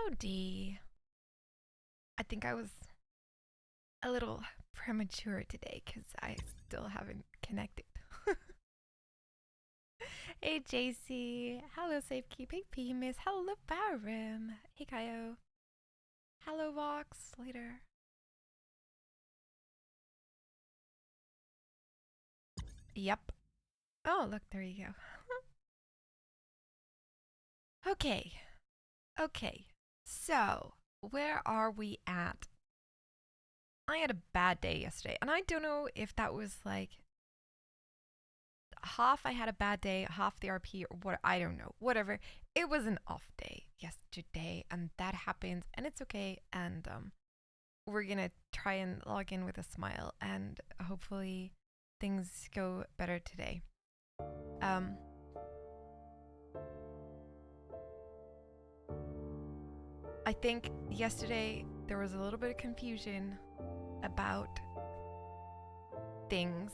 Howdy. I think I was a little premature today because I still haven't connected. Hey JC. Hello Safekeep. Hey P-Miss. Hello Barim. Hey Kaio. Hello Vox. Later. Yep. Oh, look, there you go. Okay. Okay. So, where are we at? I had a bad day yesterday, and I don't know if that was like half I had a bad day, half the RP, or what, I don't know. Whatever. It was an off day yesterday, and that happens, and it's okay. And we're gonna try and log in with a smile, and hopefully things go better today. Um, I think yesterday there was a little bit of confusion about things.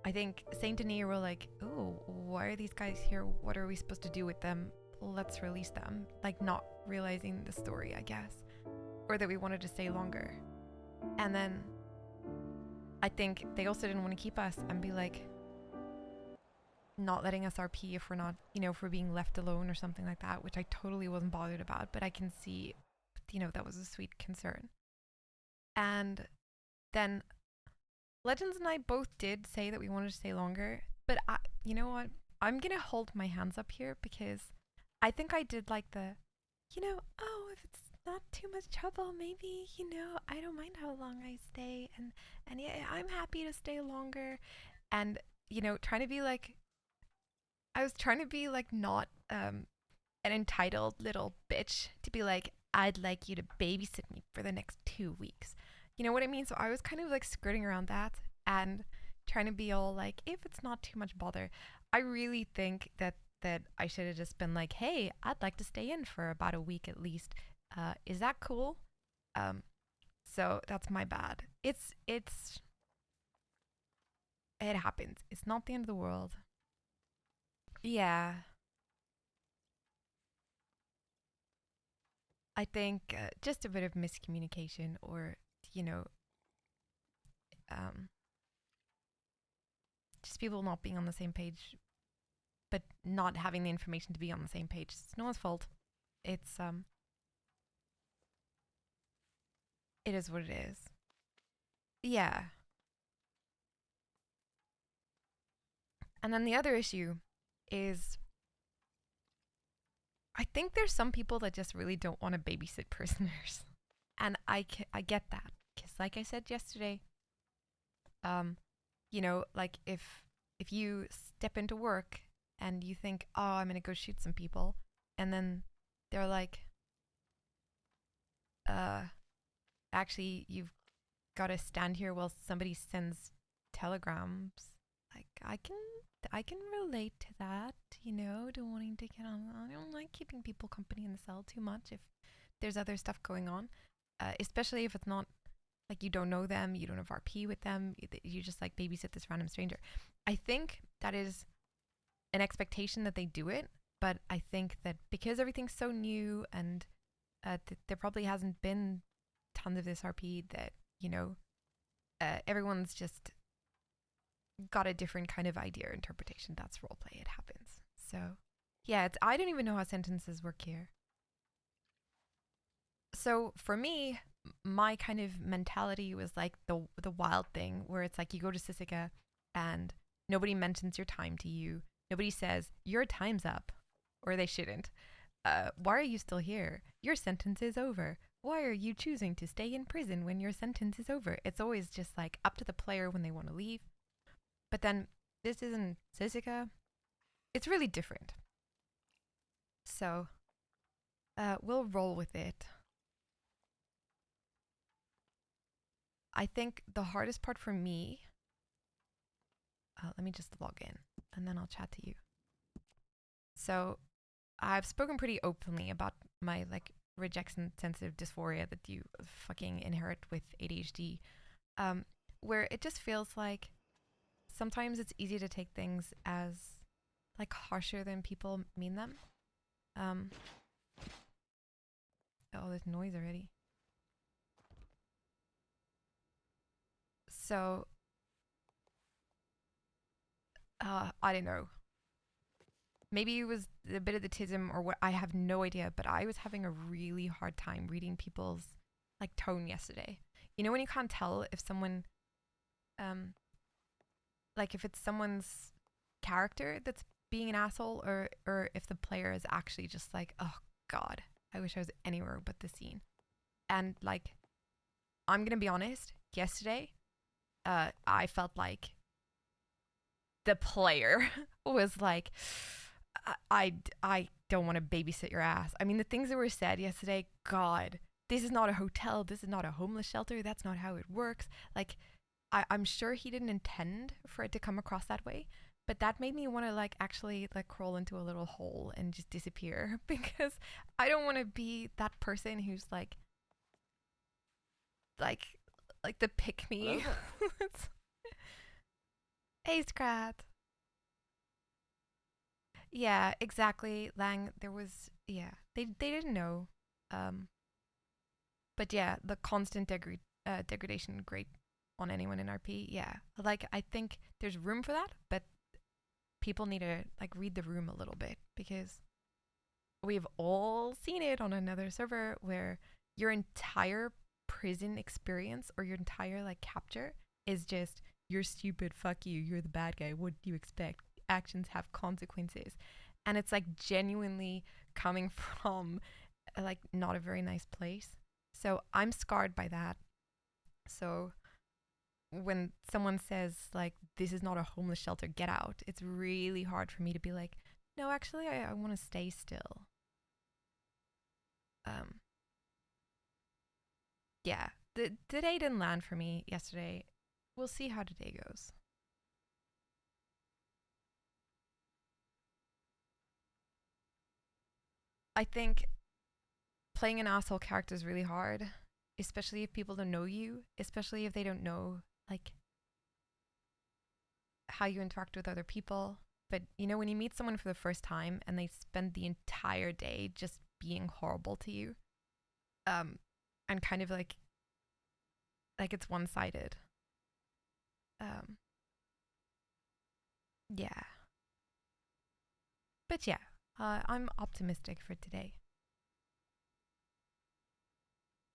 I think Saint Denis were like, "Oh, why are these guys here? What are we supposed to do with them? Let's release them." Like not realizing the story, I guess, or that we wanted to stay longer. And then I think they also didn't want to keep us and be like not letting us RP if we're not, if we're being left alone or something like that, which I totally wasn't bothered about, but I can see, that was a sweet concern. And then Legends and I both did say that we wanted to stay longer, but you know what? I'm gonna hold my hands up here because I think I did like the, oh, if it's not too much trouble, maybe, I don't mind how long I stay, and yeah, I'm happy to stay longer, and trying to be like, I was trying to be like not an entitled little bitch to be like, I'd like you to babysit me for the next 2 weeks. You know what I mean? So I was kind of like skirting around that and trying to be all like, if it's not too much bother. I really think that I should have just been like, hey, I'd like to stay in for about a week at least. Is that cool? So that's my bad. It happens. It's not the end of the world. Yeah, I think just a bit of miscommunication, or you know, um, just people not being on the same page, but not having the information to be on the same page. It's no one's fault. It's it is what it is. Yeah. And then the other issue is I think there's some people that just really don't want to babysit prisoners. And I get that because like I said yesterday, um like if you step into work and you think, "Oh, I'm going to go shoot some people." And then they're like, "Uh, actually you've got to stand here while somebody sends telegrams." Like I can relate to that, to wanting to get on. I don't like keeping people company in the cell too much if there's other stuff going on, especially if it's not like you don't know them, you don't have RP with them, you just like babysit this random stranger. I think that is an expectation that they do it, but I think that because everything's so new and there probably hasn't been tons of this RP, that everyone's just got a different kind of idea or interpretation. That's roleplay. It happens. So yeah, I don't even know how sentences work here. So for me, my kind of mentality was like the wild thing where it's like you go to Sisika and nobody mentions your time to you. Nobody says your time's up, or they shouldn't. Why are you still here? Your sentence is over. Why are you choosing to stay in prison when your sentence is over? It's always just like up to the player when they want to leave. But then this isn't Sisika. It's really different. So we'll roll with it. I think the hardest part for me, let me just log in and then I'll chat to you. So I've spoken pretty openly about my like rejection sensitive dysphoria that you fucking inherit with ADHD, where it just feels like sometimes it's easy to take things as like harsher than people mean them. Um, Oh, there's noise already. So, I don't know. Maybe it was a bit of the tism or what, I have no idea, but I was having a really hard time reading people's like tone yesterday. You know when you can't tell if someone like if it's someone's character that's being an asshole or if the player is actually just like, "Oh god, I wish I was anywhere but the scene." And like I'm going to be honest, yesterday I felt like the player was like, I don't want to babysit your ass. I mean, the things that were said yesterday, God, this is not a hotel. This is not a homeless shelter. That's not how it works. Like, I'm sure he didn't intend for it to come across that way, but that made me want to like actually like crawl into a little hole and just disappear because I don't want to be that person who's like like the pick me. Hey, Scrat. Yeah, exactly, Lang. There was, yeah, they didn't know, um, but yeah, the constant degradation grate on anyone in RP. Yeah, like I think there's room for that, but people need to like read the room a little bit because we've all seen it on another server where your entire prison experience or your entire like capture is just you're stupid, fuck you, you're the bad guy, what do you expect? Actions have consequences. And it's like genuinely coming from like not a very nice place. So I'm scarred by that. So when someone says like this is not a homeless shelter, get out, it's really hard for me to be like, no, actually I want to stay still. Um yeah. The day didn't land for me yesterday. We'll see how today goes. I think playing an asshole character is really hard, especially if people don't know you, especially if they don't know like how you interact with other people. But you know, when you meet someone for the first time and they spend the entire day just being horrible to you, um, and kind of like it's one sided. Um, yeah. But yeah, I'm optimistic for today.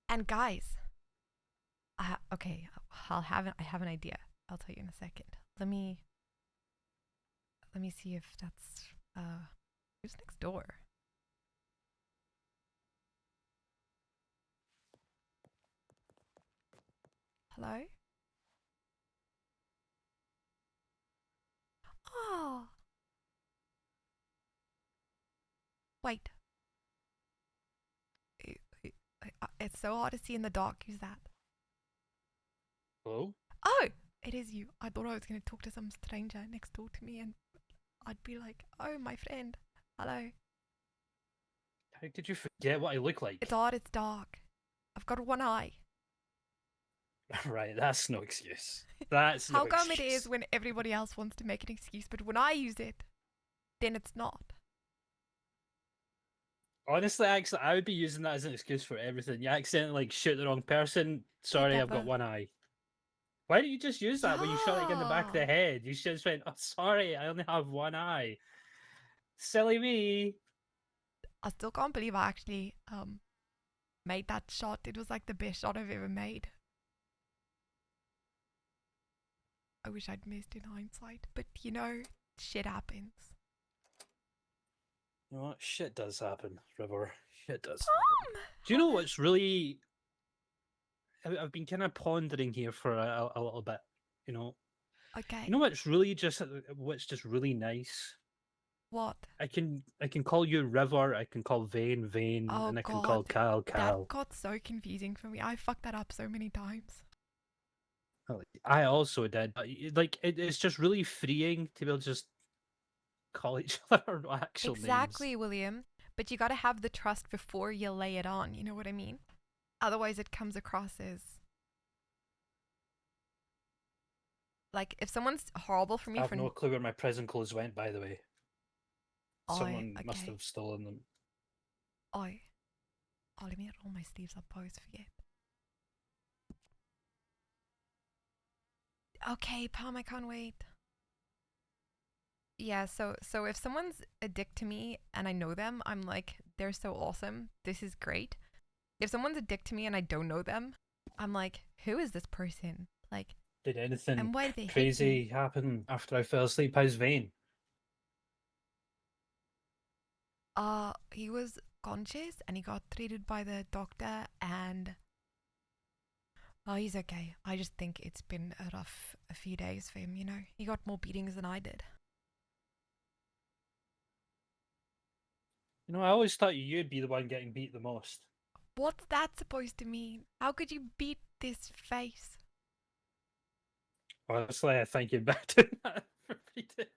And guys, okay, I have an idea. I'll tell you in a second. Let me see if that's who's next door. Hello? Oh, wait. It's so hard to see in the dark. Who's that? Hello? Oh, it is you. I thought I was going to talk to some stranger next door to me and I'd be like, oh, my friend. Hello. How did you forget what I look It's like? odd, it's dark. I've got one eye. Right, that's no excuse. That's no How come it is excuse. when everybody else wants to make an excuse, but when I use it, then it's not? Honestly, actually, I would be using that as an excuse for everything. You accidentally like shoot the wrong person. Hey, Sorry, I've got Pepper. one eye. Why don't you just use that when you shot like in the back of Yeah. the head? You should just went, "Oh, sorry, I only have one eye." Silly me. I still can't believe I actually made that shot. It was like the best shot I've ever made. I wish I'd missed in hindsight, but you know, shit happens. You know what? Shit does happen, River. Shit does happen. Tom! Do you know Hello. what's really? I've been kind of pondering here for a little bit. You know, you Okay. know what's really just what's just really nice. What? I can call you River, I can call Vane, Oh and I can call god. That Cal. got so confusing for me. I fucked that up so many times. I also did, but it's just really freeing to be able to just call each other our actual names. Exactly, William. But you gotta have the trust before you lay it on, you know what I mean? Otherwise, it comes across as like if someone's horrible for I me have for. no clue where my prison clothes went, by the way. I Someone must okay. have stolen them. I Oh, let me roll my sleeves up. I always forget. Okay, Palm, I can't wait. Yeah, so if someone's a dick to me and I know them, I'm like, they're so awesome. This is great. If someone's a dick to me and I don't know them, I'm like, who is this person? Like, Did anything and why did they hit me? crazy happen after I fell asleep? How's Vane? He was conscious and he got treated by the doctor and oh, he's okay. I just think it's been a few days for him, you know. He got more beatings than I did. You know, I always thought you'd be the one getting beat the most. What's that supposed to mean? How could you beat this face? Honestly, I think you'd better not repeat it.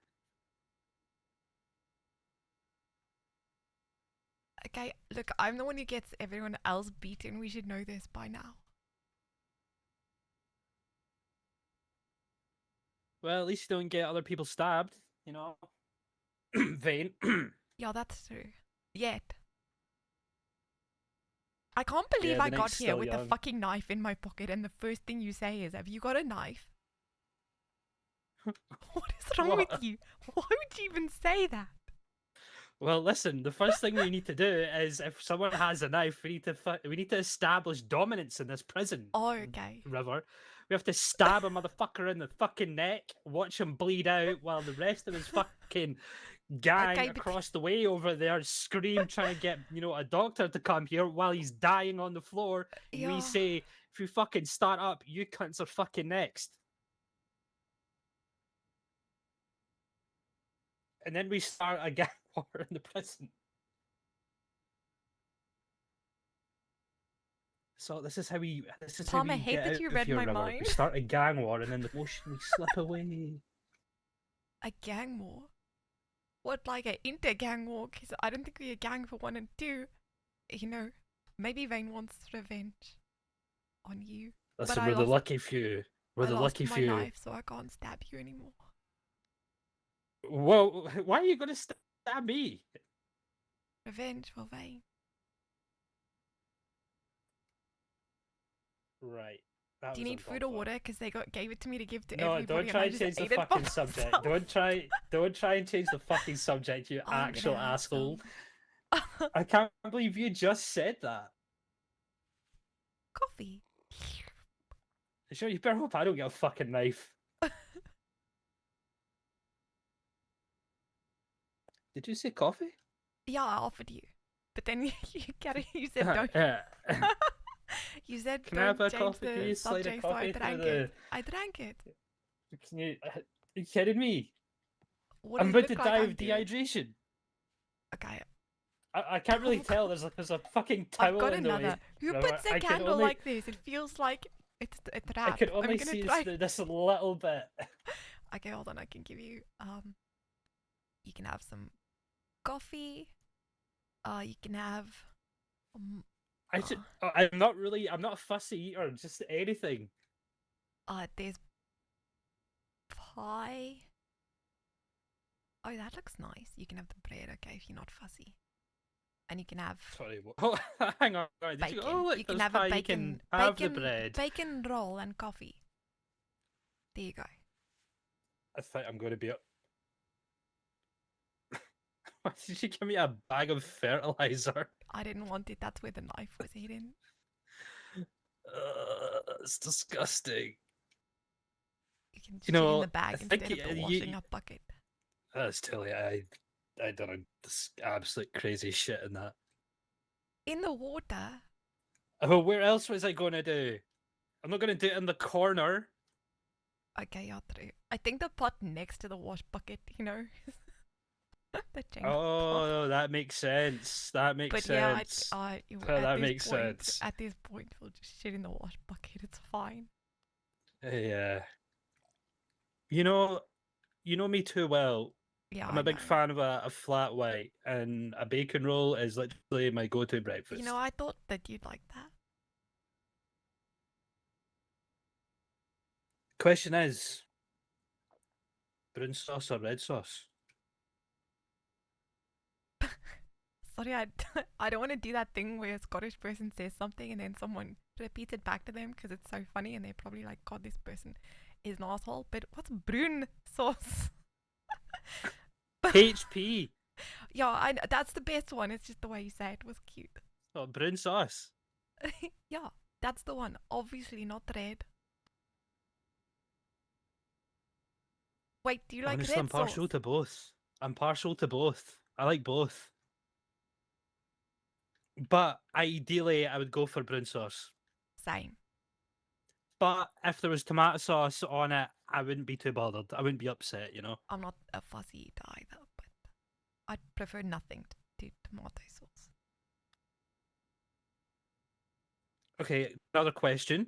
Okay, look, I'm the one who gets everyone else beaten. We should know this by now. Well, at least you don't get other people stabbed, you know. Vane. Yeah, that's true. Yet. I can't believe Yeah, I the got night's here still with a young. fucking knife in my pocket and the first thing you say is, have you got a knife? What is wrong with you? Why would you even say that? Well, listen. The first thing we need to do is, if someone has a knife, we need to establish dominance in this prison. Oh, okay. River. We have to stab a motherfucker in the fucking neck, watch him bleed out, while the rest of his fucking gang Okay, but across the way over there scream, trying to get a doctor to come here while he's dying on the floor. And we yeah. say, if you fucking start up, you cunts are fucking next. And then we start a gang war in the prison. So this is how we Tom, I hate get that out you of read here, my River. mind. We start a gang war, and then the motion we slip away. A gang war? What, like an inter-gang war? Because I don't think we're a gang for 1 and 2. You know, maybe Vane wants revenge on you. Listen, but we're the lucky few. We're the lucky my few. knife, so I can't stab you anymore. Whoa, why are you going to stab me? Revenge for Vane. Right. Do you need food or water? Because they gave it to me to give to No, everybody. don't try and and change the ate it fucking by subject. myself. Don't try and change the fucking subject, you I'm actual gonna have asshole. some. I can't believe you just said that. Coffee. Sure, you better hope I don't get a fucking knife. Did you say coffee? Yeah, I offered you, but then you said don't. You said Can I have don't a change coffee? Can the you slide a subject, so I coffee through drank the? it. I drank it. Can you? Are you kidding me? What I'm does it about to look like die I'm of doing? dehydration. Okay. I can't really tell. There's a fucking towel I've got in the way. another. Who Remember, puts a I can candle only like this? It feels like it's a trap. I can I'm only gonna see try. this a little bit. Okay, hold on. I can give you. You can have some coffee. You can have. I'm not a fussy eater. Just anything. There's pie. Oh, that looks nice. You can have the bread, okay, if you're not fussy. And you can have Sorry. Oh, hang on. Did bacon. you go? Oh, look, You can there's have pie. a You can bacon, have the bread. bacon roll and coffee. There you go. I think I'm going to be up. Why did you give me a bag of fertilizer? I didn't want it. That's where the knife was hidden. It's disgusting. You can You shit in know, the bag I think instead of the washing up bucket. That's totally. I done this absolute crazy shit in that. In the water. Well, where else was I going to do? I'm not going to do it in the corner. Okay, yeah, true. I think the pot next to the wash bucket, you know. The oh, that makes sense. That makes sense. That makes sense. At this point, we'll just shit in the wash bucket. It's fine. Yeah. You know me too well. Yeah, I'm a big fan of a flat white, and a bacon roll is literally my go-to breakfast. You know, I thought that you'd like that. Question is, brown sauce or red sauce? Sorry, I don't want to do that thing where a Scottish person says something and then someone repeats it back to them because it's so funny and they're probably like, God, this person is an asshole. But what's bruin sauce? HP. Yeah, that's the best one. It's just the way you say it was cute. Oh, brown sauce. Yeah, that's the one. Obviously not red. Wait, do you like Honestly, red I'm partial sauce? to both. I'm partial to both. I like both. But ideally, I would go for brown sauce. Same. But if there was tomato sauce on it, I wouldn't be too bothered. I wouldn't be upset, you know? I'm not a fussy eater either, but I'd prefer nothing to tomato sauce. Okay, another question.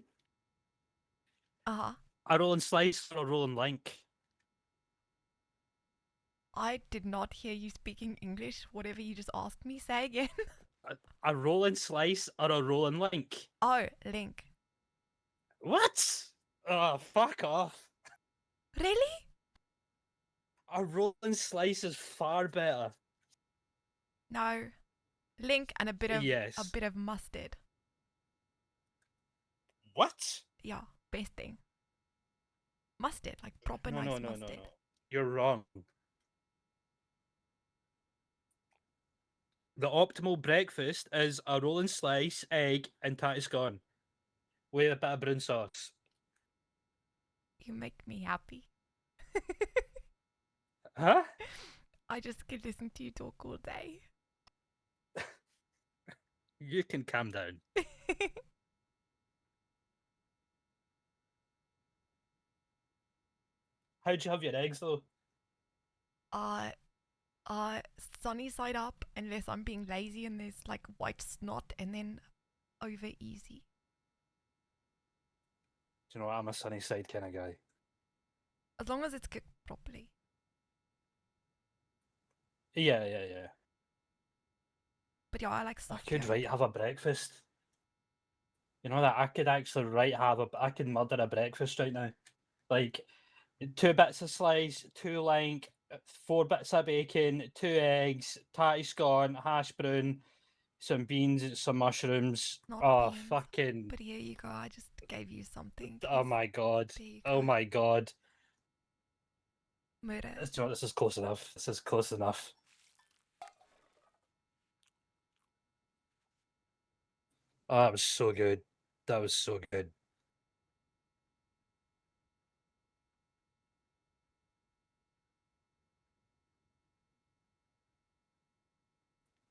Uh-huh. A rolling slice or a rolling link? I did not hear you speaking English. Whatever you just asked me, say again. A rolling slice or a rolling link? Oh, link. What? Oh, fuck off. Really? A rolling slice is far better. No. Link and a Yes. bit of mustard. What? Yeah, best thing. Mustard, like proper No, nice no, no, no, mustard. no. You're wrong. The optimal breakfast is a rolling slice, egg, and tatty scone with a bit of brown sauce. You make me happy. Huh? I just could listen to you talk all day. You can calm down. How'd you have your eggs though? uh, sunny side up, unless I'm being lazy and there's like white snot, and then over easy. Do you know what? I'm a sunny side kind of guy. As long as it's cooked properly. Yeah, yeah, yeah. But yeah, I like I soft could yolk. have a breakfast. You know that I could actually I could murder a breakfast right now. Like 2 bits of slice, 2 link, 4 bits of bacon, 2 eggs, tatty scone, hash brown, some beans, some mushrooms. Not Oh beans. fucking! But here you go. I just gave you something. Oh my god! There you Oh go. my god! Murder. You know, this is close enough. This is close enough. Oh, that was so good. That was so good.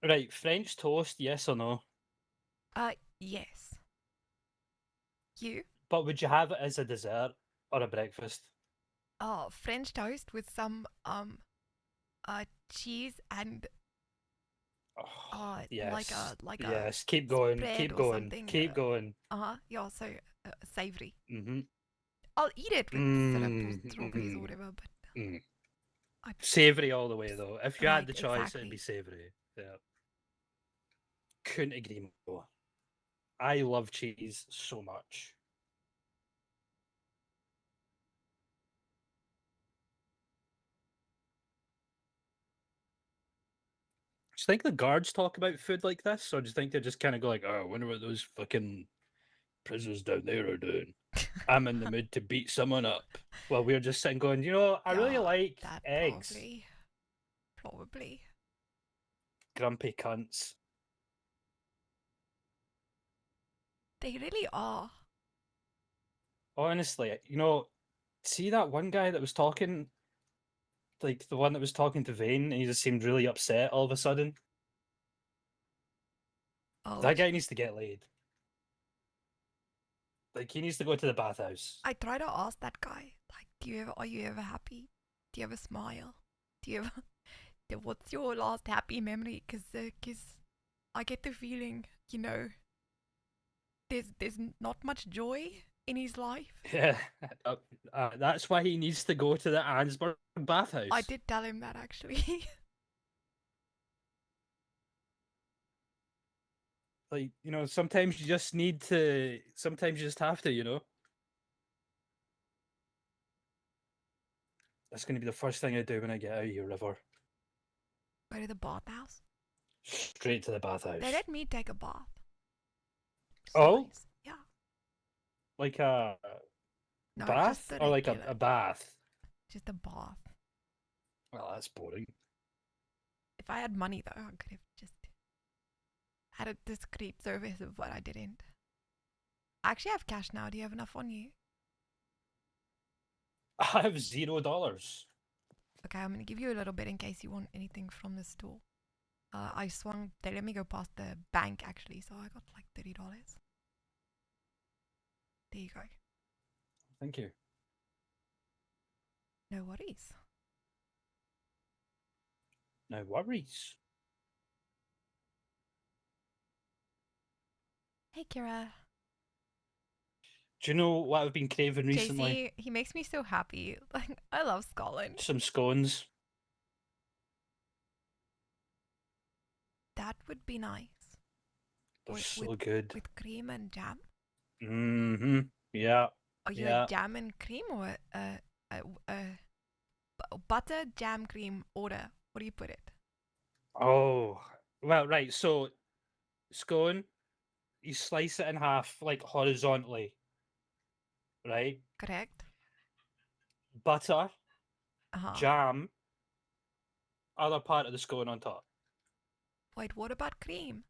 Right, French toast, yes or no? Yes. You? But would you have it as a dessert or a breakfast? Oh, French toast with some cheese and Oh, like yes, a yes. Keep going, spread keep or going, something. keep going. Yeah, so savory. Mm-hmm. I'll eat it with syrup or strawberries or Mm. whatever, but Mm. I Savory all the way, though. If you had right, the choice, it'd be exactly. savory. Yeah, couldn't agree more. I love cheese so much. Do you think the guards talk about food like this, or do you think they just kind of go like, "Oh, I wonder what those fucking prisoners down there are doing? I'm in the mood to beat someone up." Well, we're just sitting going, I really Yeah, like that eggs. probably. Grumpy cunts. They really are. Honestly, see that one guy that was talking, like the one that was talking to Vane, and he just seemed really upset all of a sudden. Oh, That guy jeez. needs to get laid. Like he needs to go to the bathhouse. I try to ask that guy, like, are you ever happy? Do you ever smile? Do you ever, what's your last happy memory? Cause I get the feeling, there's not much joy in his life. Yeah, that's why he needs to go to the Ansburg I bathhouse. did tell him that actually. Like, sometimes you just need to. Sometimes you just have to. That's going to be the first thing I do when I get out of here, River. Go to the bathhouse. Straight to the bathhouse. They let me take a bath. Oh? Nice. Yeah. Like a No, bath just the or like regular. a bath? Just a bath. Well, that's boring. If I had money though, I could have just had a discreet service of what I didn't. I actually have cash now. Do you have enough on you? I have $0. Okay, I'm gonna give you a little bit in case you want anything from the store. I swung. They let me go past the bank actually, so I got like $30. There you go. Thank you. No worries. No worries. Hey, Kira. Do you know what I've been craving recently? JC, he makes me so happy. Like, I love Scotland. Some scones. That would be nice. They're With- so good. With cream and jam. Mm-hmm. Yeah. Are you Yeah. a jam and cream or butter jam cream order? What do you put it? Oh. Well, right. So, scone, you slice it in half, like horizontally. Right? Correct? Butter, Uh-huh. jam, other part of the scone on top. Wait, what about cream?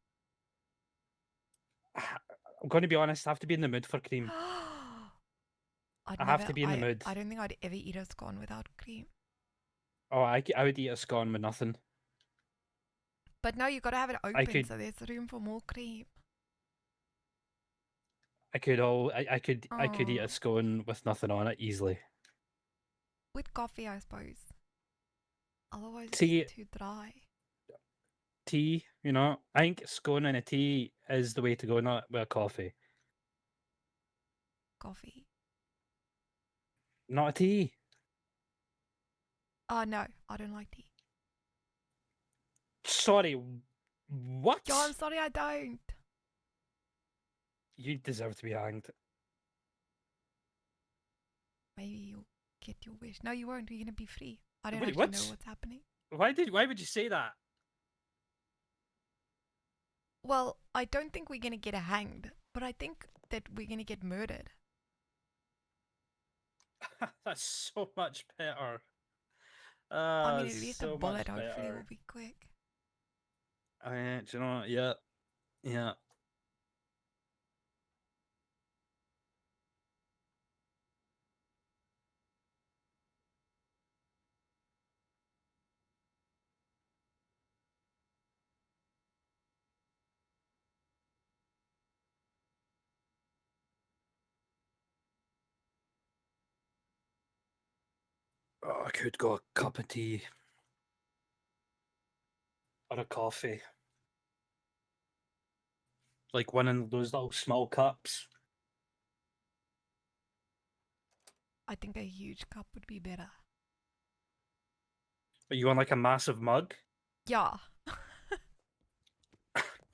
I'm going to be honest, I have to be in the mood for cream. I have to be in the mood. I don't think I'd ever eat a scone without cream. Oh, I would eat a scone with nothing. But no, you gotta have it open so there's room for more cream. I could eat a scone with nothing on it easily. With coffee, I suppose. Otherwise, See, it's too dry. Tea, you know, I think scone and a tea is the way to go, not with a coffee. Coffee. Not a tea. Oh, no, I don't like tea. Sorry, what? Yo, I'm sorry, I don't. You deserve to be hanged. Maybe you'll get your wish. No, you won't. You're gonna be free. I don't Wait, actually what? know what's happening. Why would you say that? Well, I don't think we're gonna get hanged, but I think that we're gonna get murdered. That's so much better. I mean, at least so a bullet much hopefully better. will be quick. Do you know what? Yeah. Yeah. Oh, I could go a cup of tea. Or a coffee. Like one of those little small cups. I think a huge cup would be better. But you want like a massive mug? Yeah.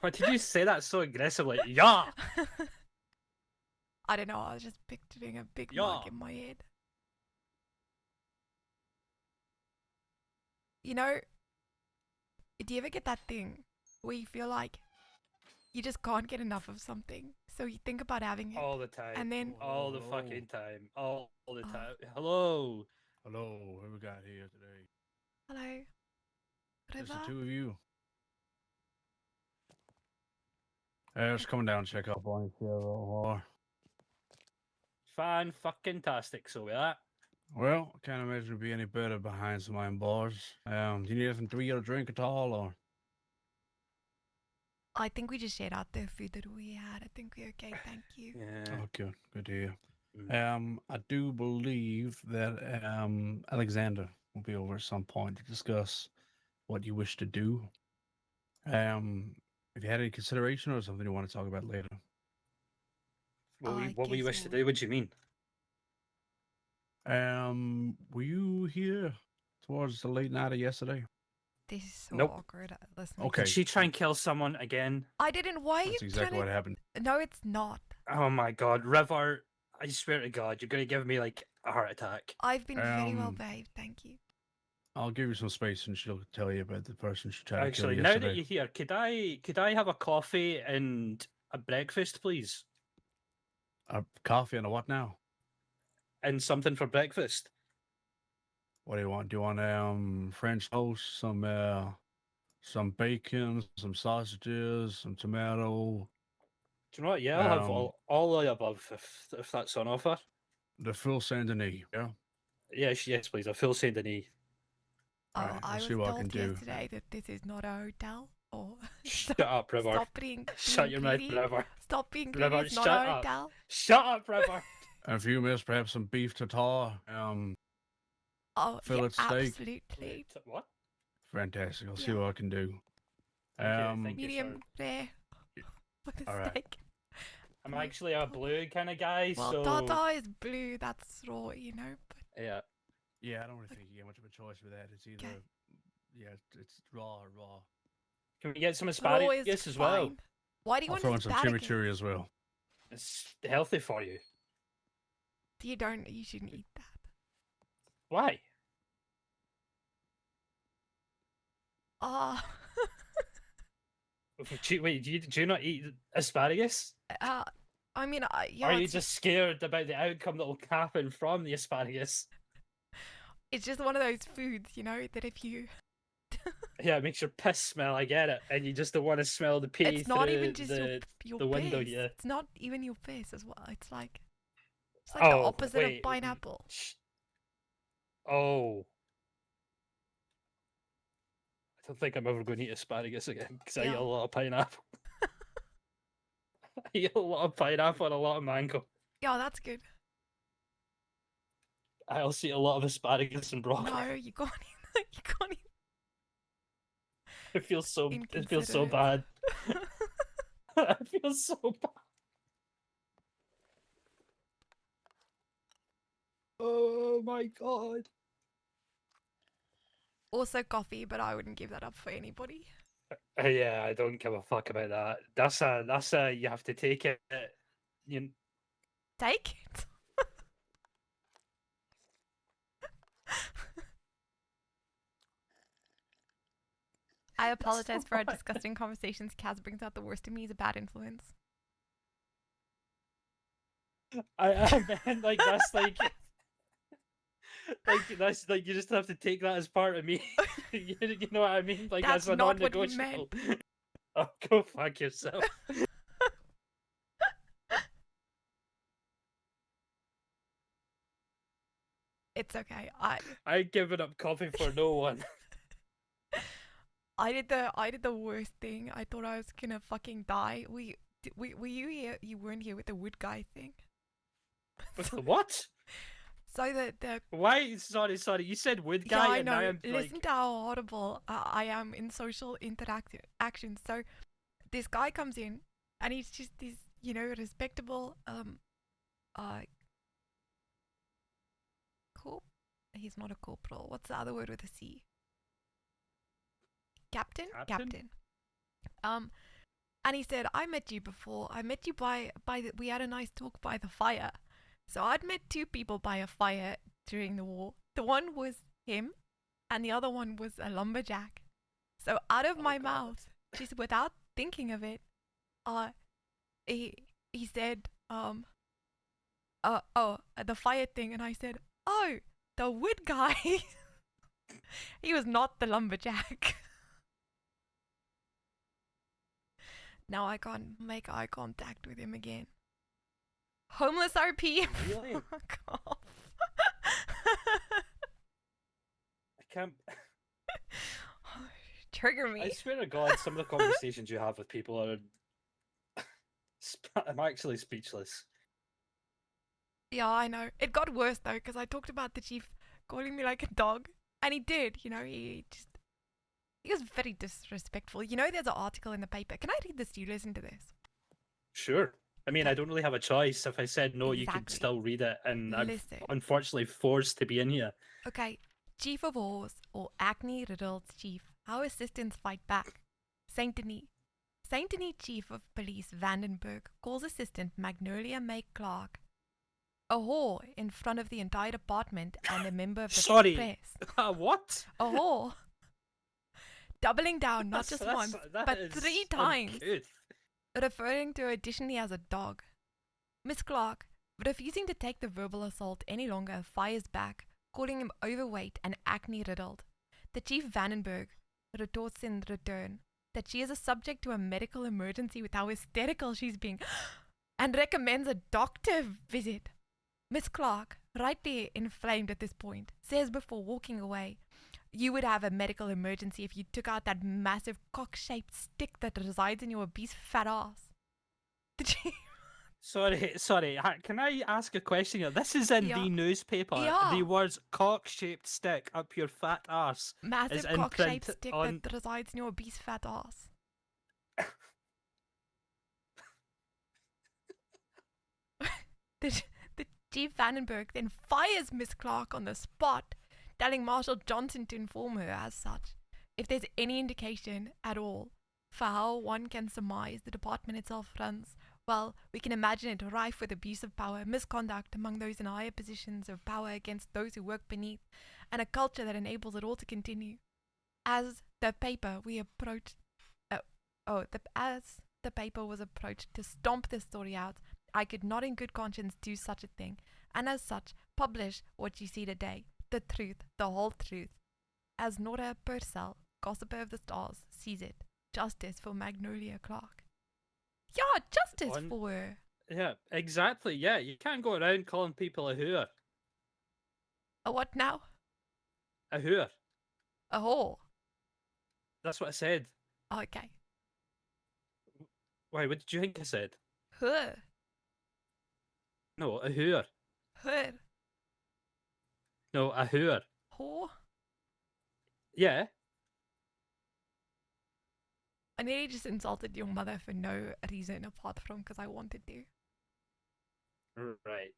Why did you say that so aggressively? Yeah! I don't know. I was just picturing a big Yeah. mug in my head. You know, do you ever get that thing where you feel like you just can't get enough of something? So you think about having it. All the time. And then... all the Hello. fucking time. All the time. Hello. Hello, what we got here today? Hello. Just the River? two of you. Just coming down to check up on you for a little while. Fan-fucking-tastic, so with that. Well, I can't imagine it'd be any better behind some iron bars. Do you need anything to eat or drink at all, or? I think we just shared out the food that we had. I think we're okay, thank you. Yeah. Oh, good to hear. Mm. I do believe that Alexander will be over at some point to discuss what you wish to do. If you had any consideration or something you want to talk about later. What we guess wish to we'll- do? What do you mean? Were you here towards the late night of yesterday? This is so Nope. awkward. Listen. Okay. Did she try and kill someone again? I didn't. Why are That's you exactly trying what happened. to... No, it's not. Oh my god, River! I swear to God, you're gonna give me like a heart attack. I've been very well Um, behaved, thank you. I'll give you some space and she'll tell you about the person she tried to kill Actually, now that yesterday. you're here, could I have a coffee and a breakfast, please? A coffee and a what now? And something for breakfast. What do you want? Do you want French toast, some bacon, some sausages, some tomato, Do you know what? Yeah, I'll have all the above if that's on offer. the full Saint Denis? Yeah. Yes, please. A full Saint Denis. Oh, Alright, I I'll was see what I can told do. yesterday that this is not a hotel. Or Shut up, River. stop being Shut your mouth, greedy. River. Stop being greedy. River, It's not shut a up. hotel. Shut up, River. And if you miss perhaps some beef tartare, Oh, fillet yeah, steak. absolutely. What? Fantastic. I'll see Yeah. what I can do. Thank you, Medium rare for the Alright. steak. I'm actually a blue kind of guy, Well, so Tata is blue. That's raw, you know. But yeah. Yeah, I don't really think you get much of a choice with that. It's either, Okay. yeah, it's raw or raw. Can we get some raw asparagus is as well? fine. Why do you I'll want throw in some asparagus? chimichurri as well. It's healthy for you. You don't. You shouldn't eat that. Why? Ah. Wait, do you not eat asparagus? I mean, yeah. Or are you It's just scared about the outcome that will happen from the asparagus? it's just one of those foods, you know, that if you. Yeah, it makes your piss smell. I get it, and you just don't want to smell the pee It's not through even just your the window. piss. Yeah. It's not even your piss as well. It's like the opposite of pineapple. Oh. I don't think I'm ever going to eat asparagus again because I eat Yeah. a lot of pineapple. I eat a lot of pineapple and a lot of mango. Yeah, that's good. I also eat a lot of asparagus and broccoli. No, you can't eat. You can't eat. It feels so bad. Inconsiderate. I feel so bad. Oh my god. Also coffee, but I wouldn't give that up for anybody. Yeah, I don't give a fuck about that. That's a you have to take it. You Take it. I apologize for our what- disgusting conversations. Kaz brings out the worst in me. He's a bad influence. I meant like that's like that's like you just have to take that as part of me. you know what I mean? Like That's that's a not what you non-negotiable. Oh, go fuck yourself. It's okay. I given up coffee for no one. I did the worst thing. I thought I was gonna fucking die. Were you here? You weren't here with the wood guy thing. With the what? So the Why? Sorry. You said wood yeah, guy, I and know. now I'm Listen like, to how horrible I am in social actions. So this guy comes in, and he's just this, you know, respectable corp. He's not a corporal. What's the other word with a C? Captain. And he said, I met you before. I met you we had a nice talk by the fire. So I'd met two people by a fire during the war. The one was him, and the other one was a lumberjack. So out of my mouth, just without thinking of it, he said, the fire thing, and I said, oh, the wood guy. He was not the lumberjack. Now I can't make eye contact with him again. Homeless RP. Really? Fuck off. I can't. Trigger me. I swear to God, some of the conversations you have with people are. I'm actually speechless. Yeah, I know. It got worse though, because I talked about the chief calling me like a dog, and he did. You know, he was very disrespectful. You know, there's an article in the paper. Can I read this to you? Listen to this. Sure. I mean, I don't really have a choice. If I said no, you could Exactly. still read it, and I'm Listen. unfortunately forced to be in here. Okay, Chief of Horse, or acne-riddled chief, how assistants fight back. Saint Denis. Saint Denis Chief of Police Vandenberg calls assistant Magnolia May Clark A whore in front of the entire department and a member of the Sorry. press. What? A whore. Doubling down not just once, but is 3 times, uncouth. referring to her additionally as a dog. Miss Clark, refusing to take the verbal assault any longer, fires back, calling him overweight and acne-riddled. The Chief Vandenberg retorts in return that she is a subject to a medical emergency with how hysterical she's being and recommends a doctor visit. Miss Clark, rightly inflamed at this point, says before walking away, "You would have a medical emergency if you took out that massive cock-shaped stick that resides in your obese fat ass." Did she? Sorry. Can I ask a question here? This is in Yeah. the newspaper. Yeah. The words "cock-shaped stick up your fat arse" Massive is in cock-shaped print stick on. that resides in your obese fat ass. The Chief Vandenberg then fires Miss Clark on the spot, telling Marshal Johnson to inform her as such. If there's any indication at all for how one can surmise the department itself runs, well, we can imagine it rife with abuse of power, misconduct among those in higher positions of power against those who work beneath, and a culture that enables it all to continue. As the paper we approached, as the paper was approached to stomp this story out, I could not in good conscience do such a thing, and as such, publish what you see today, the truth, the whole truth. As Nora Purcell, gossiper of the stars, sees it, justice for Magnolia Clark. Yeah, justice for her. Yeah, exactly. Yeah, you can't go around calling people a whore. A what now? A whore. A whore. That's what I said. Okay. Why? What did you think I said? Her. No, a whore. Her. No, a whore. Whore. Yeah. I nearly just insulted your mother for no reason apart from because I wanted to. Right.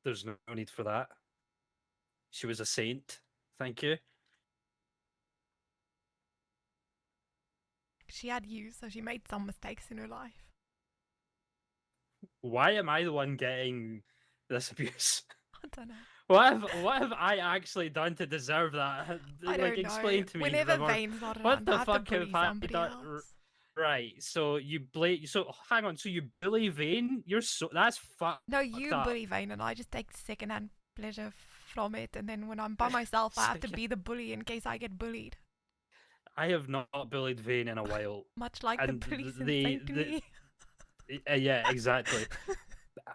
There's no need for that. She was a saint. Thank you. She had you, so she made some mistakes in her life. Why am I the one getting this abuse? I don't know. What have I actually done to deserve that? I don't explain know. to me. Whenever Rimmer. Vane's not What around, the I have to fuck bully have I somebody done? else. Right. So you blame. So hang on. So you bully Vane? You're so that's fucked. No, you up. bully Vane, and I just take secondhand pleasure from it. And then when I'm by myself, I have to be the bully in case I get bullied. I have not bullied Vane in a while. Much like And the police in Saint Denis. Yeah, exactly.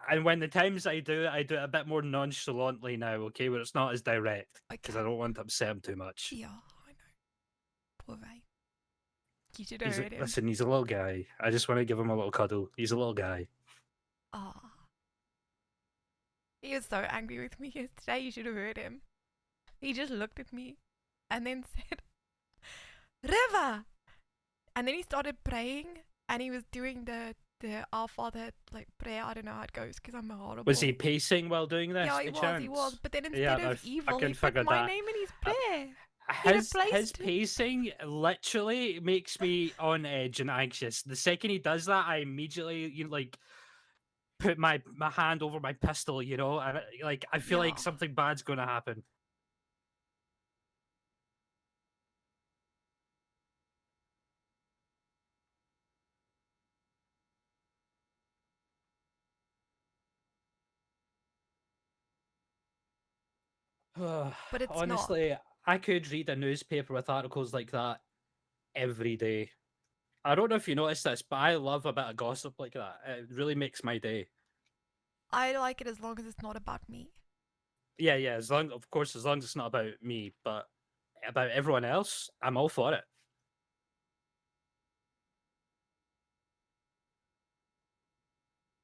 And when the times I do it a bit more nonchalantly now, okay, where it's not as direct, because I don't want to upset him too much. Yeah, I know. Poor Vane. You should have heard him. Listen, he's a little guy. I just want to give him a little cuddle. He's a little guy. Ah. He was so angry with me yesterday, you should have heard him. He just looked at me and then said, "River!" And then he started praying and he was doing the Our Father like prayer. I don't know how it goes because I'm horrible. Was he pacing while doing this? Yeah, he was. But then instead of evil, he put my name in his prayer. His pacing literally makes me on edge and anxious. The second he does that, I immediately put my hand over my pistol, and I feel like something bad's gonna happen. But it's honestly, not. I could read a newspaper with articles like that every day. I don't know if you noticed this, but I love a bit of gossip like that. It really makes my day. I like it as long as it's not about me. Yeah, as long as it's not about me, but about everyone else, I'm all for it.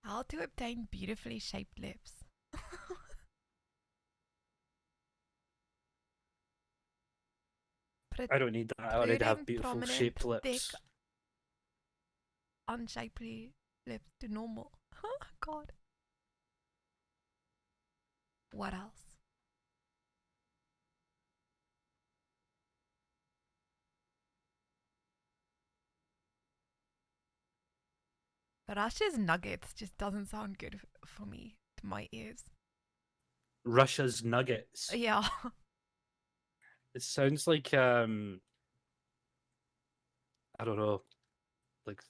How to obtain beautifully shaped lips. I don't need that. I already have beautiful shaped lips. Thick, unshapely lips to normal. Oh God. What else? Rush's nuggets just doesn't sound good for me. to my ears. Russia's nuggets. Yeah. It sounds like I don't know, like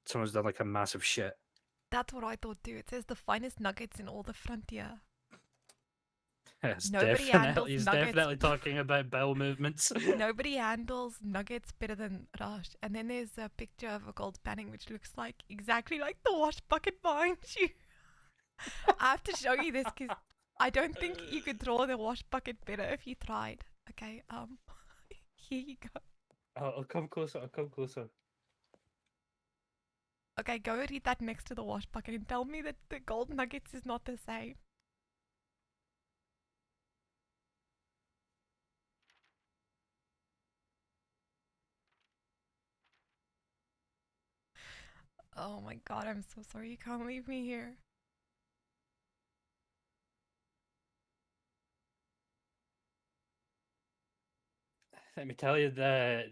someone's done like a massive shit. That's what I thought too. It says the finest nuggets in all the frontier. It's Nobody handles he's nuggets. definitely talking about bowel movements. Nobody handles nuggets better than Rush. And then there's a picture of a gold panning which looks like exactly like the wash bucket behind you. I have to show you this because I don't think you could draw the wash bucket better if you tried. Okay, here you go. I'll come closer. I'll come closer. Okay, go read that next to the wash bucket and tell me that the gold nuggets is not the same. Oh my god, I'm so sorry you can't leave me here. Let me tell you, the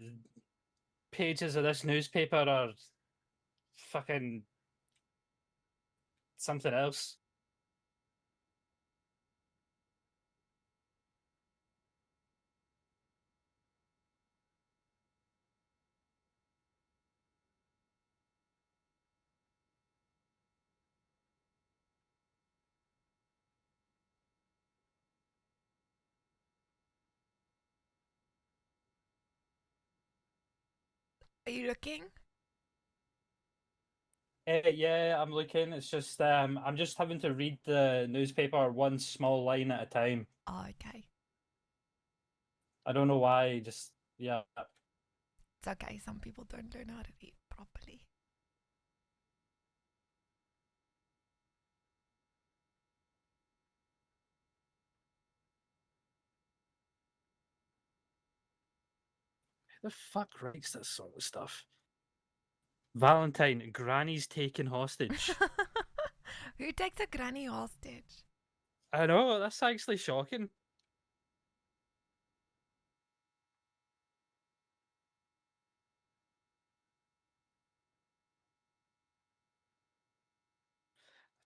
pages of this newspaper are fucking something else. Are you looking? Yeah, I'm looking. It's just I'm just having to read the newspaper one small line at a time. Oh, okay. I don't know why. Just yeah. It's okay, some people don't learn how to read properly. Who the fuck writes this sort of stuff? Valentine, Granny's taken hostage. Who takes a granny hostage? I know, that's actually shocking.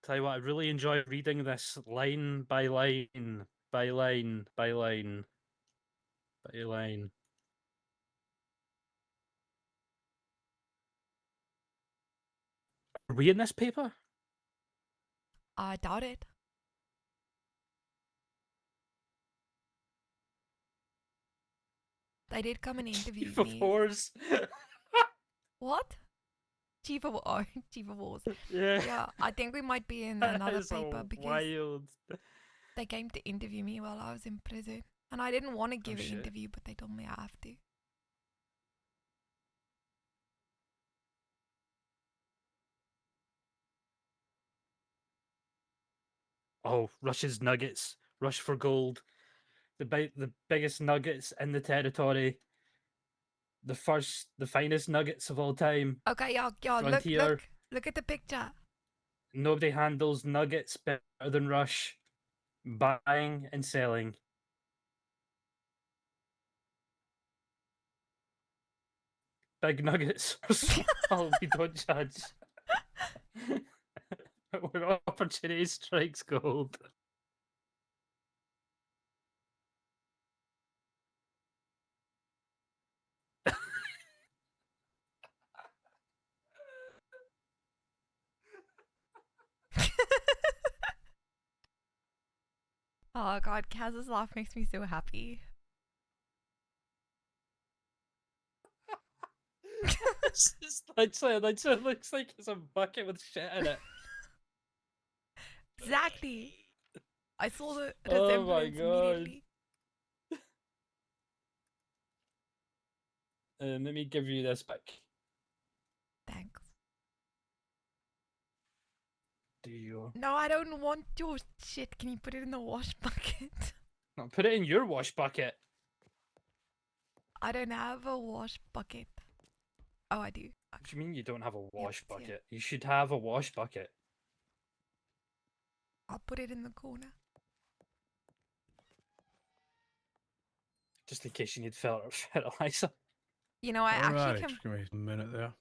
Tell you what, I really enjoy reading this line by line, by line, by line, by line. Are we in this paper? I doubt it. They did come and interview For me. fours. What? Chief of Chief of Wars. Yeah. Yeah, I think we might be in That another is paper so because wild. they came to interview me while I was in prison. And I didn't want to give an shit. interview, but they told me I have to. Oh, Rush's nuggets. Rush for gold. The biggest nuggets in the territory. The finest nuggets of all time. Okay, yeah, Frontier. look at the picture. Nobody handles nuggets better than Rush. Buying and selling. Big nuggets are small, we don't judge. When opportunity strikes gold. Oh god, Kaz's laugh makes me so happy. It's literally looks like it's a bucket with shit in it. Exactly. I saw the Oh my resemblance God. immediately. Let me give you this back. Thanks. Do you? No, I don't want your shit. Can you put it in the wash bucket? No, put it in your wash bucket. I don't have a wash bucket. Oh, I do. What do you mean you don't have a wash it's here. bucket? You should have a wash bucket. I'll put it in the corner. Just in case you need fertilizer. You know, I All actually right, can. just give me a minute there.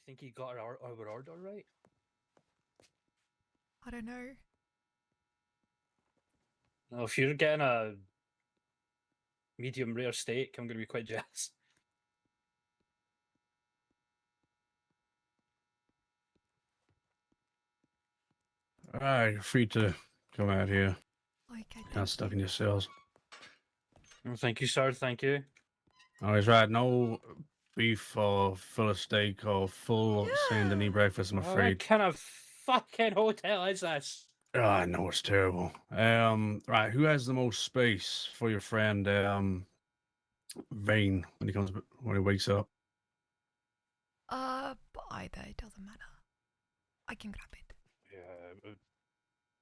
think he got our order right? I don't know. No, if you're getting a medium rare steak, I'm going to be quite jealous. Alright, you're free to come out here. Okay, Not thank stuck you. in your cells. Oh, thank you, sir. Thank you. Always right, no beef or full of steak or full Saint Denis breakfast, I'm What afraid. kind of fucking hotel is this? Oh, I know it's terrible. Right, who has the most space for your friend Vane when he wakes up? But either, it doesn't matter. I can grab it.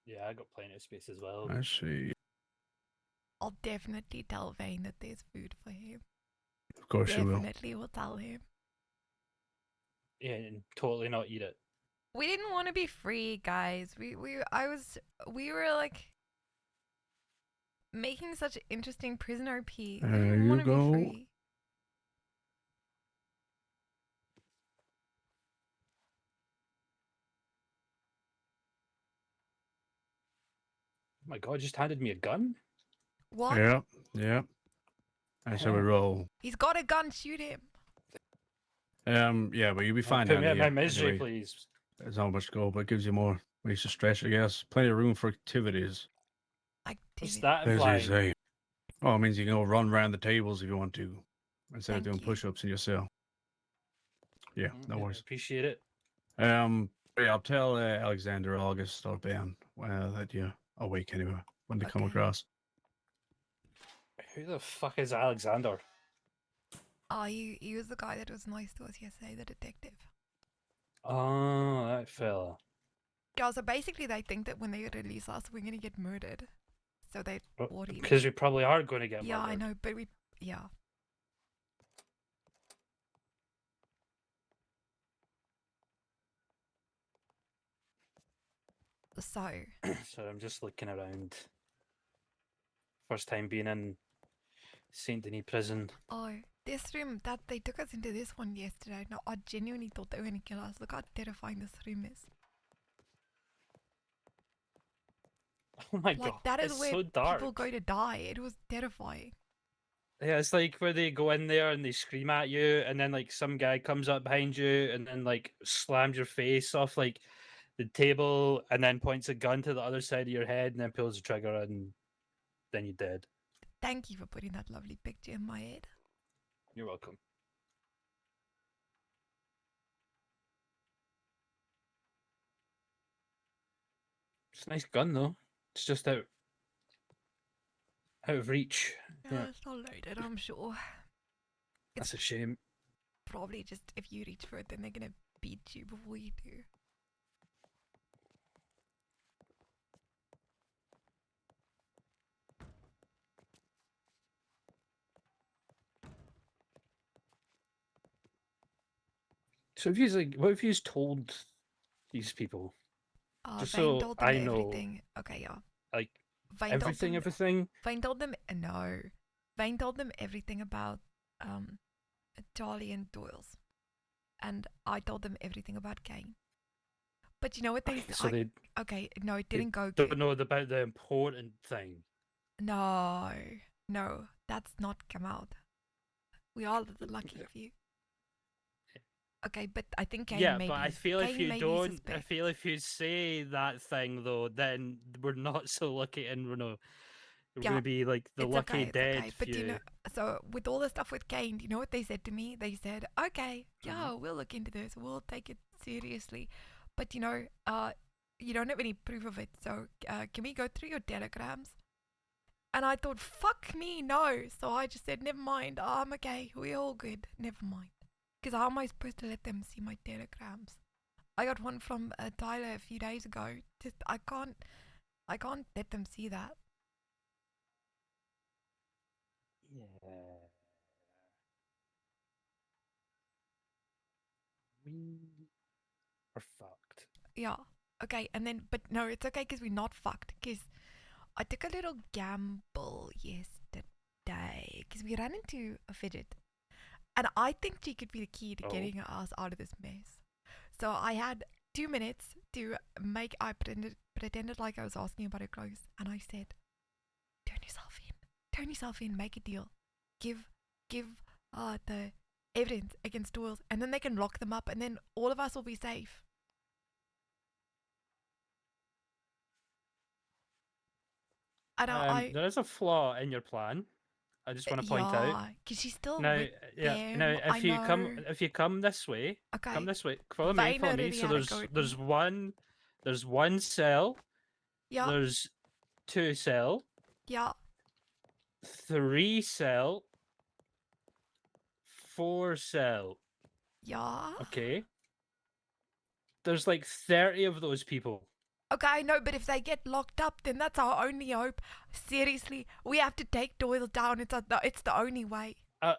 Yeah, I got plenty of space as well. I see. I'll definitely tell Vane that there's food for him. Of course you will. Definitely will tell him. Yeah, and totally not eat it. We didn't want to be free, guys. We were like making such interesting prison RP. We There didn't you want to go. be free. Oh my god, just handed me a gun? What? Yep. That's how we Huh. roll. He's got a gun. Shoot him. Yeah, but you'll be fine Put down me out here. of my misery, Anyway, please. there's not much to go, but it gives you more ways to stretch, I guess. Plenty of room for activities. What's Activity. that As they implying? say. Oh, it means you can go run around the tables if you want to, instead of Thank doing you. push-ups in your cell. Yeah, no I worries. appreciate it. Yeah, I'll tell Alexander, August, or Ben that you're awake anyway when they come Okay. across. Who the fuck is Alexander? Oh, he was the guy that was nice to us yesterday, the detective. Oh, that fella. Yeah, so basically they think that when they release us, we're gonna get murdered. So they bought him. Because we probably are going to get Yeah, I murdered. know, but yeah. So, So I'm just looking around. First time being in Saint Denis prison. oh, this room, that they took us into this one yesterday. No, I genuinely thought they were gonna kill us. Look how terrifying this room is. Oh my Like, god, that is it's where so dark. people go to die. It was terrifying. Yeah, it's like where they go in there and they scream at you, and then like some guy comes up behind you and then like slams your face off like the table, and then points a gun to the other side of your head, and then pulls the trigger, and then you're dead. Thank you for putting that lovely picture in my head. You're welcome. It's a nice gun though. It's just out of reach. No, Yeah, it's not loaded, I'm sure. that's a shame. Probably just if you reach for it, then they're gonna beat you before you do. So if you like, what if you told these people just Vane so told them I know, everything. Okay, yeah. like Vane everything? Vane told them no. Vane told them everything about Charlie and Doyle's, and I told them everything about Kane. But you know what they Okay, so they okay, no, it didn't go don't good. know about the important thing. No, that's not come out. We are the lucky few. Okay, but I think Kane Yeah, maybe. but I feel if Kane you maybe don't, I suspects. feel if you say that thing though, then we're not so lucky, and we're Yeah, gonna be like the it's lucky okay, it's dead okay. But few. you know, so with all the stuff with Kane, you know what they said to me? They said, "Okay, yeah, we'll look into this. We'll take it seriously." But you know, you don't have any proof of it. So can we go through your telegrams? And I thought, fuck me, no. So I just said, never mind. I'm okay. We're all good. Never mind. Because how am I supposed to let them see my telegrams? I got one from Tyler a few days ago. Just I can't let them see that. Yeah. We are fucked. Yeah. Okay. And then, but no, it's okay because we're not fucked. Because I took a little gamble yesterday. Because we ran into a fidget. And I think she could be the key to getting us out of this mess. So I had 2 minutes to make. I pretended like I was asking about her clothes, and I said, "Turn yourself in, make a deal, give the evidence against Doyle's, and then they can lock them up, and then all of us will be safe." I know. There is a flaw in your plan. I just want to point out. Yeah, because she's still Now, with yeah. them. Now, I know. if you come this way, Okay. come this way. Follow Vane me. Follow me. already So had a go at there's me. one cell. Yeah. There's 2 cell. Yeah. 3 cell. 4 cell. Yeah. Okay. There's like 30 of those people. Okay, I know, but if they get locked up, then that's our only hope. Seriously, we have to take Doyle down. It's the only way. I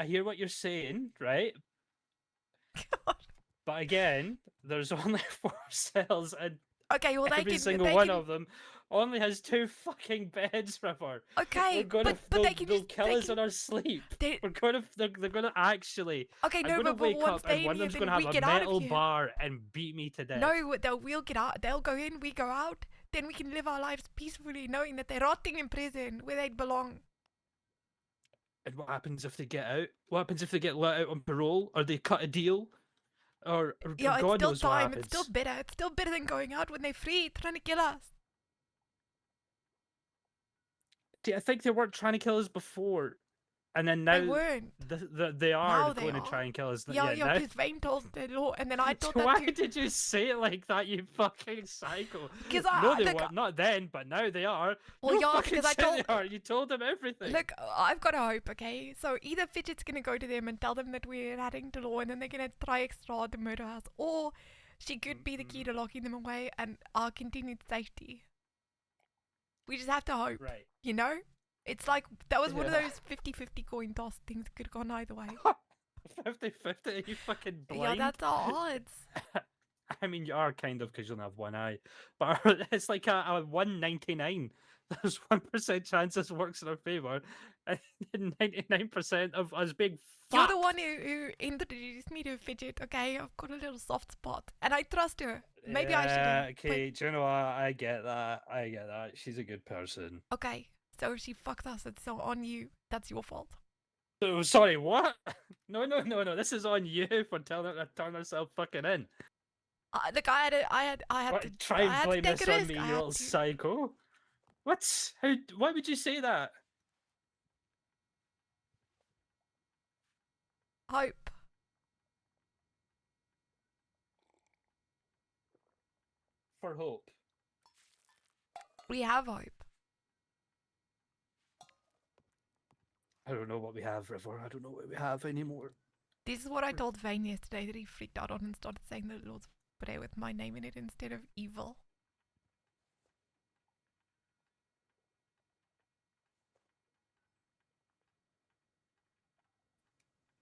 hear what you're saying, right? God. But again, there's only 4 cells, and Okay, well every single one of them only has 2 fucking beds, River. Okay, but they'll kill us in our sleep. They're gonna actually. Okay, I'm no, gonna but wake once up and one of them's gonna have a metal bar and beat me to death. No, we'll get out. They'll go in, we go out. Then we can live our lives peacefully, knowing that they're rotting in prison where they belong. And what happens if they get out? What happens if they get let out on parole, or they cut a deal? Or yeah, God it's still knows time. what It's still better. It's still better than going out when they're free, trying to kill us. I think they weren't trying to kill us before, and then now they weren't. They are going to try and kill us. Yeah, because Vane told the law, and then I thought so that why did you say it like that, you fucking psycho? Because no, they weren't. Not then, but now they are. Well, no, yeah, because I told. They are. You told them everything. Look, I've got a hope. Okay, so either Fidget's gonna go to them and tell them that we're adding to law, and then they're gonna try extra hard to murder us, or she could be the key to locking them away and our continued safety. We just have to hope. Right. You know? It's like, that was one of those 50-50 coin toss things that could have gone either way. 50-50? Are you fucking blind? Yeah, that's our odds. I mean, you are kind of, because you only have one eye. But it's like a 199. There's 1% chance this works in our favour. And 99% of us being fucked. You're the one who introduced me to Fidget, okay? I've got a little soft spot. And I trust her. Maybe I shouldn't. Okay, do you know what? I get that. She's a good person. Okay. So she fucked us, it's so on you. That's your fault. Oh, sorry, what? No. This is on you for telling her to turn herself fucking in. Look, I had to try and blame take this a on risk. me, you little psycho. What? Why would you say that? Hope. For hope. We have hope. I don't know what we have, River. I don't know what we have anymore. This is what I told Vane yesterday that he freaked out on and started saying the Lord's Prayer with my name in it instead of evil.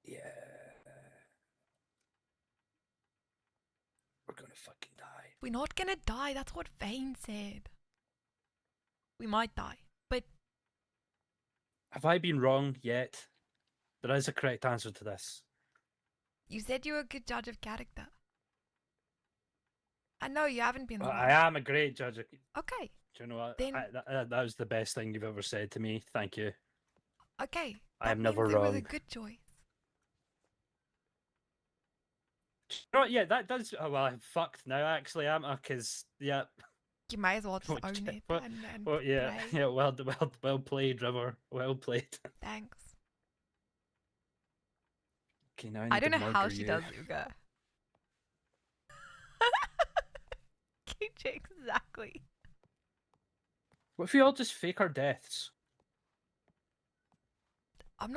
Yeah. We're gonna fucking die. We're not gonna die, that's what Vane said. We might die, but... Have I been wrong yet? There is a correct answer to this. You said you were a good judge of character. I know you haven't been. I am a great judge. Okay. Do you know what? Then... that was the best thing you've ever said to me. Thank you. Okay. I am never wrong. It was a good choice. You know what? Yeah, that does. Oh, well, I'm fucked now. Actually, am I? Because yeah. You might as well just own it. Well, yeah, play. yeah. Well played, River. Well played. Thanks. Okay, now I don't know how she does Uga. KJ, exactly. What if we all just fake our deaths? I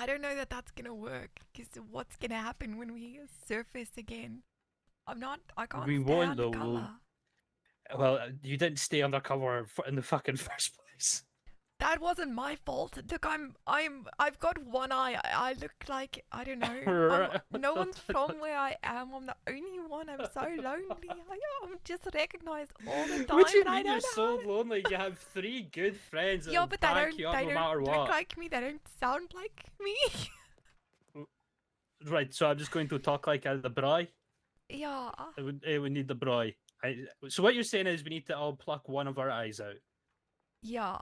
don't know that that's gonna work. Because what's gonna happen when we surface again? I can't We stay won't, though. undercover. Well, you didn't stay undercover in the fucking first place. That wasn't my fault. Look, I've got one eye. I look like, I don't know. No one's from where I am. I'm the only one. I'm so lonely. I'm just recognized all the time. What do you and I mean you're don't so know. lonely? You have 3 good friends that Yeah, will but back they you up no matter don't what. look like me. They don't sound like me. Right, so I'm just going to talk like the bri. Yeah. It would need the broy. So what you're saying is we need to all pluck one of our eyes out. Yeah.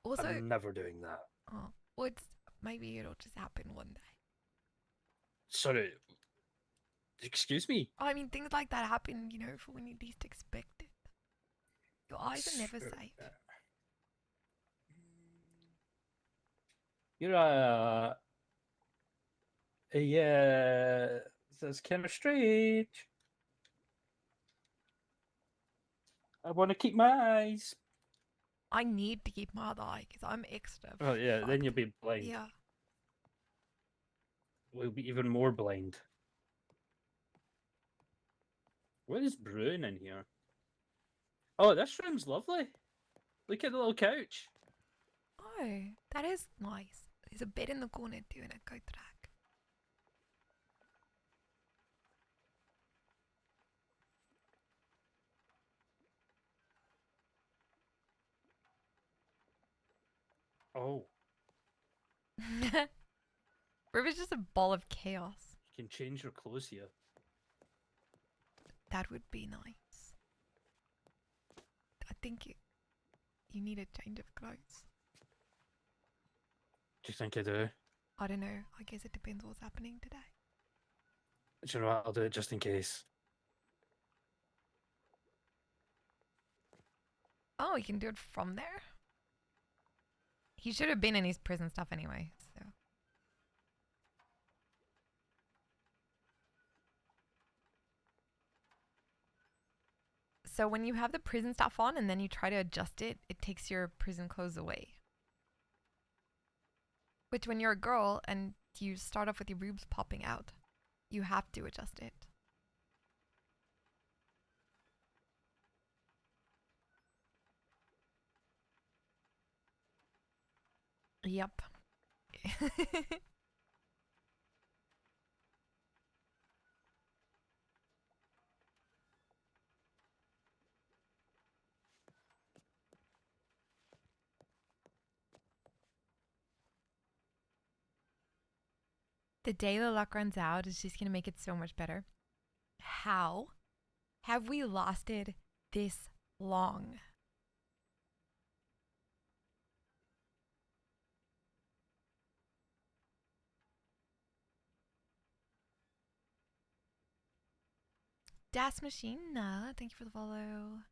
Also, I'm never doing that. oh, what's maybe it'll just happen one day. Sorry. Excuse me. I mean, things like that happen, you know, for when you least expect it. Your eyes are never safe. You're yeah, that's kind of strange. I want to keep my eyes. I need to keep my other eye because I'm extra. Oh yeah, then fucked. you'll be blind. Yeah. We'll be even more blind. What is brewing in here? Oh, this room's lovely. Look at the little couch. Oh, that is nice. There's a bed in the corner too and a coat rack. Oh, River's just a ball of chaos. you can change your clothes here. That would be nice. I think you need a change of clothes. Do you think I do? I don't know. I guess it depends what's happening today. Do you know what? I'll do it just in case. Oh, you can do it from there? He should have been in his prison stuff anyway, so. So when you have the prison stuff on and then you try to adjust it, it takes your prison clothes away. Which when you're a girl and you start off with your boobs popping out, you have to adjust it. Yep. The day the luck runs out is just going to make it so much better. How have we lasted this long? Das Machine, thank you for the follow.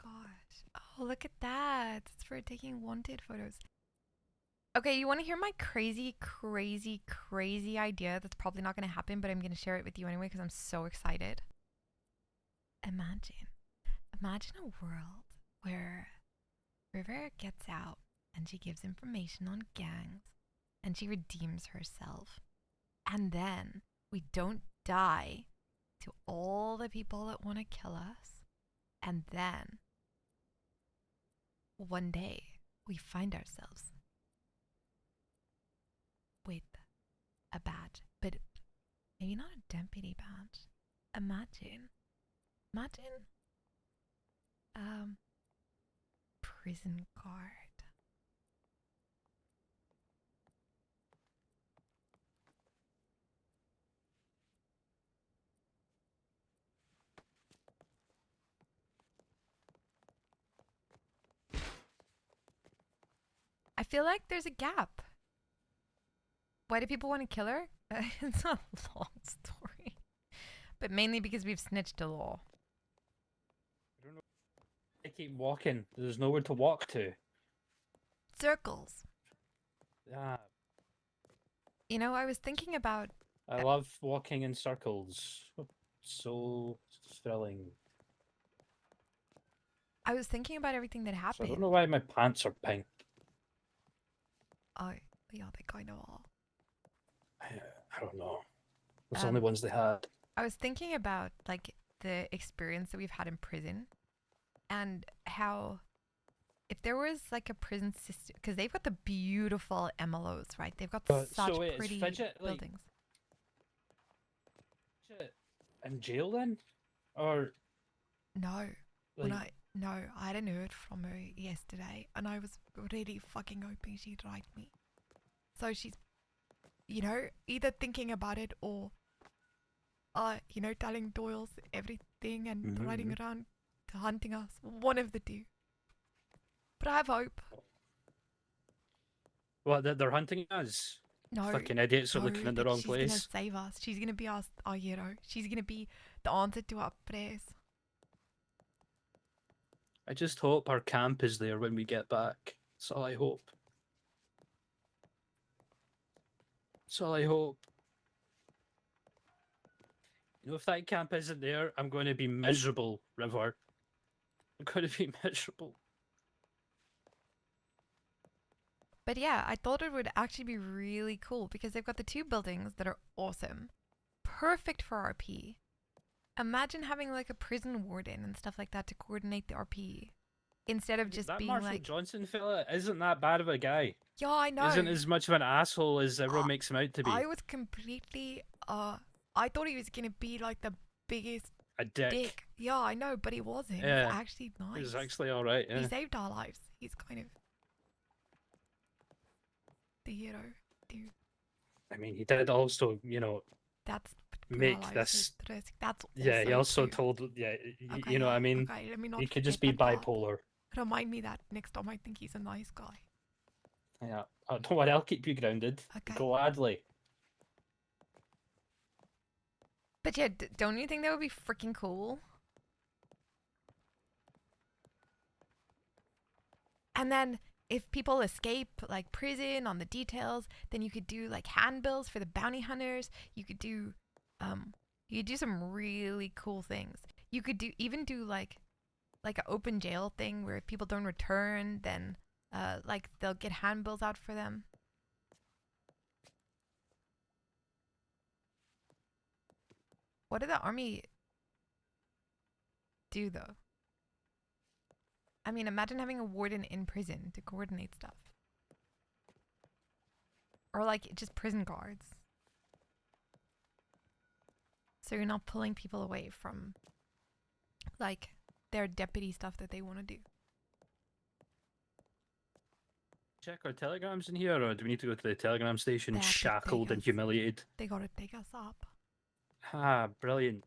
Gosh. Oh, look at that. It's for taking wanted photos. Okay, you want to hear my crazy, crazy, crazy idea that's probably not going to happen, but I'm going to share it with you anyway because I'm so excited. Imagine a world where River gets out and she gives information on gangs and she redeems herself. And then we don't die to all the people that want to kill us. And then one day we find ourselves with a badge, but maybe not a deputy badge. Imagine prison guard. I feel like there's a gap. Why do people want to kill her? It's a long story. But mainly because we've snitched a law. I don't know. I keep walking. There's nowhere to walk to. Circles. Yeah. You know, I was thinking about... I love walking in circles. So thrilling. I was thinking about everything that So I happened. don't know why my pants are pink. Oh, yeah, they kind of are. I don't know. It's the only ones they had. I was thinking about, like, the experience that we've had in prison and how if there was, like, a prison system... Because they've got the beautiful MLOs, right? They've got such so wait, pretty is Fidget, buildings. Fidget in jail then? Or... No. Like, When No, I hadn't heard from her yesterday, and I was really fucking hoping she'd write me. So she's, either thinking about it or, telling Doyle's everything and riding around hunting us. One of the two. But I have hope. What, that they're hunting us? No, Fucking idiots are looking in the that wrong she's gonna place. save us. She's gonna be our hero. She's gonna be the answer to our prayers. I just hope our camp is there when we get back. That's all I hope. That's all I hope. You know, if that camp isn't there, I'm going to be miserable, River. I'm going to be miserable. But yeah, I thought it would actually be really cool because they've got the two buildings that are awesome. Perfect for RP. Imagine having like a prison warden and stuff like that to coordinate the RP. Instead of just that being Marshall like, Johnson fella isn't that bad of a guy. yeah, I know. Isn't as much of an asshole as everyone makes him out to be. I was completely, I thought he was going to be like the biggest A dick. Yeah, I know, but he wasn't. Yeah. He's actually nice. He was actually alright, yeah. He saved our lives. He's kind of the hero, dude. I mean, he did also, That's make this. That's Yeah, he also too. told, Okay, you know what I mean? Okay, let me not He could just forget be that part. bipolar. Remind me that next time I think he's a nice guy. Yeah. Oh, don't worry, I'll keep you grounded. Okay. Gladly. But yeah, don't you think that would be freaking cool? And then if people escape like prison on the details, then you could do like handbills for the bounty hunters. You could do some really cool things. You could do like an open jail thing where if people don't return, then like they'll get handbills out for them. What did the army do though? I mean, imagine having a warden in prison to coordinate stuff. Or like just prison guards. So you're not pulling people away from like their deputy stuff that they want to do. Check our telegrams in here, or do we need to go to the telegram station They have to shackled take and us. humiliated? They gotta take us up. Ah, brilliant.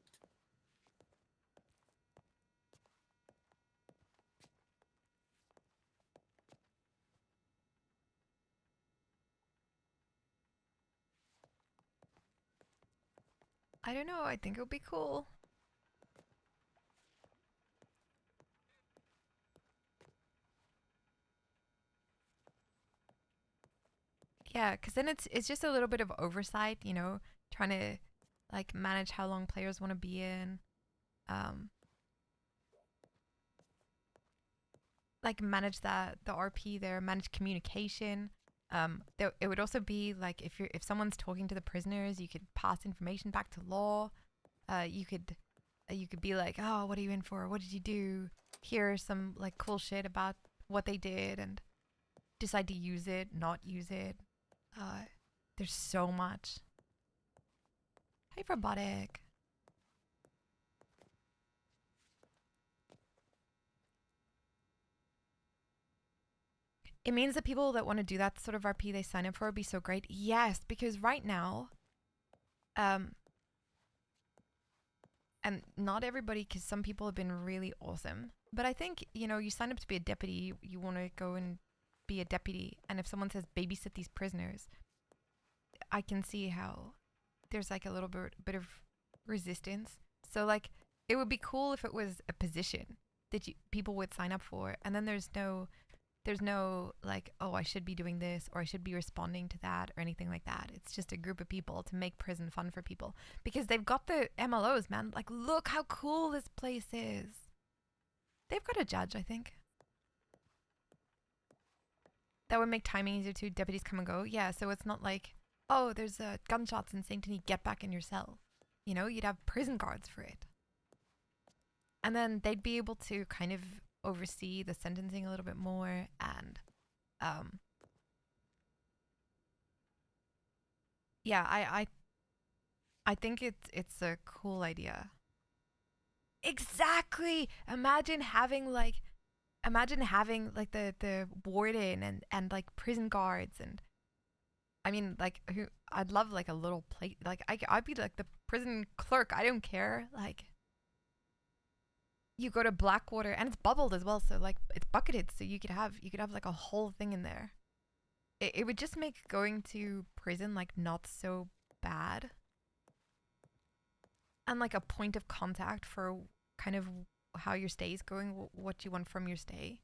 I don't know, I think it would be cool. Yeah, because then it's just a little bit of oversight, trying to like manage how long players want to be in. Like manage the RP there, manage communication. It would also be like if someone's talking to the prisoners, you could pass information back to law. You could be like, oh, what are you in for? What did you do? Hear some like cool shit about what they did and decide to use it, not use it. There's so much. Hey, robotic. It means that people that want to do that sort of RP they sign up for would be so great. Yes, because right now, and not everybody, because some people have been really awesome. But I think, you sign up to be a deputy, you want to go and be a deputy. And if someone says babysit these prisoners, I can see how there's like a little bit of resistance. So like, it would be cool if it was a position that people would sign up for. And then there's no like, oh, I should be doing this or I should be responding to that or anything like that. It's just a group of people to make prison fun for people because they've got the MLOs, man. Like, look how cool this place is. They've got a judge, I think. That would make timing easier too. Deputies come and go. Yeah, so it's not like, oh, there's gunshots in St. Denis, get back in your cell. You'd have prison guards for it. And then they'd be able to kind of oversee the sentencing a little bit more and yeah, I think it's a cool idea. Exactly. Imagine having like the warden and like prison guards, and I mean like who I'd love like a little plate, like I'd be like the prison clerk. I don't care. Like you go to Blackwater and it's bubbled as well, so like it's bucketed, so you could have like a whole thing in there. It would just make going to prison like not so bad, and like a point of contact for kind of how your stay is going, what you want from your stay.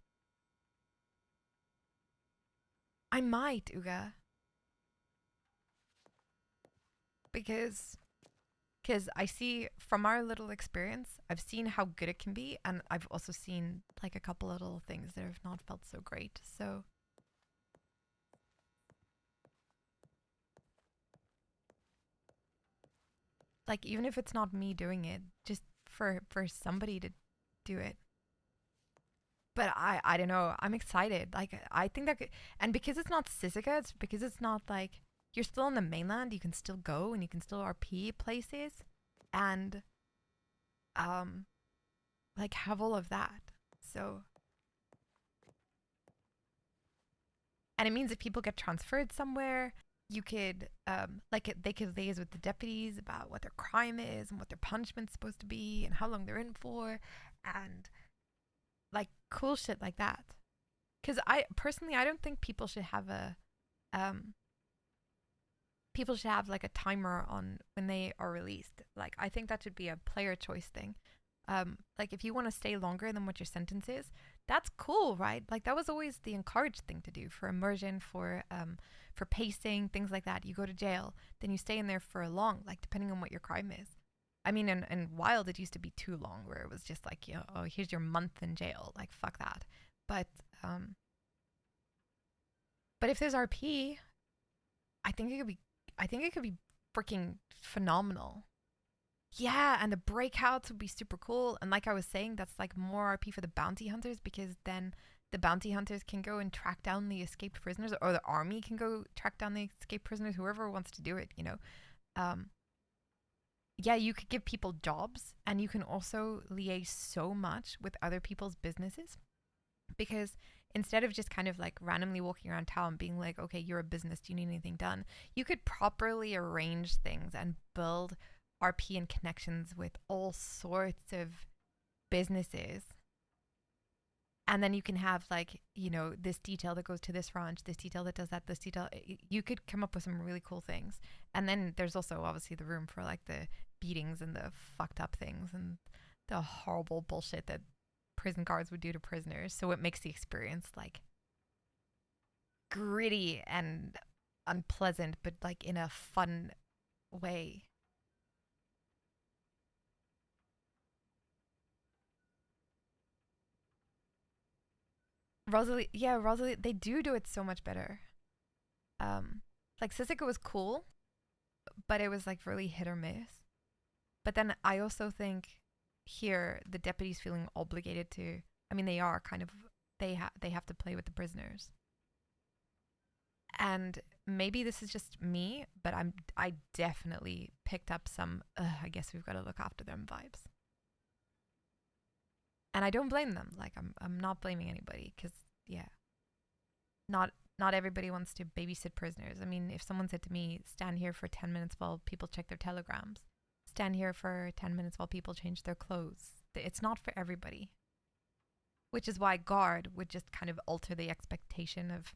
I might, Uga, because I see from our little experience, I've seen how good it can be, and I've also seen like a couple of little things that have not felt so great. So like even if it's not me doing it, just for somebody to do it. But I don't know. I'm excited. Like I think that could, and because it's not Sisika, it's because it's not like you're still on the mainland. You can still go and you can still RP places, and like have all of that. So, and it means if people get transferred somewhere, you could like they could liaise with the deputies about what their crime is and what their punishment's supposed to be and how long they're in for, and like cool shit like that. Because I personally, I don't think people should have a people should have like a timer on when they are released. Like I think that should be a player choice thing. Like if you want to stay longer than what your sentence is, that's cool, right? Like that was always the encouraged thing to do for immersion, for pacing, things like that. You go to jail, then you stay in there for a long, like depending on what your crime is. I mean, in Wild, it used to be too long, where it was just like, you know, oh, here's your month in jail. Like, fuck that. Um, but if there's RP, I think it could be, I think it could be freaking phenomenal. Yeah, and the breakouts would be super cool. And like I was saying, that's like more RP for the bounty hunters, because then the bounty hunters can go and track down the escaped prisoners, or the army can go track down the escaped prisoners, whoever wants to do it, you know. Um, yeah, you could give people jobs, and you can also liaise so much with other people's businesses, because instead of just kind of like randomly walking around town being like, okay, you're a business, do you need anything done? You could properly arrange things and build RP and connections with all sorts of businesses. And then you can have like, you know, this detail that goes to this ranch, this detail that does that, this detail. You could come up with some really cool things. And then there's also obviously the room for like the beatings and the fucked up things and the horrible bullshit that prison guards would do to prisoners. So it makes the experience like gritty and unpleasant, but like in a fun way. Rosalie, they do it so much better. Like Sissika was cool, but it was like really hit or miss. But then I also think here the deputies feeling obligated to. I mean, they are kind of they have to play with the prisoners. And maybe this is just me, but I definitely picked up some. I guess we've got to look after them vibes. And I don't blame them. Like I'm not blaming anybody, because yeah, not everybody wants to babysit prisoners. I mean, if someone said to me, stand here for 10 minutes while people check their telegrams, stand here for 10 minutes while people change their clothes, it's not for everybody. Which is why guard would just kind of alter the expectation of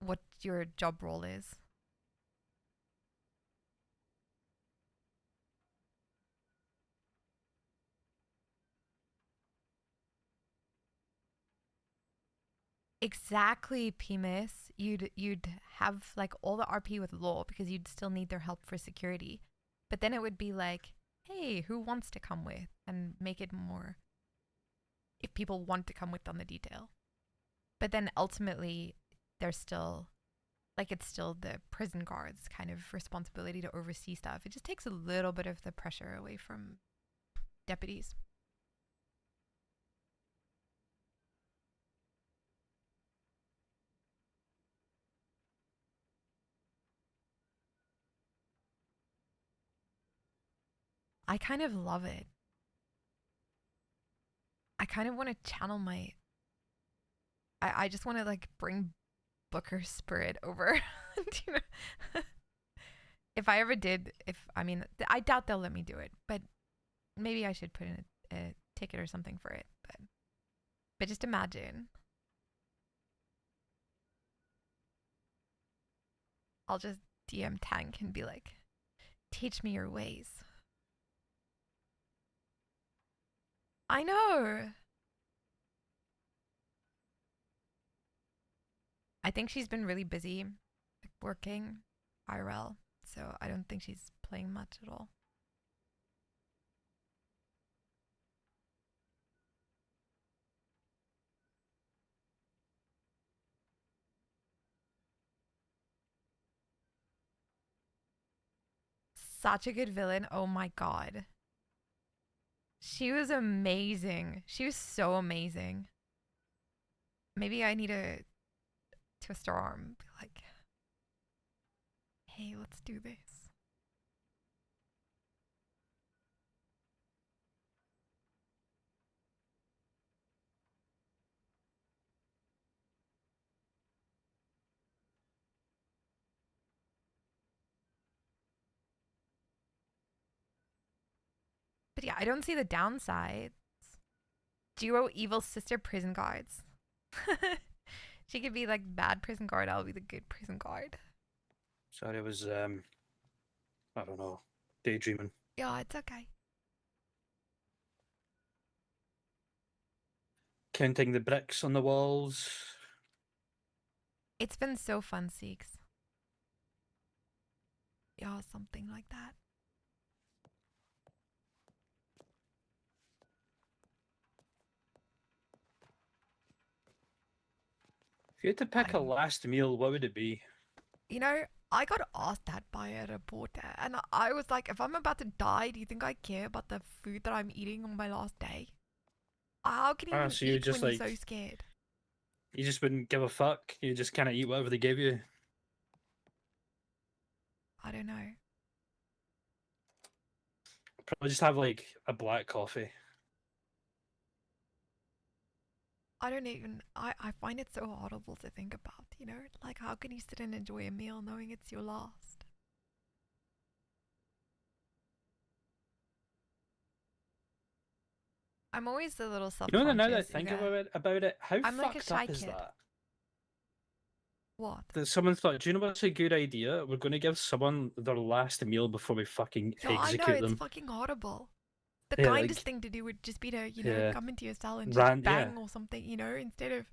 what your job role is. Exactly, PMIS. You'd have like all the RP with law, because you'd still need their help for security. But then it would be like, hey, who wants to come with? And make it more if people want to come with on the detail. But then ultimately they're still like, it's still the prison guards kind of responsibility to oversee stuff. It just takes a little bit of the pressure away from deputies. I kind of love it. I kind of want to channel my. I just want to like bring Booker's spirit over. You know? If I ever did, I doubt they'll let me do it, but maybe I should put in a ticket or something for it. But just imagine. I'll just DM Tank and be like, teach me your ways. I know. I think she's been really busy like, working IRL, so I don't think she's playing much at all. Such a good villain. Oh my god. She was amazing. She was so amazing. Maybe I need to twist her arm. Be like, hey, let's do this. But yeah, I don't see the downsides. Duo evil sister prison guards. She could be like bad prison guard. I'll be the good prison guard. Sorry, I was I don't know, daydreaming. Yeah, it's okay. Counting the bricks on the walls. It's been so fun, Seeks. Yeah, something like that. If you had to pick a last meal, what would it be? You know, I got asked that by a reporter, and I was like, if I'm about to die, do you think I care about the food that I'm eating on my last day? How can you even So you eat just when like you're so scared? you just wouldn't give a fuck. You just kind of eat whatever they give you. I don't know. Probably just have like a black coffee. I don't even, I find it so horrible to think about, you know? Like, how can you sit and enjoy a meal knowing it's your last? I'm always a little You know, self-conscious. now that I think about it, how I'm like a fucked shy up is kid. that? What? That someone thought, do you know what's a good idea? We're going to give someone their last meal before we fucking Yeah, I know, execute it's them. fucking horrible. The Yeah, kindest like, thing to do would just be to, you know, yeah. come into your cell and just bang Yeah. or something, you know, instead of,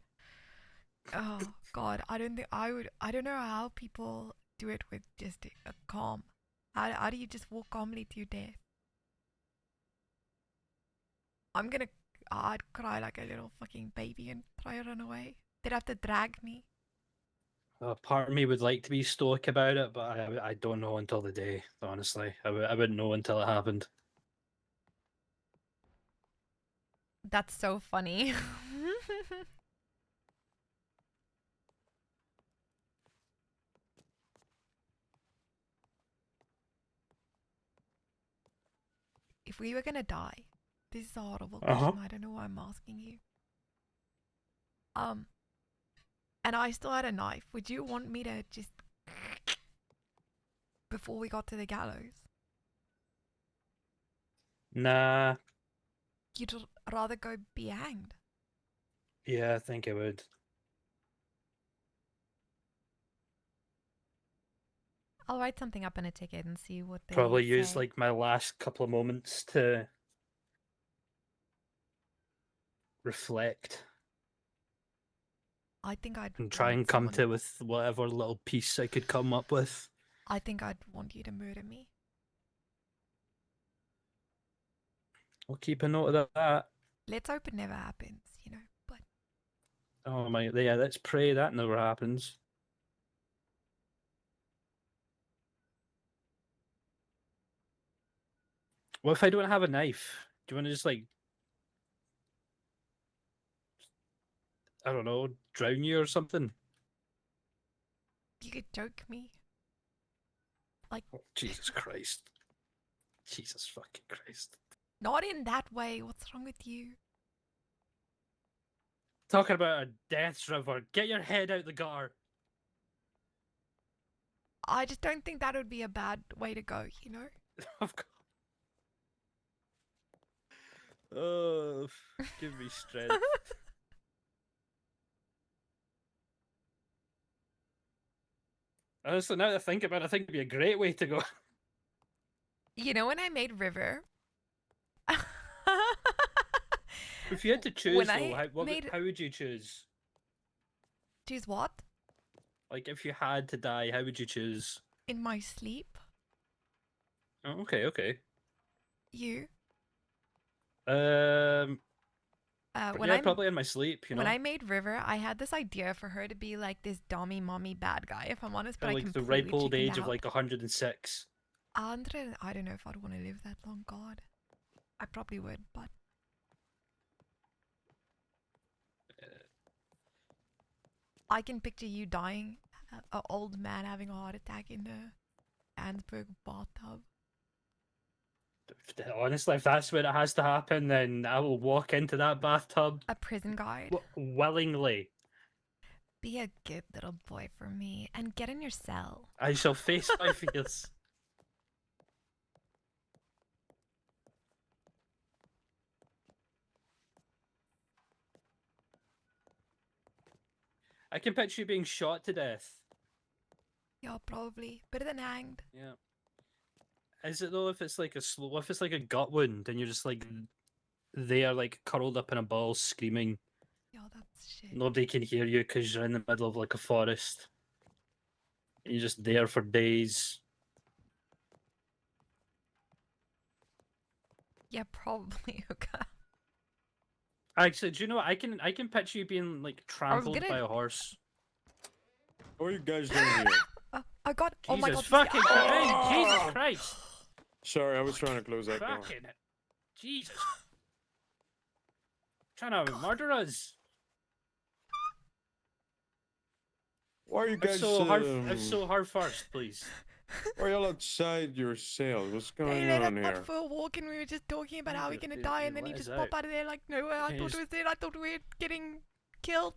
oh god, I don't think I would. I don't know how people do it with just a calm. How do you just walk calmly to your death? I'd cry like a little fucking baby and try to run away. They'd have to drag me. Part of me would like to be stoic about it, but I don't know until the day, honestly. I wouldn't know until it happened. That's so funny. If we were gonna die, this is a horrible question. I don't know why I'm asking you. And I still had a knife. Would you want me to just before we got to the gallows? Nah. You'd rather go be hanged. Yeah, I think I would. I'll write something up in a ticket and see what they Probably say. use like my last couple of moments to reflect. I think I'd and try and come to with whatever little piece I could come up with. I think I'd want you to murder me. I'll keep a note of that. Let's hope it never happens, you know. But oh my, yeah, let's pray that never happens. What if I don't have a knife? Do you want to just like, I don't know, drown you or something? You could choke me. Like, oh, Jesus Christ. Jesus fucking Christ. Not in that way. What's wrong with you? Talking about a death river. Get your head out the gutter. I just don't think that would be a bad way to go, you know? Of course. Oh, give me strength. Honestly, now that I think about it, I think it'd be a great way to go. You know, when I made River. If you had to choose, When though, I made. how would you choose? Choose what? Like, if you had to die, how would you choose? In my sleep? Oh, okay, okay. You? But yeah, probably in my sleep, you know? When I made River, I had this idea for her to be like this dummy mommy bad guy, if I'm honest, but I like the completely ripe old chickened age of out. like 106. I don't know if I'd want to live that long, God. I probably would, but... I can picture you dying, an old man having a heart attack in the Ansburg bathtub. Honestly, if that's where it has to happen, then I will walk into that bathtub A prison guard. willingly. Be a good little boy for me and get in your cell. I shall face my fears. I can picture you being shot to death. Yeah, probably. Better than hanged. Yeah. Is it though if it's like if it's like a gut wound and you're just like there like curled up in a ball screaming. Yeah, that's shit. Nobody can hear you because you're in the middle of like a forest. And you're just there for days. Yeah, probably. Okay. Actually, do you know what? I can picture you being like trampled by a horse. What are you guys doing here? I got. Oh my God. Jesus fucking Christ! Jesus Christ! Sorry, I was trying to close that door. Fucking Jesus! Trying to murder us. Why are you guys Have so hard first, please. why are y'all outside your cell? What's They going let on us here? out for a walk and we were just talking about how we're gonna They- die they and then he let just us popped out. out of there like nowhere. I Can you thought it was it. I thought we were getting killed.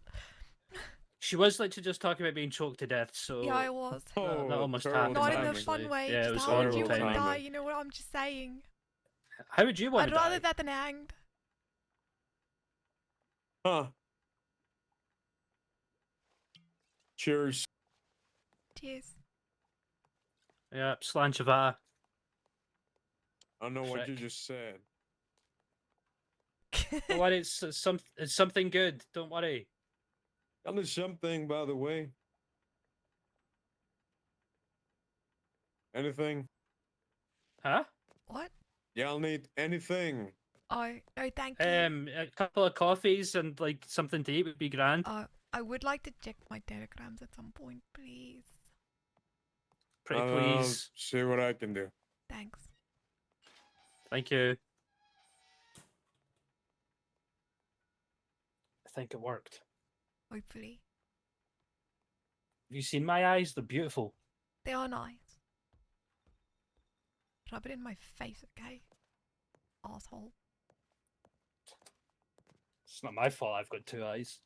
She was like to just talking about being choked to death, so Yeah, I was. that almost terrible happened. Not in timing. a fun way. Yeah, it just was how would you horrible want to timing. die? You know what I'm just saying. How would you want I'd to rather die? that than hanged. Huh. Cheers. Cheers. Yeah, Slanchava. I know what you Frick. just said. Don't worry, it's something good. Don't worry. Tell me something, by the way. Anything? Huh? What? Y'all need anything? Oh, no, thank you. A couple of coffees and like something to eat would be grand. I would like to check my telegrams at some point, please. Pretty I'll please. see what I can do. Thanks. Thank you. I think it worked. Hopefully. Have you seen my eyes? They're beautiful. They are nice. Rub it in my face, okay? Asshole. It's not my fault I've got two eyes.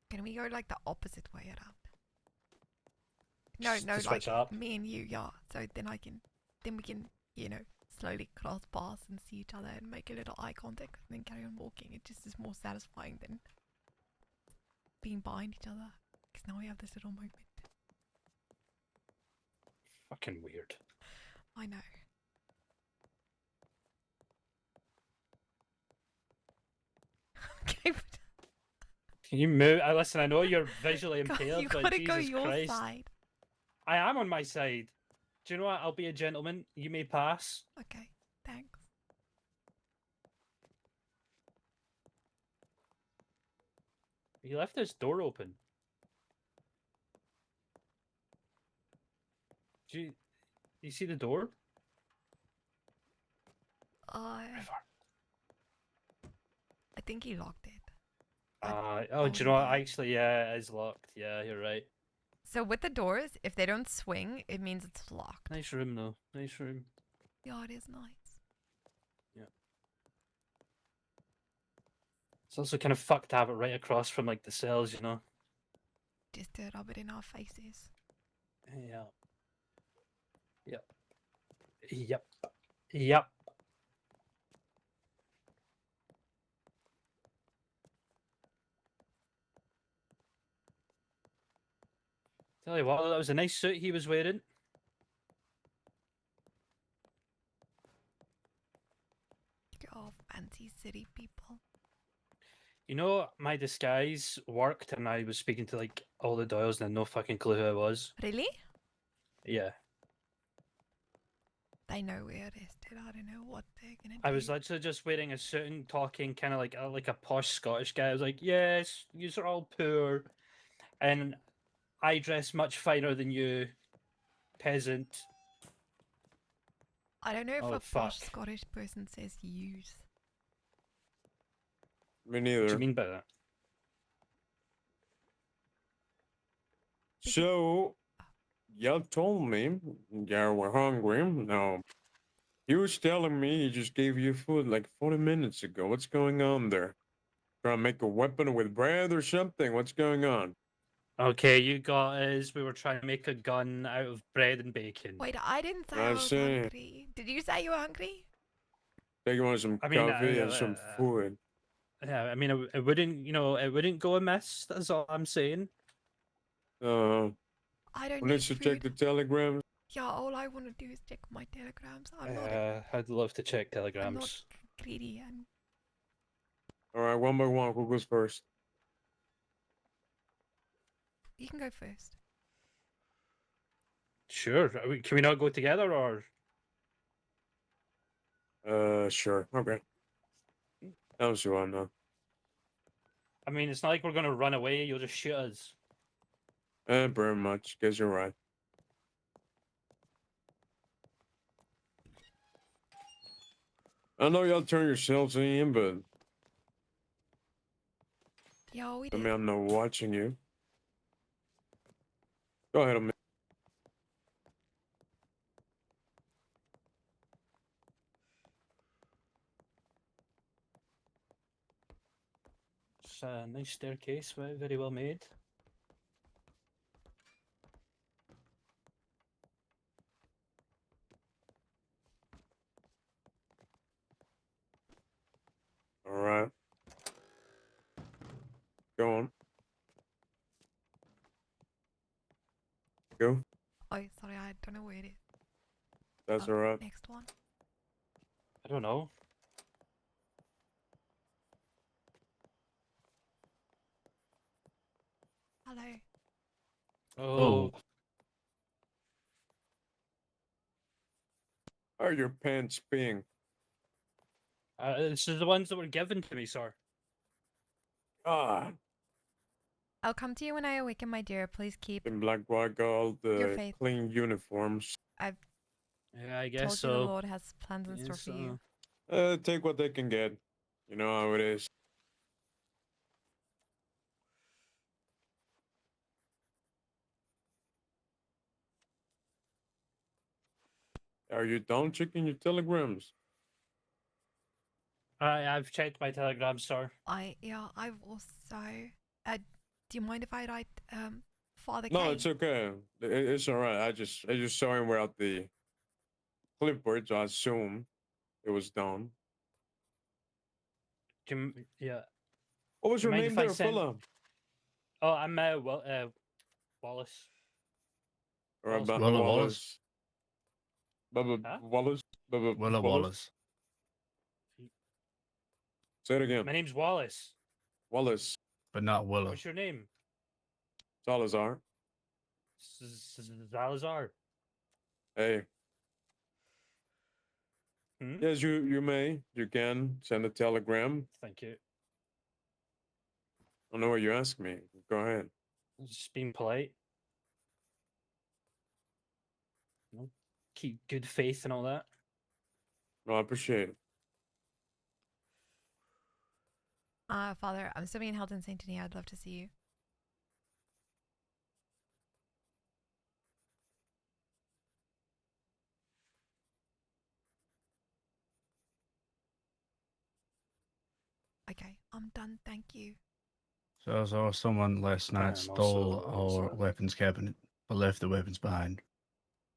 Can we go like the opposite way around? No, Just no, to switch like up. me and you, yeah. So then we can, you know, slowly cross paths and see each other and make a little eye contact and then carry on walking. It just is more satisfying than being behind each other. Because now we have this little moment. Fucking weird. I know. Okay, but Can you move? Listen, I know you're visually God, impaired, you but gotta Jesus go your Christ. side. I am on my side. Do you know what? I'll be a gentleman. You may pass. Okay, thanks. He left his door open. Do you see the door? River. I think he locked it. Oh, do you he know what? did. Actually, yeah, it is locked. Yeah, you're right. So with the doors, if they don't swing, it means it's locked. Nice room, though. Nice room. Yeah, it is nice. It's also kind of fucked to have it right across from like the cells, you know. Just to rub it in our faces. Yeah. Yep. Yep. Yep. Tell you what, that was a nice suit he was wearing. Oh, fancy city people. You know, my disguise worked, and I was speaking to like all the Doyles, and I had no fucking clue who I was. Really? Yeah, They know where it is, dude. I don't know what they're gonna do. I was literally just wearing a suit and talking, kind of like a posh Scottish guy. I was like, "Yes, you are all poor, and I dress much finer than you, peasant." I don't know if Oh a posh fuck! Scottish person says use. Me What do you neither. mean by that? So, y'all told me y'all were hungry. No. He was telling me he just gave you food like 40 minutes ago. What's going on there? Trying to make a weapon with bread or something? What's going on? Okay, you got us. We were trying to make a gun out of bread and bacon. Wait, I didn't say I I was see. hungry. Did you say you were hungry? Think you want some I mean, coffee and some food? yeah, I mean, it wouldn't, it wouldn't go amiss. That's all I'm saying. Uh, I don't we need need to check food. the telegrams. Yeah, all I want to do is check my telegrams. I'd love to check I'm not telegrams. greedy, and All right, one by one. Who goes first? you can go first. Sure. Can we not go together, or? Sure. Okay. That was you on now. I mean, it's not like we're gonna run away. You'll just shoot us. Very much. Guess you're right. I know y'all turn yourselves in, but Yeah, we I did. mean, I'm not watching you. Go ahead, man. It's a nice staircase, very well made. All right. Go on. Go. Oh, sorry, I don't know where it is. That's Oh, all right. next one. I don't know. Hello. Oh, Are your pants pink? this is the ones that were given to me, sir. Ah, I'll come to you when I awaken, my dear. Please keep in black white got all your the faith. clean uniforms. I've Yeah, I told guess you the so. Lord has plans in store Yes, for you. Take what they can get. You know how it is. Are you done checking your telegrams? I've checked my telegram, sir. I've also. Do you mind if I write Father No, Kane? it's okay. It's all right. I just saw him without the clipboard, so I assume it was done. Yeah. What was Do you your mind name if I there, send? fella? Oh, I'm Wallace. All right, Wallace Baba McCoy. Wallace. Baba Huh? Wallace. Baba Willa Wallace. Say it again. My name's Wallace. Wallace. But not Willa. What's your name? Salazar. Salazar. Hey. Hmm? Yes, you may. You can send a telegram. Thank you. I don't know what you ask me. Go ahead. Just being polite. You know, keep good faith and all that. No, I appreciate it. Father, I'm still being held in Saint Denis. I'd love to see you. Okay, I'm done. Thank you. So someone last night And stole also, our weapons cabinet, but left the weapons behind.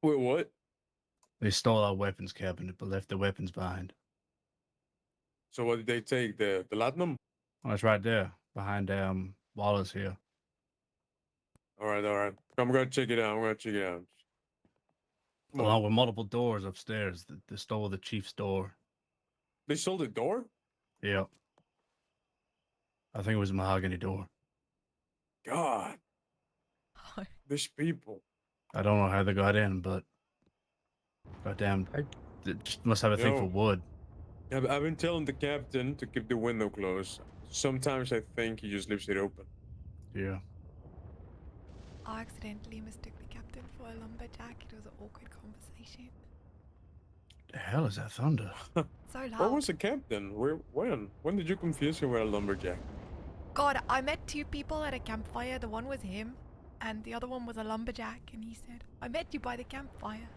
Wait, what? They stole our weapons cabinet, but left the weapons behind. So what did they take? The latinum? Oh, it's right there, behind Wallace here. All right, all right. I'm gonna check it out. I'm gonna check it out. Come on. Along with multiple doors upstairs. They stole the chief's door. They sold the door? Yep. I think it was a mahogany door. God, these people. I don't know how they got in, but goddamn, they just must have a thing for Yo. wood. I've been telling the captain to keep the window closed. Sometimes I think he just leaves it open. Yeah. I accidentally mistook the captain for a lumberjack. It was an awkward conversation. The hell is that thunder? So loud. Where was the captain? When? When did you confuse him with a lumberjack? God, I met two people at a campfire. The one was him, and the other one was a lumberjack. And he said, I met you by the campfire.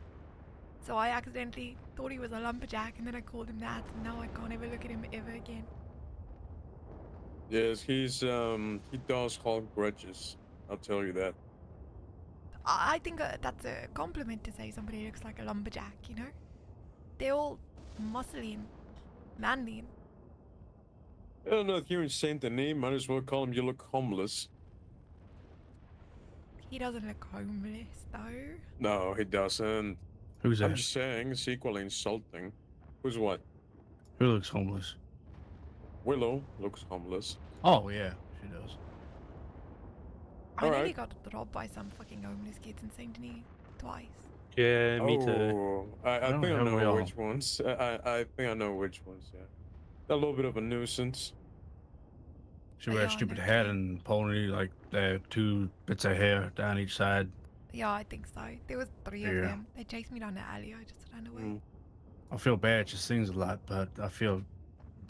So I accidentally thought he was a lumberjack, and then I called him that, and now I can't ever look at him ever again. Yes, he does hold grudges. I'll tell you that. I think that's a compliment to say somebody looks like a lumberjack, you know? They're all muscly and manly. And I don't know, here in Saint Denis, might as well call him you look homeless. he doesn't look homeless, though. No, he doesn't. Who's I'm that? just saying, it's equally insulting. Who's what? Who looks homeless? Willow looks homeless. Oh, yeah, she does. I nearly Alright. got robbed by some fucking homeless kids in Saint Denis twice. yeah, me too. Oh, I Oh, think I haven't we know all? which ones. I think I know which ones, yeah. They're a little bit of a nuisance. She wears Yeah, stupid no hat kidding. and pony, like two bits of hair down each side. Yeah, I think so. There was three of Yeah. them. They chased me down the alley. I just ran away. Mm. I feel bad. She sings a lot, but I feel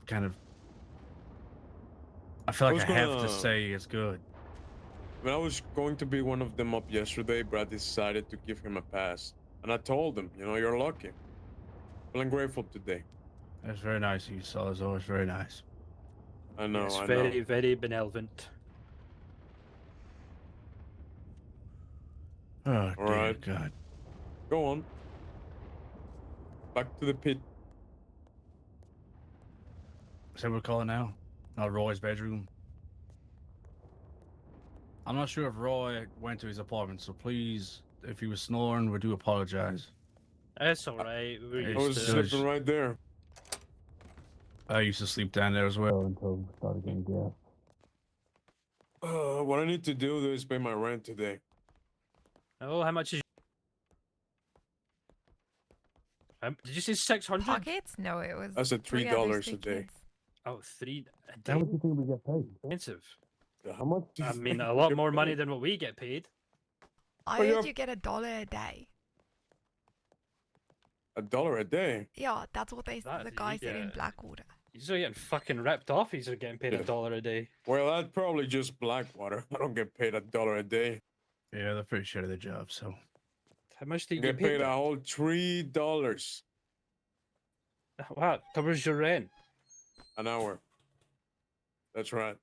kind of. I feel like was I have to gonna- say it's good. When I was going to be one of them up yesterday, but I decided to give him a pass. And I told him, you're lucky. Feeling grateful today. That's very nice of you, Salazar. It's very nice. I know, It's I very, know. very benevolent. Oh, dear Alright. God. Go on. Back to the pit. Is that what we call it now? Not Roy's bedroom. I'm not sure if Roy went to his apartment, so please, if he was snoring, we do apologize. It's alright. We're I I used was to Judge- sleeping right there. I used to sleep down there as well until we started getting gas. What I need to do though is pay my rent today. Oh, how much is? Did you say 600? Pockets? No, it was. I said three other $3 a sick day. kids. Oh, three a How day. much do you think we get paid? Expensive. How much? do you I mean, think a we lot get more money paid? than what we get paid. I Well, heard you're- you get $1 a day. $1 a day. Yeah, that's what the That- guy said in yeah. Blackwater. He's are getting fucking ripped off. He's getting paid Yeah. $1 a day. Well, that's probably just Blackwater. I don't get paid $1 a day. Yeah, they're pretty shit at their job, so. How much do I you get get paid? paid a then? whole $3 Wow, covers your rent. an hour. That's right.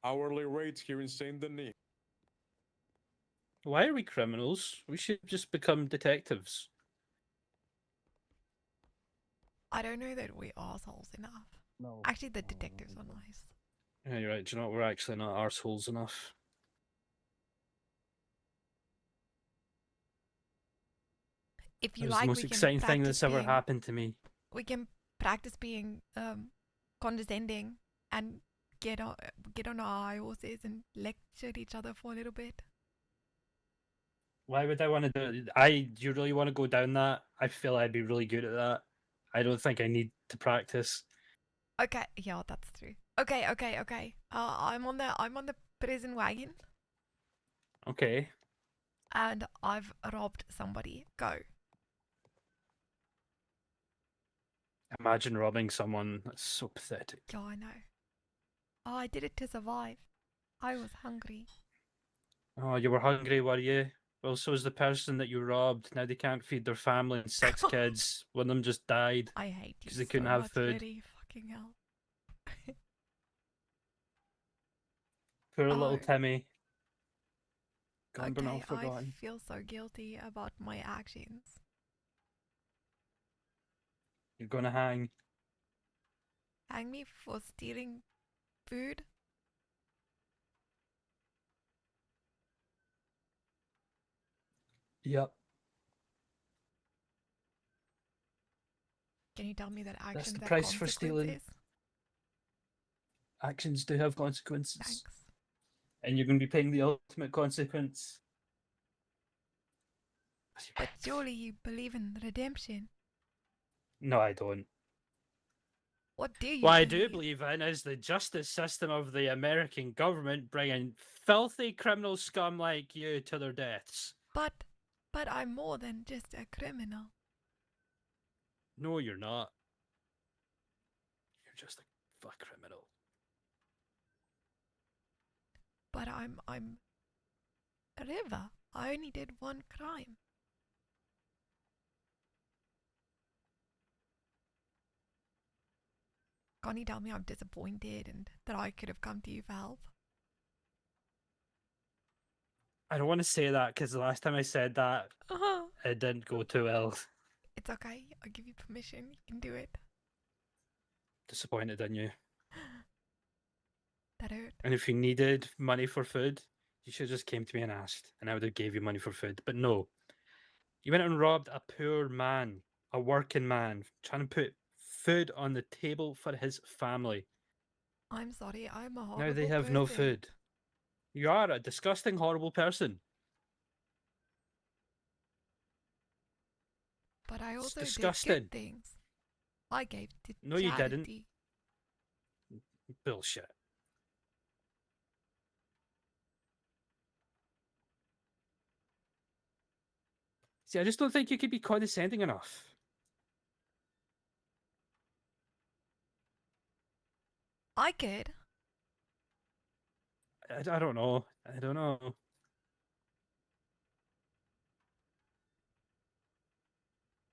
Hourly rates here in Saint Denis. Why are we criminals? We should just become detectives. I don't know that we're assholes enough. No. Actually, the detectives are nice. Yeah, you're right. Do you know what? We're actually not arseholes enough. If you That was like, the we most can exciting thing practice that's ever being- happened to me. We can practice being condescending and get on our high horses and lecture at each other for a little bit. Why would I want to do it? Do you really want to go down that? I feel I'd be really good at that. I don't think I need to practice. Okay, yeah, that's true. Okay. I'm on the prison wagon Okay. and I've robbed somebody. Go. Imagine robbing someone. That's so pathetic. Yeah, I know. Oh, I did it to survive. I was hungry. Oh, you were hungry, were you? Well, so was the person that you robbed. Now they can't feed their family and 6 kids. One of them just died I hate you because they so couldn't have much, food. Liddy. Fucking hell. Poor Oh, little Timmy. Gone but okay, not forgotten. I feel so guilty about my actions. You're gonna hang. Hang me for stealing food? Yep. Can you tell me that actions the have price for stealing. consequences? Actions do have consequences. Thanks. And you're going to be paying the ultimate consequence. But surely you believe in redemption. No, I don't. What do you What I believe? do believe in is the justice system of the American government bringing filthy criminal scum like you to their deaths. But I'm more than just a criminal. No, you're not. You're just a criminal. But I'm a river. I only did one crime. Can't you tell me I'm disappointed and that I could have come to you for help? I don't want to say that because the last time I said that, it didn't go too well. It's okay. I'll give you permission. You can do it. Disappointed in you. That hurt. And if you needed money for food, you should have just came to me and asked, and I would have gave you money for food. But no, you went and robbed a poor man, a working man, trying to put food on the table for his family. I'm sorry. I'm a horrible Now they have person. no food. You are a disgusting, horrible person. But I It's also did disgusting. good things. I gave to No, you didn't. charity. Bullshit. See, I just don't think you could be condescending enough. I could. I don't know. I don't know.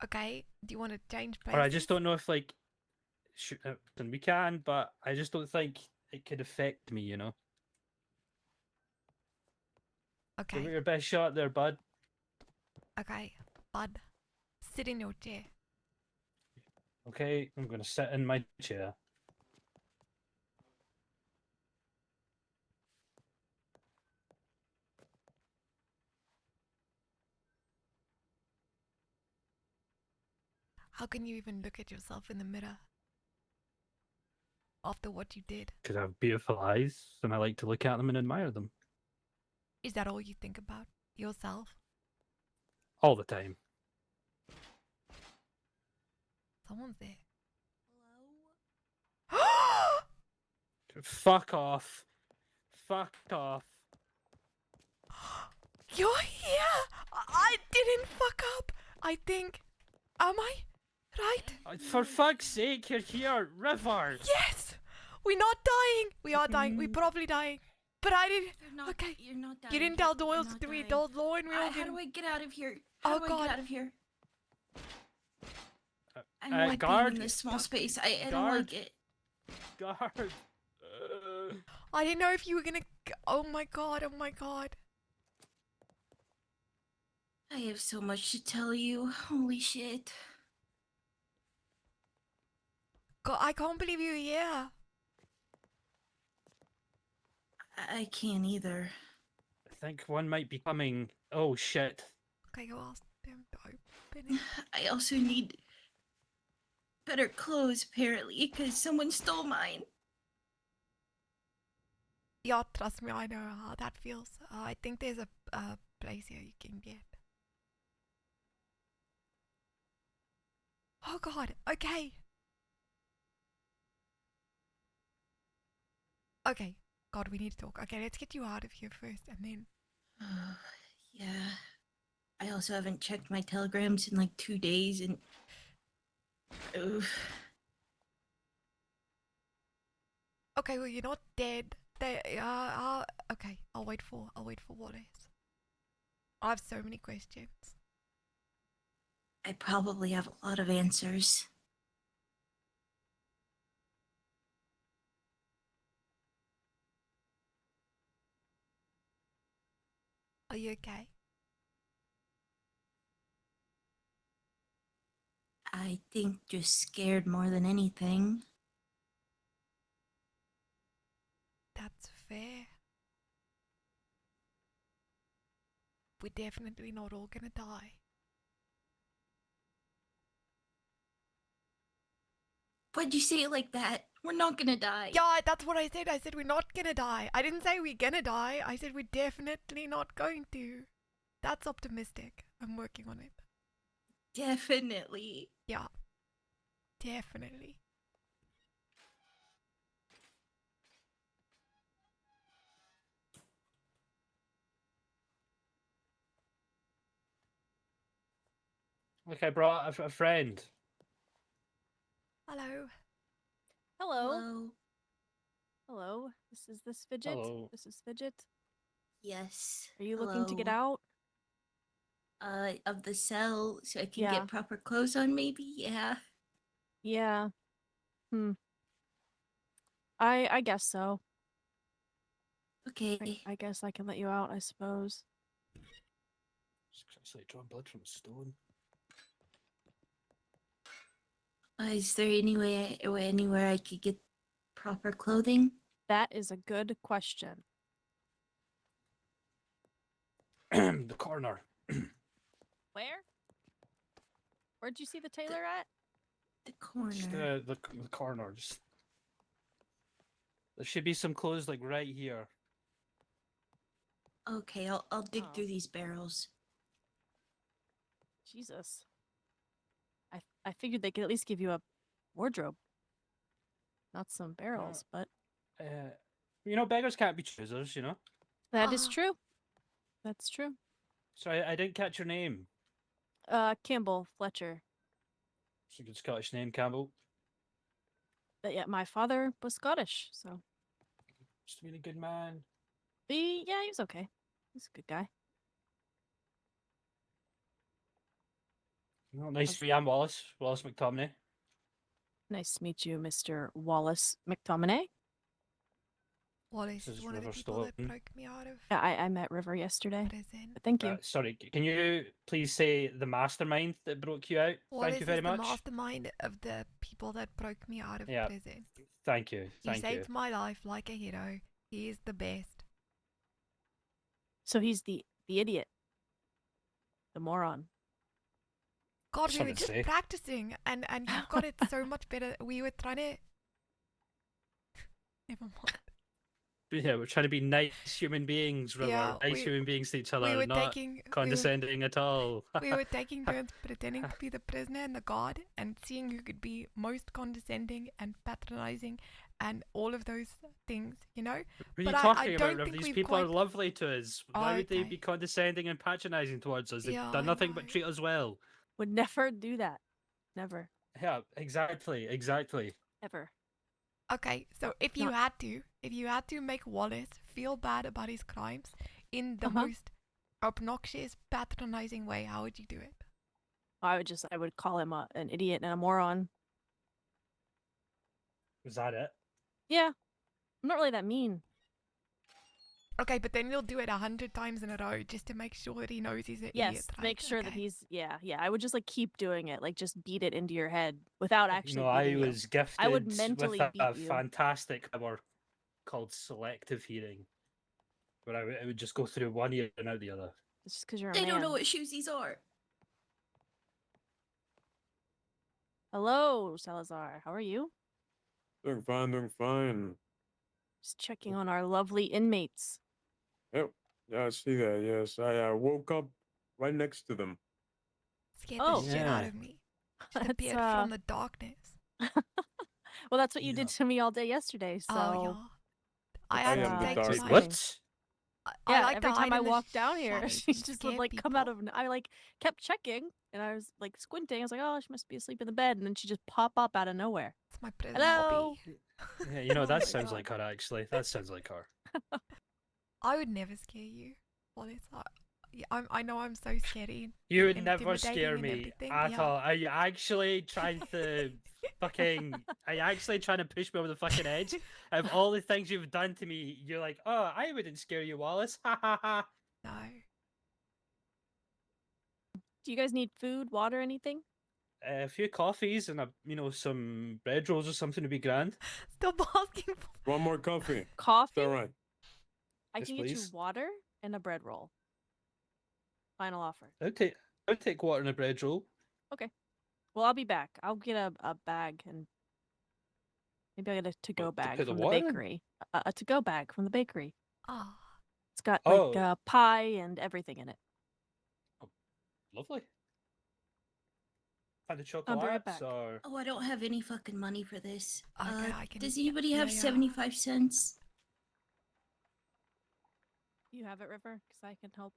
Okay. Do you want to change places? Or I just don't know if, like, and we can, but I just don't think it could affect me, you know? Give it Okay. your best shot there, bud. Okay. Bud, sit in your chair. Okay, I'm going to sit in my chair. How can you even look at yourself in the mirror after what you did? Because I have beautiful eyes, and I like to look at them and admire them. Is that all you think about? Yourself? All the time. Someone's there. Fuck off. Fuck off. You're here! I didn't fuck up! I think. Am I? Right? For fuck's sake, you're here, River! Yes! We're not dying! We are dying. We're probably dying. But I didn't. Okay. You're not dying. You didn't tell Doyle to we told Lauren we all How do didn't. I get out of here? Oh, How do I God. get out of here? I don't Uh, like guard. being in this small space. I don't Guard. like it. Guard. I didn't know if you were gonna. Oh my god, oh my god. I have so much to tell you. Holy shit. God, I can't believe you're here. I can't either. I think one might be coming. Oh shit. Okay, go ask them to open it. I also need better clothes, apparently, because someone stole mine. Yeah, trust me, I know how that feels. I think there's a place here you can get. Oh god, okay. Okay, God, we need to talk. Okay, let's get you out of here first and then. Yeah. I also haven't checked my telegrams in like 2 days and. Oof. Okay, well you're not dead. Okay, I'll wait for Wallace. I have so many questions. I probably have a lot of answers. Are you okay? I think just scared more than anything. That's fair. We're definitely not all gonna die. Why'd you say it like that? We're not gonna die. Yeah, that's what I said. I said we're not gonna die. I didn't say we're gonna die. I said we're definitely not going to. That's optimistic. I'm working on it. Definitely. Yeah. Definitely. Look, I brought a friend. Hello. Hello. Hello. This is Fidget. Hello. This is Fidget. Yes. Are you looking to get hello. out? Of the cell so I can Yeah. get proper clothes on, maybe? Yeah. Yeah. I guess so. Okay. I guess I can let you out, I suppose. It's like drawing blood from a stone. Is there anywhere I could get proper clothing? That is a good question. The corner. Where? Where'd you see the tailor at? The corner. Just the corner. Just there should be some clothes like right here. Okay, I'll dig Oh. through these barrels. Jesus. I figured they could at least give you a wardrobe. Not some barrels, but You know, beggars can't be choosers. You know. that is Ah. true. That's true. Sorry, I didn't catch your name. Campbell Fletcher. It's a good Scottish name, Campbell. But yeah, my father was Scottish, so Just being a good man. he was okay. He's a good guy. Well, nice to meet you. I'm Wallace. Wallace McTominay. Nice to meet you, Mr. Wallace McTominay. Wallace This is is one of the River people that Stone. broke me out of Yeah, I met River yesterday. prison. But thank you. Sorry, can you please say the mastermind that broke you out? Wallace Thank you very is the much. mastermind of the people that broke me out of Yeah. prison. Thank you. He Thank you. saved my life like a hero. He is the best. So he's the idiot. The moron. God, we Something were to just say. practicing, and you've got it so much better. We were trying to. Never mind. Yeah, we're trying to be nice human beings, River. Yeah, Nice human beings to each other, We were not taking. condescending at all. We were taking turns pretending to be the prisoner and the guard, and seeing who could be most condescending and patronizing, and all of those things. You know. What are you But I talking don't about, River? think These we've people are quite- lovely to us. Oh, Why would they okay. be condescending and patronizing towards us? They've Yeah, done I nothing but know. treat us well. Would never do that. Never. Yeah, exactly. Ever. Okay, so if you had to make Wallace feel bad about his crimes in the most obnoxious, patronizing way, how would you do it? I would call him an idiot and a moron. Is that it? Yeah. I'm not really that mean. Okay, but then you'll do it 100 times in a row just to make sure that he knows he's an idiot. Yes, Right? make sure that Okay. he's I would just like keep doing it, like just beat it into your head without actually No, I beating you. was gifted I would mentally with a beat you. fantastic power called selective hearing, where it would just go through one ear and out the other. It's just because you're a They man. don't know what shoes these are. Hello, Salazar. How are you? Doing fine, doing fine. Just checking on our lovely inmates. Yep. Yeah, I see that. Yes, I woke up right next to them. Scared Oh. the shit out Yeah. of me. Just That's, appeared from the darkness. Well, that's what you Yeah. did to me all day yesterday. So Oh yeah. I It's, had I to am the take dark Wait, my exciting. what? I Yeah, like every to time hide I in the walked down here, shadows she and just would scare like come out people. of. I like kept checking, and I was like squinting. I was like, "Oh, she must be asleep in the bed," and then she just pop up out of nowhere. It's my present Hello. hobby. Yeah, you know Oh that my sounds God. like her. Actually, that sounds like her. I would never scare you. Wallace. Yeah, I know I'm so scary. You and would never intimidating scare and me everything, at yeah. all. Are you actually trying to fucking? Are you actually trying to push me over the fucking edge? Of all the things you've done to me, you're like, oh, I wouldn't scare you, Wallace. Ha ha ha. No. Do you guys need food, water, anything? A few coffees and some bread rolls or something would be grand. Stop asking for. One more coffee. Is Coffee? that right? I Yes, can get you please. water and a bread roll. Final offer. I'd take water and a bread roll. Well, I'll be back. I'll get a bag and maybe I'll get a to-go What, to bag put the from the water in? bakery. A to-go bag from the bakery. Ah, It's got Oh. like pie and everything in it. Lovely. Had the I'll be right chocolates back. or Oh, I don't have any fucking money for this. Okay, I can- Does anybody have yeah. 75 cents? You have it, River? Because I can help.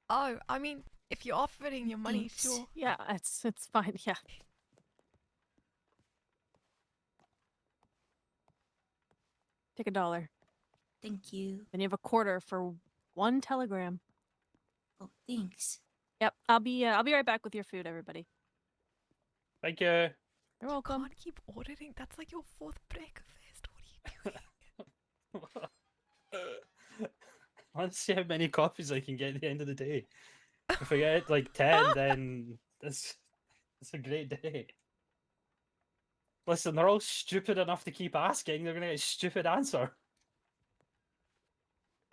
oh, I mean, if you're offering your money, Thanks. sure. Yeah, it's fine. Yeah. Take $1. Thank you. Then you have a quarter for one telegram. Oh, thanks. Yep. I'll be right back with your food, everybody. thank you. You're You welcome. can't keep ordering. That's like your fourth breakfast. What are you doing? Let's see how many coffees I can get at the end of the day. If I get like 10, then it's a great day. Listen, they're all stupid enough to keep asking. They're gonna get a stupid answer.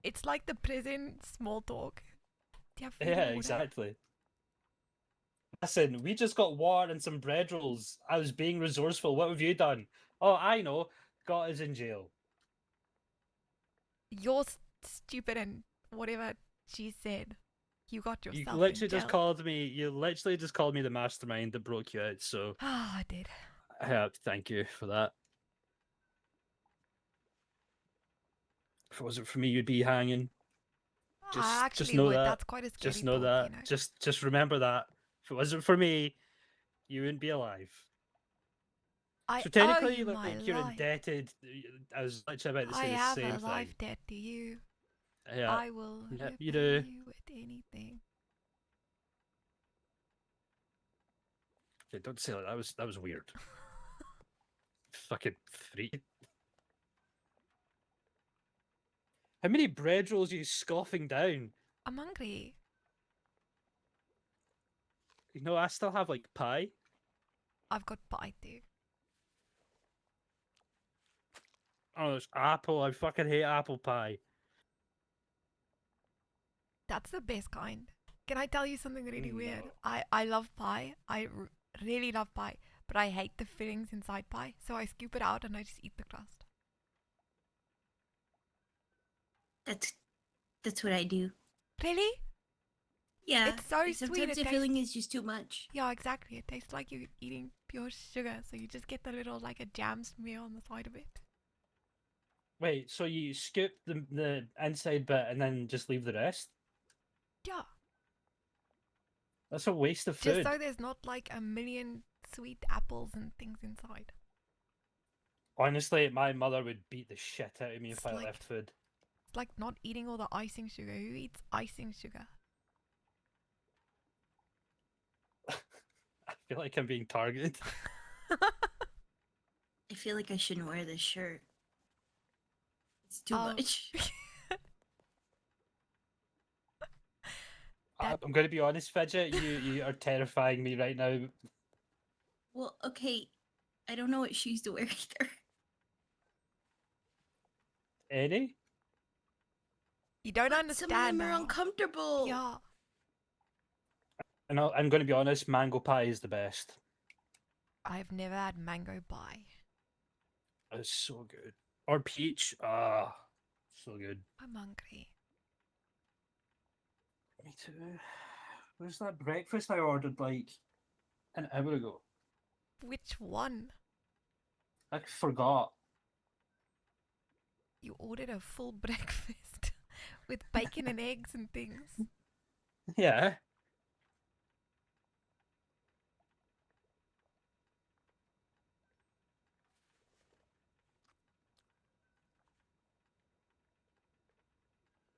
It's like the prison small talk. Do you have food and Yeah, water? exactly. Listen, we just got water and some bread rolls. I was being resourceful. What have you done? Oh, I know. Got us in jail. You're stupid and whatever she said. You got You yourself literally in jail. just called me. You literally just called me the mastermind that broke you out. So, Ah, I did. thank you for that. If it wasn't for me, you'd be hanging. I actually just know would. that. That's quite a scary Just know thought, that. you know. Just remember that. If it wasn't for me, you wouldn't be alive. I So owe technically, you like, my you're life. indebted. I was literally about to I say the have same a life thing. debt to you. Yeah. I will Yeah, repay you do. you with anything. Okay, don't say that. That was weird. Fucking free. How many bread rolls are you scoffing down? I'm hungry. You know, I still have like pie. I've got pie too. Oh, there's apple. I fucking hate apple pie. That's the best kind. Can I tell you something really weird? No. I love pie. Really love pie. But I hate the fillings inside pie. So I scoop it out and I just eat the crust. That's what I do. Really? Yeah. It's so sweet, Sometimes it the filling is just too much. Yeah, exactly. It tastes like you're eating pure sugar. So you just get the little, like a jam smear on the side of it. Wait, so you scoop the inside bit and then just leave the rest? Yeah. That's a waste of Just food. so there's not like a million sweet apples and things inside. Honestly, my mother would beat the shit out of me It's if I like- left food. It's like not eating all the icing sugar. Who eats icing sugar? I feel like I'm being targeted. I feel like I shouldn't wear this shirt. It's too Oh. much. I'm going to be honest, Fidget. You are terrifying me right now. Well, okay. I don't know what shoes to wear either. Any? You don't But understand. some of them are now. uncomfortable. Yeah. And I'm going to be honest. Mango pie is the best. I've never had mango pie. It's so good. Or peach. Ah, so good. I'm hungry. Me too. Where's that breakfast I ordered like an hour ago? Which one? I forgot. You ordered a full breakfast with bacon and eggs and things. Yeah.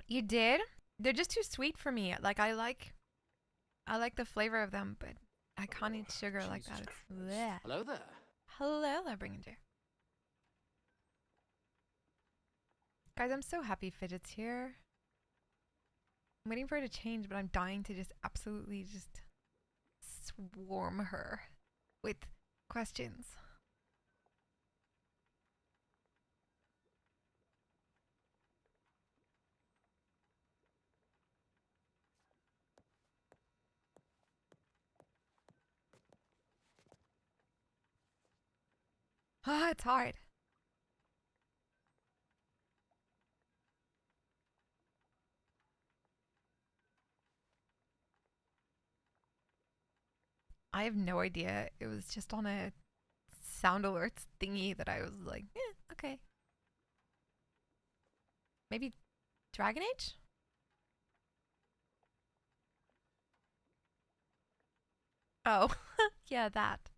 You did? They're just too sweet for me. Like I like the flavor of them, but I can't eat sugar like that. It's bleh. Hello there. Hello, Bringer. Guys, I'm so happy Fidget's here. I'm waiting for her to change, but I'm dying to just absolutely just swarm her with questions. Ah, it's hard. I have no idea. It was just on a sound alerts thingy that I was like, okay. Maybe Dragon Age? Oh, yeah, that.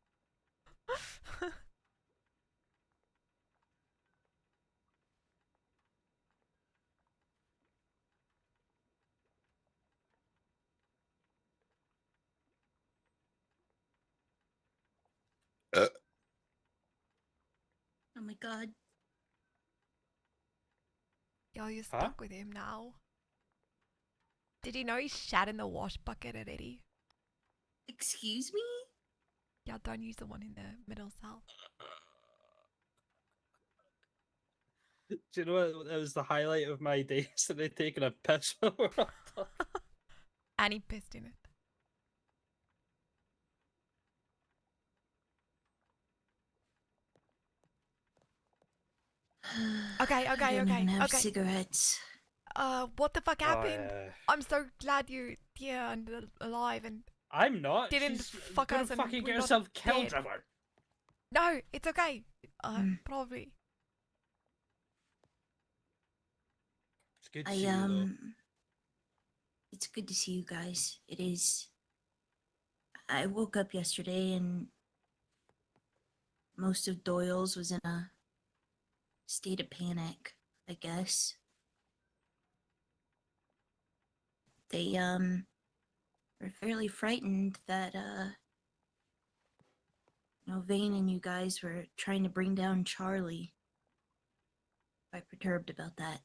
Oh my god. Yo, you're Huh? stuck with him now. Did you know he shat in the wash bucket at Eddie? Excuse me? Yeah, don't use the one in the middle cell. Do you know what? It was the highlight of my day yesterday, taking a piss while we're up talking. And he pissed in it. Okay, I okay, don't okay, even have okay. cigarettes. What the fuck Oh, happened? yeah. I'm so glad you're here and alive and I'm not. didn't She's fuck gonna us and fucking we're get not herself killed, dead. Trevor. No, it's okay. Hmm. Probably. It's good to see you, though. It's good to see you guys. It is. I woke up yesterday and most of Doyle's was in a state of panic, I guess. They were fairly frightened that Vane and you guys were trying to bring down Charlie. Quite perturbed about that.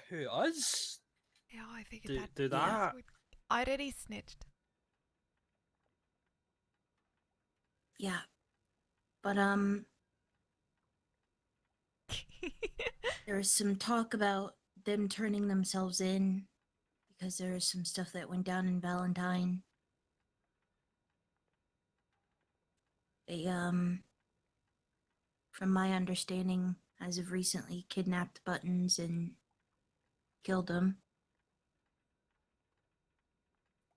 Who, us? Yeah, I figured that. Do Yeah. that? I already snitched. Yeah. But there was some talk about them turning themselves in because there was some stuff that went down in Valentine. They from my understanding, as of recently, kidnapped Buttons and killed him.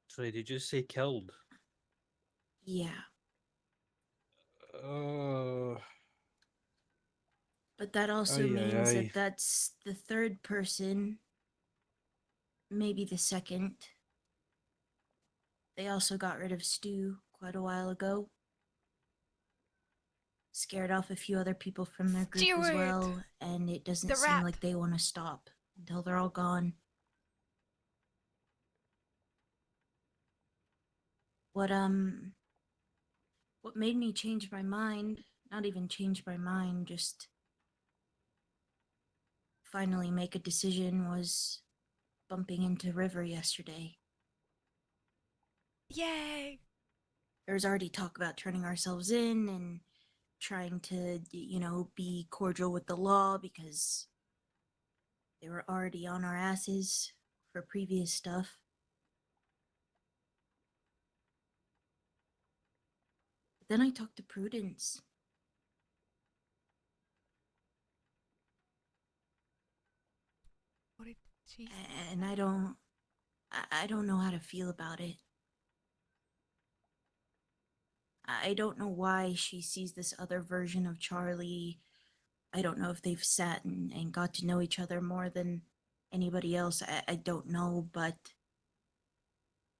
Sorry, did you say killed? Yeah. Oh. But that also Aye, aye, means aye. that that's the third person, maybe the second. They also got rid of Stu quite a while ago. Scared off a few other people from their group as Stewart! well, and it doesn't The seem rat. like they want to stop until they're all gone. What made me change my mind, not even change my mind, just finally make a decision, was bumping into River yesterday. Yay! There was already talk about turning ourselves in and trying to, be cordial with the law because they were already on our asses for previous stuff. But then I talked to Prudence. What did she say? And I don't know how to feel about it. I don't know why she sees this other version of Charlie I don't know if they've sat and got to know each other more than anybody else. I don't know, but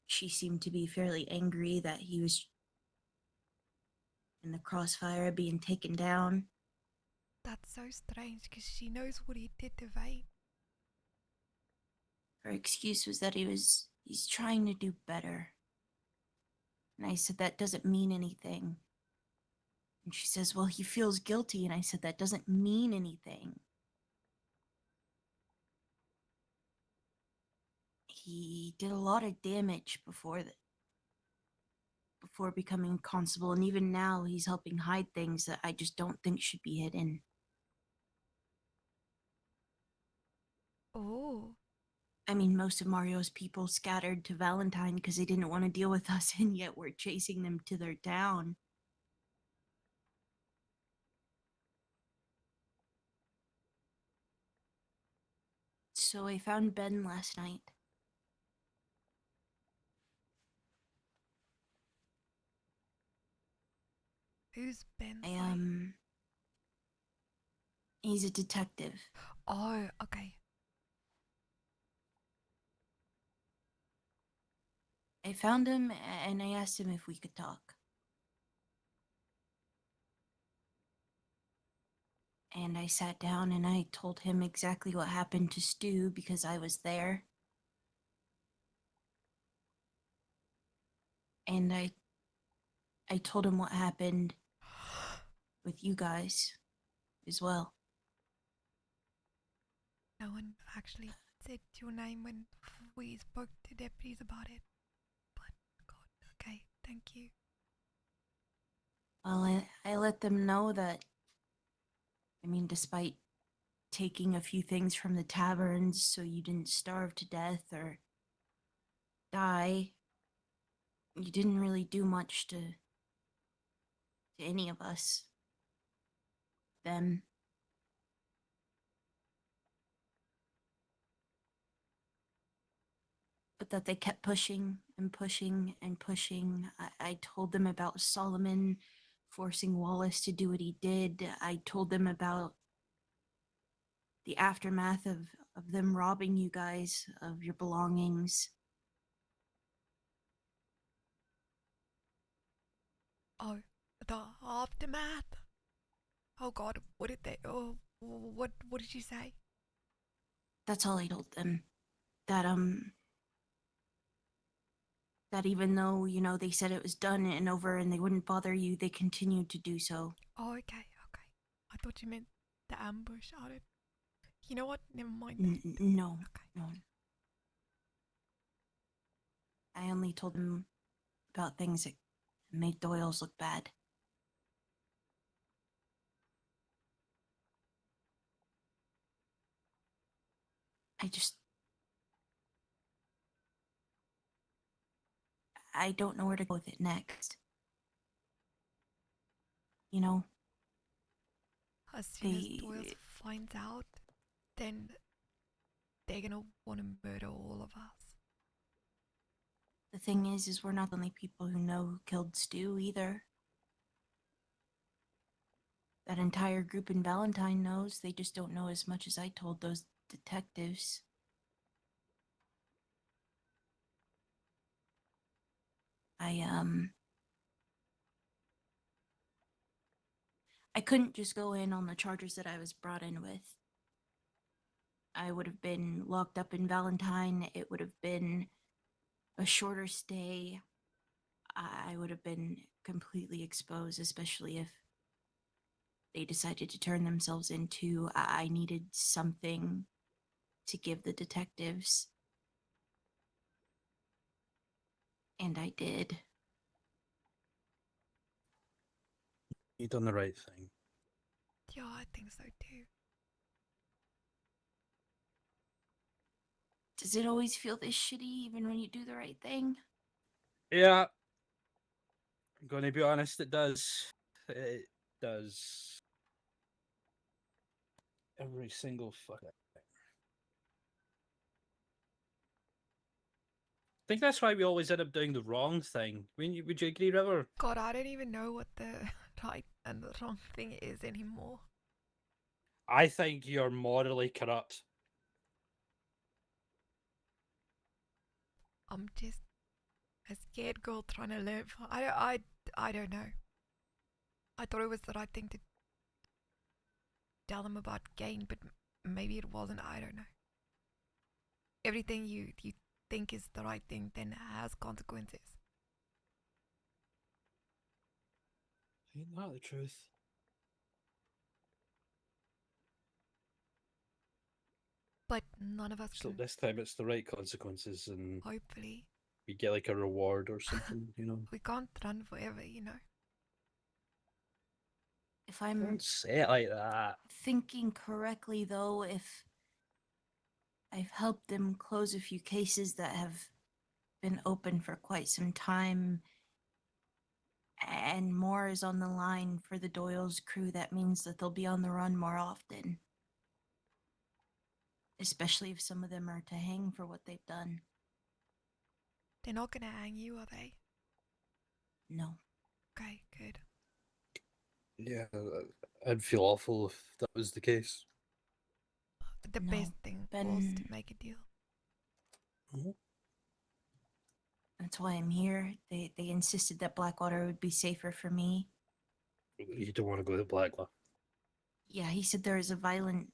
she seemed to be fairly angry that he was in the crossfire being taken down. That's so strange because she knows what he did to Vane. Her excuse was that he's trying to do better. And I said, that doesn't mean anything. And she says, well, he feels guilty. And I said, that doesn't mean anything. He did a lot of damage before becoming constable, and even now he's helping hide things that I just don't think should be hidden. Oh, I mean, most of Mario's people scattered to Valentine because they didn't want to deal with us, and yet we're chasing them to their town. So I found Ben last night. who's Ben? He's a detective. Oh, okay. I found him and I asked him if we could talk. And I sat down and I told him exactly what happened to Stu because I was there. And I told him what happened with you guys as well. No one actually said your name when we spoke to deputies about it. But, God, okay, thank you. Well, I let them know that, I mean, despite taking a few things from the taverns so you didn't starve to death or die, you didn't really do much to any of us. Them. But that they kept pushing and pushing and pushing. I told them about Solomon forcing Wallace to do what he did. I told them about the aftermath of them robbing you guys of your belongings. Oh, the aftermath. Oh God, what did they? Oh, what did you say? That's all I told them. That even though, you know, they said it was done and over and they wouldn't bother you, they continued to do so. Oh, okay. I thought you meant the ambush out it. You know what? Never mind. No. Okay. No. I only told them about things that made Doyle's look bad. I don't know where to go with it next. You know, As soon as Doyle finds out, then they're gonna want to murder all of us. the thing is we're not the only people who know who killed Stu either. That entire group in Valentine knows, they just don't know as much as I told those detectives. I couldn't just go in on the charges that I was brought in with. I would have been locked up in Valentine. It would have been a shorter stay. I would have been completely exposed, especially if they decided to turn themselves into. I needed something to give the detectives. And I did. You done the right thing. Yeah, I think so too. Does it always feel this shitty even when you do the right thing? Yeah. I'm gonna be honest, it does. It does. Every single fucking thing. I think that's why we always end up doing the wrong thing. Would you agree, River? God, I don't even know what the right and the wrong thing is anymore. I think you're morally corrupt. I'm just a scared girl trying to live. I don't know. I thought it was the right thing to tell them about gain, but maybe it wasn't. I don't know. Everything you think is the right thing then has consequences. Ain't that the truth? But none of us So can. this time it's the right consequences, and Hopefully, we get like a reward or something, you know? we can't run forever, you know. If I'm Don't say it like that. thinking correctly, though, if I've helped them close a few cases that have been open for quite some time, and more is on the line for the Doyle's crew, that means that they'll be on the run more often. Especially if some of them are to hang for what they've done. They're not gonna hang you, are they? No. Okay, good. Yeah, I'd feel awful if that was the case. The No, best thing was to Ben. make a deal. That's why I'm here. They insisted that Blackwater would be safer for me. You don't want to go to Blackwater. Yeah, he said there is a violent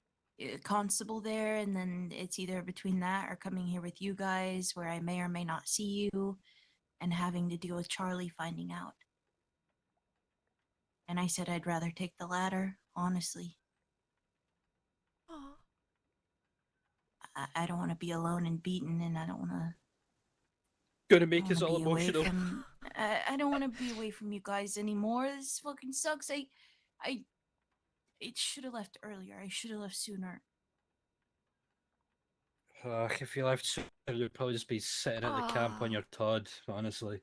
constable there, and then it's either between that or coming here with you guys, where I may or may not see you, and having to deal with Charlie finding out. And I said I'd rather take the latter, honestly. Oh, I don't want to be alone and beaten, and I don't want to. Gonna I make don't us want all to be away emotional. from. I don't want to be away from you guys anymore. This fucking sucks. It should have left earlier. I should have left sooner. If you left sooner, you'd probably just be sitting at the camp on Ah. your Todd, honestly.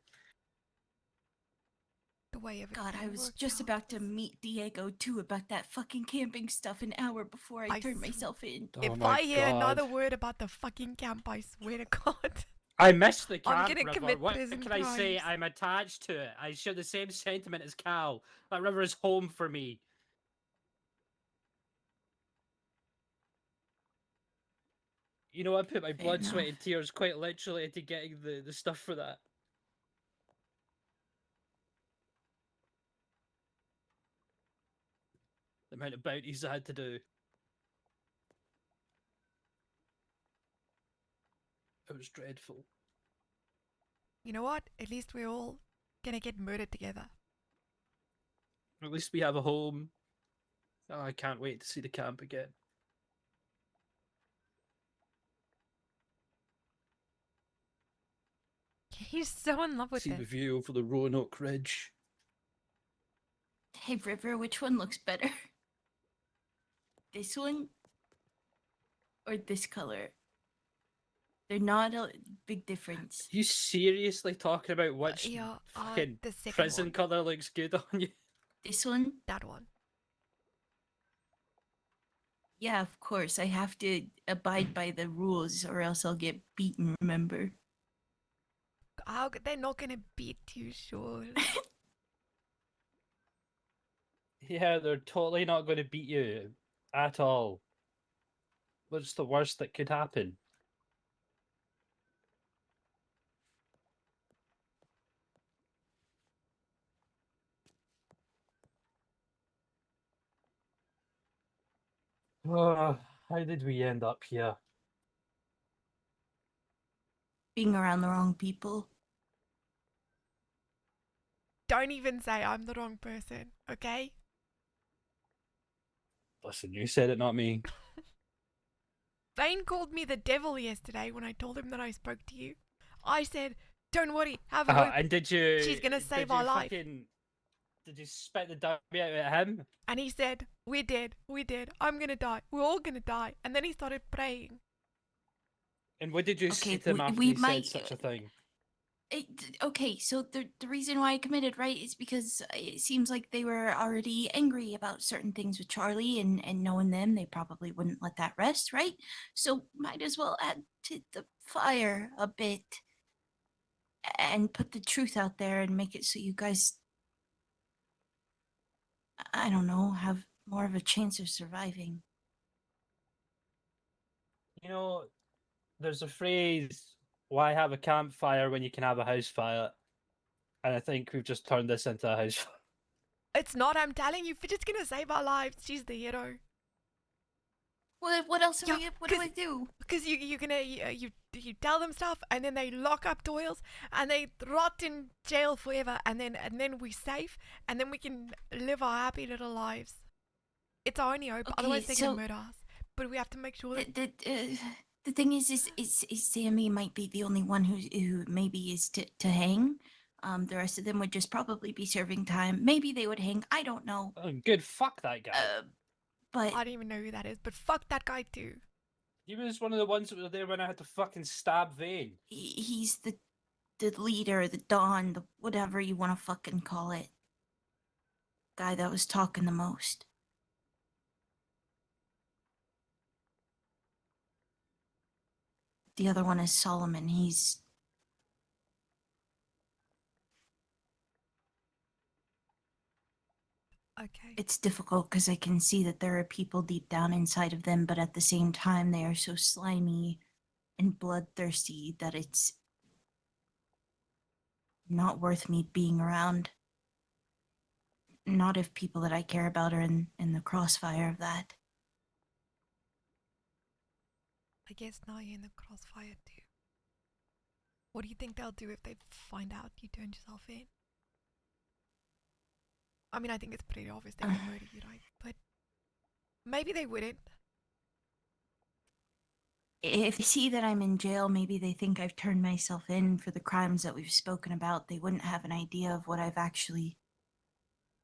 the way everything God, I was worked just out about to was- meet Diego too about that fucking camping stuff an hour before I turned myself in. Oh If my I hear God. another word about the fucking camp, I swear to God. I missed the I'm camp gonna river. commit What prison can I say? crimes. I'm attached to it. I share the same sentiment as Cal. That river is home for me. You know, I put my Fair blood, sweat, enough. and tears quite literally into getting the stuff for that. The amount of bounties I had to do. It was dreadful. You know what? At least we're all gonna get murdered together. At least we have a home. Oh, I can't wait to see the camp again. He's so in love with See the it. view over the Roanoke Ridge. Hey, River, which one looks better? This one? Or this color? They're not a big difference. You seriously talking about which Yeah, fucking the second prison one. colour looks good on you? This one? That one. Yeah, of course. I have to abide by the rules or else I'll get beaten, remember? They're not gonna beat you, sure. Yeah, they're totally not going to beat you at all. What's the worst that could happen? Oh, how did we end up here? Being around the wrong people. Don't even say I'm the wrong person, okay? Listen, you said it, not me. Vane called me the devil yesterday when I told him that I spoke to you. I said, don't worry, have a hope. And did you? She's gonna did save you our life. Did you spit the dummy out at him? And he said, we're dead, I'm gonna die, we're all gonna die. And then he started praying. And what did you Okay, say to him after we he might- said such a thing? Okay, so the reason why I committed, right, is because it seems like they were already angry about certain things with Charlie, and knowing them, they probably wouldn't let that rest, right? So might as well add to the fire a bit and put the truth out there and make it so you guys, I don't know, have more of a chance of surviving. You know, there's a phrase, why have a campfire when you can have a house fire? And I think we've just turned this into a house fire. It's not, I'm telling you, Fidget's gonna save our lives. She's the hero. What else? Yeah, What do I do? Because you're gonna you tell them stuff, and then they lock up Doyle's, and they rot in jail forever, and then we're safe, and then we can live our happy little lives. It's our only hope. Okay, Otherwise, they're so- gonna murder us. But we have to make sure that The thing is Sammy might be the only one who maybe is to hang. The rest of them would just probably be serving time. Maybe they would hang. I don't know. Oh, good, fuck that guy. But I don't even know who that is. But fuck that guy too. He was one of the ones that were there when I had to fucking stab Vane. he's the leader, the Don, the whatever you want to fucking call it. Guy that was talking the most. The other one is Solomon. He's Okay. it's difficult because I can see that there are people deep down inside of them, but at the same time they are so slimy and bloodthirsty that it's not worth me being around. Not if people that I care about are in the crossfire of that. I guess now you're in the crossfire too. What do you think they'll do if they find out you turned yourself in? I mean, I think it's pretty obvious they would murder you, right? But maybe they wouldn't. If they see that I'm in jail, maybe they think I've turned myself in for the crimes that we've spoken about. They wouldn't have an idea of what I've actually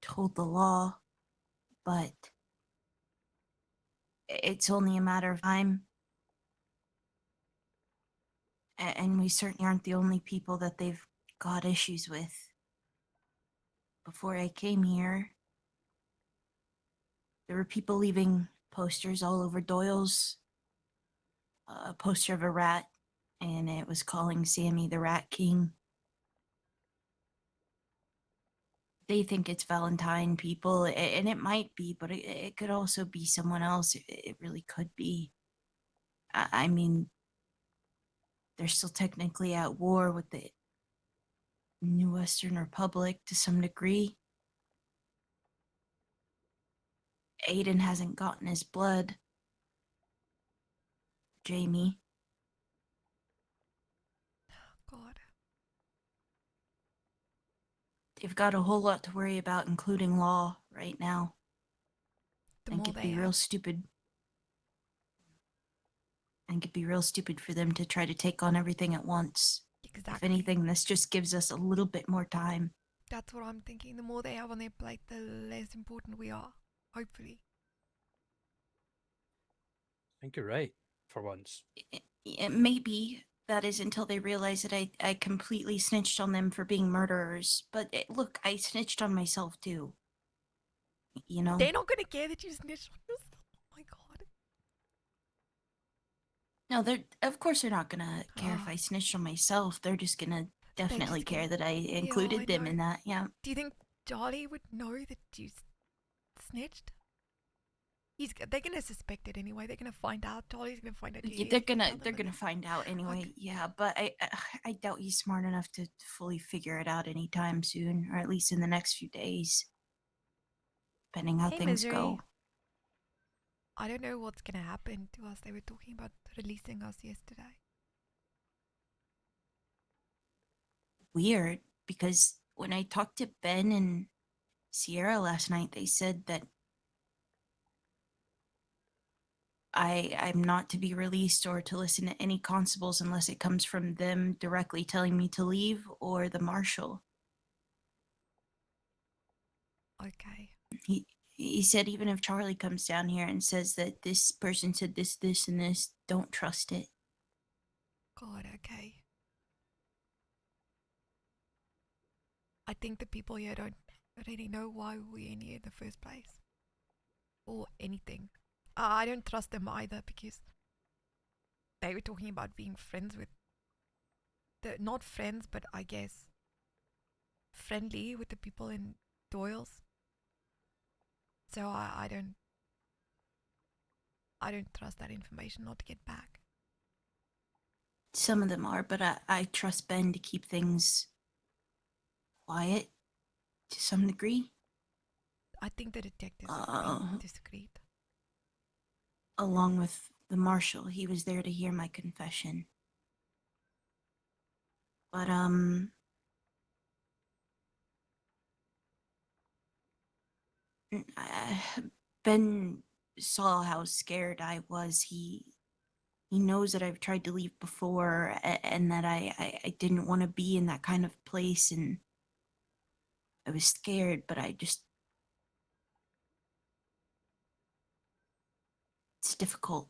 told the law, but it's only a matter of time. And we certainly aren't the only people that they've got issues with. Before I came here, there were people leaving posters all over Doyle's. A poster of a rat, and it was calling Sammy the Rat King. They think it's Valentine, people, and it might be, but it could also be someone else. It really could be. I mean, they're still technically at war with the New Western Republic to some degree. Aiden hasn't gotten his blood. Jamie. God. They've got a whole lot to worry about, including law, right now. The I think more it'd they be have. real stupid. I think it'd be real stupid for them to try to take on everything at once. Exactly. If anything, this just gives us a little bit more time. That's what I'm thinking. The more they have on their plate, the less important we are. Hopefully. I think you're right, for once. Maybe that is until they realize that I completely snitched on them for being murderers. But look, I snitched on myself too. You know? They're not gonna care that you snitched on yourself. Oh my god. No, of course they're not gonna care if Ah. I snitched on myself. They're just gonna definitely just care gonna- that I included I them know. in that. Yeah. Do you think Charlie would know that you snitched? They're gonna suspect it anyway. They're gonna find out. Charlie's gonna find out. They're gonna find out anyway. Yeah, but I doubt he's smart enough to fully figure it out anytime soon, or at least in the next few days, depending how Hey, things Misery. go. I don't know what's gonna happen to us. They were talking about releasing us yesterday. Weird, because when I talked to Ben and Sierra last night, they said that I'm not to be released or to listen to any constables unless it comes from them directly telling me to leave or the marshal. Okay. He said even if Charlie comes down here and says that this person said this, this, and this, don't trust it. God, okay. I think the people here don't really know why we're in here in the first place. Or anything. I don't trust them either because they were talking about being friends with not friends, but I guess friendly with the people in Doyle's. So I don't trust that information not to get back. Some of them are, but I trust Ben to keep things quiet to some degree. I think the detectives are being discreet. Along with the marshal, he was there to hear my confession. But, Ben saw how scared I was. He knows that I've tried to leave before and that I didn't want to be in that kind of place, and I was scared, but it's difficult.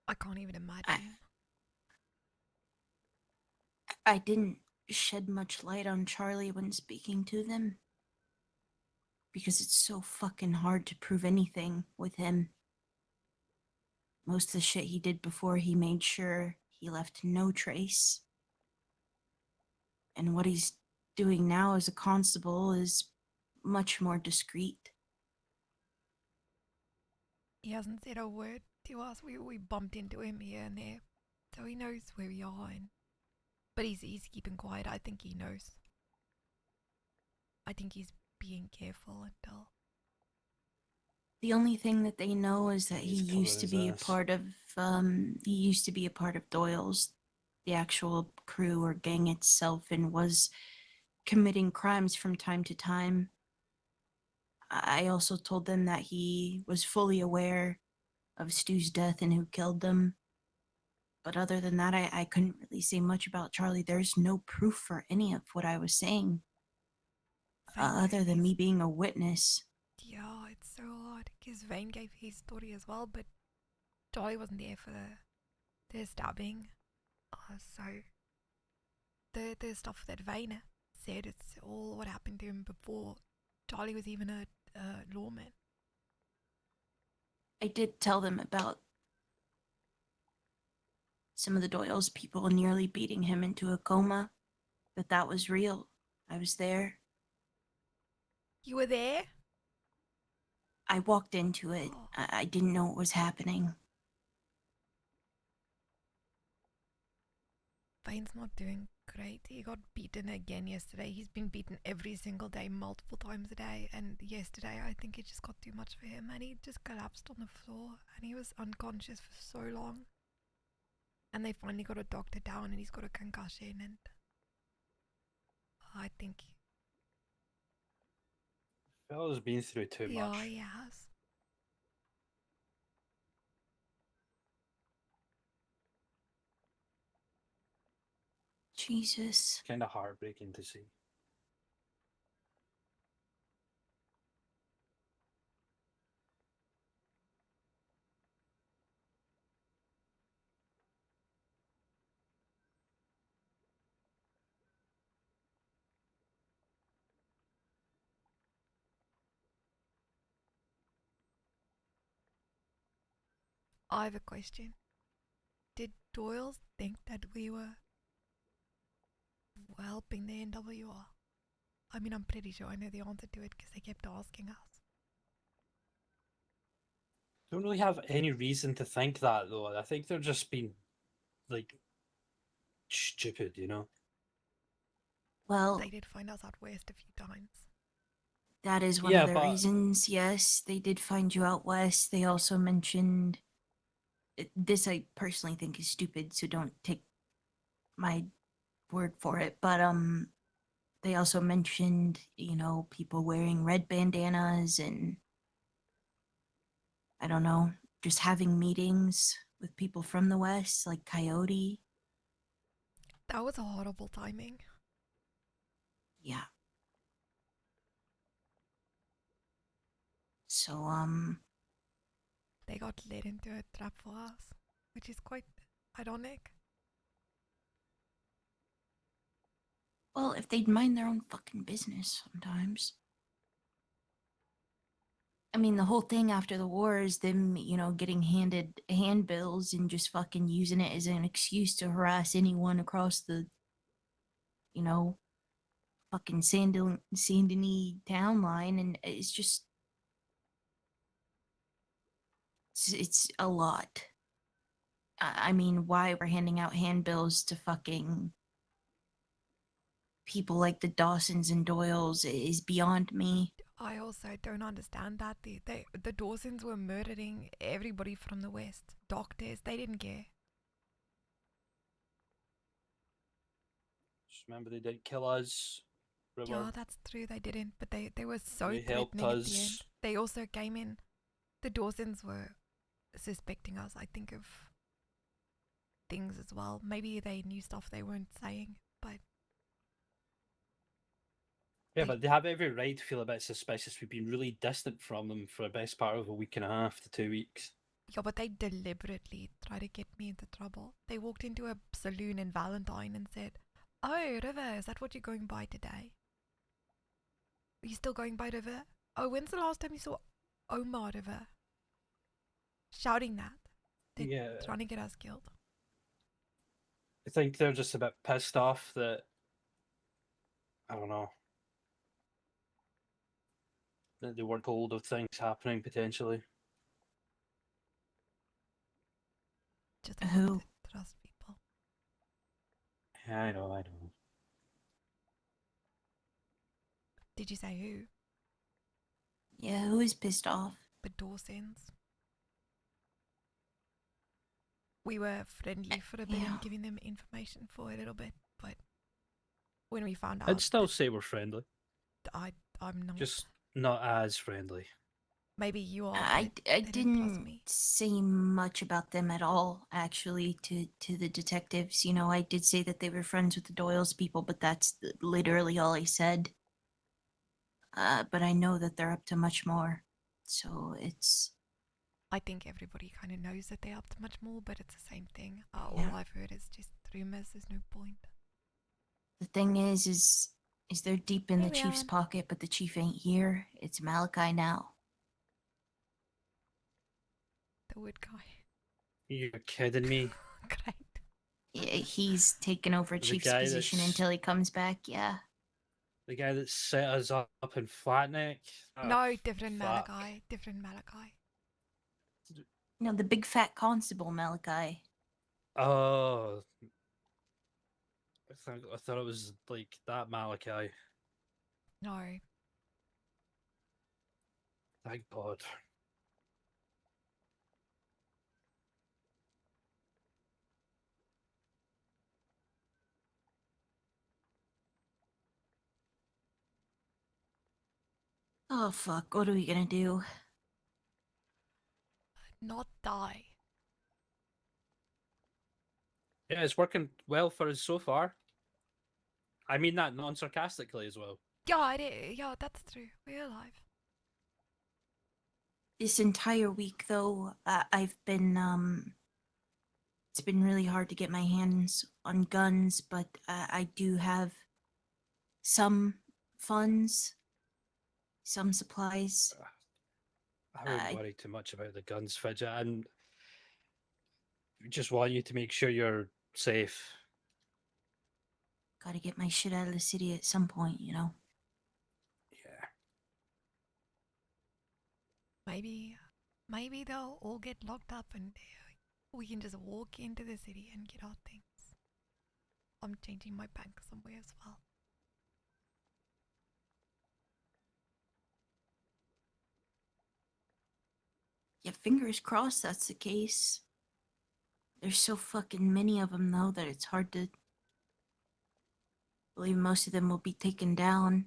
I can't even imagine. I didn't shed much light on Charlie when speaking to them, because it's so fucking hard to prove anything with him. Most of the shit he did before, he made sure he left no trace. And what he's doing now as a constable is much more discreet. He hasn't said a word to us. We bumped into him here and there, so he knows where we are. But he's keeping quiet. I think he knows. I think he's being careful until. The only thing that they know is that he He's used to covering be a his ass. part of Doyle's, the actual crew or gang itself, and was committing crimes from time to time. I also told them that he was fully aware of Stu's death and who killed them. But other than that, I couldn't really say much about Charlie. There's no proof for any of what I was saying, other than me being a witness. Yeah, it's so hard because Vane gave his story as well, but Charlie wasn't there for the stabbing. So the stuff that Vane said, it's all what happened to him before Charlie was even a lawman. I did tell them about some of the Doyle's people nearly beating him into a coma, that was real. I was there. You were there? I walked into it. Oh. I didn't know what was happening. Vane's not doing great. He got beaten again yesterday. He's been beaten every single day, multiple times a day. And yesterday, I think it just got too much for him. And he just collapsed on the floor. And he was unconscious for so long. And they finally got a doctor down and he's got a concussion. And I think, Fella's been through too yeah, much. he has. Jesus. Kind of heartbreaking to see. I have a question. Did Doyle think that we were helping the NWR? I mean, I'm pretty sure I know the answer to it because they kept asking us. Don't really have any reason to think that though. I think they're just being like stupid, you know. Well, They did find us out west a few times. that is one Yeah, of the but- reasons. Yes, they did find you out west. They also mentioned this. I personally think is stupid, so don't take my word for it. But they also mentioned, people wearing red bandanas and I don't know, just having meetings with people from the west, like Coyote. That was a horrible timing. Yeah. So They got led into a trap for us, which is quite ironic. well, if they'd mind their own fucking business sometimes. I mean, the whole thing after the war is them, getting handed handbills and just fucking using it as an excuse to harass anyone across the, fucking Saint Denis town line. And it's It's a lot. I mean, why we're handing out handbills to fucking people like the Dawsons and Doyles is beyond me. I also don't understand that. The Dawsons were murdering everybody from the West. Doctors, they didn't care. Just remember, they didn't kill us. Yeah, Remember, that's true, they didn't, but they were so they helped threatening at the end. us. They also came in. The Dawsons were suspecting us, I think, of things as well. Maybe they knew stuff they weren't saying, but Yeah, They- but they have every right to feel a bit suspicious. We've been really distant from them for the best part of a week and a half to 2 weeks. yeah, but they deliberately tried to get me into trouble. They walked into a saloon in Valentine and said, "Oh, River, is that what you're going by today? Are you still going by River? Oh, when's the last time you saw Omar River?" Shouting that. They're Yeah, trying to get us killed. I think they're just a bit pissed off that, I don't know, that they weren't told of things happening potentially. Just Who? want to trust people. Yeah, I know, I know. Did you say who? Yeah, who is pissed off? The Dawsons. We were friendly for a bit Yeah. and giving them information for a little bit, but when we found out, I'd still that say we're friendly, I'm not. just not as friendly. Maybe you are. I But they didn't trust didn't me. say much about them at all, actually, to the detectives. You know, I did say that they were friends with the Doyle's people, but that's literally all I said. But I know that they're up to much more. So it's... I think everybody kind of knows that they're up to much more, but it's the same thing. All Yeah. I've heard is just rumors. There's no point. The thing is they're deep in Hey, the chief's Leon. pocket, but the chief ain't here. It's Malachi now. The wood guy. You're kidding me? Great. He's taken over The chief's guy position that's- until he comes back, yeah. The guy that set us up in Flatneck? Oh, No, different fuck. Malachi. Different Malachi. No, the big fat constable, Malachi. Oh, I thought it was like that Malachi. No. Thank God. Oh, fuck, what are we gonna do? Not die. Yeah, it's working well for us so far. I mean that non-sarcastically as well. Yeah, it is. Yeah, that's true. We're alive. This entire week, though, I've been, it's been really hard to get my hands on guns, but I do have some funds, some supplies. I wouldn't I- worry too much about the guns, Fidget. And just want you to make sure you're safe. Gotta get my shit out of the city at some point, you know? Yeah. Maybe they'll all get locked up and we can just walk into the city and get our things. I'm changing my bank somewhere as well. Yeah, fingers crossed that's the case. There's so fucking many of them, though, that it's hard to believe most of them will be taken down.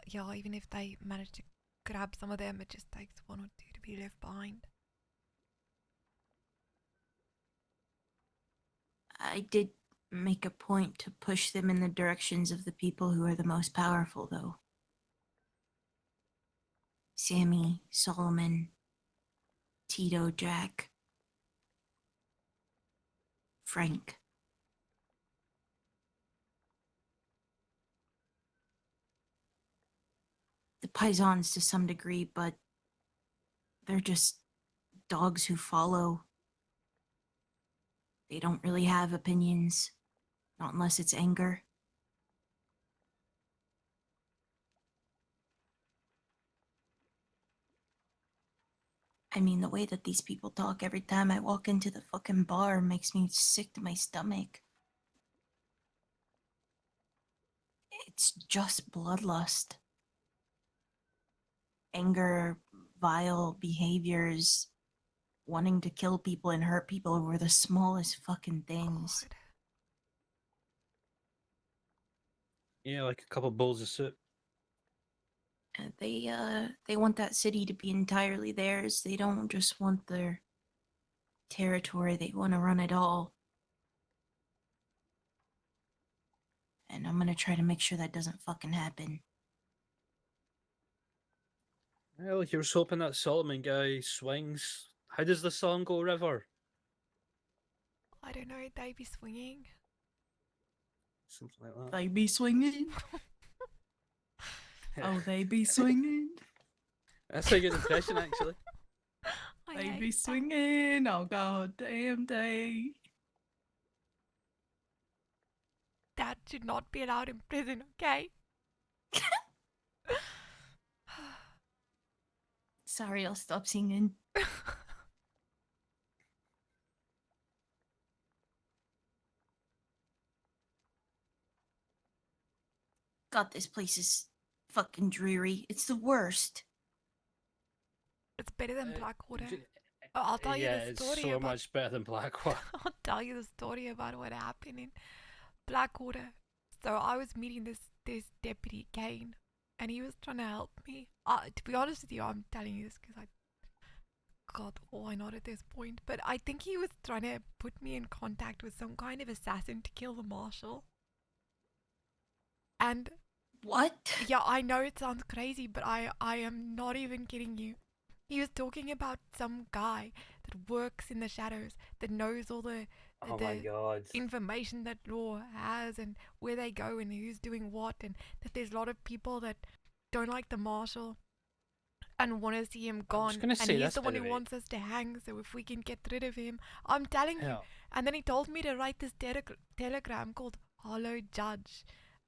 Yeah, even if they manage to grab some of them, it just takes one or two to be left behind. I did make a point to push them in the directions of the people who are the most powerful, though. Sammy, Solomon, Tito, Jack, Frank. The Paisans to some degree, but they're just dogs who follow. They don't really have opinions, not unless it's anger. I mean, the way that these people talk every time I walk into the fucking bar makes me sick to my stomach. It's just bloodlust. Anger, vile behaviors, wanting to kill people and hurt people over the smallest fucking things. God. Yeah, like a couple bowls of soup. They want that city to be entirely theirs. They don't just want their territory, they want to run it all. And I'm gonna try to make sure that doesn't fucking happen. Well, here's hoping that Solomon guy swings. How does the song go, River? I don't know, they be swinging. Something like that. They be swinging. Oh, they be swinging. That's a good impression, actually. I They hate be that. swinging. Oh, god damn day. That should not be allowed in prison, okay? Sorry, I'll stop singing. God, this place is fucking dreary. It's the worst. It's better than Blackwater. j- Oh, I'll tell you yeah, the it's story so about. much better than Blackwater. I'll tell you the story about what happened in Blackwater. So I was meeting this deputy Kane, and he was trying to help me. To be honest with you, I'm telling you this because God, why not at this point? But I think he was trying to put me in contact with some kind of assassin to kill the marshal. And What? yeah, I know it sounds crazy, but I am not even kidding you. He was talking about some guy that works in the shadows, that knows all the Oh my god. information that law has and where they go and who's doing what, and that there's a lot of people that don't like the marshal and want to see him gone. gonna And say he's this, the by one the who way. wants us to hang, so if we can get rid of him, I'm telling you. Yeah. And then he told me to write this telegram called Hello Judge.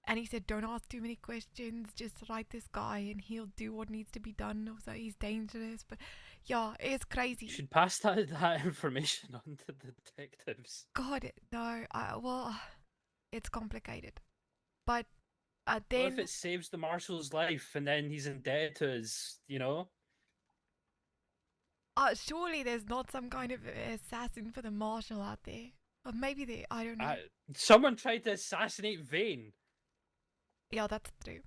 And he said, don't ask too many questions, just write this guy and he'll do what needs to be done. Also, he's dangerous. But yeah, it's crazy. You should pass that information on to the detectives. God, no. Well, it's complicated. But What then, if it saves the marshal's life and then he's indebted to us, you know? surely there's not some kind of assassin for the marshal out there. Or maybe I don't know. Someone tried to assassinate Vane. Yeah, that's true.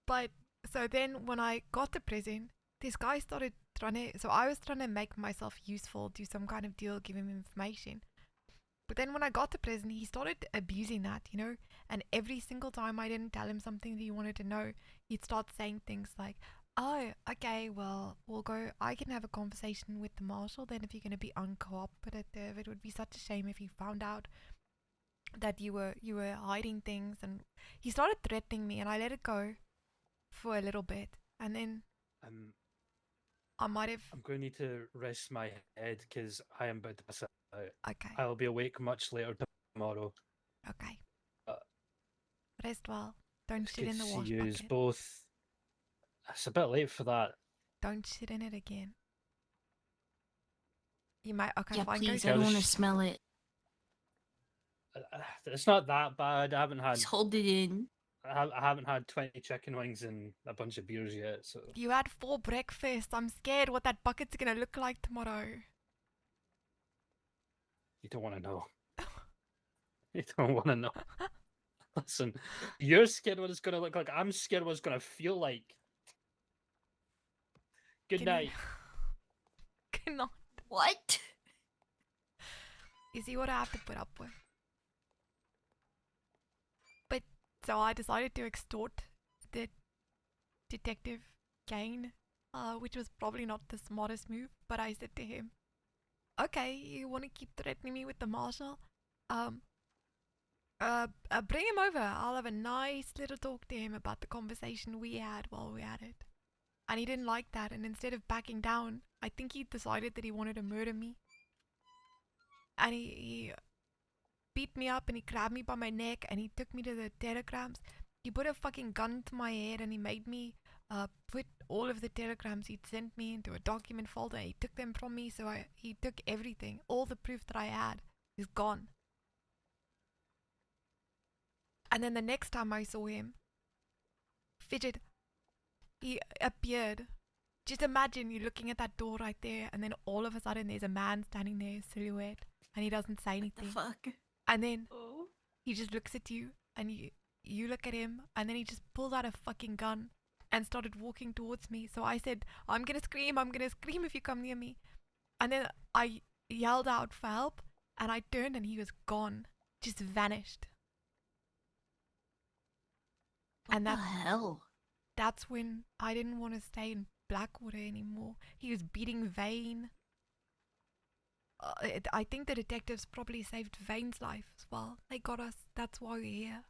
But so then when I got to prison, this guy started trying to. So I was trying to make myself useful, do some kind of deal, give him information. But then when I got to prison, he started abusing that, you know? And every single time I didn't tell him something that he wanted to know, he'd start saying things like, oh, okay, well, we'll go. I can have a conversation with the marshal then if you're going to be uncooperative. It would be such a shame if he found out that you were hiding things. And he started threatening me, and I let it go for a little bit. And then I might have. I'm going to need to rest my head because I am about to pass out. Okay, I'll be awake much later tomorrow. okay. Uh, Rest well. Don't It's shit good in to the see wash yous bucket. both. It's a bit late for that. Don't shit in it again. You might. Okay, Yeah, fine. please, Go. I don't want to Just- smell it. It's not that bad. I haven't had. Just hold it in. I haven't had 20 chicken wings and a bunch of beers yet. So You had 4 breakfasts. I'm scared what that bucket's gonna look like tomorrow. you don't want to know. You don't want to know. Listen, you're scared what it's gonna look like. I'm scared what it's gonna feel like. Good Can you- night. Good night. What? You see what I have to put up with. But so I decided to extort the detective Kane, which was probably not the smartest move. But I said to him, "Okay, you want to keep threatening me with the marshal? Bring him over. I'll have a nice little talk to him about the conversation we had while we had it." And he didn't like that, and instead of backing down, I think he decided that he wanted to murder me. And he beat me up and he grabbed me by my neck and he took me to the telegrams. He put a fucking gun to my head and he made me put all of the telegrams he'd sent me into a document folder. He took them from me, so he took everything. All the proof that I had is gone. And then the next time I saw him, Fidget, he appeared. Just imagine you looking at that door right there, and then all of a sudden there's a man standing there, silhouette, and he doesn't say What the anything. fuck? And then Oh. he just looks at you, and you look at him, and then he just pulled out a fucking gun and started walking towards me. So I said, I'm gonna scream if you come near me. And then I yelled out for help, and I turned and he was gone, just vanished. What And the that hell? that's when I didn't want to stay in Blackwater anymore. He was beating Vane. I think the detectives probably saved Vane's life as well. They got us. That's why we're here.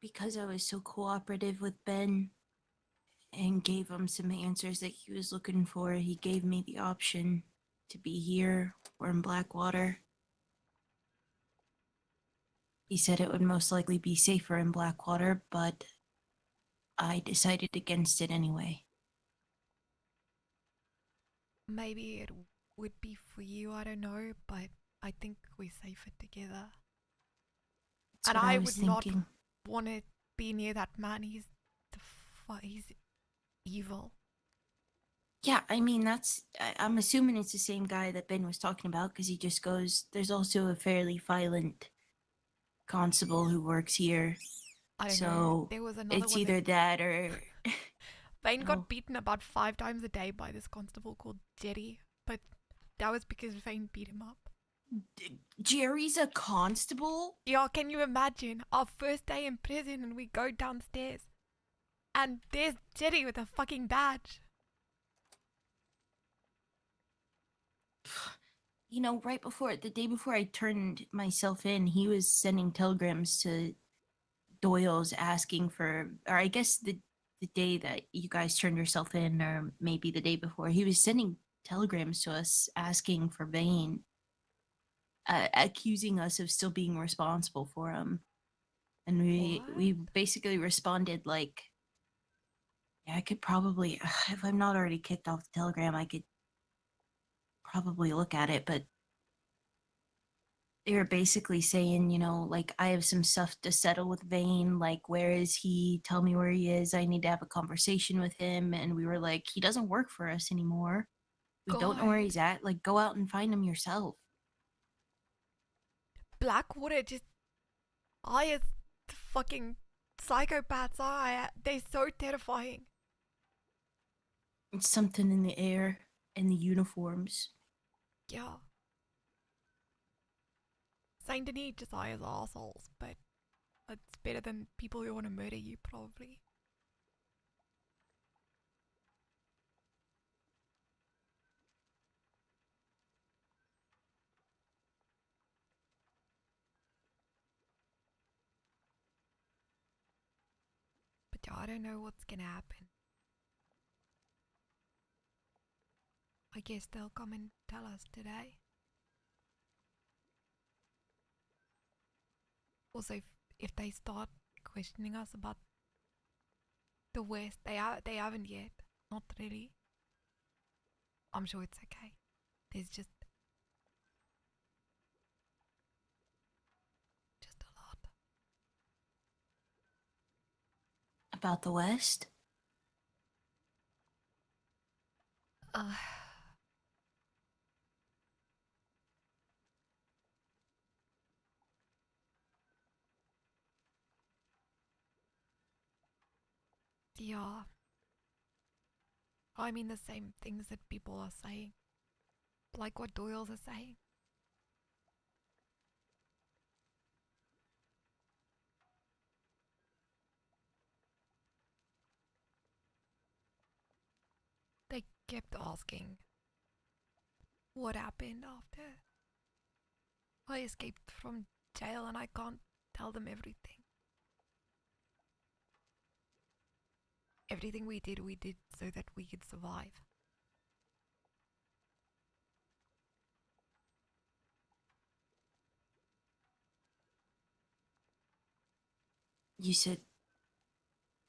Because I was so cooperative with Ben and gave him some answers that he was looking for, he gave me the option to be here or in Blackwater. He said it would most likely be safer in Blackwater, but I decided against it anyway. Maybe it would be for you, I don't know, but I think we're safer together. That's And what I was would not thinking. want to be near that man. He's he's evil. Yeah, I mean, I'm assuming it's the same guy that Ben was talking about because he just goes, there's also a fairly violent constable who works here. I don't know. So There was another it's one either that that or. Vane Oh. got beaten about 5 times a day by this constable called Jerry, but that was because Vane beat him up. Jerry's a constable? Yeah, can you imagine our first day in prison and we go downstairs and there's Jerry with a fucking badge. You know, the day before I turned myself in, he was sending telegrams to Doyle's asking for, or I guess the day that you guys turned yourself in, or maybe the day before, he was sending telegrams to us asking for Vane, accusing us of still being responsible for him. And we What? basically responded like, yeah, I could probably, if I'm not already kicked off the telegram, I could probably look at it, but they were basically saying, you know, like, I have some stuff to settle with Vane. Like, where is he? Tell me where he is. I need to have a conversation with him. And we were like, he doesn't work for us anymore. We don't know where God. he's at. Like, go out and find him yourself. Blackwater just hires fucking psychopaths. They're so terrifying. It's something in the air and the uniforms. Yeah. Saint Denis just hires assholes, but it's better than people who want to murder you, probably. But yeah, I don't know what's gonna happen. I guess they'll come and tell us today. Also, if they start questioning us about the West, they haven't yet. Not really. I'm sure it's okay. There's just a lot. About the West? Uh, yeah. I mean the same things that people are saying. Like what Doyle's are saying. They kept asking what happened after I escaped from jail, and I can't tell them everything. Everything we did so that we could survive. You said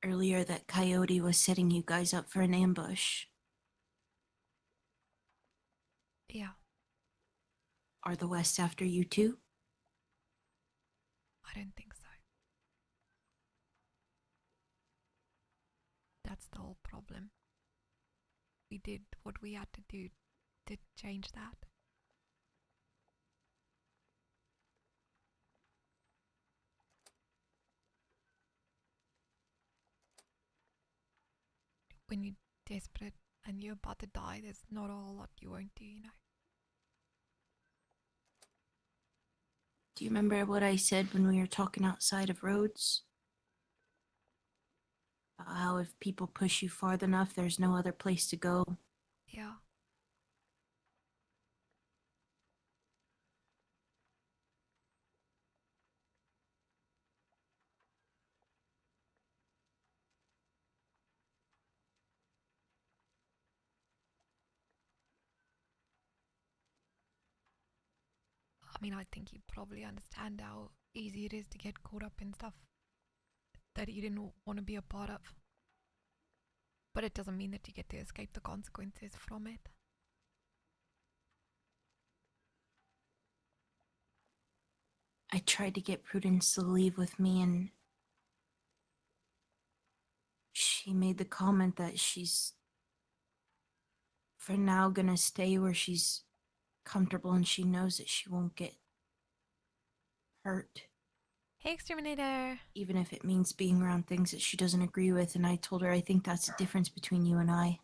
earlier that Coyote was setting you guys up for an ambush. Yeah, Are the West after you too? I don't think so. That's the whole problem. We did what we had to do to change that. When you're desperate and you're about to die, there's not a whole lot you won't do, you know. Do you remember what I said when we were talking outside of Rhodes? About how if people push you far enough, there's no other place to go. Yeah. I mean, I think you probably understand how easy it is to get caught up in stuff that you didn't want to be a part of. But it doesn't mean that you get to escape the consequences from it. I tried to get Prudence to leave with me, and she made the comment that she's for now gonna stay where she's comfortable and she knows that she won't get hurt, Hey, Exterminator! even if it means being around things that she doesn't agree with. And I told her I think that's the difference between you and I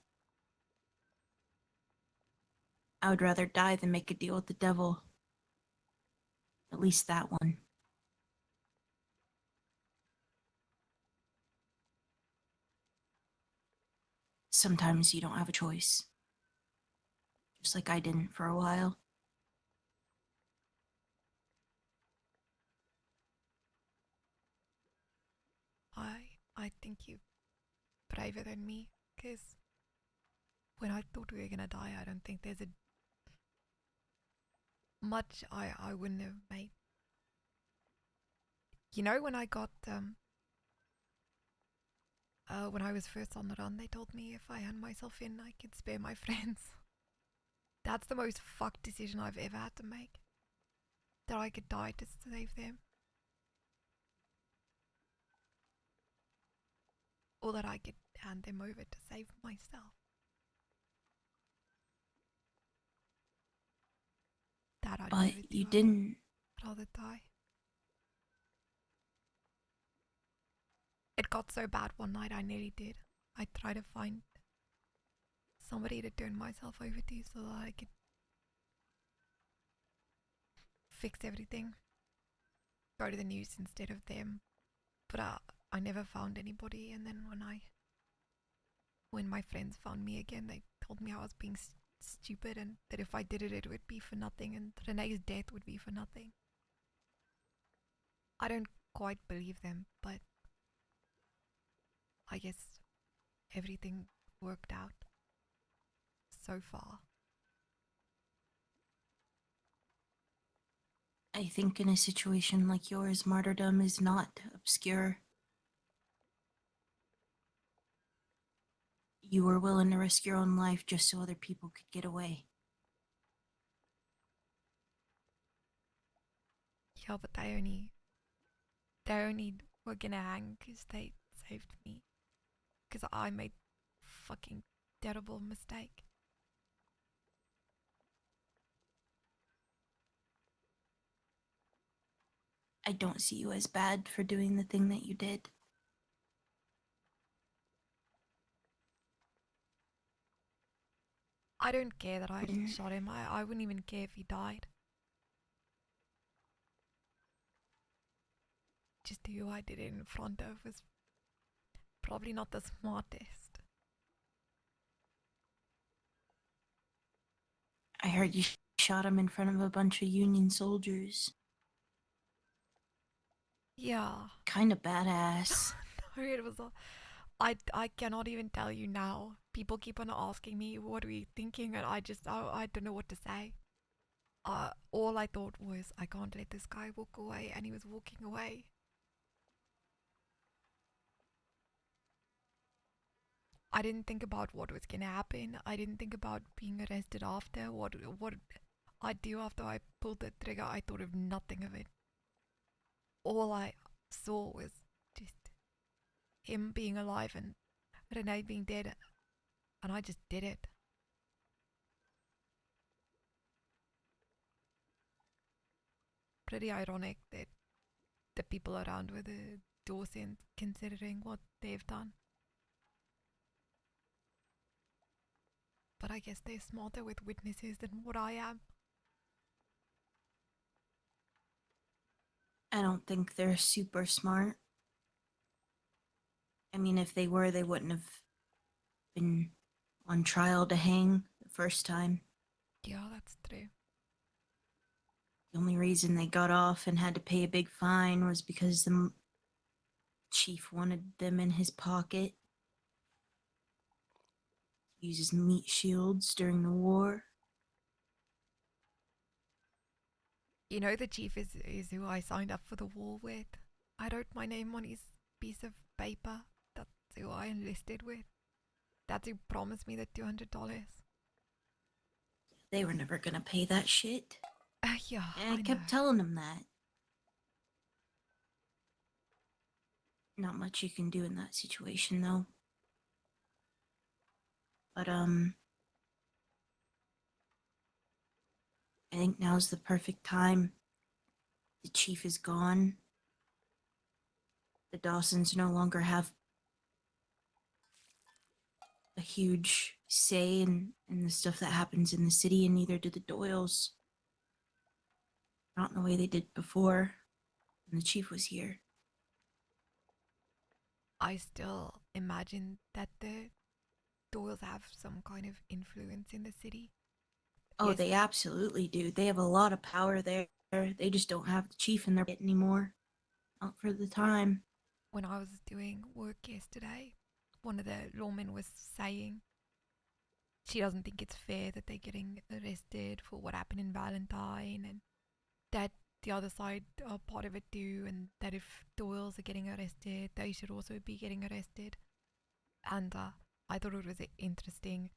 would rather die than make a deal with the devil. At least that one. Sometimes you don't have a choice. Just like I didn't for a while. I think you're braver than me, because when I thought we were gonna die, I don't think there's a much I wouldn't have made. You know, when I got when I was first on the run, they told me if I hand myself in, I could spare my friends. That's the most fucked decision I've ever had to make. That I could die to save them. Or that I could hand them over to save myself. That I'd But never do. you I'd didn't. rather die. It got so bad one night I nearly did. I tried to find somebody to turn myself over to so that I could fix everything. Go to the news instead of them. But I never found anybody, and then when my friends found me again, they told me I was being stupid and that if I did it, it would be for nothing, and Renee's death would be for nothing. I don't quite believe them, but I guess everything worked out so far. I think in a situation like yours, martyrdom is not obscure. You were willing to risk your own life just so other people could get away. Yeah, but they only were gonna hang because they saved me. Because I made fucking terrible mistake. I don't see you as bad for doing the thing that you did. I don't care that I shot him. I wouldn't even care if he died. Just who I did it in front of was probably not the smartest. I heard you shot him in front of a bunch of Union soldiers. Yeah. Kinda badass. No, it was I cannot even tell you now. People keep on asking me what are you thinking, and I don't know what to say. All I thought was I can't let this guy walk away, and he was walking away. I didn't think about what was gonna happen. I didn't think about being arrested after. What I'd do after I pulled the trigger. I thought of nothing of it. All I saw was just him being alive and Renee being dead, and I just did it. Pretty ironic that the people around were the Dawsons, considering what they've done. But I guess they're smarter with witnesses than what I am. I don't think they're super smart. I mean, if they were, they wouldn't have been on trial to hang the first time. Yeah, that's true. The only reason they got off and had to pay a big fine was because the chief wanted them in his pocket. He uses meat shields during the war. You know, the chief is who I signed up for the war with. I wrote my name on his piece of paper. That's who I enlisted with. That's who promised me the $200. They were never gonna pay that shit. Yeah, And I kept know. telling them that. Not much you can do in that situation, though. But, I think now's the perfect time. The chief is gone. The Dawsons no longer have a huge say in the stuff that happens in the city, and neither do the Doyles. Not in the way they did before when the chief was here. I still imagine that the Doyles have some kind of influence in the city. Oh, Yes. they absolutely do. They have a lot of power there. They just don't have the chief in their pit anymore. Not for the time. When I was doing work yesterday, one of the lawmen was saying she doesn't think it's fair that they're getting arrested for what happened in Valentine, and that the other side are part of it too, and that if Doyles are getting arrested, they should also be getting arrested. And I thought it was an interesting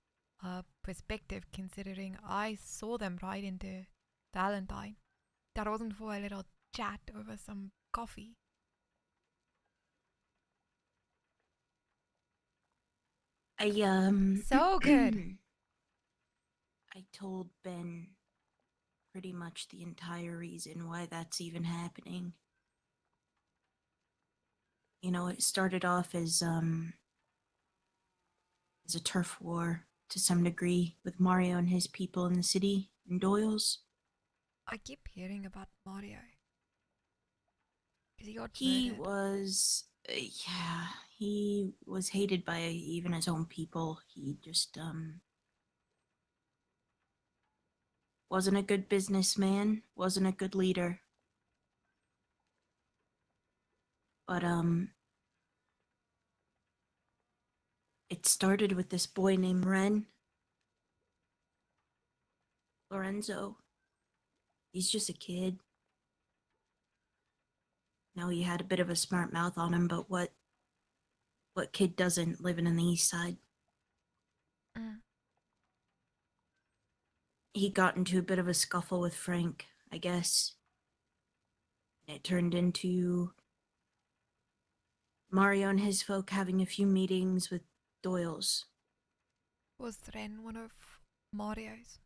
perspective, considering I saw them right into Valentine. That wasn't for a little chat over some coffee. So good. I told Ben pretty much the entire reason why that's even happening. You know, it started off as a turf war to some degree with Mario and his people in the city and Doyle's. I keep hearing about Mario. He got He murdered. was, yeah, he was hated by even his own people. He just, wasn't a good businessman, wasn't a good leader. But, it started with this boy named Lorenzo. He's just a kid. Now he had a bit of a smart mouth on him, but what kid doesn't living in the East Side? Mm. He got into a bit of a scuffle with Frank, I guess. It turned into Mario and his folk having a few meetings with Doyle's. Was Ren one of Mario's?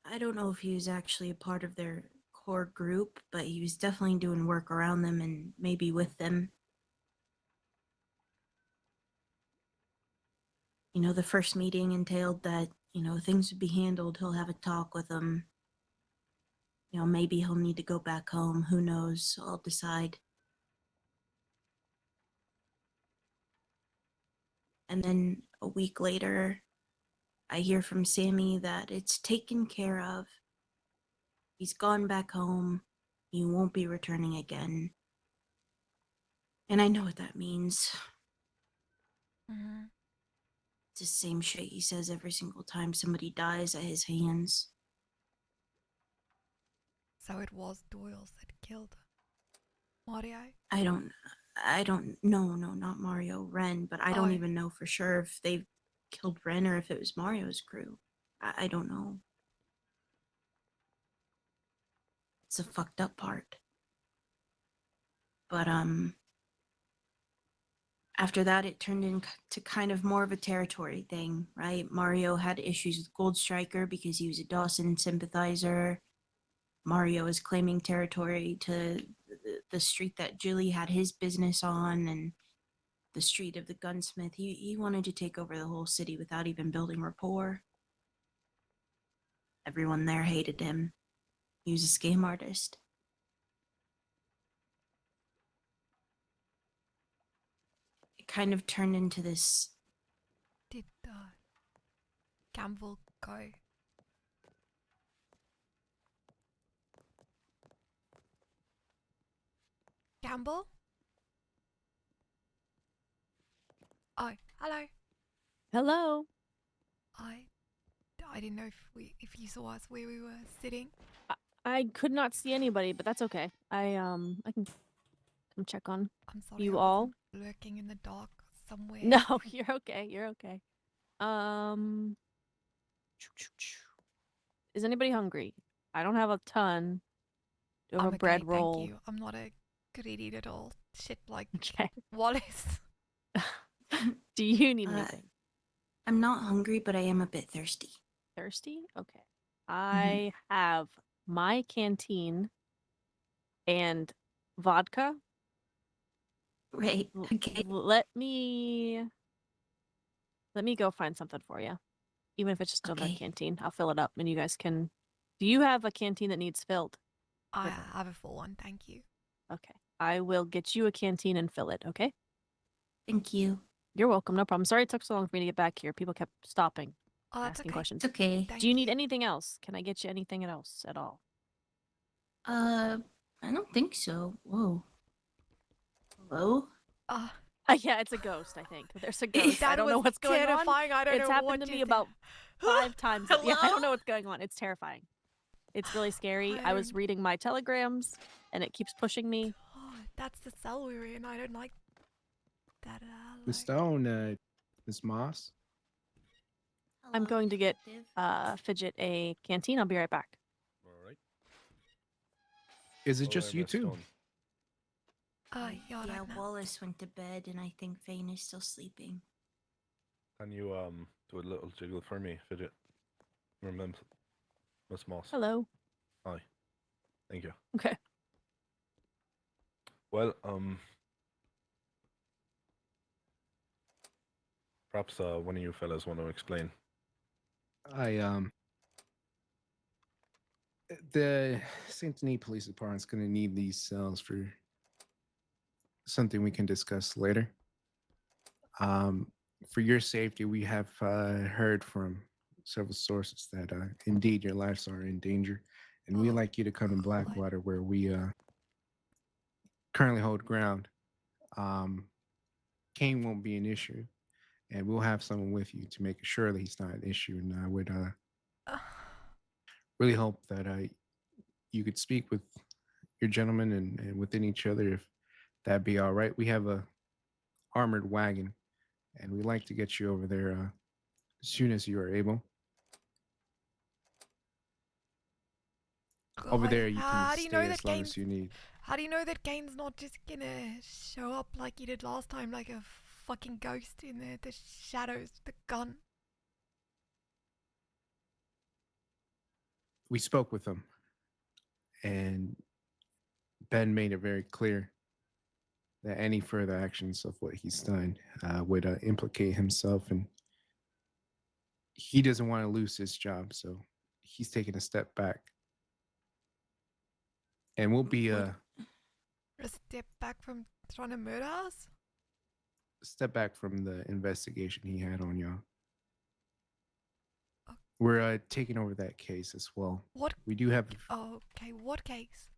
I don't know if he was actually a part of their core group, but he was definitely doing work around them and maybe with them. You know, the first meeting entailed that, things would be handled. He'll have a talk with them. Maybe he'll need to go back home. Who knows? I'll decide. And then a week later, I hear from Sammy that it's taken care of. He's gone back home. He won't be returning again. And I know what that means. Mm-hmm. It's the same shit he says every single time somebody dies at his hands. So it was Doyle's that killed Mario? I don't I don't. No, not Mario. Ren, but I don't Oh. even know for sure if they killed Ren or if it was Mario's crew. I don't know. It's a fucked up part. But after that, it turned into kind of more of a territory thing, right? Mario had issues with Gold Striker because he was a Dawson sympathizer. Mario is claiming territory to the street that Julie had his business on and the street of the gunsmith. He wanted to take over the whole city without even building rapport. Everyone there hated him. He was a scam artist. It kind of turned into this. Did Campbell go? Campbell? Oh, hello. Hello. I didn't know if you saw us where we were sitting. I could not see anybody, but that's okay. I can come check on I'm sorry. you I all. wasn't lurking in the dark somewhere. No, you're okay. You're okay. Is anybody hungry? I don't have a ton. Do you have I'm a bread okay, roll? thank you. I'm not a greedy little shit like Okay. Wallace. Do you need Uh, anything? I'm not hungry, but I am a bit thirsty. Thirsty? Okay. I have my canteen and vodka. Right. Okay. Let me go find something for you. Even if it's just another Okay. canteen, I'll fill it up and you guys can. Do you have a canteen that needs filled? I With it? have a full one, thank you. Okay. I will get you a canteen and fill it, okay? Thank you. You're welcome, no problem. Sorry it took so long for me to get back here. People kept stopping, Oh, that's asking okay. questions. It's okay. Thank Do you need anything else? Can I get you anything else at all? I don't think so. Whoa. Hello? Yeah, it's a ghost, I think. There's a ghost. I That don't know was what's going on. terrifying. I don't It's know happened what to me just about 5 times. Yeah, I Hello? don't know what's going on. It's terrifying. It's really scary. I was don't- reading my telegrams and it keeps pushing me. Oh, that's the cell we were in. I don't like that. Miss Stone, Miss Moss. I'm Hello, going to get detective. Fidget a canteen. I'll be right back. All right. Is it Hello just there, you Miss two? Stone. Yeah, Yeah, right now. Wallace went to bed, and I think Fane is still sleeping. Can you do a little jiggle for me, Fidget? Remember, Miss Moss. Hello. Hi. Thank you. Okay. Well, perhaps one of you fellas want to explain. The Saint Denis Police Department's going to need these cells for something we can discuss later. For your safety, we have heard from several sources that indeed your lives are in danger, and we'd Oh, like you to come to God. Blackwater, where we currently hold ground. Kane won't be an issue, and we'll have someone with you to make sure that he's not an issue. And I would really hope that you could speak with your gentlemen and within each other, if that'd be all right. We have a armored wagon, and we'd like to get you over there as soon as you are able. Over God, there, you how can do you stay know as that long Gaines? as you need. How do you know that Gaines not just gonna show up like he did last time, like a fucking ghost in the shadows, the gun? We spoke with him, and Ben made it very clear that any further actions of what he's done would implicate himself, and he doesn't want to lose his job, so he's taking a step back. And we'll be A step back from trying to murder us? step back from the investigation he had on y'all. Oh. We're taking over that case as well. What? We do have Oh, okay. What case?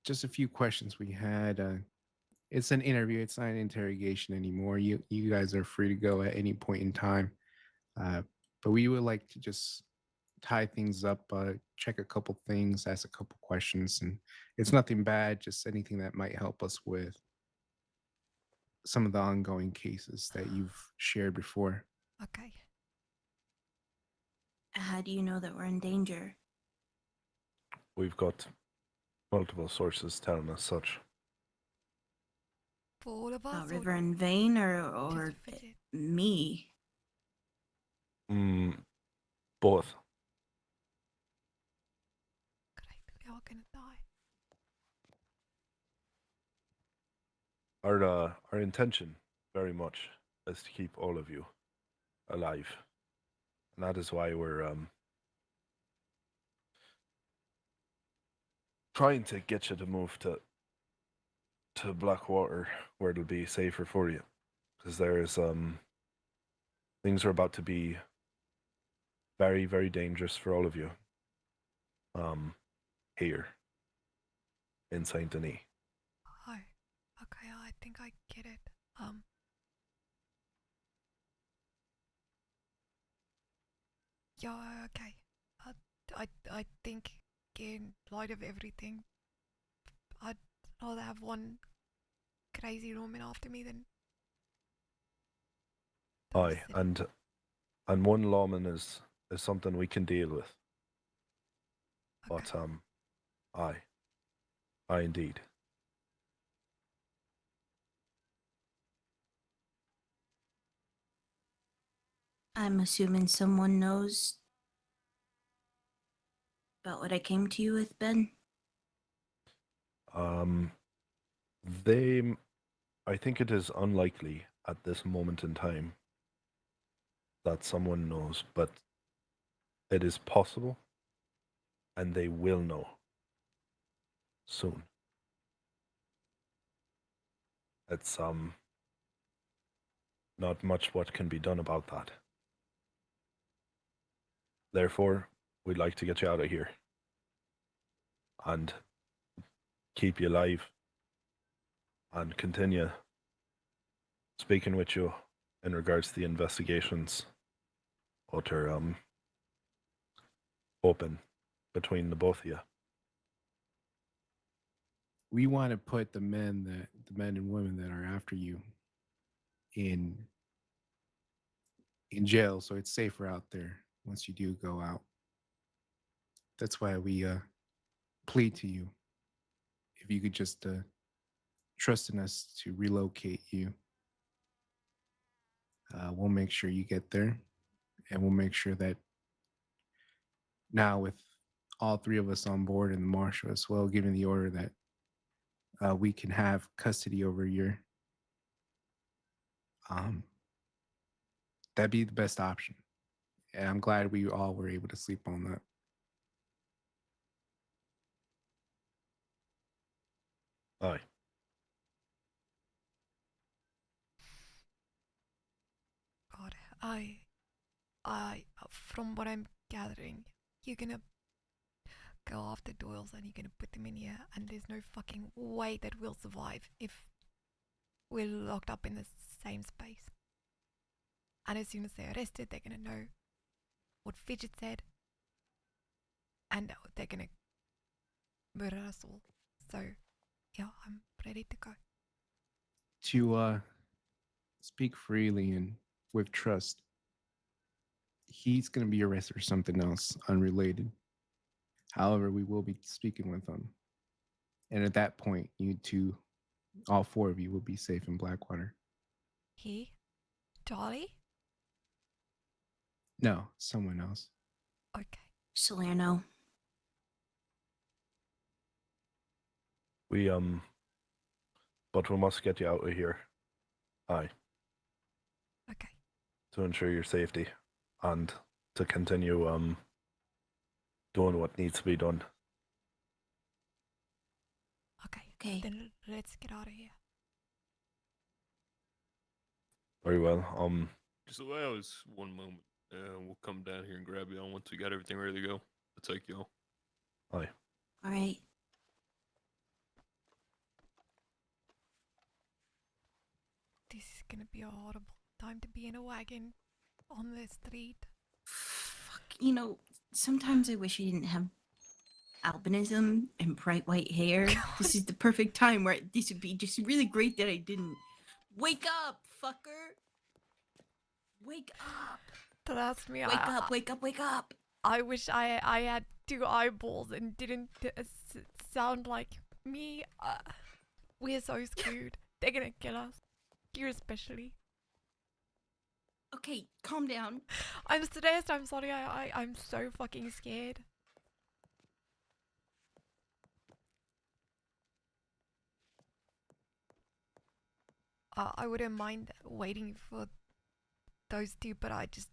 just a few questions we had. It's an interview. It's not an interrogation anymore. You guys are free to go at any point in time. But we would like to just tie things up, check a couple things, ask a couple questions, and it's nothing bad, just anything that might help us with some of the ongoing cases that you've shared before. Okay. How do you know that we're in danger? We've got multiple sources telling us such. For all of us? About or River and Vane just or Fidget? me? Both. Great, we're all gonna die. Our intention, very much, is to keep all of you alive, and that is why we're trying to get you to move to Blackwater, where it'll be safer for you, because there's things are about to be very, very dangerous for all of you. Here in Saint Denis. Oh, okay, I think I get it. Yeah, okay. I think in light of everything, I'd rather have one crazy woman after me than the Aye, city. and one lawman is something we can deal with. Okay. But aye, indeed. I'm assuming someone knows about what I came to you with, Ben. I think it is unlikely at this moment in time that someone knows, but it is possible, and they will know soon. It's not much what can be done about that. Therefore, we'd like to get you out of here and keep you alive and continue speaking with you in regards to the investigations that are open between the both of you. We want to put the men and women that are after you in jail, so it's safer out there once you do go out. That's why we plead to you, if you could just trust in us to relocate you. We'll make sure you get there, and we'll make sure that now, with all three of us on board and the marshal as well, giving the order that we can have custody over your, that'd be the best option. And I'm glad we all were able to sleep on that. Aye. God, from what I'm gathering, you're gonna go after Doyle's and you're gonna put them in here, and there's no fucking way that we'll survive if we're locked up in the same space. And as soon as they're arrested, they're gonna know what Fidget said, and they're gonna murder us all. So, yeah, I'm ready to go. To speak freely and with trust, he's going to be arrested for something else unrelated. However, we will be speaking with him. And at that point, you two, all four of you, will be safe in Blackwater. He? Charlie? No, someone else. Okay. Salerno. But we must get you out of here. Aye. Okay. To ensure your safety and to continue doing what needs to be done. Okay. Then let's get out of here. Very well. Just allow us one moment. We'll come down here and grab y'all once we got everything ready to go. I'll take y'all. Aye. All right. This is gonna be a horrible time to be in a wagon on the street. Fuck, you know, Sometimes I wish I didn't have albinism and bright white hair. This is the perfect time where this would be just really great that I didn't. Wake up, fucker! Wake up! Trust me, Wake up, wake up, wake up! I wish I had 2 eyeballs and didn't sound like me. We're so screwed. They're gonna kill us. You especially. Okay, calm down. I'm stressed. I'm sorry. I'm so fucking scared. I wouldn't mind waiting for those 2, but I just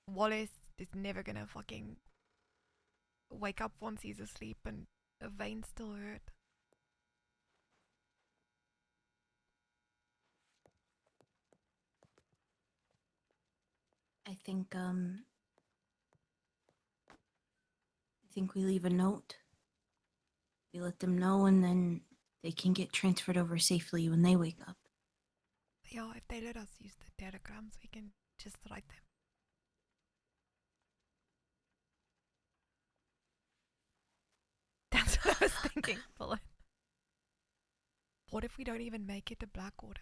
Wallace is never gonna fucking wake up once he's asleep and a vein still hurt. I think we leave a note. We let them know, and then they can get transferred over safely when they wake up. Yeah, if they let us use the telegrams, we can just write them. That's what I was thinking, Bullet. What if we don't even make it to Blackwater?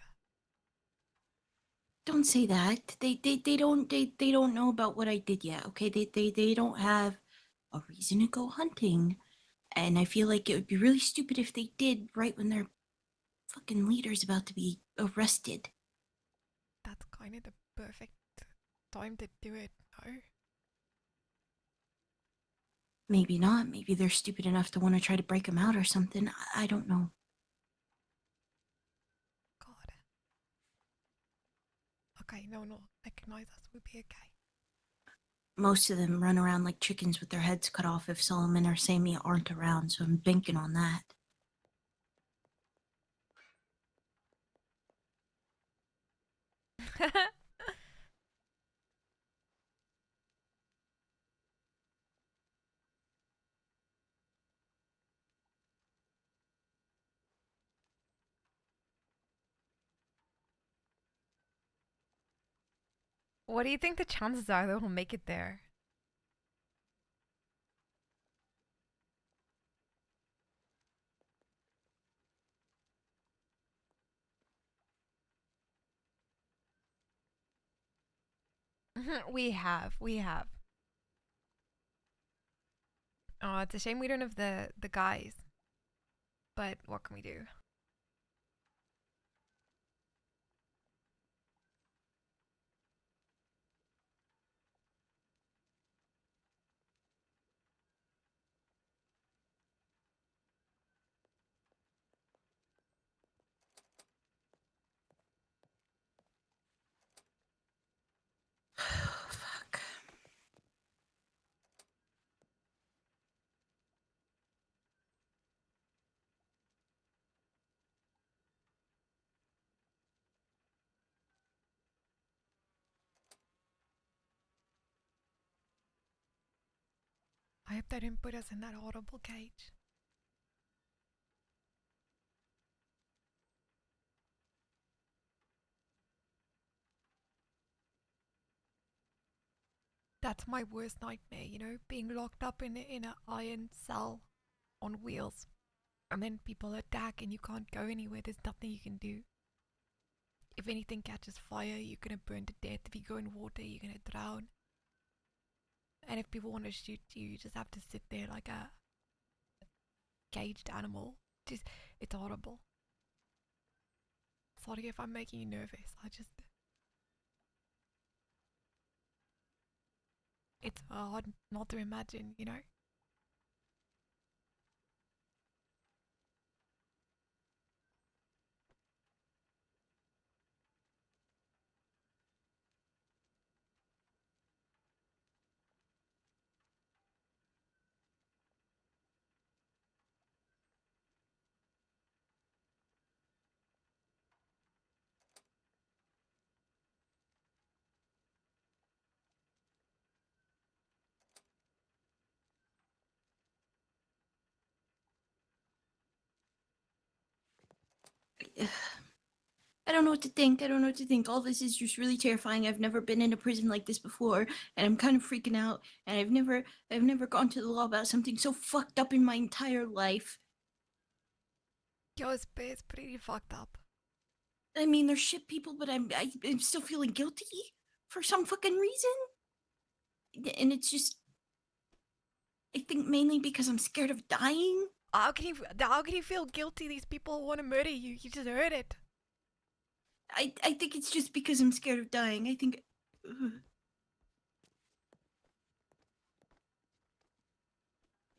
Don't say that. They don't know about what I did yet. Okay, they don't have a reason to go hunting, and I feel like it would be really stupid if they did right when their fucking leader's about to be arrested. That's kind of the perfect time to do it, no? Maybe not. Maybe they're stupid enough to want to try to break him out or something. I don't know. God. Okay, no, recognize us, we'll be okay. Most of them run around like chickens with their heads cut off if Solomon or Sammy aren't around, so I'm banking on that. What do you think the chances are that we'll make it there? We have. Oh, it's a shame we don't have the guys. But what can we do? Fuck. I hope they didn't put us in that horrible cage. That's my worst nightmare, you know, being locked up in an iron cell on wheels. And then people attack and you can't go anywhere. There's nothing you can do. If anything catches fire, you're gonna burn to death. If you go in water, you're gonna drown. And if people want to shoot you, you just have to sit there like a caged animal. It's horrible. Sorry if I'm making you nervous. It's hard not to imagine, you know? I don't know what to think. I don't know what to think. All this is just really terrifying. I've never been in a prison like this before, and I'm kind of freaking out. And I've never gone to the law about something so fucked up in my entire life. Yo, it's pretty fucked up. I mean, they're shit people, but I'm still feeling guilty for some fucking reason. And it's just, I think mainly because I'm scared of dying. How can you feel guilty? These people want to murder you. You just heard it. I think it's just because I'm scared of dying. I think. I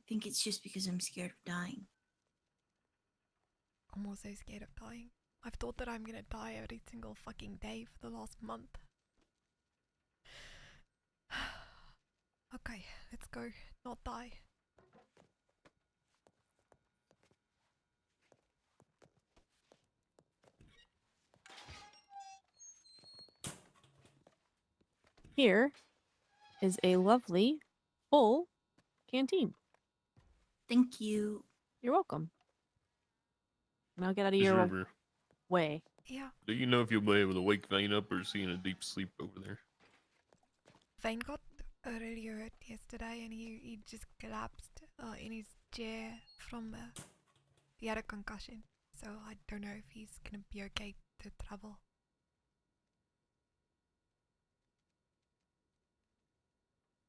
think it's just because I'm scared of dying. I'm also scared of dying. I've thought that I'm gonna die every single fucking day for the last month. Okay, let's go. Not die. Here is a lovely, full canteen. Thank you. You're welcome. And I'll get out of Miss your River, way. Yeah. do you know if you'll be able to wake Vane up, or is he in a deep sleep over there? Vane got really hurt yesterday and he just collapsed in his chair from he had a concussion. So I don't know if he's gonna be okay to travel.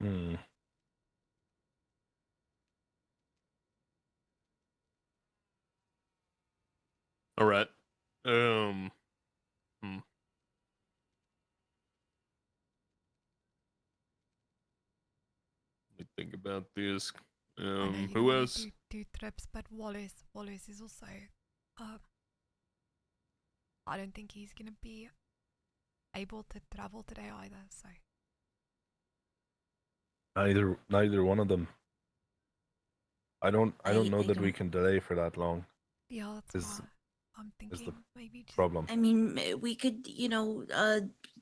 Hmm. All right. Hmm. Let me think about this. I know you Who normally else? do trips, but Wallace is also I don't think he's gonna be able to travel today either, so Neither one of them. I don't know I that we don't- can delay for that long. yeah, that's Is why I'm is the thinking maybe just problem? I mean, we could,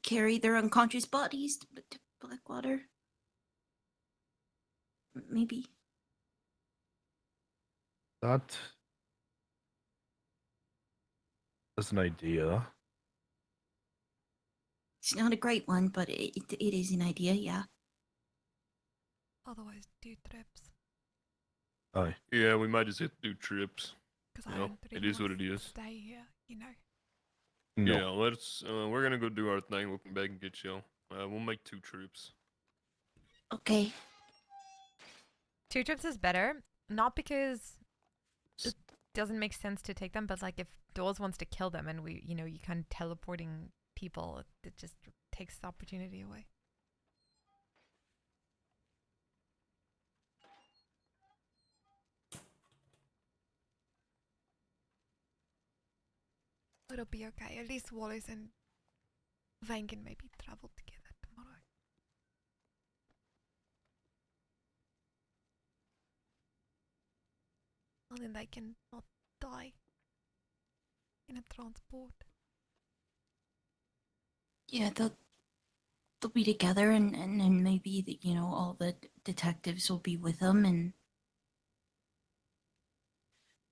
carry their unconscious bodies to Blackwater. Maybe. That's an idea. It's not a great one, but it is an idea, yeah. otherwise do trips. Aye. Yeah, we might just hit 2 trips. Because You I know, don't it really is what want it to is. stay here, you know. No. Yeah, let's. We're gonna go do our thing. We'll come back and get you. We'll make 2 trips. Okay. 2 trips is better, not because it doesn't make sense to take them, but like if Dawes wants to kill them and you kind of teleporting people, it just takes the opportunity away. It'll be okay. At least Wallace and Vane can maybe travel together tomorrow. And then they can not die in a transport. Yeah, they'll be together, and then maybe all the detectives will be with them, and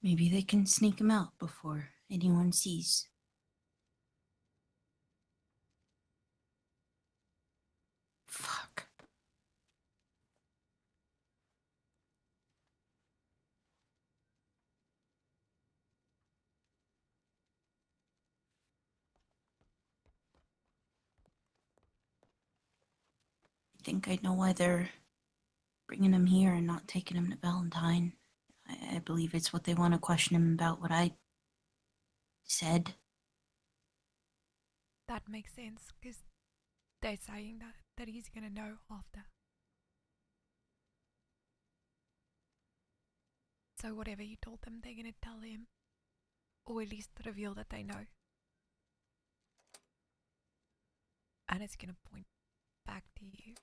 maybe they can sneak him out before anyone sees. Fuck. I think I know why they're bringing him here and not taking him to Valentine. I believe it's what they want to question him about what I said. That makes sense because they're saying that he's gonna know after. So whatever you told them, they're gonna tell him, or at least reveal that they know. And it's gonna point back to you.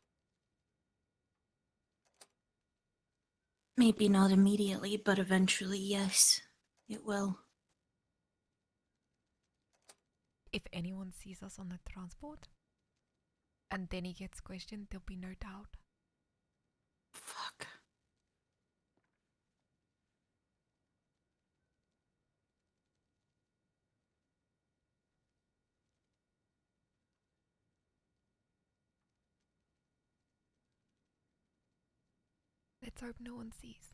Maybe not immediately, but eventually, yes, it will. If anyone sees us on the transport, and then he gets questioned, there'll be no doubt. Fuck. Let's hope no one sees.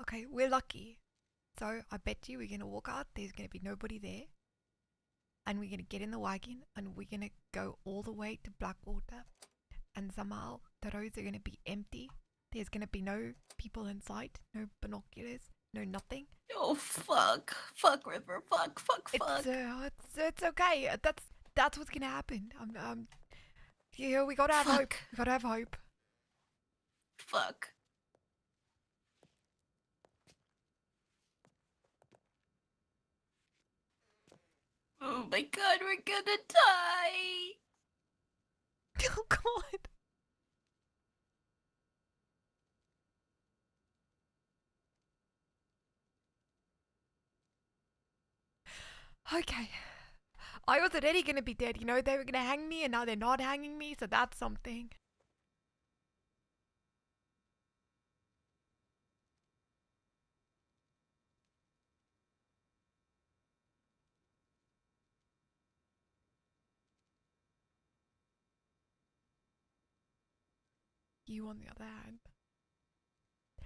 Okay, we're lucky. So I bet you we're gonna walk out, there's gonna be nobody there. And we're gonna get in the wagon and we're gonna go all the way to Blackwater. And somehow the roads are gonna be empty. There's gonna be no people in sight, no binoculars, no nothing. Oh fuck! Fuck River! Fuck! Fuck! Fuck! It's okay. That's what's gonna happen. Yeah, we gotta have hope. Fuck. We gotta have hope. Fuck! Oh my god, we're gonna die! Oh God. Okay. I was already gonna be dead, you know, they were gonna hang me and now they're not hanging me, so that's something. You on the other hand.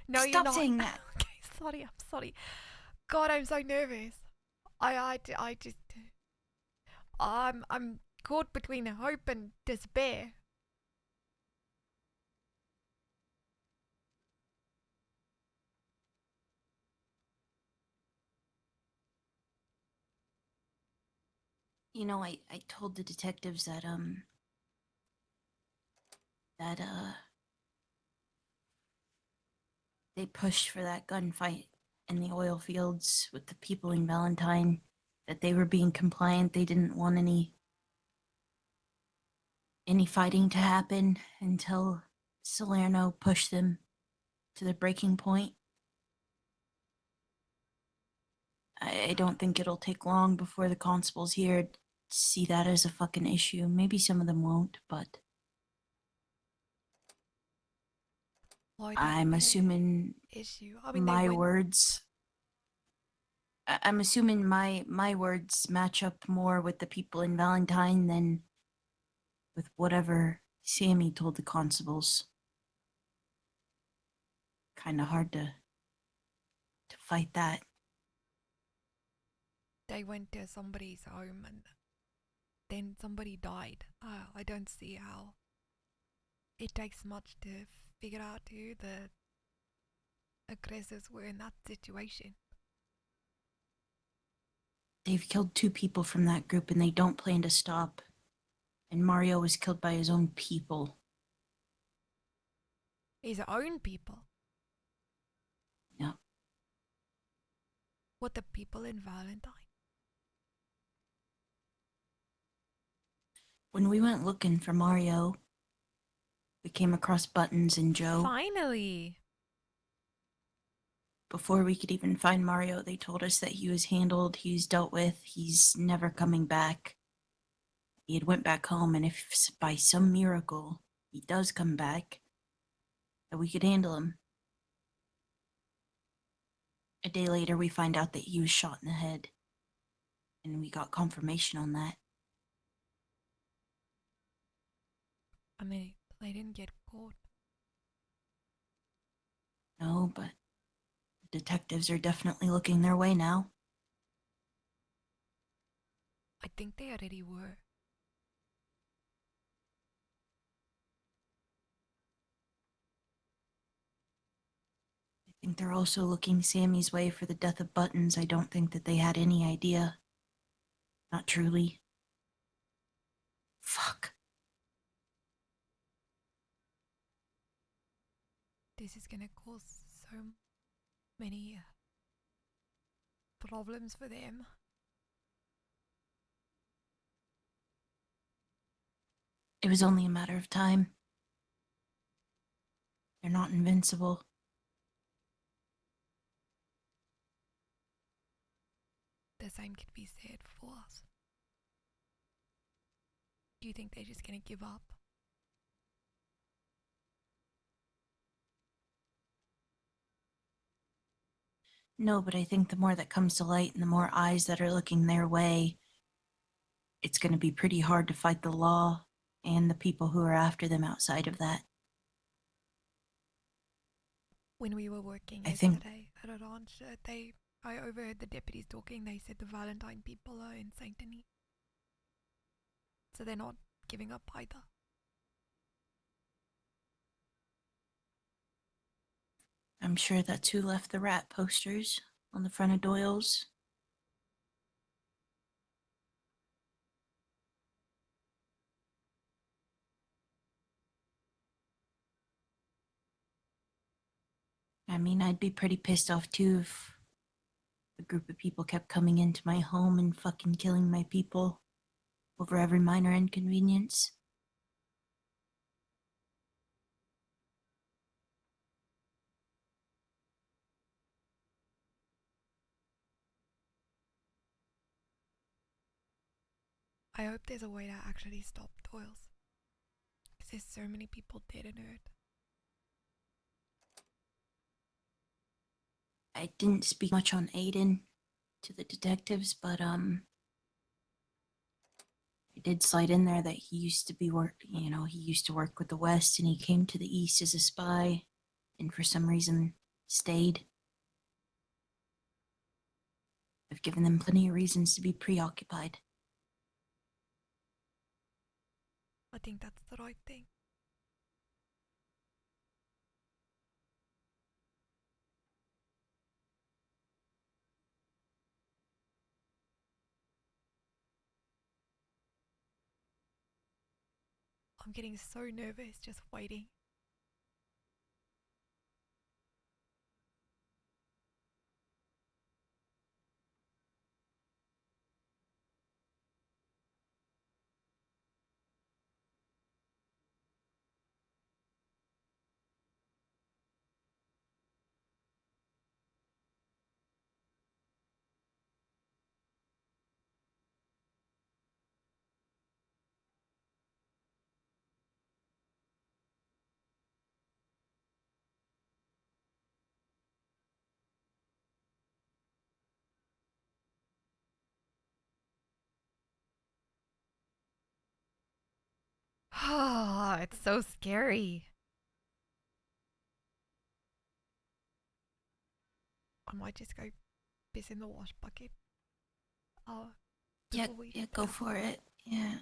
No, you're Stop not. saying that. Okay, sorry, I'm sorry. God, I'm so nervous. I just I'm caught between hope and despair. You know, I told the detectives that they pushed for that gunfight in the oil fields with the people in Valentine, that they were being compliant. They didn't want any fighting to happen until Salerno pushed them to the breaking point. I don't think it'll take long before the constables here see that as a fucking issue. Maybe some of them won't, but Why that I'm be an assuming issue. I mean, my they went. words. I'm assuming my words match up more with the people in Valentine than with whatever Sammy told the constables. Kind of hard to fight that. They went to somebody's home and then somebody died. I don't see how it takes much to figure out who the aggressors were in that situation. They've killed 2 people from that group and they don't plan to stop. And Mario was killed by his own people. His own people. Yeah. What, the people in Valentine? When we went looking for Mario, we came across Buttons and Joe. Finally! Before we could even find Mario, they told us that he was handled, he was dealt with, he's never coming back. He had went back home, and if by some miracle he does come back, that we could handle him. A day later, we find out that he was shot in the head, and we got confirmation on that. I mean, they didn't get caught. No, but detectives are definitely looking their way now. I think they already were. I think they're also looking Sammy's way for the death of Buttons. I don't think that they had any idea. Not truly. Fuck. this is gonna cause so many problems for them. It was only a matter of time. They're not invincible. The same could be said for us. Do you think they're just gonna give up? No, but I think the more that comes to light and the more eyes that are looking their way, it's going to be pretty hard to fight the law and the people who are after them outside of that. When we were working I think- yesterday at a ranch, I overheard the deputies talking. They said the Valentine people are in Saint Denis. So they're not giving up either. I'm sure that's who left the rat posters on the front of Doyle's. I mean, I'd be pretty pissed off too if a group of people kept coming into my home and fucking killing my people over every minor inconvenience. I hope there's a way to actually stop Doyle's. Because there's so many people dead and hurt. I didn't speak much on Aiden to the detectives, but I did slide in there that he used to be he used to work with the West and he came to the East as a spy and for some reason stayed. I've given them plenty of reasons to be preoccupied. I think that's the right thing. I'm getting so nervous just waiting. Ah, it's so scary. I might just go piss in the wash bucket. Yeah, before we yeah, head go out. for it. Yeah.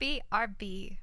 BRB.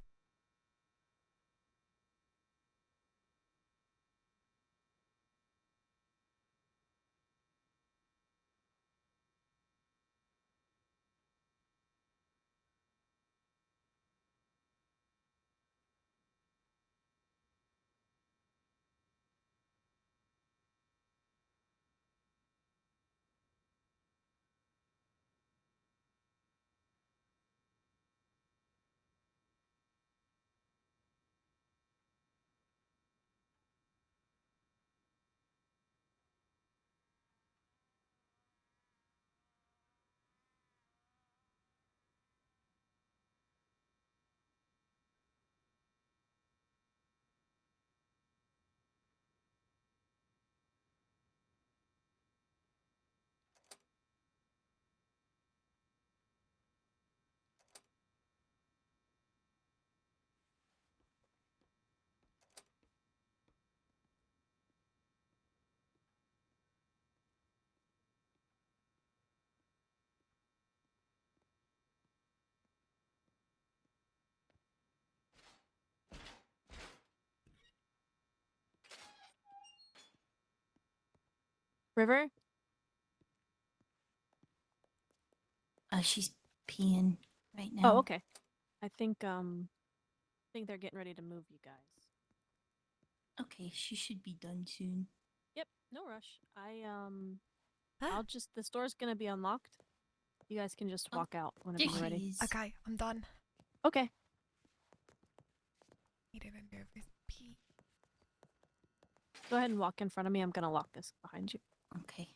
River? She's peeing right now. Oh, okay. I think they're getting ready to move you guys. Okay, she should be done soon. Yep, no rush. Huh? I'll just the store's gonna be unlocked. You guys can just Oh, walk out whenever There you're she ready. is. Okay, I'm done. Okay. Need a nervous pee. Go ahead and walk in front of me. I'm gonna lock this behind you. Okay.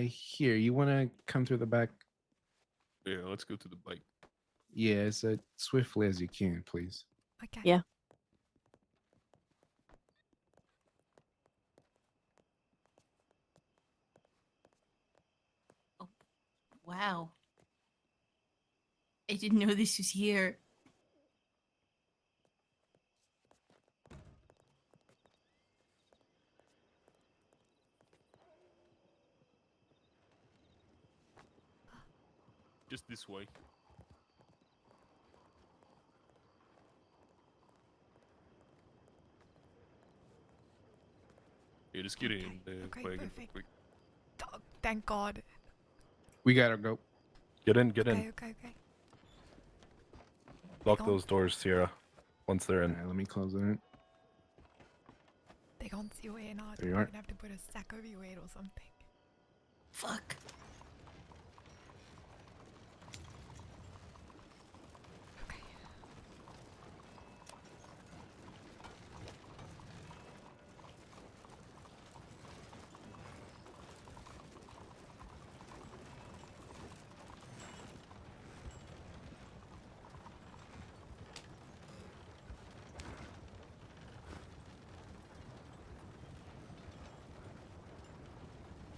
Here, you want to come through the back? Yeah, let's go to the bike. Yeah, as swiftly as you can, please. Okay. Yeah. Wow. I didn't know this was here. Just this way. Yeah, just get Okay, in the okay, wagon real perfect. quick. Thank God. We gotta go. Get in, get in. Okay. Lock Go on. those doors, Sierra. Once they're All in. right, let me close it. They can't see your hair now. There you We're are. gonna have to put a sack over your head or something. Fuck. Okay.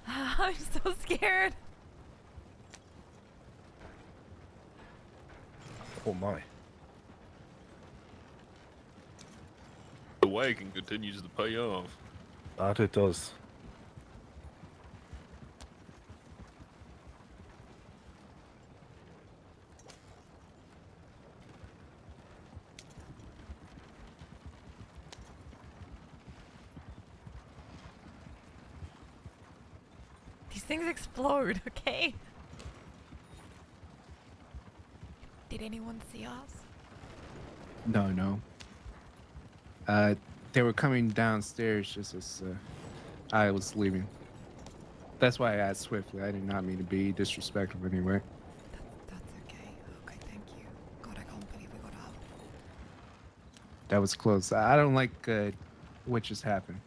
I'm so scared. Oh my. The wagon continues to pay off. That it does. These things explode, okay? Did anyone see us? No. They were coming downstairs just as I was leaving. That's why I asked swiftly. I did not mean to be disrespectful anyway. That's okay. Okay, thank you. God, I can't believe we got out. That was close. I don't like what just happened.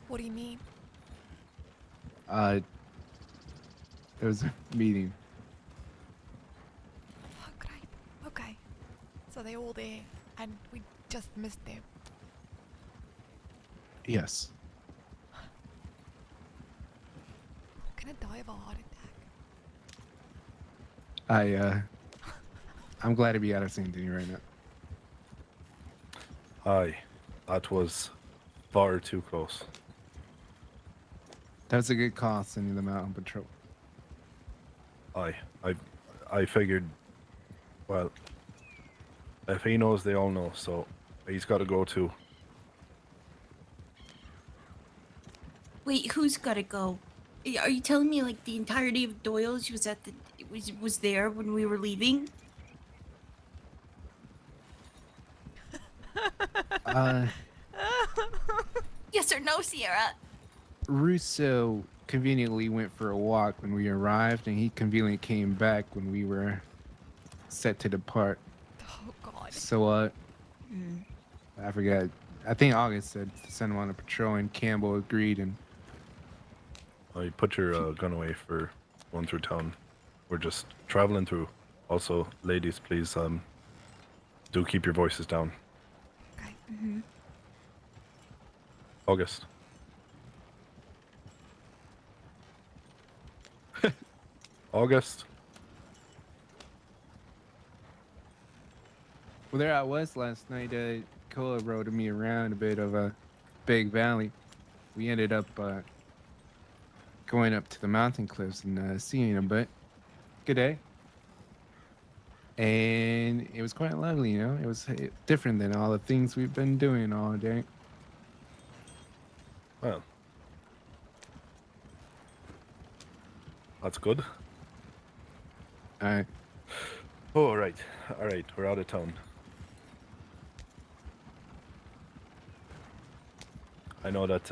What do you mean? There was a meeting. Oh, great. Okay. So they all there, and we just missed them. Yes. I'm gonna die of a heart attack. I'm glad to be out of St. Denis right now. Aye. That was far too close. That was a good call, sending them out on patrol. Aye. I figured, well, if he knows, they all know, so he's got to go too. Wait, who's gotta go? Are you telling me like the entirety of Doyle's was at the was there when we were leaving? Yes or no, Sierra? Russo conveniently went for a walk when we arrived, and he conveniently came back when we were set to depart. Oh God. So, I forgot. I think August said to send him on a patrol, and Campbell agreed. And I put your gun away for going through town. We're just traveling through. Also, ladies, please, do keep your voices down. Okay. August. August. well, there I was last night. Koa rode me around a bit of a big valley. we ended up going up to the mountain cliffs and seeing a bit. Good day. And it was quite lovely, you know. It was different than all the things we've been doing all day. Well, that's good. I Oh, right. All right, we're out of town. I know that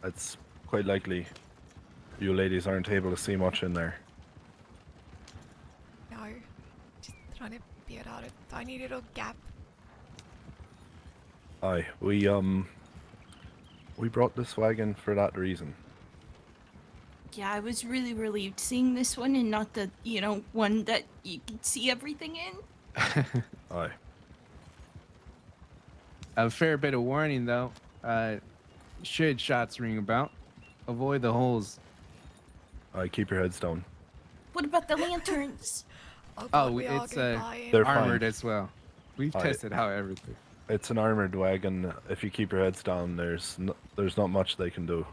it's quite likely you ladies aren't able to see much in there. No, just trying to beat out a tiny little gap. Aye, we brought this wagon for that reason. Yeah, I was really relieved seeing this one and not the, one that you could see everything in. Aye. a fair bit of warning though. Should shots ring about, avoid the holes. Aye, keep your heads down. What about the lanterns? Oh god, Oh, we are it's gonna die in. they're armored fine. as well. We've Aye. tested out everything. It's an armored wagon. If you keep your heads down, there's not much they can do.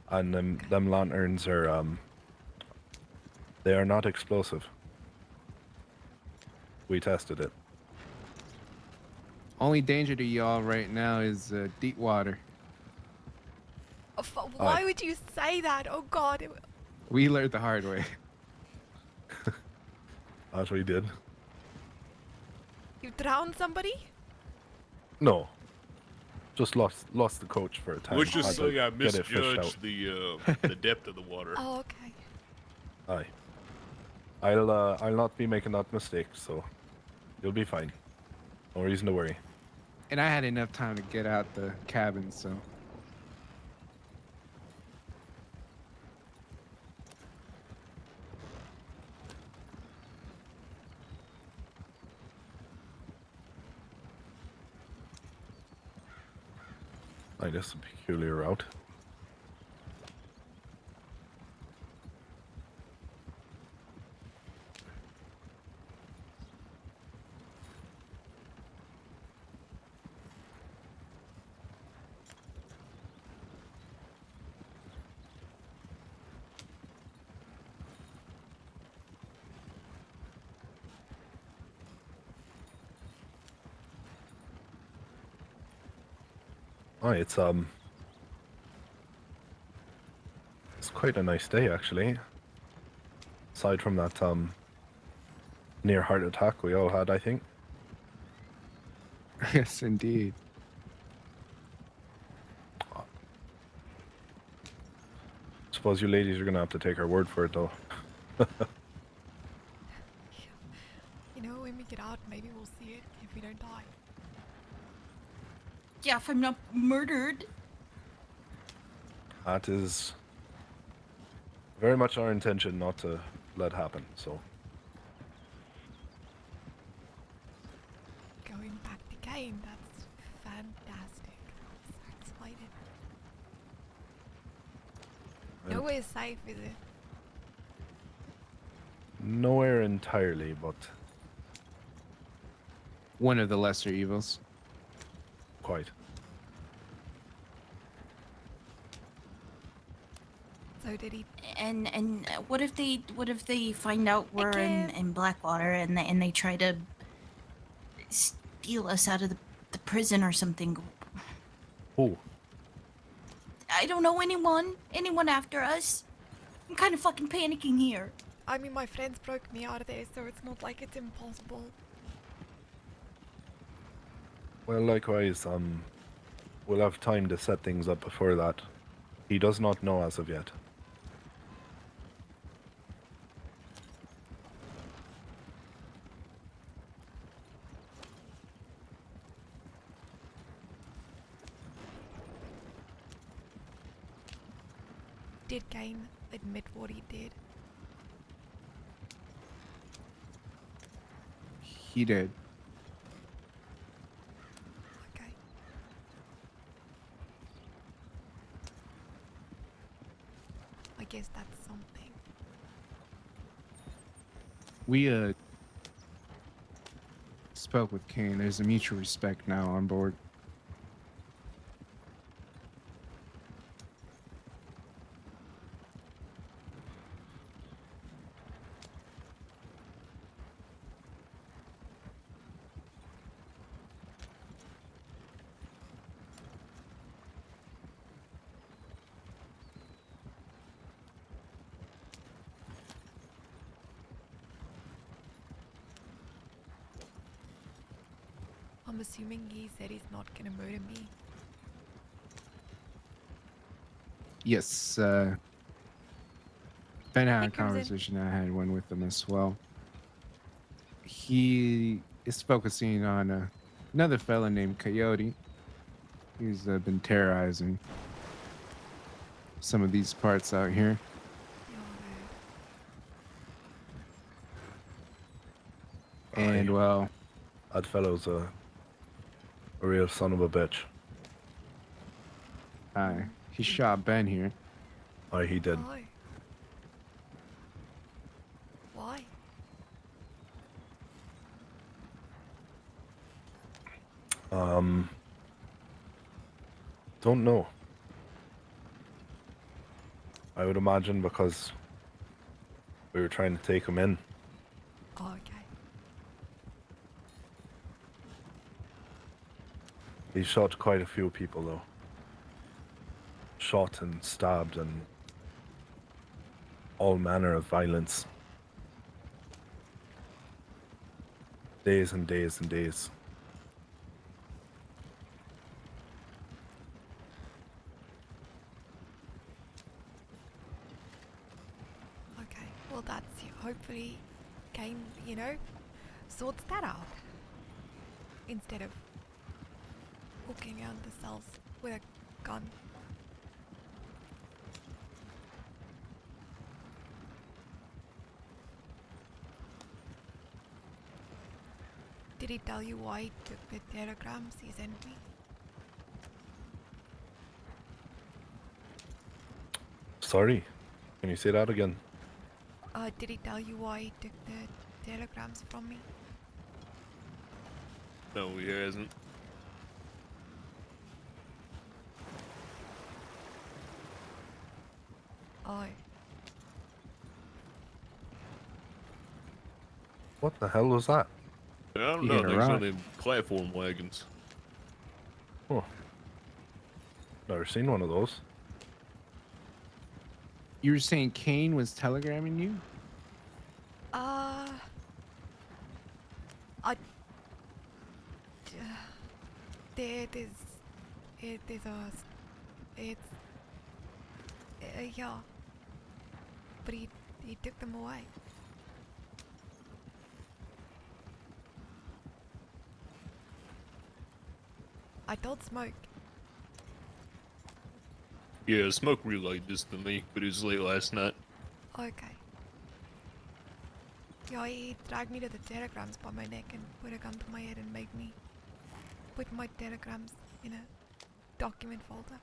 And them lanterns are they are not explosive. We tested it. Only danger to y'all right now is deep water. Oh, why would you say that? Oh god. We learned the hard way. That's what we did. You drowned somebody? No. Just lost the coach for a time. Let's just Had to say I get it fished out. misjudged the depth of the water. Oh, okay. Aye. I'll not be making that mistake, so you'll be fine. No reason to worry. And I had enough time to get out the cabin, so. I guess a peculiar route. Oh, it's quite a nice day actually. Aside from that near heart attack we all had, I think. Yes, indeed. Suppose you ladies are gonna have to take our word for it though. You know, when we get out, maybe we'll see it if we don't die. Yeah, if I'm not murdered. That is very much our intention not to let happen, so. Going back to game, that's fantastic. I'm so excited. And Nowhere's safe, is it? nowhere entirely, but One of the lesser evils. quite. So did he? And what if they find out we're in Blackwater and they try to steal us out of the prison or something? Oh, I don't know anyone after us. I'm kind of fucking panicking here. I mean, my friends broke me out of there, so it's not like it's impossible. well, likewise, we'll have time to set things up before that. He does not know as of yet. Did Kane admit what he did? He did. Okay. I guess that's something. We spoke with Kane. There's a mutual respect now on board. I'm assuming he said he's not gonna murder me. Yes, Ben had Hey, a Crimson. conversation. I had one with him as well. He is focusing on another fella named Coyote. He's been terrorizing some of these parts out here. And Aye. well, That fellow's a real son of a bitch. he shot Ben here. Aye, he did. Oh. Why? Don't know. I would imagine because we were trying to take him in. Oh, okay. He shot quite a few people though. Shot and stabbed and all manner of violence. Days and days and days. Okay. Well, that's hopefully Kane, sorts that out. Instead of walking around the cells with a gun. Did he tell you why he took the telegrams he sent me? Sorry, can you say that again? Did he tell you why he took the telegrams from me? No, he hasn't. Oh, What the hell was that? I don't He know. hit a There's one rock. of them platform wagons. Oh, never seen one of those. You were saying Kane was telegramming you? I. There's it's, yeah. But he took them away. I told Smoke. Yeah, Smoke relayed this to me, but it was late last night. Okay. Yeah, he dragged me to the telegrams by my neck and put a gun to my head and made me put my telegrams in a document folder.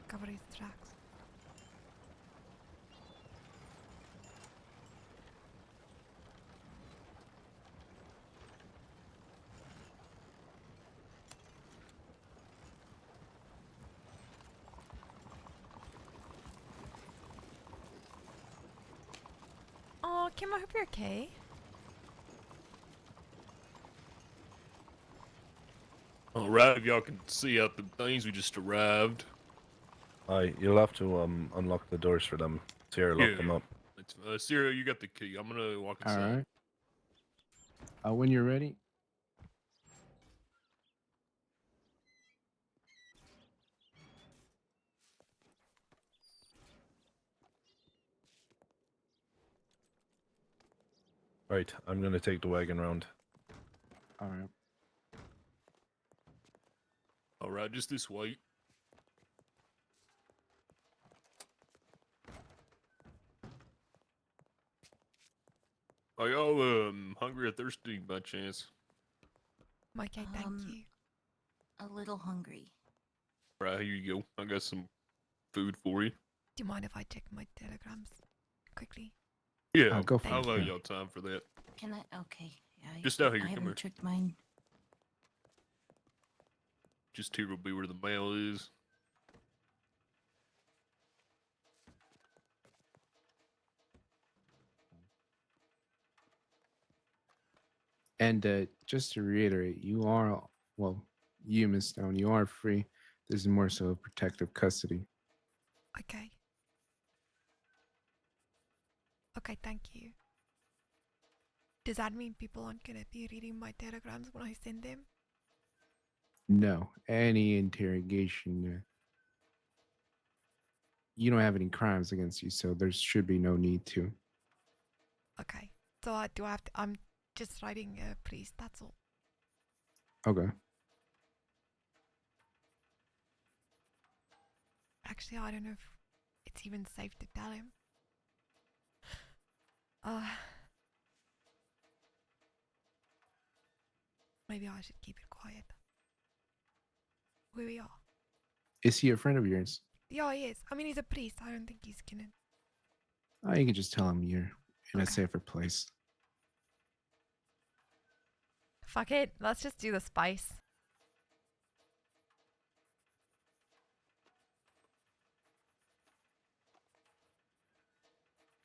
Cover his tracks. Oh, Kim, I hope you're okay. Alright, if y'all can see out the things, we just arrived. Aye, you'll have to unlock the doors for them. Sierra, lock them up. Sierra, you got the key. I'm gonna walk All inside. right. When you're ready. Right, I'm gonna take the wagon round. All right. Alright, just this way. Are y'all hungry or thirsty by chance? Okay, thank you. A little hungry. Right, here you go. I got some food for you. Do you mind if I check my telegrams quickly? Yeah, Go for I'll it. allow Yeah. y'all time for that. Can I? Okay. Yeah, Just out here, I come haven't here. checked mine. Just here will be where the mail is. And just to reiterate, you are, well, you, Miss Stone, you are free. This is more so protective custody. Okay. Okay, thank you. Does that mean people aren't gonna be reading my telegrams when I send them? No, any interrogation. You don't have any crimes against you, so there should be no need to. Okay. So do I have to? I'm just writing a priest. That's all. Okay. Actually, I don't know if it's even safe to tell him. Maybe I should keep it quiet. Where we are. Is he a friend of yours? Yeah, he is. I mean, he's a priest. I don't think he's gonna. Oh, you can just tell him you're in a Okay. safer place. Fuck it. Let's just do the spice.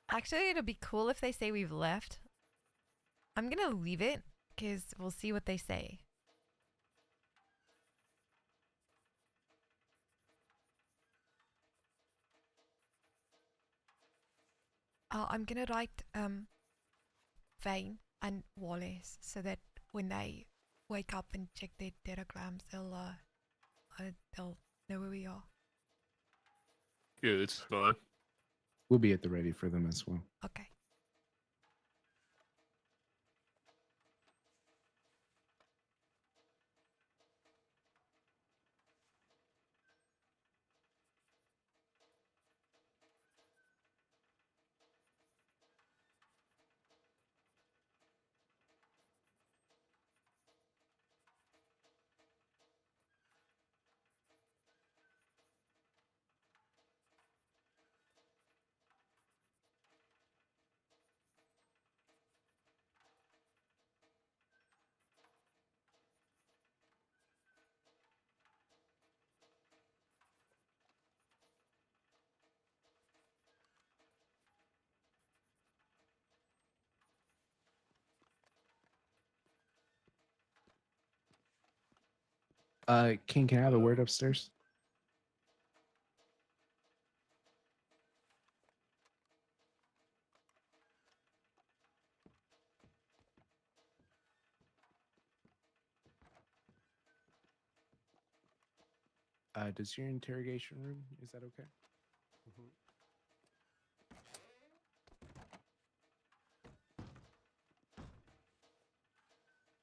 Actually, it'll be cool if they say we've left. I'm gonna leave it because we'll see what they say. I'm gonna write Vane and Wallace so that when they wake up and check their telegrams, they'll know where we are. Yeah, it's fine. We'll be at the ready for them as well. Okay. King, can I have a word upstairs? Does your interrogation room, is that okay?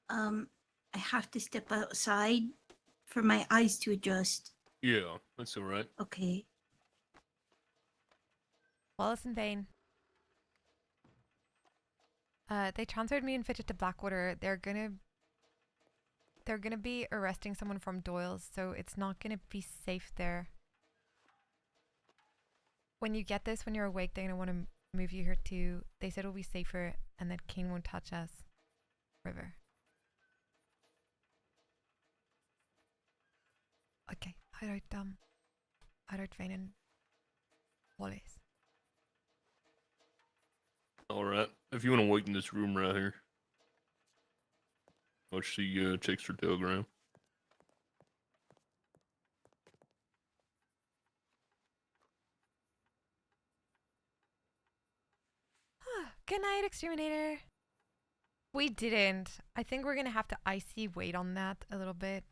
I have to step outside for my eyes to adjust. Yeah, that's all right. Okay. Wallace and Vane. They transferred me and Fidget to Blackwater. They're gonna be arresting someone from Doyle's, so it's not gonna be safe there. When you get this, when you're awake, they're gonna want to move you here too. They said it'll be safer and that Kane won't touch us. River. Okay, I wrote Vane and Wallace. All right. If you want to wait in this room right here, watch she checks her telegram. Good night, Exterminator. We didn't. I think we're gonna have to icy wait on that a little bit.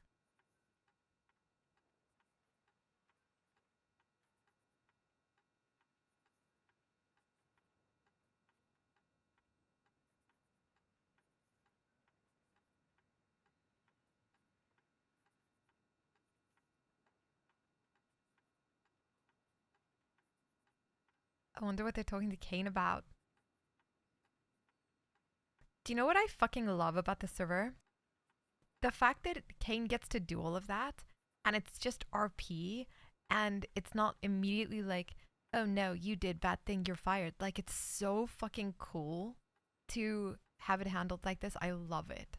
I wonder what they're talking to Kane about. Do you know what I fucking love about the server? The fact that Kane gets to do all of that and it's just RP and it's not immediately like, oh no, you did bad thing, you're fired. Like, it's so fucking cool to have it handled like this. I love it.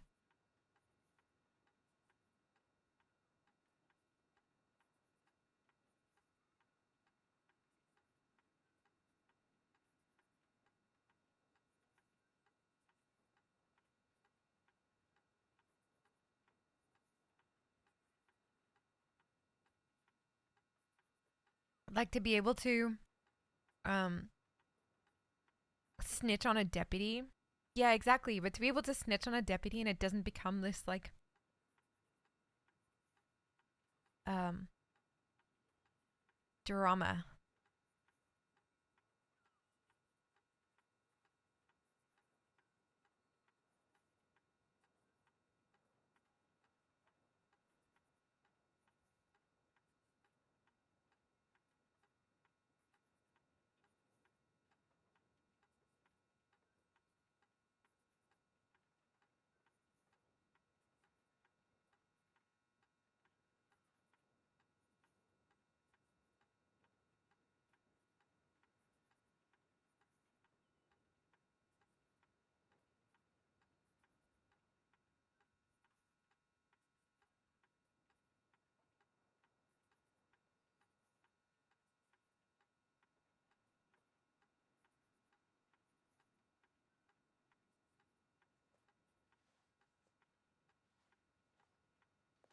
Like, to be able to snitch on a deputy Yeah, exactly. But to be able to snitch on a deputy and it doesn't become this like drama.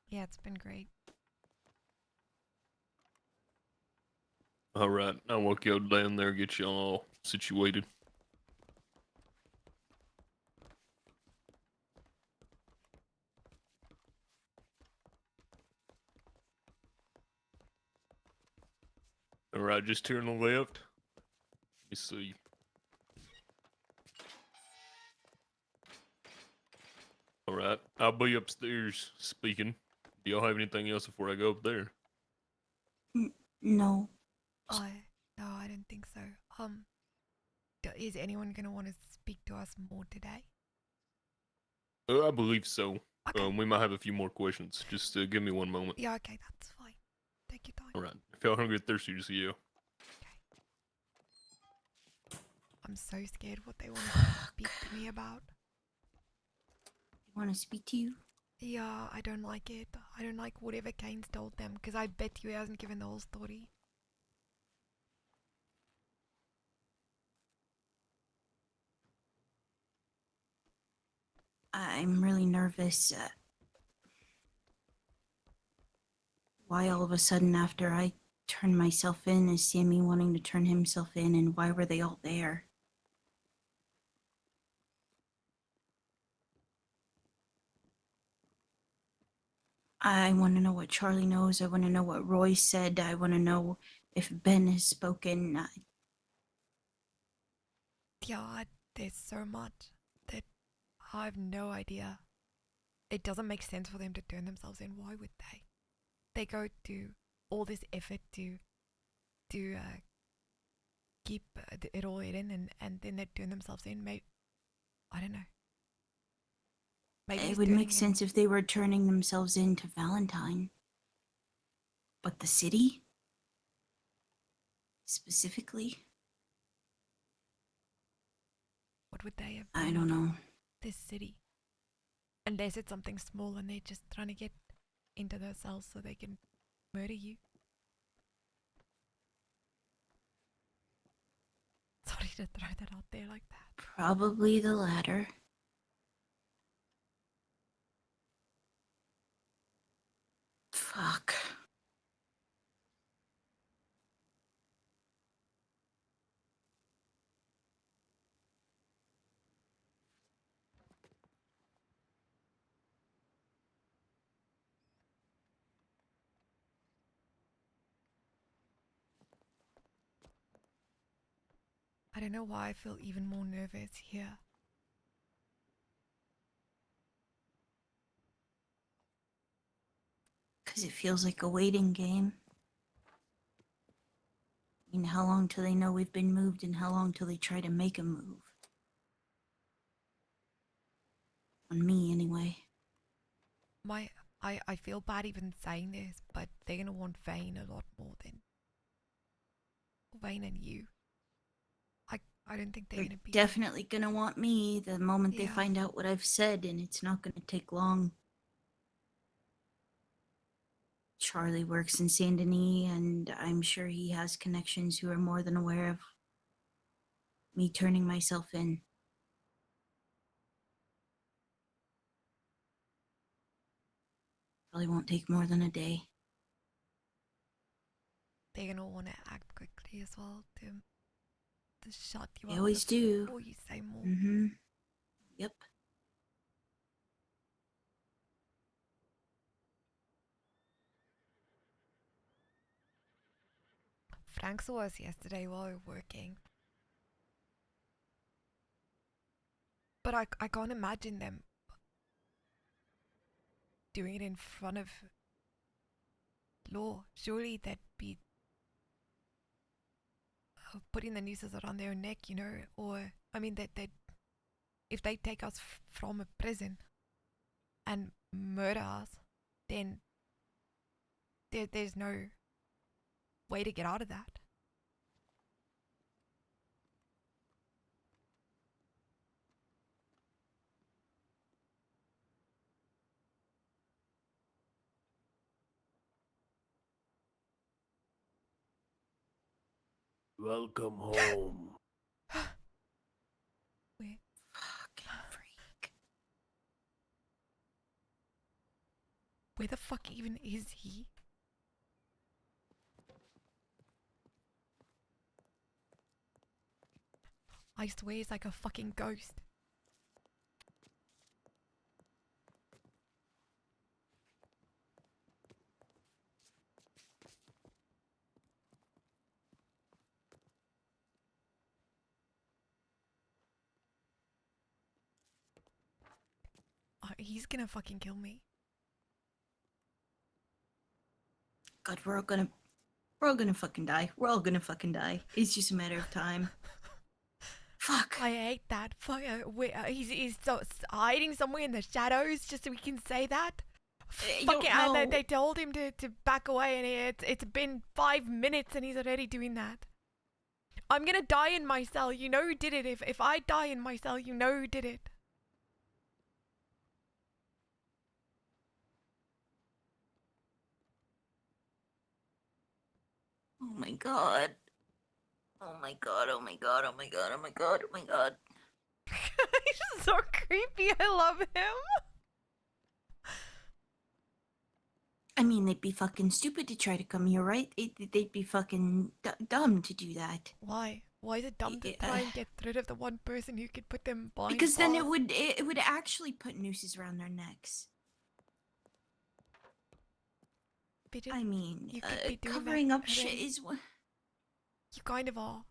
Yeah, it's been great. All right, I'll walk you down there, get you all situated. All right, just turn the left. Let me see. All right, I'll be upstairs speaking. Do y'all have anything else before I go up there? No. No, I don't think so. Is anyone gonna want to speak to us more today? I believe so. Okay. We might have a few more questions. Just give me one moment. Yeah, okay, that's fine. Take your time. All right. If y'all hungry or thirsty, just yell. I'm so scared what they want to speak to me about. They want to speak to you? Yeah, I don't like it. I don't like whatever Kane's told them, because I bet you he hasn't given the whole story. I'm really nervous. Why all of a sudden after I turned myself in is Sammy wanting to turn himself in, and why were they all there? I want to know what Charlie knows. I want to know what Roy said. I want to know if Ben has spoken. Yeah, there's so much that I have no idea. It doesn't make sense for them to turn themselves in. Why would they? They go to all this effort to keep it all hidden, and then they turn themselves in. Maybe, I don't know. Maybe It he's would turning make sense if they were turning themselves in to Valentine. But the city? Specifically? What would they have I done don't to know. this city? Unless it's something small and they're just trying to get into their cells so they can murder you. Sorry to throw that out there like that. Probably the latter. Fuck. I don't know why I feel even more nervous here. Because it feels like a waiting game. I mean, how long till they know we've been moved, and how long till they try to make a move? On me, anyway. I feel bad even saying this, but they're gonna want Vane a lot more than Vane and you. I don't think they're They're gonna be definitely gonna want me the moment they Yeah. find out what I've said, and it's not gonna take long. Charlie works in Saint Denis, and I'm sure he has connections who are more than aware of me turning myself in. Probably won't take more than a day. they're gonna want to act quickly as well to shut you They up always do. before you say more. Mm-hmm. Yep. Frank saw us yesterday while we were working. But I can't imagine them doing it in front of law. Surely they'd be putting the nooses around their neck, you know, or I mean that they if they take us from a prison and murder us, then there's no way to get out of that. Welcome home. Where Fucking freak. where the fuck even is he? I swear he's like a fucking ghost. He's gonna fucking kill me. God, we're all gonna fucking die. We're all gonna fucking die. It's just a matter of time. Fuck. I hate that. Fuck. He's hiding somewhere in the shadows just so we can say that. Fuck it. And they told him to back away, and it's been 5 minutes and he's already doing that. I'm gonna die in my cell. You know who did it. If I die in my cell, you know who did it. Oh my god. Oh my god, oh my god, oh my god, oh my god, oh my god. He's so creepy. I love him. I mean, they'd be fucking stupid to try to come here, right? They'd be fucking dumb to do that. Why? Why is it dumb to try and get rid of the one person who could put them behind Because then bars? it would actually put nooses around their necks. Pigeon, I mean, you could be doing covering that, up and shit then is what. you kind of are.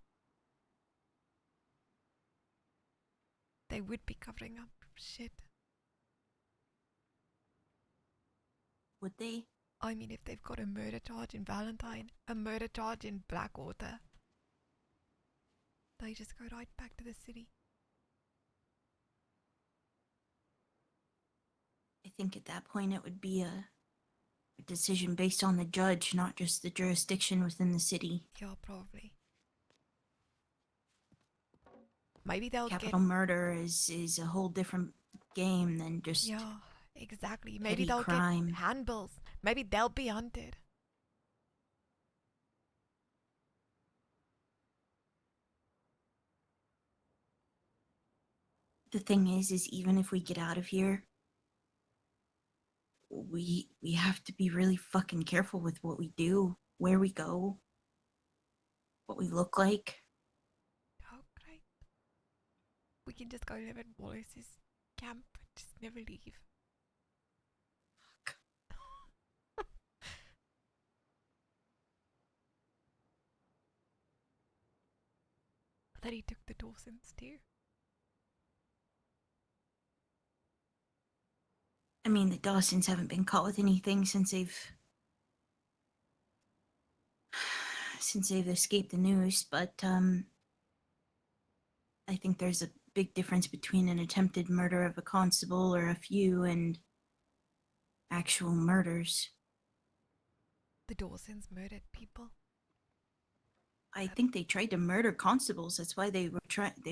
They would be covering up shit. Would they? I mean, if they've got a murder charge in Valentine, a murder charge in Blackwater, they just go right back to the city. I think at that point it would be a decision based on the judge, not just the jurisdiction within the city. Yeah, probably. Maybe they'll Capital murder is a whole different game than just. Yeah, exactly. Maybe petty they'll crime. get handbills. Maybe they'll be hunted. The thing is even if we get out of here, we have to be really fucking careful with what we do, where we go, what we look like. Oh, great. We can just go live at Wallace's camp and just never leave. That he took the Dawsons too. I mean, the Dawsons haven't been caught with anything since they've escaped the news, but I think there's a big difference between an attempted murder of a constable or a few and actual murders. The Dawsons murdered people. I think they tried to murder constables. That's why they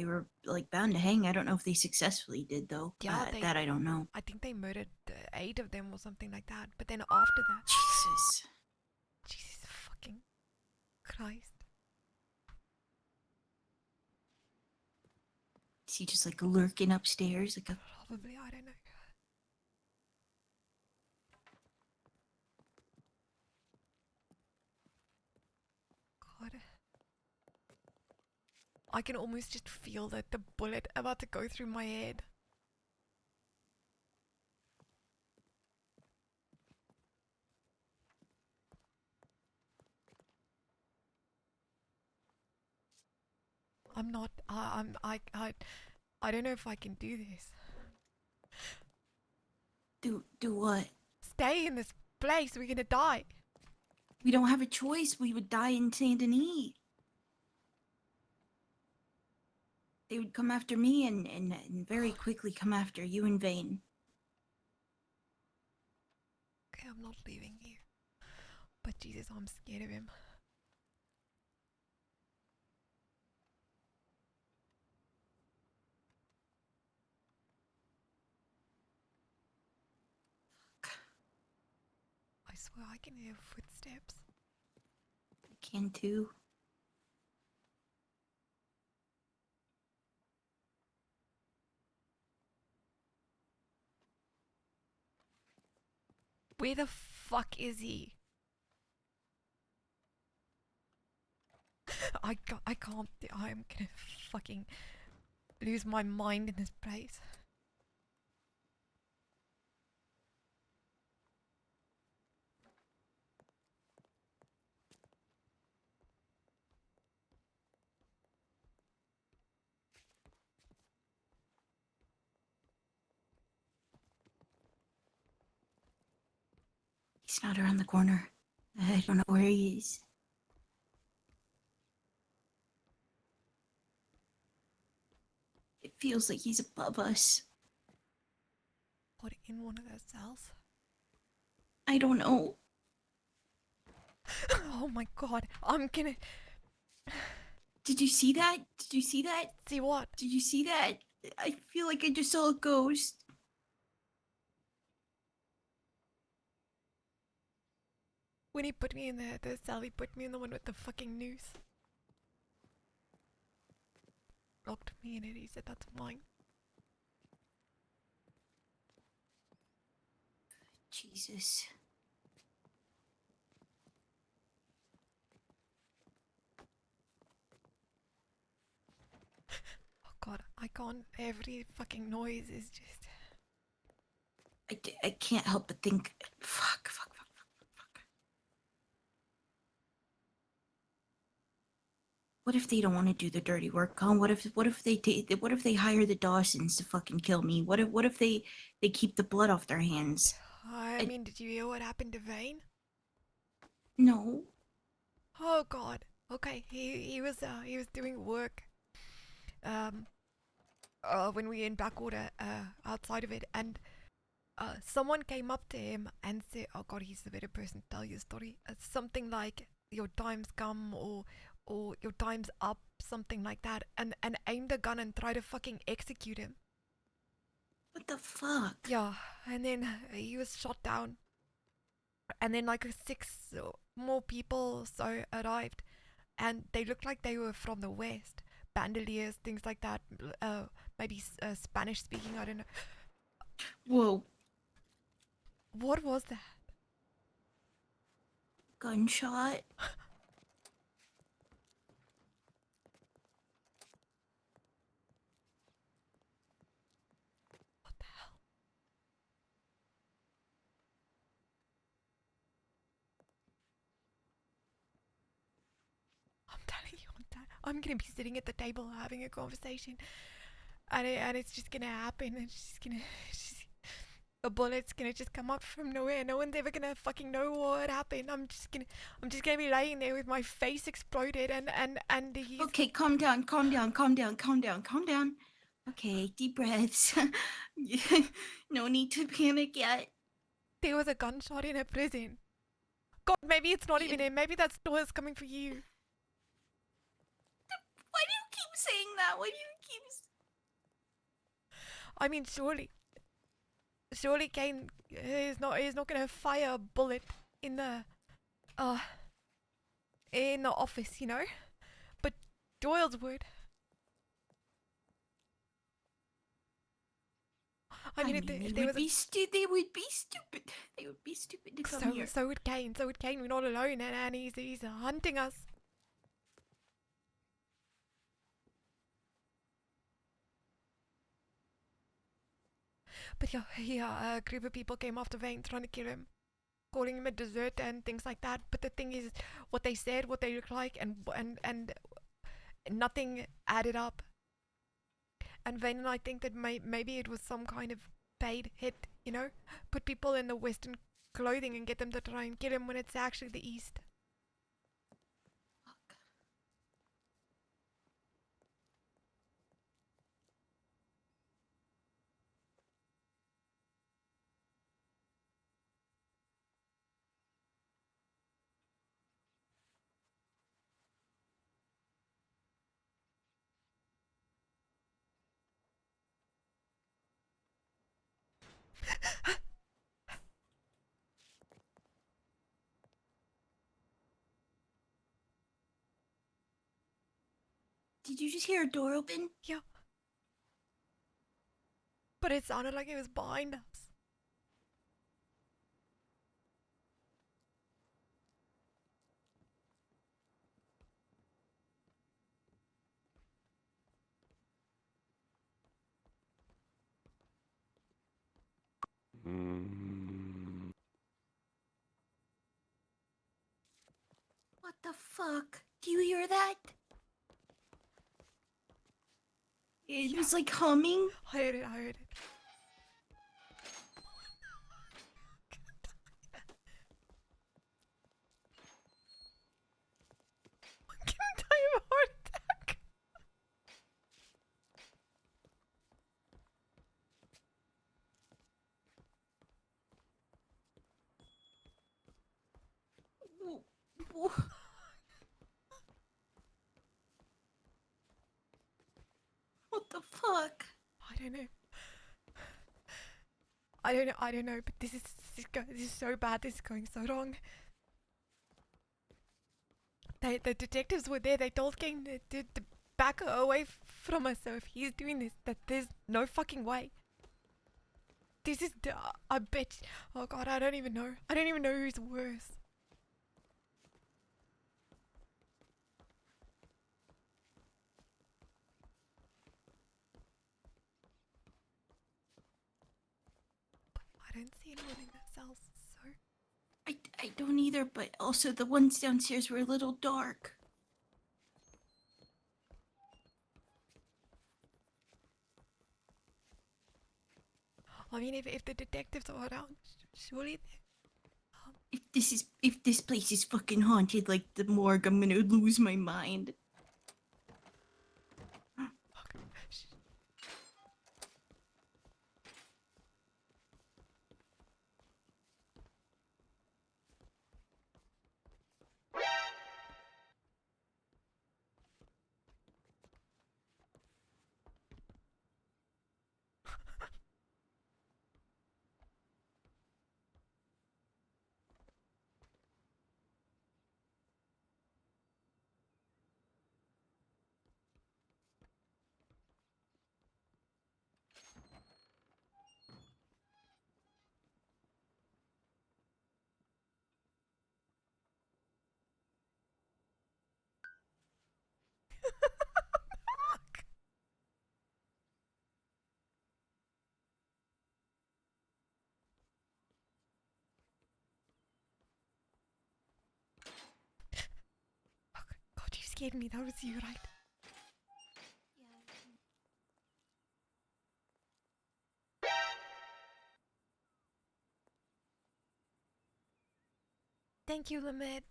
were like bound to hang. I don't know if they successfully did though. Yeah, that I don't know. I think they murdered 8 of them or something like that. But then after that, Jesus fucking Christ. Is he just like lurking upstairs like a? Probably, I don't know. God. I can almost just feel that the bullet about to go through my head. I'm not. I don't know if I can do this. Do what? Stay in this place. We're gonna die. We don't have a choice. We would die in Saint Denis. They would come after me and very quickly come after you in vain. Okay, I'm not leaving here. But Jesus, I'm scared of him. I swear I can hear footsteps. I can too. Where the fuck is he? I can't. I'm gonna fucking lose my mind in this place. He's not around the corner. I don't know where he is. It feels like he's above us. What, in one of those cells? I don't know. Oh my god, I'm gonna Did you see that? Did you see that? see what? Did you see that? I feel like I just saw a ghost. When he put me in the cell, he put me in the one with the fucking noose. Locked me in it, he said that's mine. Jesus. Oh god, I can't, every fucking noise is just... I can't help but think. Fuck. What if they don't want to do the dirty work, Con? What if they hire the Dawsons to fucking kill me? What if they keep the blood off their hands? I mean, did you hear what happened to Vane? No. Oh god. Okay, he was doing work. When we were in Blackwater, outside of it, and someone came up to him and said, "Oh god, he's the better person to tell you the story." Something like "Your time's come" or "Your time's up," something like that, and aimed a gun and tried to fucking execute him. What the fuck? Yeah, and then he was shot down. And then like 6 more people so arrived, and they looked like they were from the West. Bandoliers, things like that. Maybe Spanish speaking, I don't know. Whoa. What was that? Gunshot? What the hell? I'm telling you, I'm gonna be sitting at the table having a conversation, and it's just gonna happen. A bullet's gonna just come up from nowhere. No one's ever gonna fucking know what happened. I'm just gonna be laying there with my face exploded, and he's... Okay, calm down. Okay, deep breaths. No need to panic yet. There was a gunshot in a prison. God, maybe it's not even him. Maybe that store's coming for you. Why do you keep saying that? Why do you keep... I mean, surely Kane is not gonna fire a bullet in the office, you know. But Doyle's would. I mean, if they there would was be they would be stupid. They would be stupid to come here. so would Kane. So would Kane. We're not alone, and he's hunting us. But yeah, a group of people came after Vane trying to kill him, calling him a deserter and things like that. But the thing is, what they said, what they look like, and nothing added up. And Vane and I think that maybe it was some kind of paid hit, you know? Put people in the Western clothing and get them to try and kill him when it's actually the East. Fuck. Did you just hear a door open? Yeah. But it sounded like it was behind us. Mm, What the fuck? Do you hear that? It was like humming. I heard it, I heard it. I'm gonna die of a heart attack. What the fuck? I don't know. I don't know, but this is so bad, this is going so wrong. The detectives were there, they told King to back away from us, so if he's doing this, that there's no fucking way. This is, I bet, oh god, I don't even know who's worse. I don't see anyone in the cells, so... I don't either, but also the ones downstairs were a little dark. I mean, if the detectives are around, surely they... If this place is fucking haunted like the morgue, I'm gonna lose my mind. Fuck. Shh. God, you scared me. That was you, right? Thank you, Limit.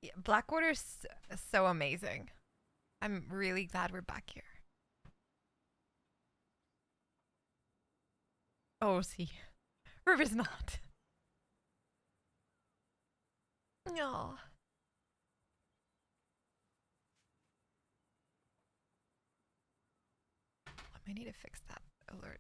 Yeah, Blackwater's so amazing. I'm really glad we're back here. Oh, see. River's not. No. I might need to fix that alert.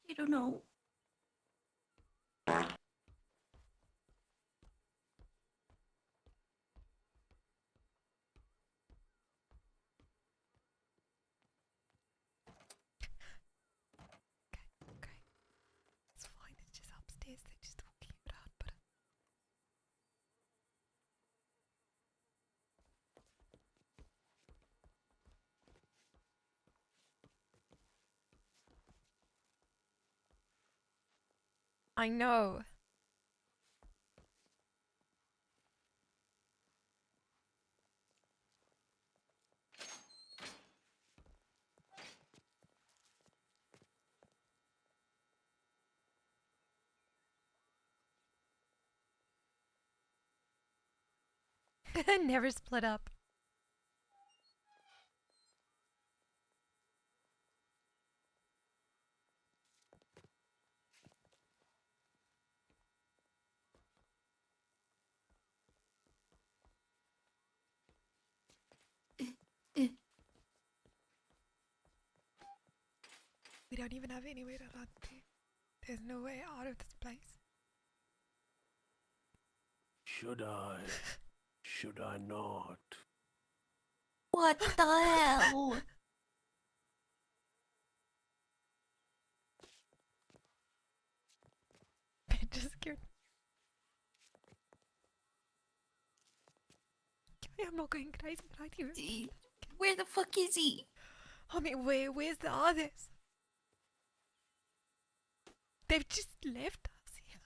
I don't know. Okay. It's fine. It's just upstairs. They're just walking it out, but. I know. Never split up. Uh, We don't even have anywhere to run to. There's no way out of this place. Should I? Should I not? What the hell? It just scared me. I'm not going crazy, but I do. Where the fuck is he? I mean, where's the others? They've just left us here.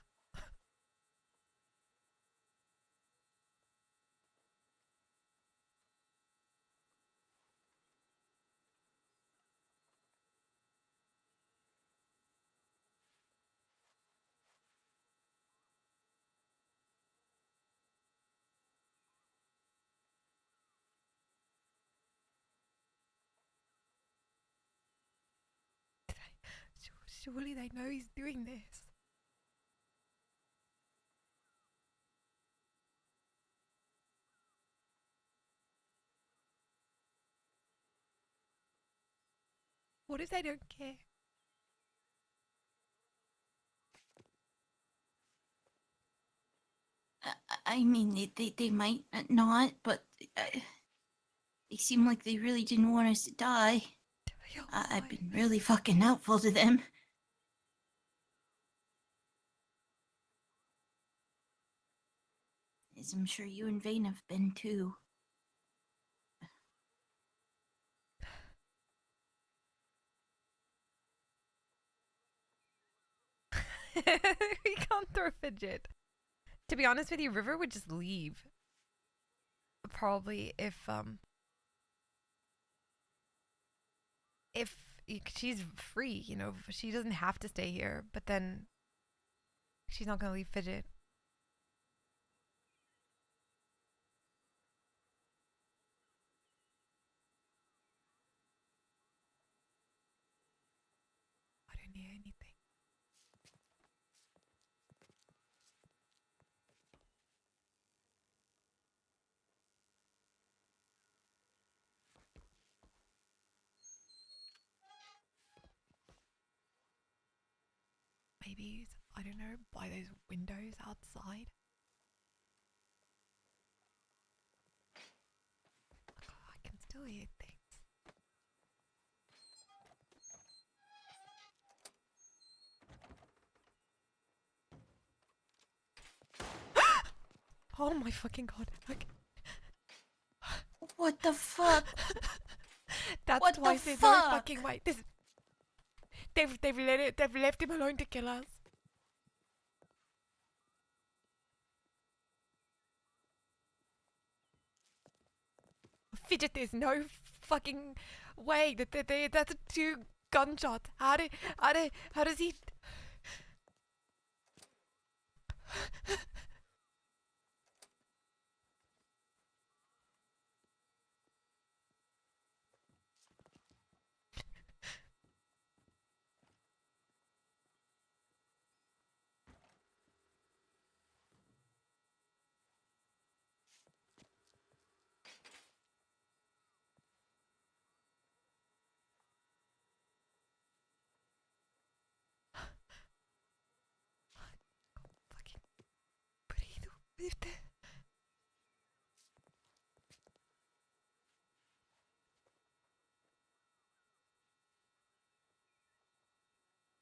Surely they know he's doing this. What if they don't care? I mean, they might not, but they seem like they really didn't want us to die. I've been really fucking helpful to them. As I'm sure you and Vane have been too. We can't throw fidget. To be honest with you, River would just leave. Probably if she's free, you know, she doesn't have to stay here, but then she's not gonna leave fidget. I don't hear anything. Maybe, I don't know, by those windows outside. Oh, I can still hear things. Oh my fucking god. Okay. What the fuck? That's What why the there's no fuck? fucking way. They've left him alone to kill us. Fidget, there's no fucking way that's 2 gunshots. How does he? Lift.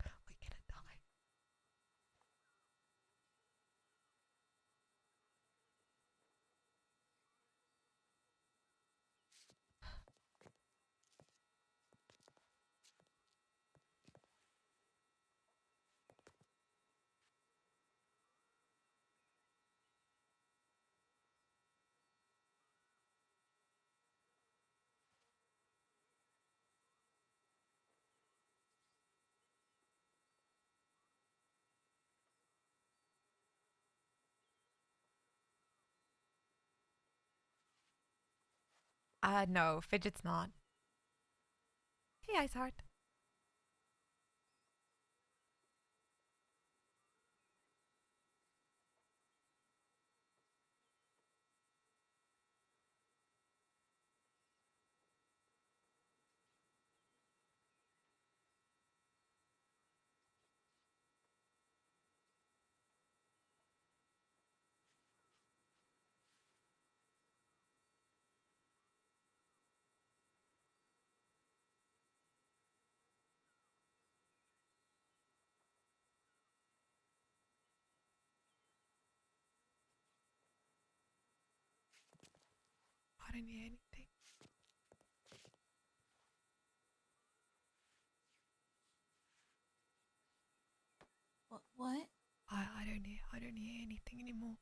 We're gonna die. No, Fidget's not. Hey, Iceheart. I don't need anything. What? I don't need anything anymore.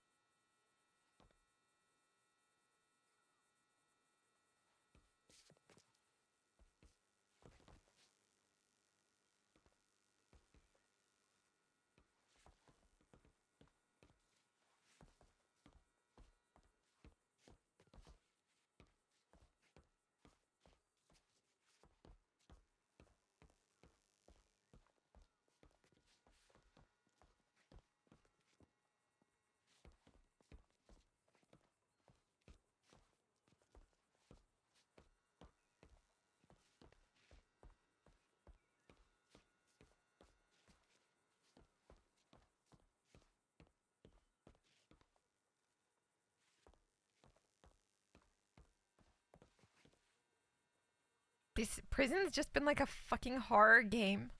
This prison's just been like a fucking horror game.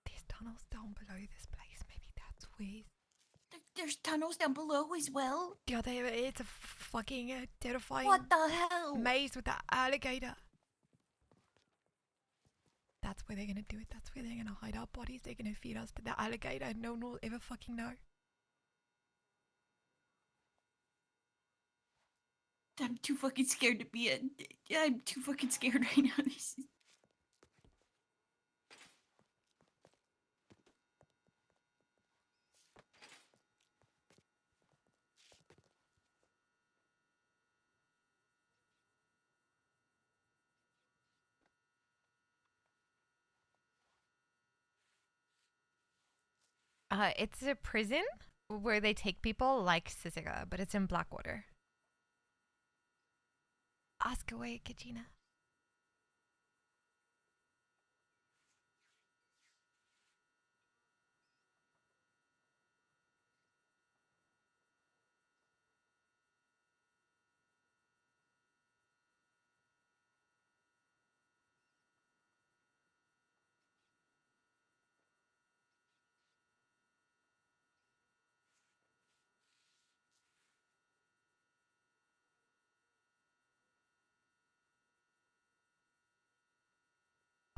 There's tunnels down below this place. Maybe that's where. There's tunnels down below as well. Yeah, it's a fucking terrifying What the hell? maze with that alligator. That's where they're gonna do it. That's where they're gonna hide our bodies. They're gonna feed us to the alligator, and no one will ever fucking know. I'm too fucking scared to be in. I'm too fucking scared right now. This is... It's a prison where they take people like Sisika, but it's in Blackwater. Ask away, Kajina.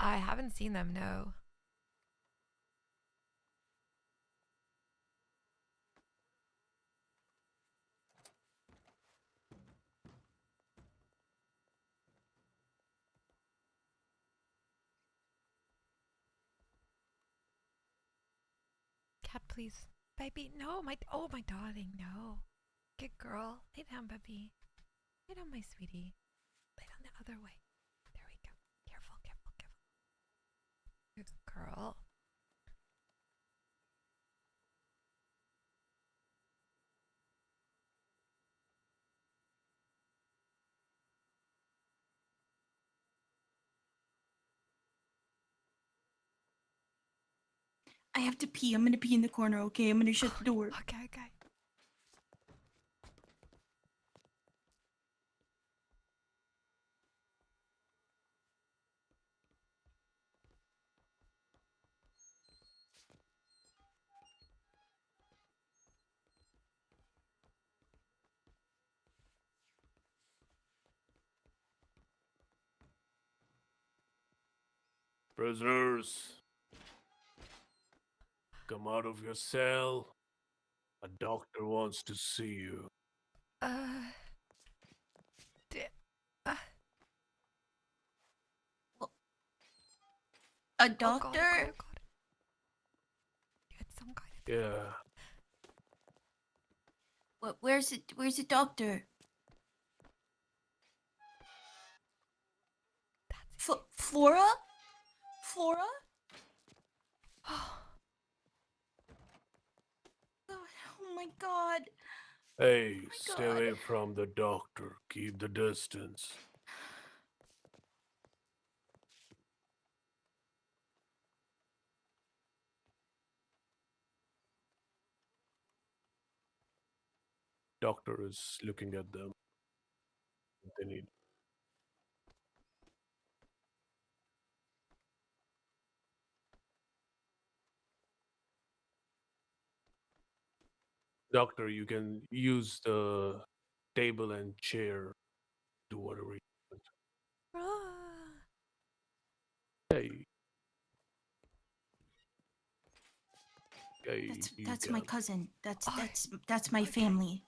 I haven't seen them, no. please. Baby, no, my darling, no. Good girl. Lay down, baby. Lay down, my sweetie. Lay down the other way. There we go. Careful, careful, careful. Good girl. I have to pee. I'm gonna pee in the corner, okay? I'm gonna shut the door. Okay, okay. Prisoners, come out of your cell. A doctor wants to see you. A Oh doctor? God, oh God, oh God. It's some kind of Yeah. What? Where's the doctor? That's it. Flora? Flora? Oh my God. Hey, my stay God. away from the doctor. Keep the distance. Doctor is looking at them. They need. Doctor, you can use the table and chair. Do whatever you want. Hey. Hey, you That's my can. cousin. Oh, That's my okay. family.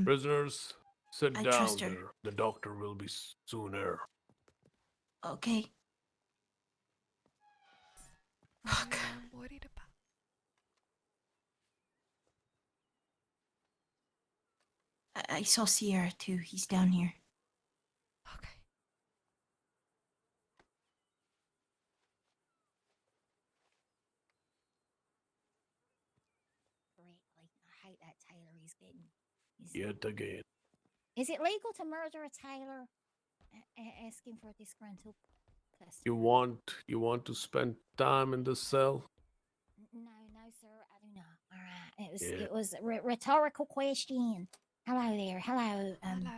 Prisoners, sit I down trust her. there. The doctor will be soon here. Okay. Fuck. Fuck. I'm worried about. I saw Sierra too. He's down here. Okay. Correctly. I hate that tailor he's getting. Yet again. Is it legal to murder a tailor? Asking for a disgruntled customer. You want to spend time in the cell? No, sir, I do not. All right. Yeah. It was a rhetorical question. Hello there. Hello, Hello.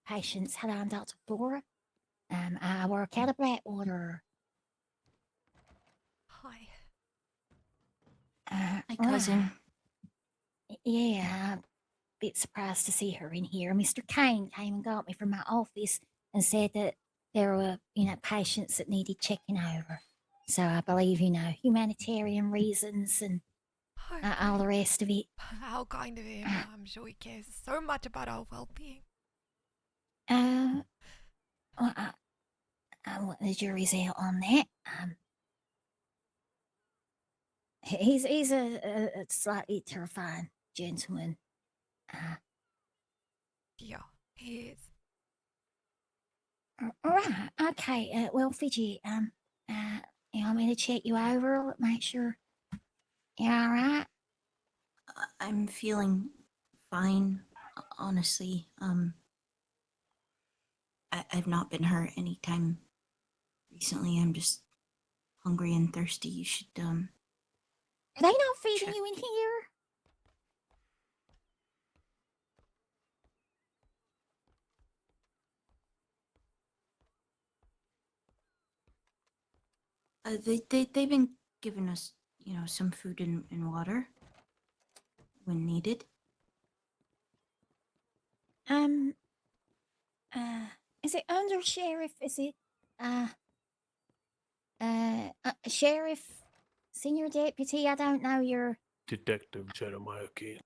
patients. Hello, I'm Dr. Flora. I work out of Blackwater. Hi. My cousin. Right. Yeah, I'm a bit surprised to see her in here. Mr. Kane came and got me from my office and said that there were, patients that needed checking over. So I believe, humanitarian reasons and all the rest of it. How kind of him. I'm sure he cares so much about our well-being. Well, the jury's out on that. He's a slightly terrifying gentleman. Yeah, he is. All right. Okay. Well, Fidget, you want me to check you over? Make sure you're all right. I'm feeling fine, honestly. I've not been hurt any time recently. I'm just hungry and thirsty. You should Are they not feeding check. you in here? They've been giving us, some food and water when needed. Is it under sheriff? Is it sheriff, senior deputy? I don't know your Detective Jeremiah Kane.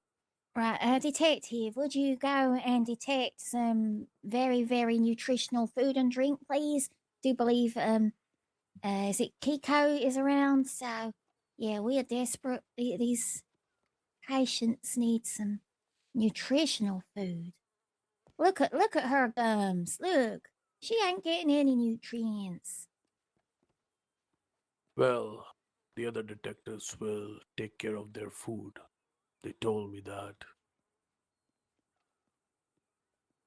right. Detective, would you go and detect some very, very nutritional food and drink, please? Do believe is it Kiko is around? So yeah, we are desperate. These patients need some nutritional food. Look at her gums. Look, she ain't getting any nutrients. Well, the other detectives will take care of their food. They told me that.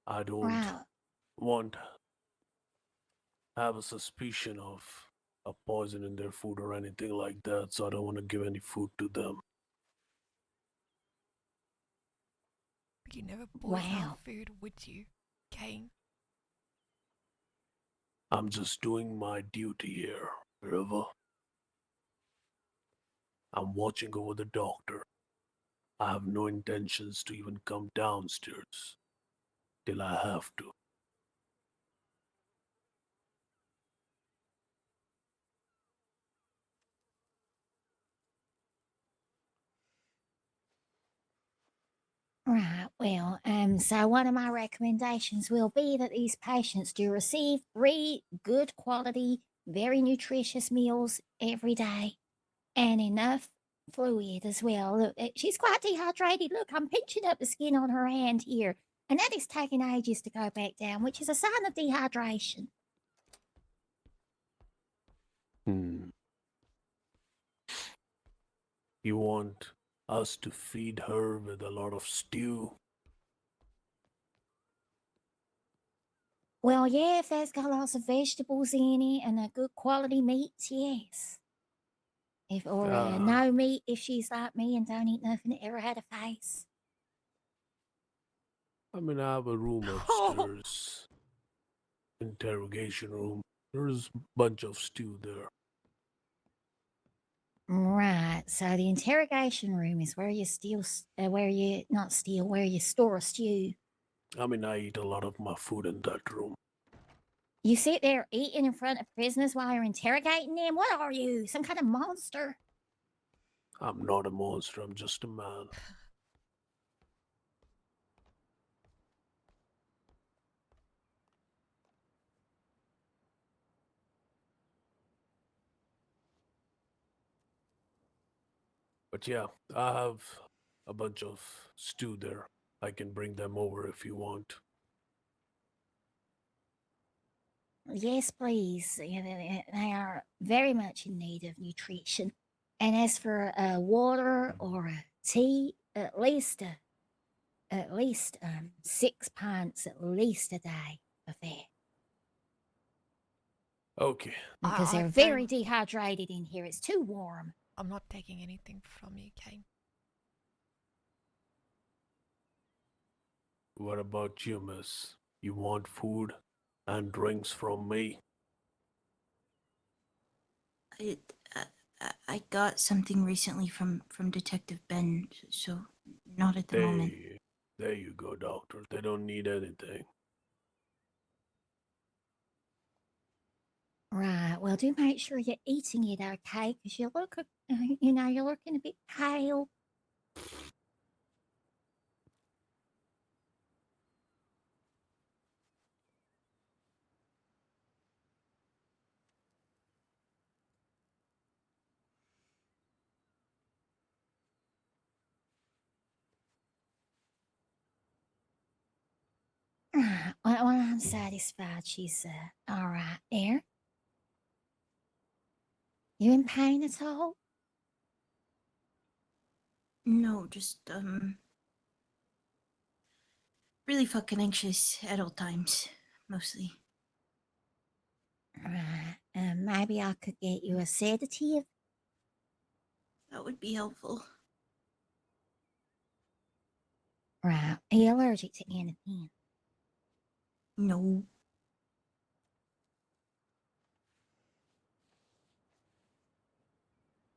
I don't Right. want have a suspicion of a poison in their food or anything like that, so I don't want to give any food to them. You never bought our Wow. food, would you, Kane? I'm just doing my duty here, River. I'm watching over the doctor. I have no intentions to even come downstairs till I have to. Right. Well, so one of my recommendations will be that these patients do receive 3 good quality, very nutritious meals every day, and enough fluid as well. Look, she's quite dehydrated. Look, I'm pinching up the skin on her hand here, and that is taking ages to go back down, which is a sign of dehydration. You want us to feed her with a lot of stew? Well, yeah, if that's got lots of vegetables in it and a good quality meats, yes. Or no meat if she's like me and don't eat nothing that ever had a face. I mean, I have a room upstairs. Interrogation room. There's a bunch of stew there. Right. So the interrogation room is where you where you store a stew. I mean, I eat a lot of my food in that room. You sit there eating in front of prisoners while you're interrogating them? What are you? Some kind of monster? I'm not a monster, I'm just a man. But yeah, I have a bunch of stew there. I can bring them over if you want. Yes, please. They are very much in need of nutrition. And as for water or tea, at least 6 pints at least a day of that. Okay. Because I they're very dehydrated in here. It's too warm. I'm not taking anything from you, Kane. What about you, miss? You want food and drinks from me? I got something recently from Detective Ben, so not at the moment. There you go, doctor. They don't need anything. Right. Well, do make sure you're eating it, okay? Because you look, you're looking a bit pale. Right. Well, I'm satisfied she's all right there. You in pain at all? No, just really fucking anxious at all times, mostly. Right. Maybe I could get you a sedative. That would be helpful. Right. Are you allergic to anything? No.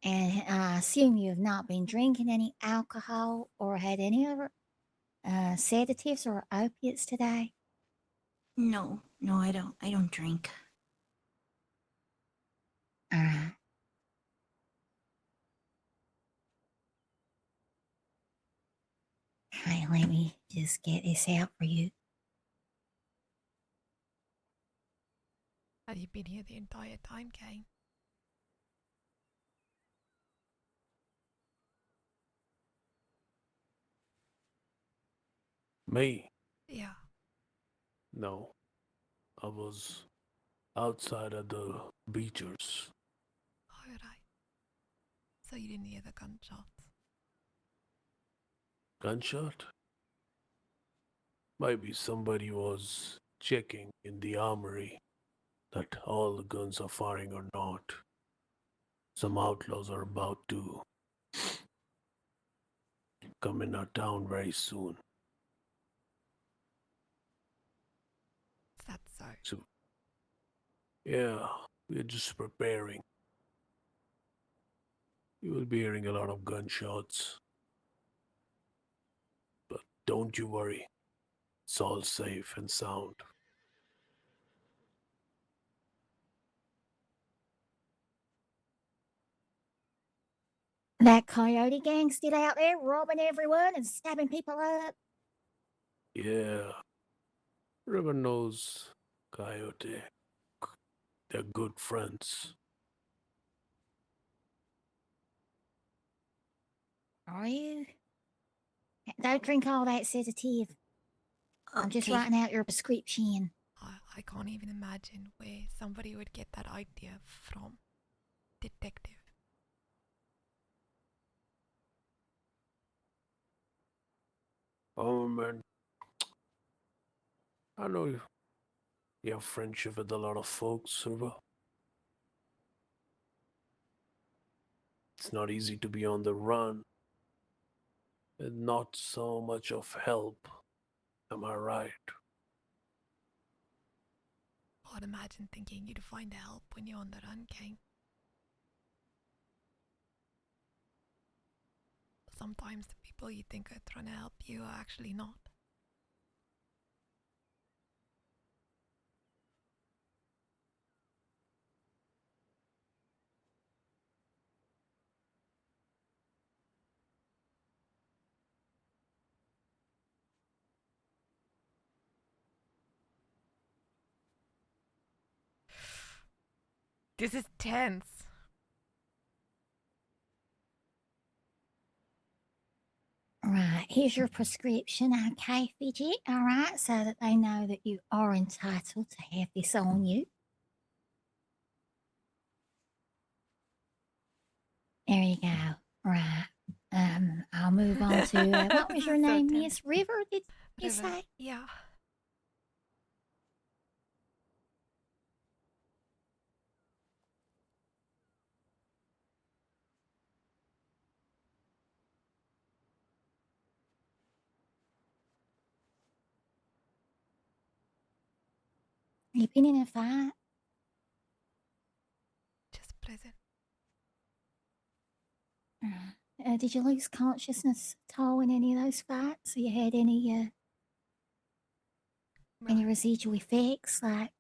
And I assume you have not been drinking any alcohol or had any other sedatives or opiates today? No, I don't drink. All right. Okay, let me just get this out for you. Have you been here the entire time, Kane? Me? Yeah. No. I was outside at the bleachers. Alright. So you didn't hear the gunshots? Gunshot? Maybe somebody was checking in the armory that all the guns are firing or not. Some outlaws are about to come in our town very soon. Is that so? So, yeah, we're just preparing. You will be hearing a lot of gunshots. But don't you worry. It's all safe and sound. That coyote gang still out there robbing everyone and stabbing people up? Yeah. River knows Coyote. They're good friends. Are you? Don't drink all that sedative. I'm just Okay. writing out your prescription. I can't even imagine where somebody would get that idea from. Detective. Oh, man. I know you have friendship with a lot of folks, River. It's not easy to be on the run. And not so much of help. Am I right? I'd imagine thinking you'd find help when you're on the run, King. Sometimes the people you think are trying to help you are actually not. This is tense. Right, here's your prescription, okay, Fidget? All right, so that they know that you are entitled to have this on you. There you go. Right. I'll move on to what was your So name, tense. Miss River? Did you River. say? Yeah. You been in a fight? Just present. Did you lose consciousness at all in any of those fights? Or you had any residual effects, like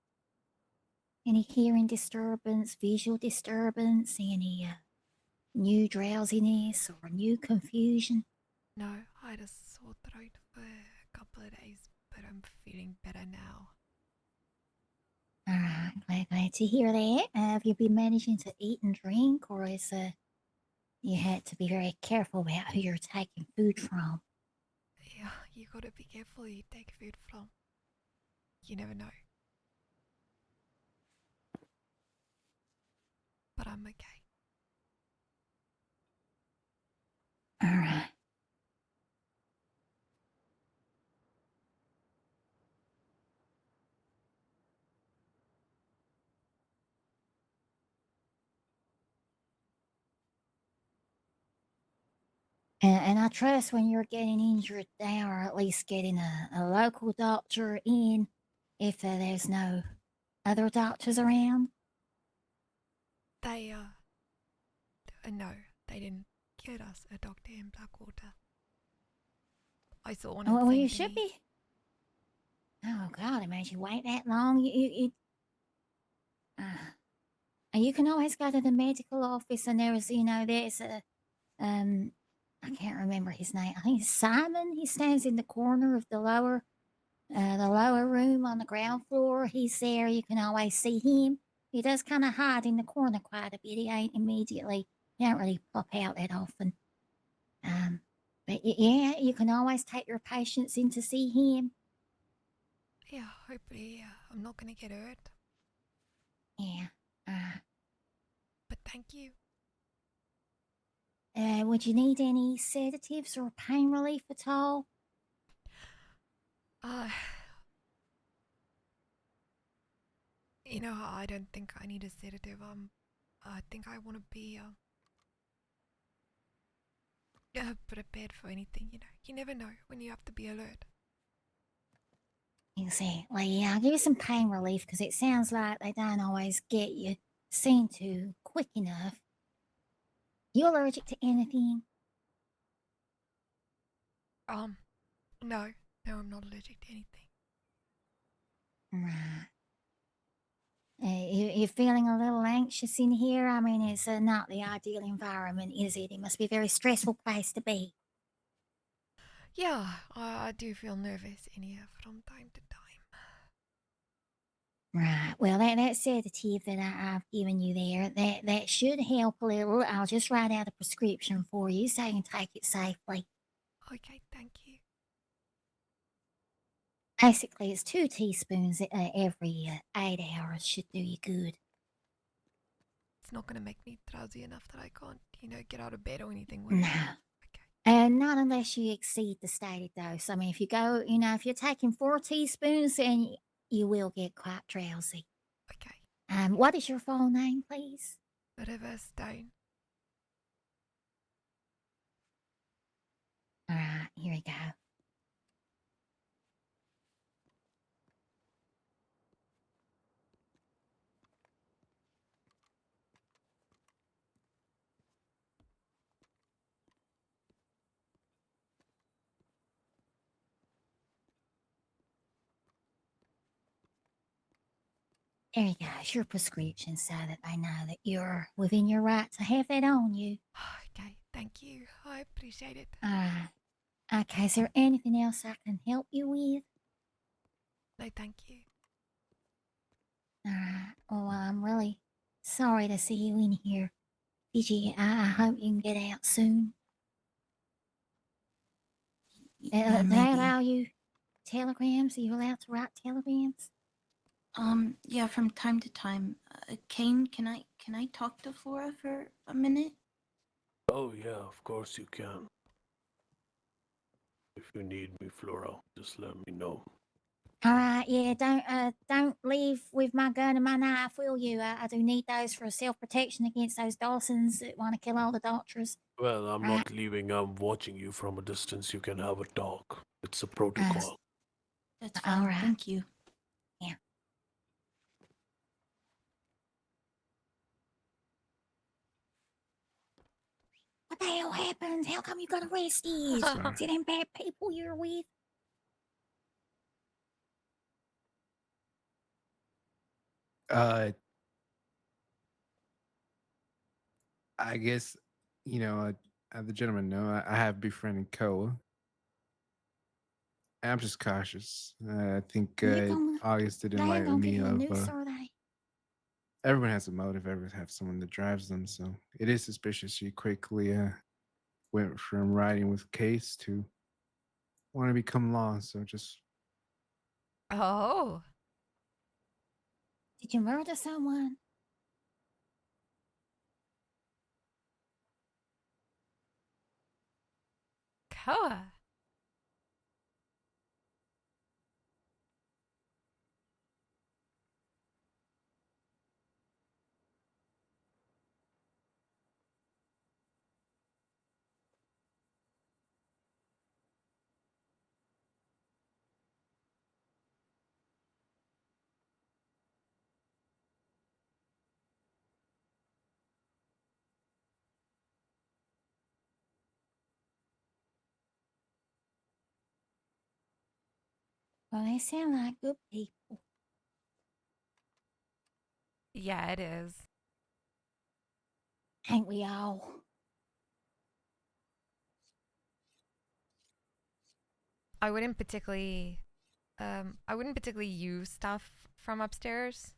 any hearing disturbance, visual disturbance, any new drowsiness or new confusion? No, I had a sore throat for a couple of days, but I'm feeling better now. All right, glad to hear that. Have you been managing to eat and drink, or is you had to be very careful about who you're taking food from? Yeah, you gotta be careful who you take food from. You never know. But I'm okay. All right. And I trust when you're getting injured there, or at least getting a local doctor in, if there's no other doctors around. They, no, they didn't get us a doctor in Blackwater. I saw one at Well, you St. should Denis. be. Oh God, it made you wait that long. You can always go to the medical office, and there's a I can't remember his name. I think it's Simon. He stands in the corner of the lower room on the ground floor. He's there. You can always see him. He does kind of hide in the corner quite a bit. He ain't immediately. He don't really pop out that often. But But yeah, you can always take your patients in to see him. Yeah, hopefully I'm not gonna get hurt. Yeah. But thank you. Would you need any sedatives or pain relief at all? You know, I don't think I need a sedative. I think I want to be prepared for anything. You know, you never know when you have to be alert. Exactly. Yeah, I'll give you some pain relief because it sounds like they don't always get you seen to quick enough. You allergic to anything? No, I'm not allergic to anything. Right. You're feeling a little anxious in here? I mean, it's not the ideal environment, is it? It must be a very stressful place to be. Yeah, I do feel nervous in here from time to time. Right. Well, that sedative that I've given you there, that should help a little. I'll just write out a prescription for you so you can take it safely. Okay, thank you. Basically, it's 2 teaspoons every 8 hours should do you good. It's not gonna make me drowsy enough that I can't, get out of bed or anything, will it? No. And not unless you exceed the stated dose. I mean, if you go, if you're taking 4 teaspoons, then you will get quite drowsy. Okay. What is your full name, please? River Stone. All right, here we go. There you go. It's your prescription so that they know that you're within your right to have that on you. Okay, thank you. I appreciate it. Okay, is there anything else I can help you with? No, thank you. Alright, well, I'm really sorry to see you in here. Did I hope you can get out soon. Yeah, Do they maybe. allow you telegrams? Are you allowed to write telegrams? Yeah, from time to time. Kane, can I talk to Flora for a minute? Oh, yeah, of course you can. If you need me, Flora, just let me know. Alright, yeah, don't leave with my gun and my knife, will you? I do need those for self-protection against those Dawsons that want to kill all the doctors. Well, I'm not leaving. I'm watching you from a distance. You can have a talk. It's a protocol. That's fine, Alright. thank you. Yeah. What the hell happened? How come you got arrested? Sorry. Is it them bad people you're with? I guess, the gentleman know I have befriended Koa. I'm just cautious. I think August did They ain't enlighten gonna give me you a of noose, are they? everyone has a motive, everyone has someone that drives them, so it is suspicious she quickly went from riding with Case to want to become law, so just Oh. Did you murder someone? Koa. Well, they sound like good people. Yeah, it is. Ain't we all? I wouldn't particularly use stuff from upstairs.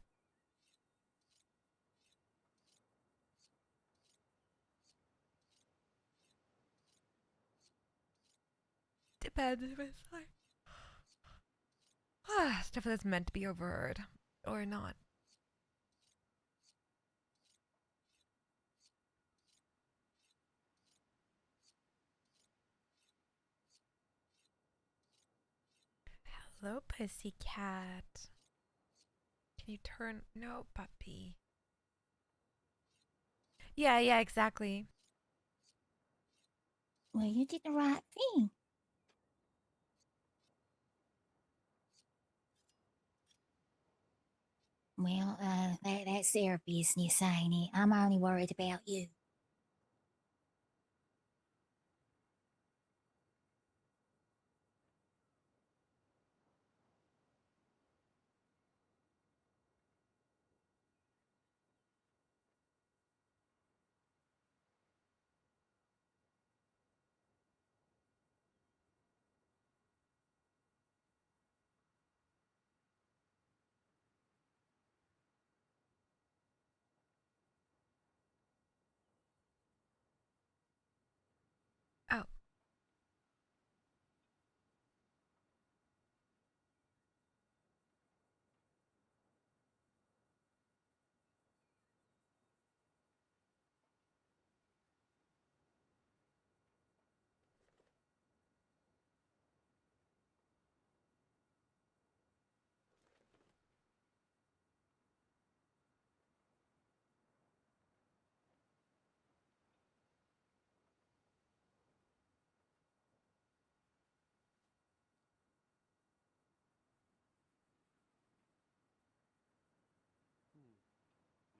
depends if it's like stuff that's meant to be overheard or not. Hello, pussycat. Can you turn? No, puppy. Yeah, exactly. Well, you did the right thing. Well, that's their business, ain't it? I'm only worried about you. Oh.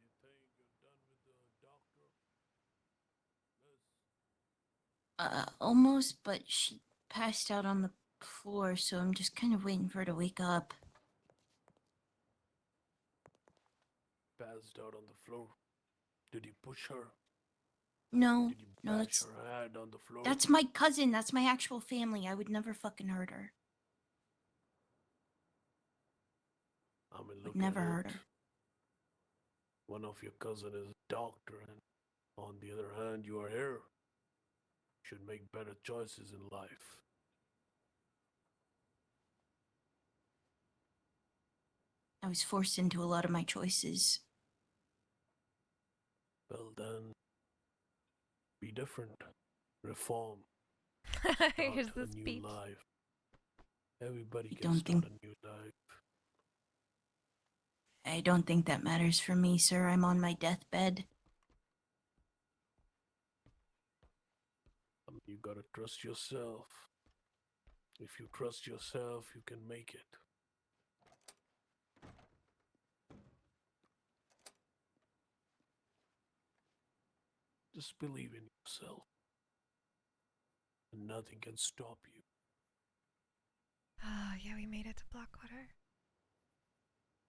You think you're done with the doctor? Almost, but she passed out on the floor, so I'm just kind of waiting for her to wake up. Passed out on the floor. Did you push her? No, Did you no, bash her head on the floor? that's my cousin. That's my actual family. I would never fucking hurt her. I mean, Would look never at hurt it. her. One of your cousin is a doctor, and on the other hand, you are here. Should make better choices in life. I was forced into a lot of my choices. Well then, be different. Reform. Here's Start the a new speech. life. Everybody I can don't start think- a new life. I don't think that matters for me, sir. I'm on my deathbed. You gotta trust yourself. If you trust yourself, you can make it. Just believe in yourself. And nothing can stop you. Oh, yeah, we made it to Blackwater.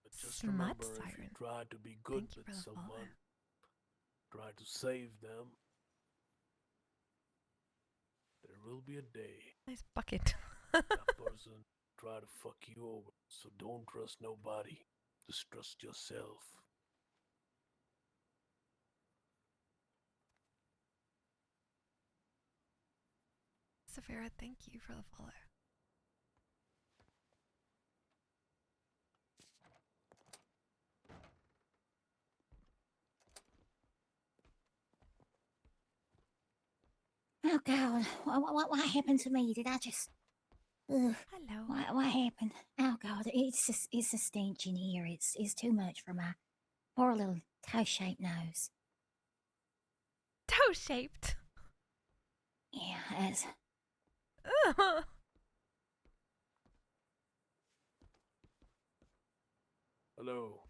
But just Smut remember, if you siren. try to be good Thank you with for the someone, follow. try to save them, there will be a day Nice bucket. that person try to fuck you over. So don't trust nobody. Just trust yourself. Saphira, thank you for the follow. Oh God, what happened to me? Did I just? Ugh. Hello. What happened? Oh God, it's a stench in here. It's too much for my poor little toe-shaped nose. Toe-shaped? Yeah, it's. Hello. Hello.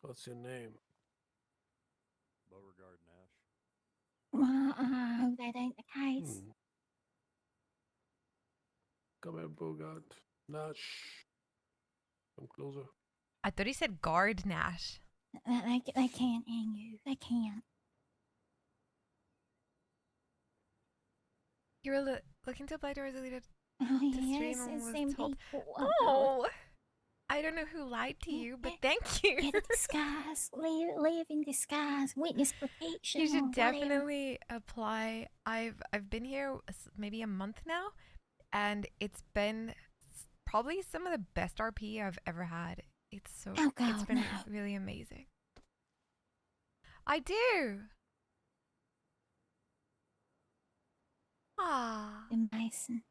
What's your name? Beauregard Nash. Well, I hope that ain't the case. Come here, Bogart. Nash. Come closer. I thought he said guard Nash. They can't hang you. They can't. You were looking to apply to Rosalita Oh to yes, stream and it's was them told. people. Oh, God. No! I don't know who lied to you, but Yeah, thank you. Get a disguise. Live in disguise. Witness protection. You or should whatever. definitely apply. I've been here maybe a month now, and it's been probably some of the best RP I've ever had. It's Oh, God, it's been no. really amazing. I do. Ah. Mason.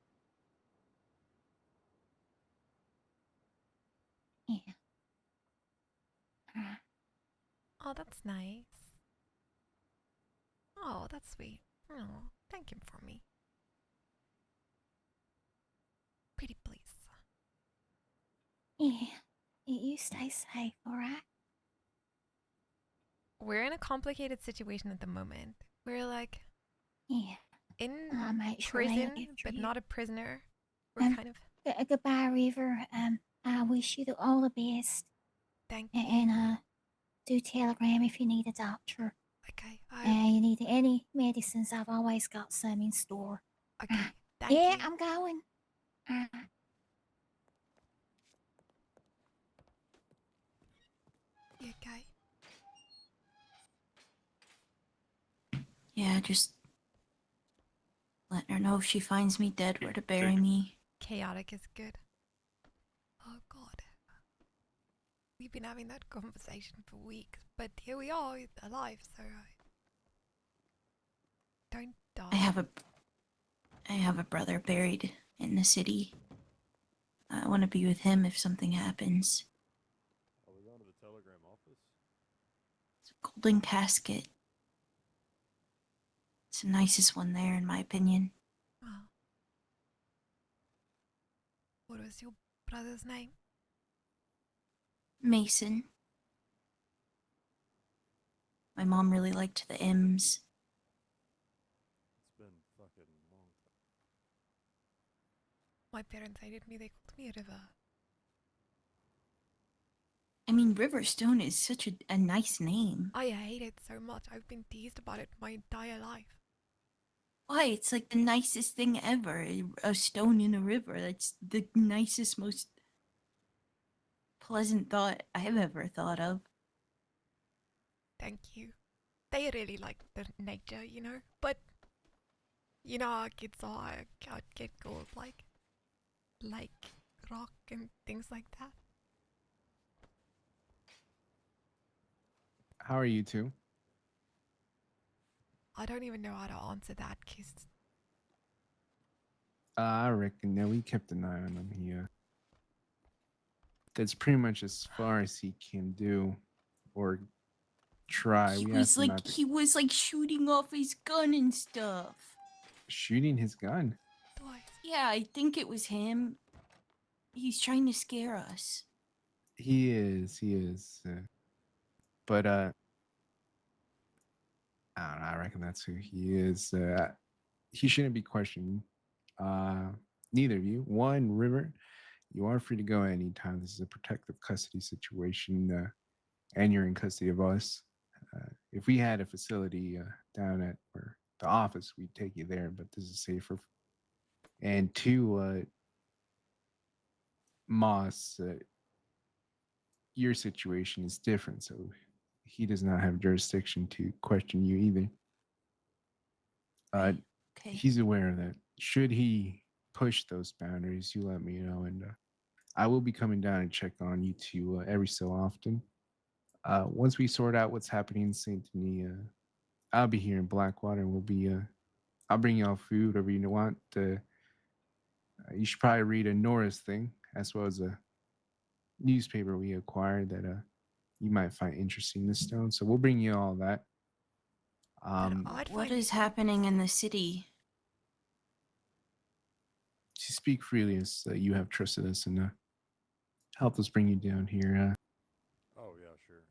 Yeah. Alright. Oh, that's nice. Oh, that's sweet. Oh, thank him for me. Pretty please. Yeah. You stay safe, alright? We're in a complicated situation at the moment. We're like Yeah. in I'll make sure they look prison, after but you. not a prisoner. We're kind of. Goodbye, River. I wish you all the best. Thank you. And do telegram if you need a doctor. Okay. You need any medicines, I've always got some in store. Okay. Thank Yeah, you. I'm going. You okay? Yeah, just letting her know if she finds me dead where to bury Check. me. Chaotic is good. Oh God. We've been having that conversation for weeks, but here we are, alive. So don't die. I have a brother buried in the city. I want to be with him if something happens. Are we going to the telegram office? It's a golden casket. It's the nicest one there, in my opinion. Wow. What was your brother's name? Mason. My mom really liked the M's. It's been fucking long. My parents hated me. They called me a river. I mean, Riverstone is such a nice name. I hate it so much. I've been teased about it my entire life. Why? It's like the nicest thing ever. A stone in a river. That's the nicest, most pleasant thought I've ever thought of. Thank you. They really like the nature, you know? But, you know how kids are. I can't get called like rock and things like that. How are you two? I don't even know how to answer that, because I reckon that we kept an eye on him here. That's pretty much as far as he can do, or try. He We was asked him like not to he was like shooting off his gun and stuff. shooting his gun. Yeah, I think it was him. He's trying to scare us. He is. But I don't know, I reckon that's who he is. He shouldn't be questioned. Neither of you. One, River, you are free to go anytime. This is a protective custody situation, and you're in custody of us. If we had a facility down at or the office, we'd take you there, but this is safer. And two, Moss, your situation is different, so he does not have jurisdiction to question you either. Okay. He's aware of that. Should he push those boundaries, you let me know, and I will be coming down and check on you two every so often. Once we sort out what's happening in Saint Denis, I'll be here in Blackwater, and we'll be. I'll bring y'all food, whatever you want. You should probably read a Norris thing, as well as a newspaper we acquired that you might find interesting this stone. So we'll bring you all that. What is happening in the city? To speak freely, as you have trusted us and helped us bring you down here. Oh yeah, sure.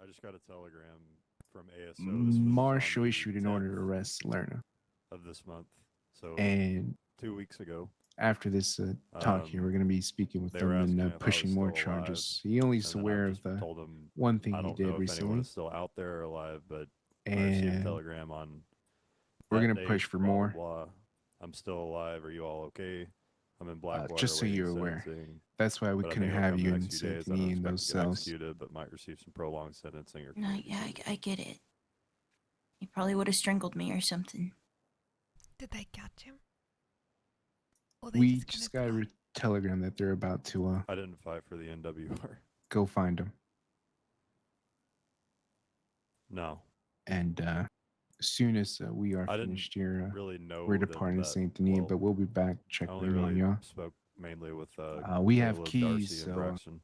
I just got a telegram from ASO. This was Marshal on the issued an order to 10th arrest Lerna. of this month. So And 2 weeks ago. After this talk here, we're going to be speaking with they were them asking and if I pushing was more still alive, charges. He only is and then I aware of just the told him, one thing I he don't did know if anyone recently. is still out there or alive, but I received a And telegram on we're that going to date, push for blah, more. blah, blah. I'm still alive. Are you all okay? I'm in Blackwater just so awaiting you're aware. sentencing, That's why we but I couldn't think it'll have come you the in next few days. I Saint don't Denis in expect those to get cells. executed, but might receive some prolonged sentencing or No, community yeah, service. I get it. He probably would have strangled me or something. Did they catch him? Or they We just just gonna got a telegram that they're about to Identify for the NWR. go find him. No. And as soon as we are I didn't finished here, really know we're that departing that- Saint Denis, well, but we'll be back I checking only in on really y'all. spoke mainly with We have Caleb, keys, Darcy, and so Braxton.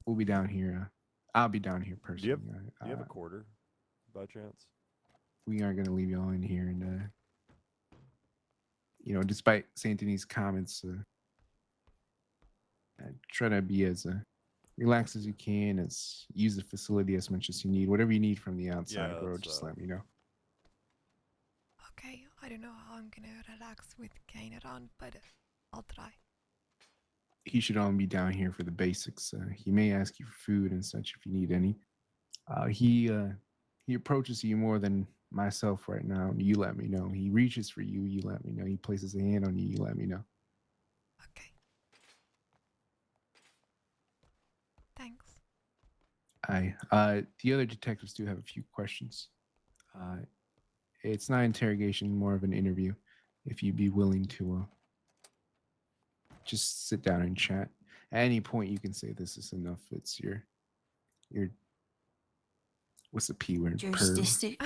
we'll be down here. I'll be down here Do personally. you have a quarter, by chance? We aren't gonna leave y'all in here, and despite Saint Denis' comments, try to be as relaxed as you can. Use the facility as much as you need. Whatever you need from the outside, Yeah, bro, that's, just let me know. Okay, I don't know how I'm gonna relax with Kane around, but I'll try. He should only be down here for the basics. He may ask you for food and such if you need any. He approaches you more than myself right now. You let me know. He reaches for you. You let me know. He places a hand on you. You let me know. Okay. Thanks. The other detectives do have a few questions. It's not interrogation, more of an interview. If you'd be willing to just sit down and chat. At any point, you can say this is enough. It's your what's the P word? Jurisdiction?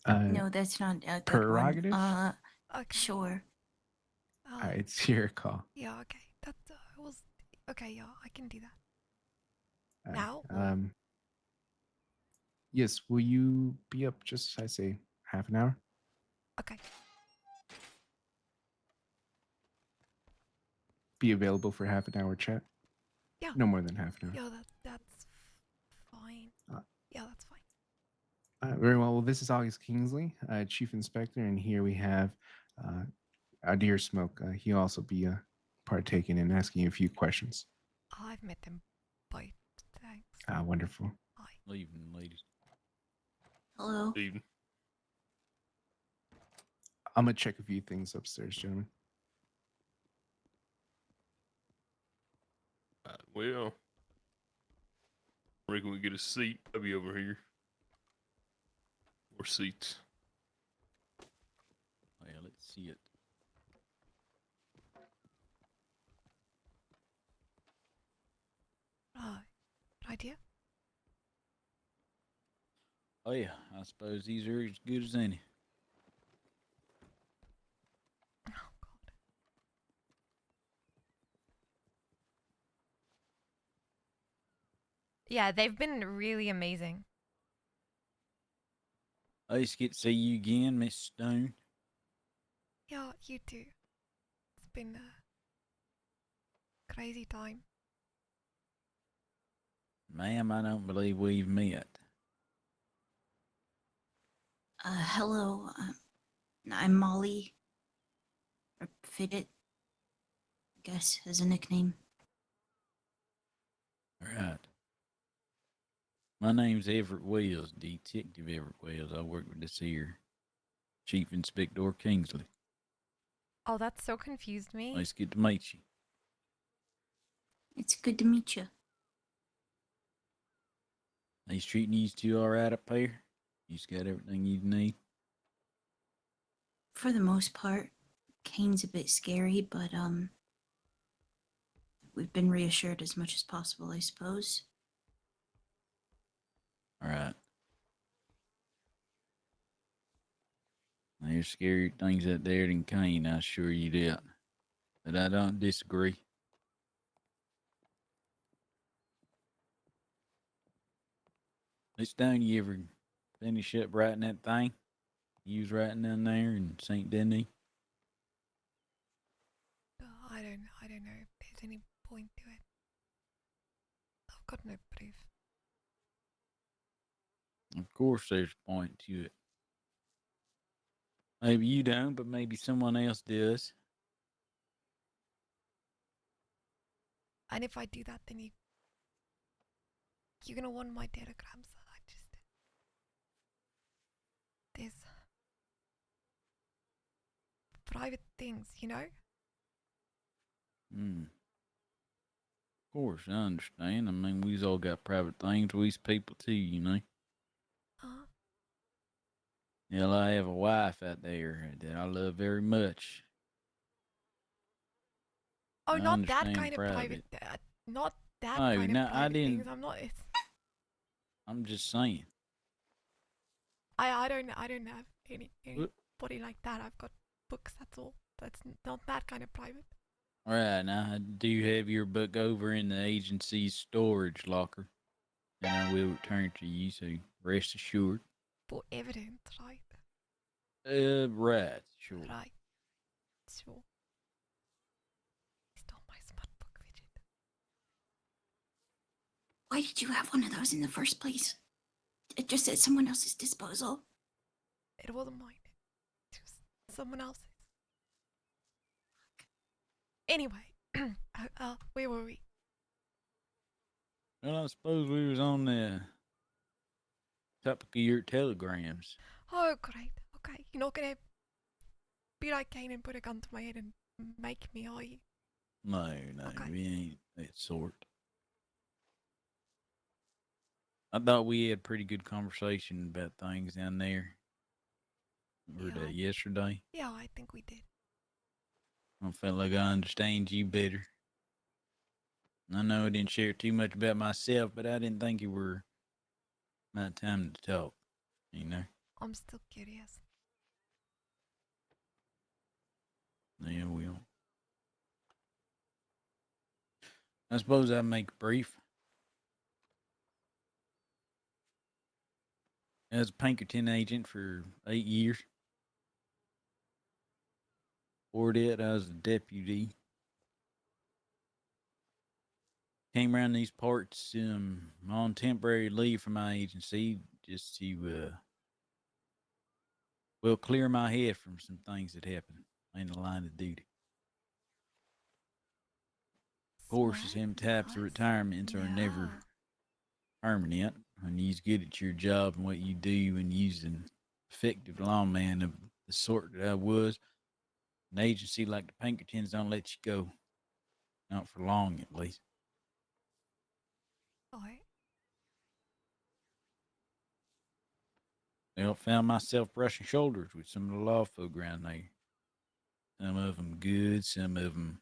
No, that's not a good prerogative? one. Okay. Sure. It's your call. Yeah, okay. That was okay. Yeah, I can do that. All right. Now? Yes. Will you be up just, I say, half an hour? Okay. Be available for half an hour chat? Yeah. No more than half an hour. Yeah, that's fine. Yeah, that's fine. Very well. Well, this is August Kingsley, Chief Inspector, and here we have Adir Smoke. He'll also be partaking and asking you a few questions. I've met them both. Thanks. Wonderful. Hi. Evening, ladies. Hello. Evening. I'm going to check a few things upstairs, gentlemen. Well, I reckon we get a seat. I'll be over here. Or seats. Well, let's see it. Right here? Oh yeah, I suppose these are as good as any. Oh, God. Yeah, they've been really amazing. I just get to see you again, Miss Stone. Yeah, you too. It's been a crazy time. Ma'am, I don't believe we've met. Hello. I'm Molly. Or Fidget, I guess, as a nickname. Right. My name's Everett Wells, Detective Everett Wells. I work with this here Chief Inspector Kingsley. Oh, that so confused me. Nice to get to meet you. It's good to meet you. He's treating you two all right up here? You've got everything you need? For the most part. Kane's a bit scary, but, we've been reassured as much as possible, I suppose. All right. There's scarier things out there than Kane, I assure you that. But I don't disagree. Miss Stone, you ever finish up writing that thing you was writing down there in St. Denis? I don't know if there's any point to it. I've got no proof. Of course there's a point to it. Maybe you don't, but maybe someone else does. And if I do that, then you're gonna want my datagrams. There's private things, you know? Of course, I understand. I mean, we's all got private things. We's people too, you know. Hell, I have a wife out there that I love very much. Oh, I not that understand kind of private. Not that No, kind no, of I private things. didn't. I'm not. I'm just saying. I don't have What? anybody like that. I've got books. That's all. That's not that kind of private. All right, now I do have your book over in the agency's storage locker, and I will return to you. So rest assured. For evidence, right? Right, sure. Right. Sure. Stole my smart book, Fidget. Why did you have one of those in the first place? It just at someone else's disposal. It wasn't mine. It was someone else's. Anyway, where were we? Well, I suppose we was on the topic of your telegrams. Oh, great. Okay, you're not gonna be like Kane and put a gun to my head and make me, are you? No, Okay. we ain't that sort. I thought we had pretty good conversation about things down there. Or Yeah. yesterday. Yeah, I think we did. I felt like I understand you better. I know I didn't share too much about myself, but I didn't think you were my time to talk, you know? I'm still curious. Yeah, well. I suppose I'll make it brief. I was a Pinkerton agent for 8 years. Before that, I was a deputy. Came around these parts on temporary leave from my agency just to, clear my head from some things that happened in the line of duty. Of course, the same types of retirements are never permanent. When you're good at your job and what you do and you're an effective lawman of the sort that I was, an agency like the Pinkertons don't let you go. Not for long, at least. Alright. I found myself brushing shoulders with some of the law folk around there. Some of them good, some of them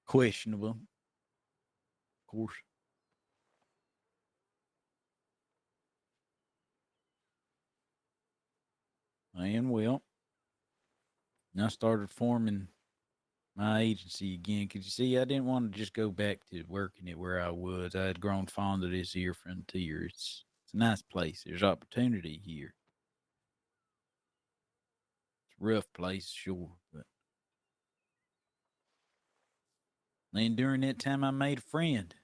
questionable, of course. And well, I started forming my agency again. Because you see, I didn't want to just go back to working it where I was. I had grown fond of this here frontier. It's a nice place. There's opportunity here. It's a rough place, sure, but then during that time, I made a friend,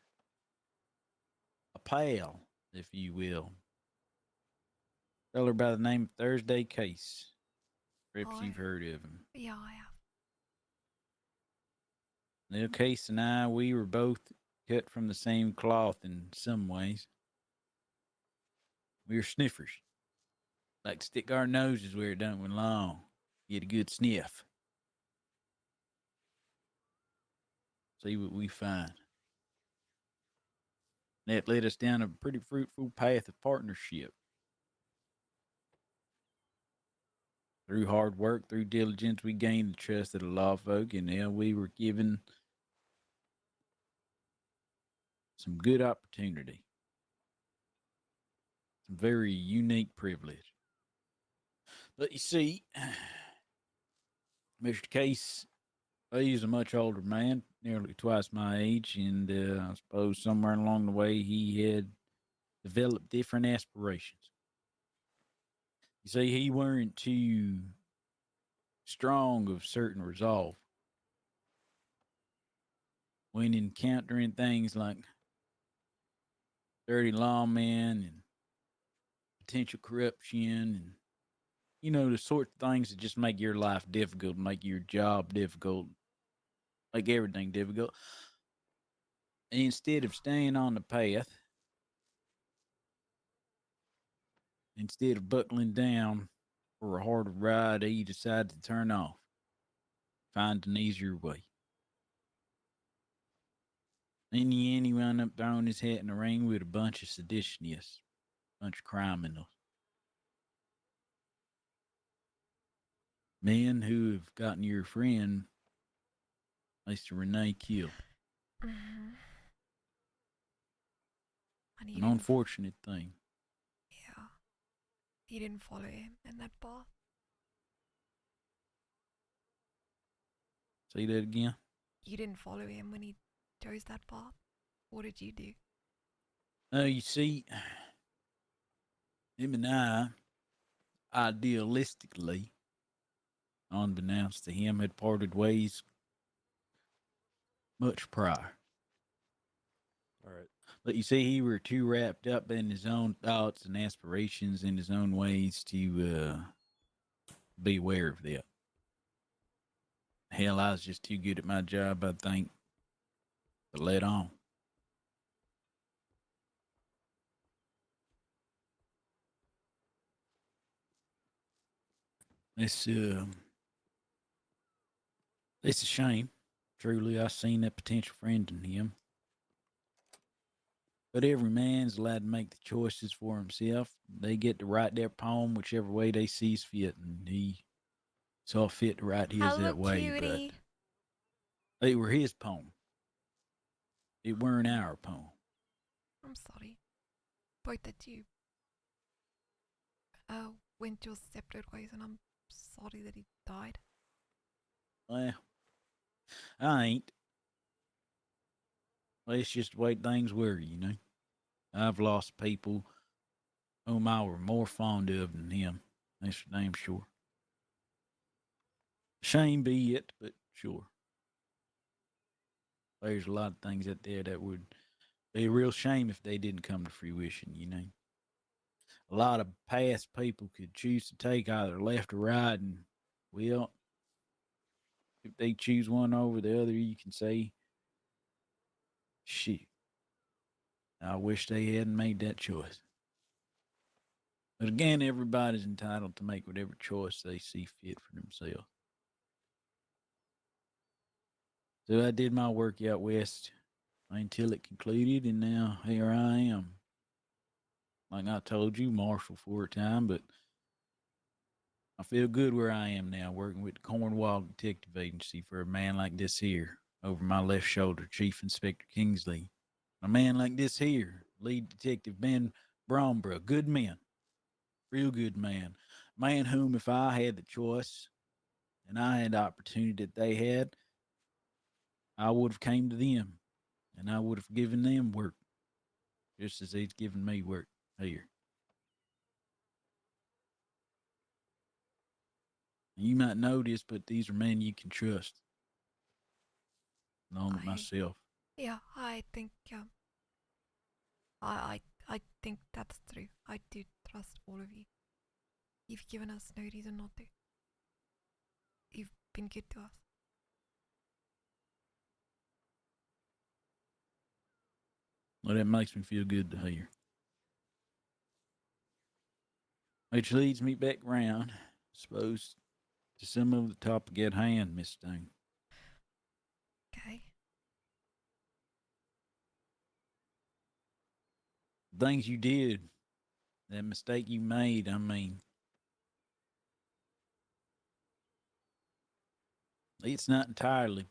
a pal, if you will. Feller by the name of Thursday Case. Perhaps you've heard of him. Yeah, I have. Now, Case and I, we were both cut from the same cloth in some ways. We were sniffers. Like to stick our noses where it don't belong. Get a good sniff. See what we find. That led us down a pretty fruitful path of partnership. Through hard work, through diligence, we gained the trust of the law folk, and now we were given some good opportunity. Some very unique privilege. But you see, Mr. Case, he's a much older man, nearly twice my age, and I suppose somewhere along the way he had developed different aspirations. You see, he weren't too strong of certain resolve when encountering things like dirty lawmen and potential corruption and, you know, the sort of things that just make your life difficult, make your job difficult, make everything difficult. And instead of staying on the path, instead of buckling down for a harder ride, he decided to turn off, find an easier way. In the end, he wound up throwing his hat in the ring with a bunch of seditionists, bunch of criminals. Men who have gotten your friend, Mr. Renee, killed. Mm-hmm. And he An didn't, unfortunate thing. yeah, he didn't follow him in that path. Say that again? You didn't follow him when he chose that path. What did you do? You see, him and I, idealistically, unbeknownst to him, had parted ways much prior. All right. But you see, he were too wrapped up in his own thoughts and aspirations and his own ways to be aware of that. Hell, I was just too good at my job, I think, to let on. It's a shame. Truly, I seen that potential friend in him. But every man's allowed to make the choices for himself. They get to write their poem whichever way they sees fit, and he saw fit to write his Hello, that way. cutie. But it were his poem. It weren't our poem. I'm sorry. Both that you went your separate ways, and I'm sorry that he died. Well, I ain't. Well, it's just the way things were, you know. I've lost people whom I were more fond of than him. That's for damn sure. Shame be it, but sure. There's a lot of things out there that would be a real shame if they didn't come to fruition, you know. A lot of past people could choose to take either left or right, and, well, if they choose one over the other, you can say, shit, I wish they hadn't made that choice. But again, everybody's entitled to make whatever choice they see fit for themselves. So I did my work out west until it concluded, and now here I am. Like I told you, Marshal for a time, but I feel good where I am now, working with the Cornwall Detective Agency for a man like this here. Over my left shoulder, Chief Inspector Kingsley. A man like this here, Lead Detective Ben Bromborough. Good men. Real good man. Man whom, if I had the choice and I had the opportunity that they had, I would have came to them and I would have given them work just as they've given me work here. You might know this, but these are men you can trust. Along with myself. Yeah, I think I think that's true. I do trust all of you. You've given us no reason not to. You've been good to us. Well, that makes me feel good to hear. Which leads me back round, I suppose, to some of the topic at hand, Miss Stone. Okay. Things you did, that mistake you made, I mean, it's not entirely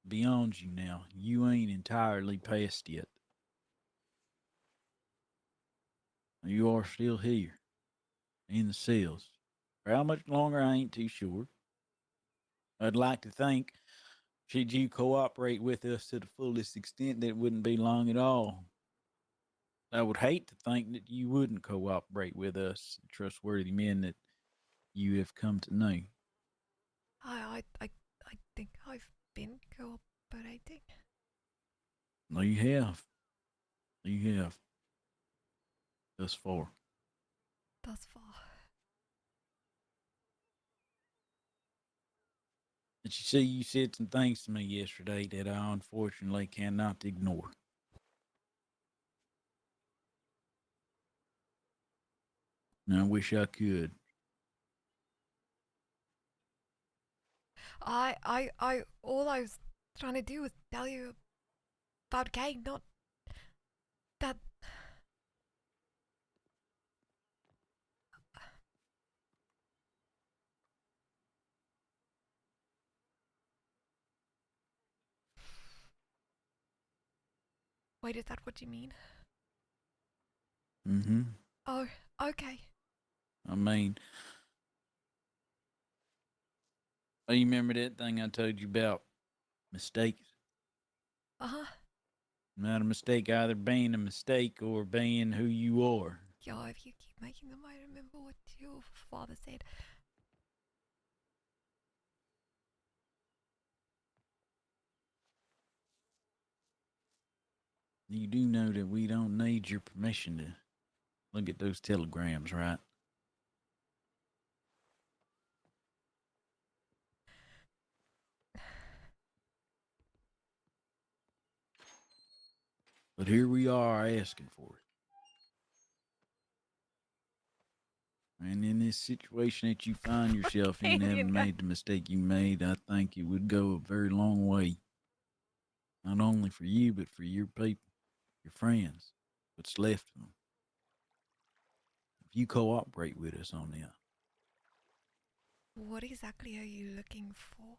beyond you now. You ain't entirely past yet. You are still here in the cells. For how much longer, I ain't too sure. I'd like to think, should you cooperate with us to the fullest extent, that it wouldn't be long at all. I would hate to think that you wouldn't cooperate with us, trustworthy men that you have come to know. I think I've been cooperating. No, you have. You have. Thus far. Thus far. But you see, you said some things to me yesterday that I unfortunately cannot ignore. And I wish I could. All I was trying to do was tell you about Kane, not that. Wait, is that what you mean? Mm-hmm. Oh, okay. I mean, you remember that thing I told you about mistakes? Uh-huh. Not a mistake either being a mistake or being who you are. Yeah, if you keep making them, I remember what your father said. You do know that we don't need your permission to look at those telegrams, right? But here we are asking for it. And in this situation that you find yourself in, having Indian guy. made the mistake you made, I think it would go a very long way. Not only for you, but for your people, your friends, what's left of them. If you cooperate with us on that. What exactly are you looking for?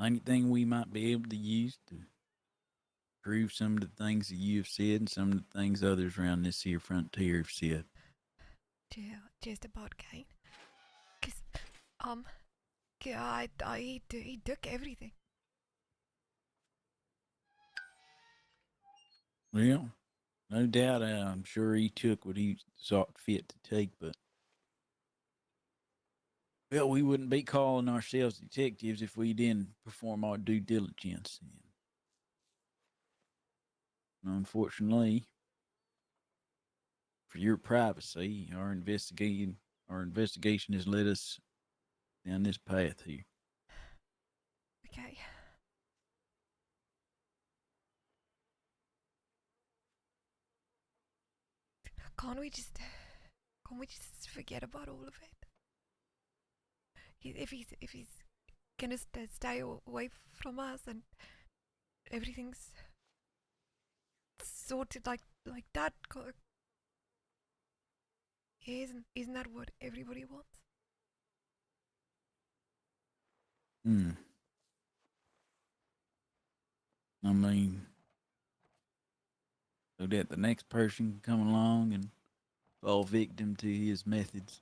Anything we might be able to use to prove some of the things that you have said and some of the things others around this here frontier have said. Just about Kane. Cause, he took everything. Well, no doubt, I'm sure he took what he saw fit to take, but well, we wouldn't be calling ourselves detectives if we didn't perform our due diligence. And unfortunately, for your privacy, our investigation has led us down this path here. Okay. Can't we just forget about all of it? If he's gonna stay away from us and everything's sorted like that, isn't that what everybody wants? I mean, so that the next person can come along and fall victim to his methods,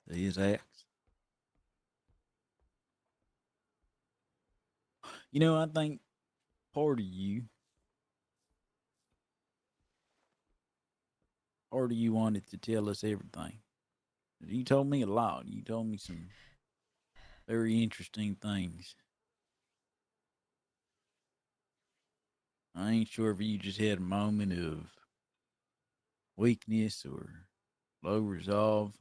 to his acts. You know, I think part of you wanted to tell us everything. You told me a lot. You told me some very interesting things. I ain't sure if you just had a moment of weakness or low resolve.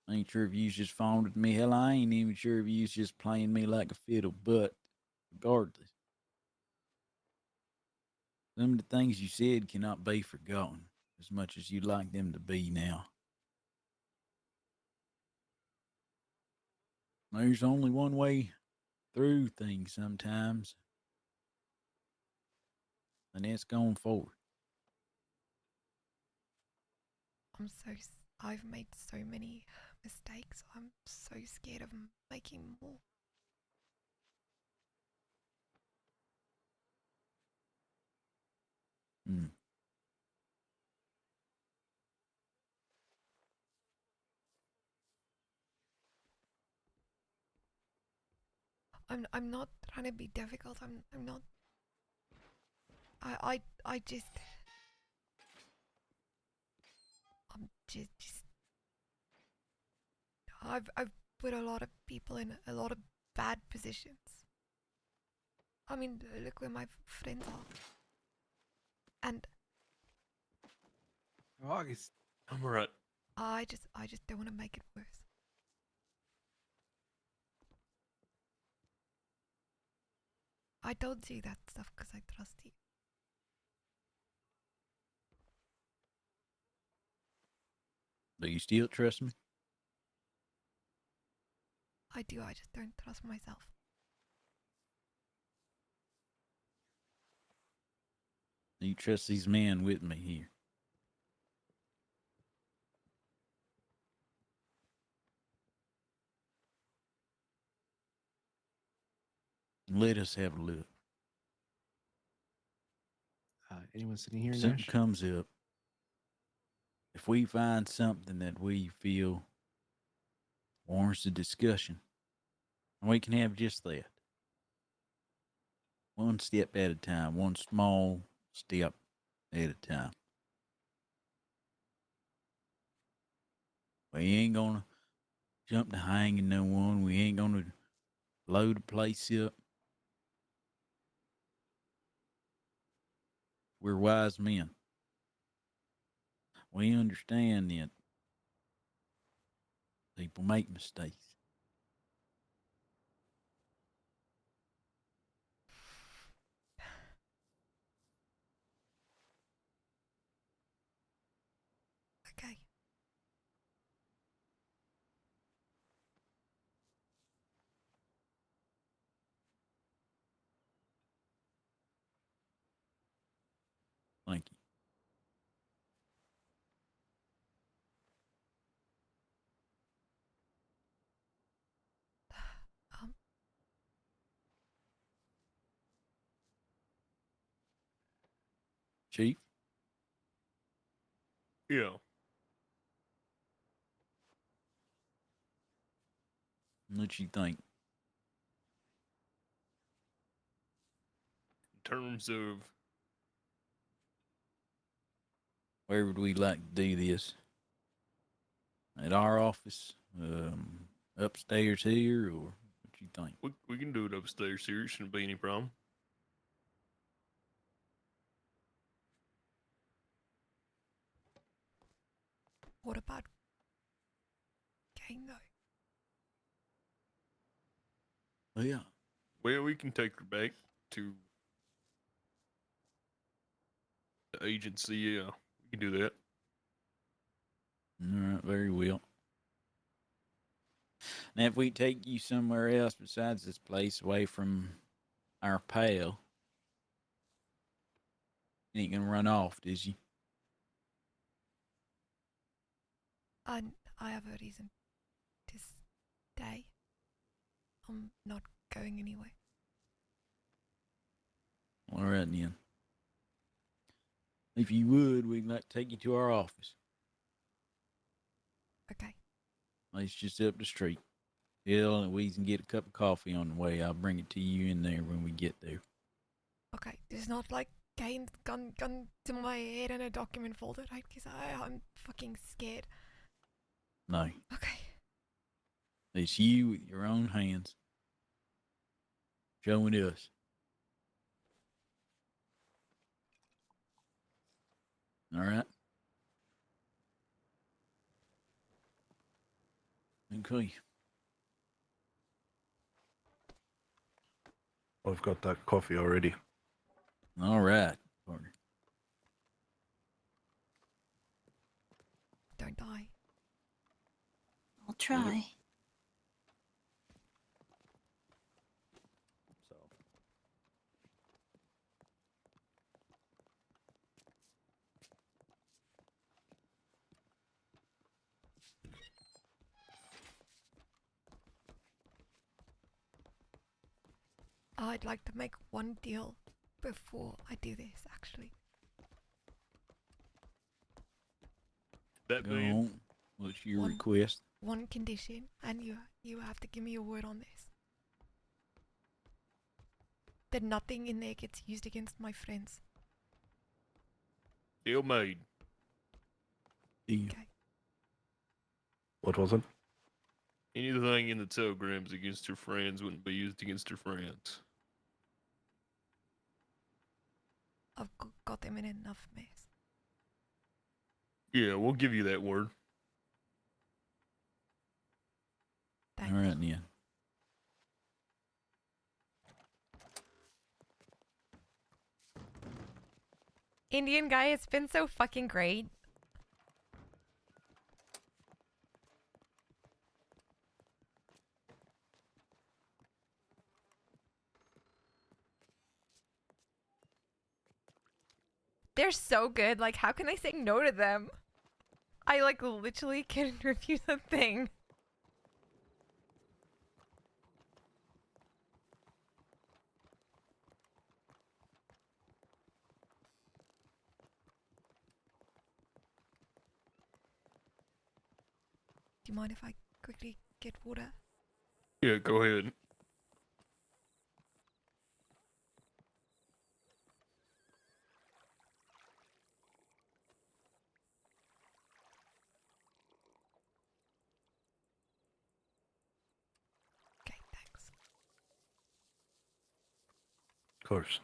I ain't sure if you was just fond of me. Hell, I ain't even sure if you was just playing me like a fiddle, but regardless, some of the things you said cannot be forgotten as much as you'd like them to be now. There's only one way through things sometimes, and that's going forward. I've made so many mistakes. I'm so scared of making more. I'm not trying to be difficult. I'm not. I just. I'm just. I've put a lot of people in a lot of bad positions. I mean, look where my friends are. And August. I'm alright. I just don't want to make it worse. I told you that stuff because I trust you. Do you still trust me? I do, I just don't trust myself. Do you trust these men with me here? Let us have a look. Anyone sitting here, Something Nash? comes up. If we find something that we feel warrants a discussion, we can have just that. One step at a time, one small step at a time. We ain't gonna jump to hanging no one. We ain't gonna load the place up. We're wise men. We understand that people make mistakes. Okay. Thank you. Um, Chief? Yeah. What you think? In terms of Where would we like to do this? At our office? Upstairs here, or what you think? we can do it upstairs here. It shouldn't be any problem. what about Kane though? Oh, yeah. Well, we can take her back to the agency. Yeah, we can do that. All right, very well. Now, if we take you somewhere else besides this place, away from our pal, you ain't gonna run off, is you? And I have a reason to stay. I'm not going anywhere. All right, then. If you would, we'd like to take you to our office. Okay. It's just up the street. Yeah, and we can get a cup of coffee on the way. I'll bring it to you in there when we get there. Okay. It's not like Kane's gun to my head in a document folder, right? Because I'm fucking scared. No. Okay. It's you with your own hands. Showing us. All right? Okay. I've got that coffee already. All right, partner. Don't die. I'll try. So, I'd like to make one deal before I do this, actually. That Go being, on. What's your One- request? One condition, and you have to give me your word on this. That nothing in there gets used against my friends. deal made. Deal. Okay. What was it? Anything in the telegrams against her friends wouldn't be used against her friends. I've got them in enough mess. Yeah, we'll give you that word. Thanks. All right, then. Indian guy, it's been so fucking great. They're so good. Like, how can I say no to them? I like literally can't refuse a thing. Do you mind if I quickly get water? Yeah, go ahead. Okay, thanks. Of course.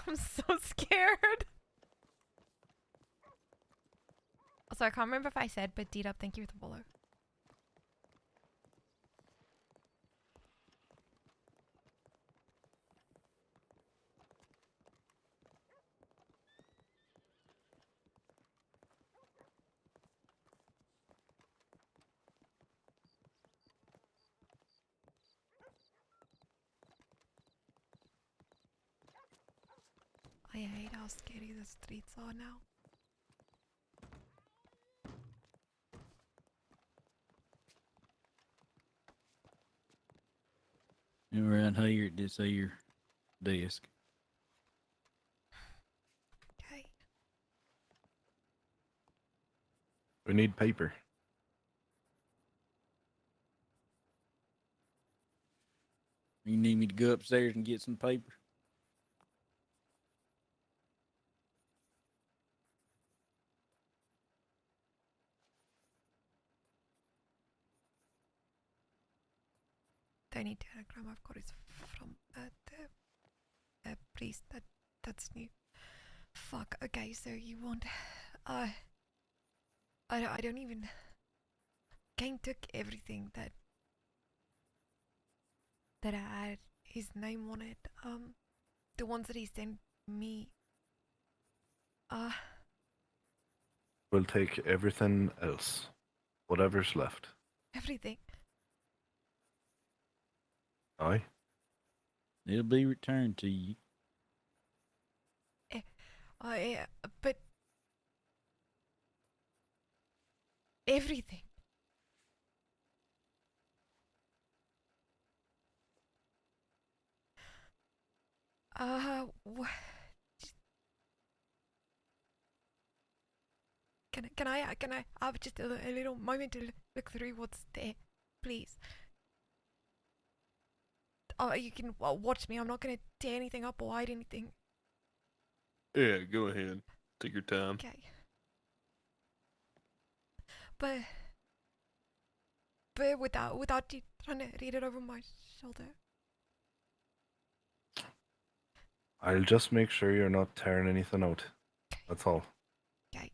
I'm so scared. Also, I can't remember if I said, but D-Dub, thank you for the follow. I hate how scary the streets are now. And around here at this here desk. Okay. We need paper. You need me to go upstairs and get some paper? The only telegram I've got is from the priest. That's new. Fuck. Okay, so you want? I don't even. Kane took everything that I had his name on it. The ones that he sent me. We'll take everything else. Whatever's left. Everything. Aye? It'll be returned to you. Yeah, but everything. Can I have just a little moment to look through what's there, please? Oh, you can watch me. I'm not gonna tear anything up or hide anything. Yeah, go ahead. Take your time. Okay. But without you trying to read it over my shoulder. I'll just make sure you're not tearing anything out. That's all. Okay.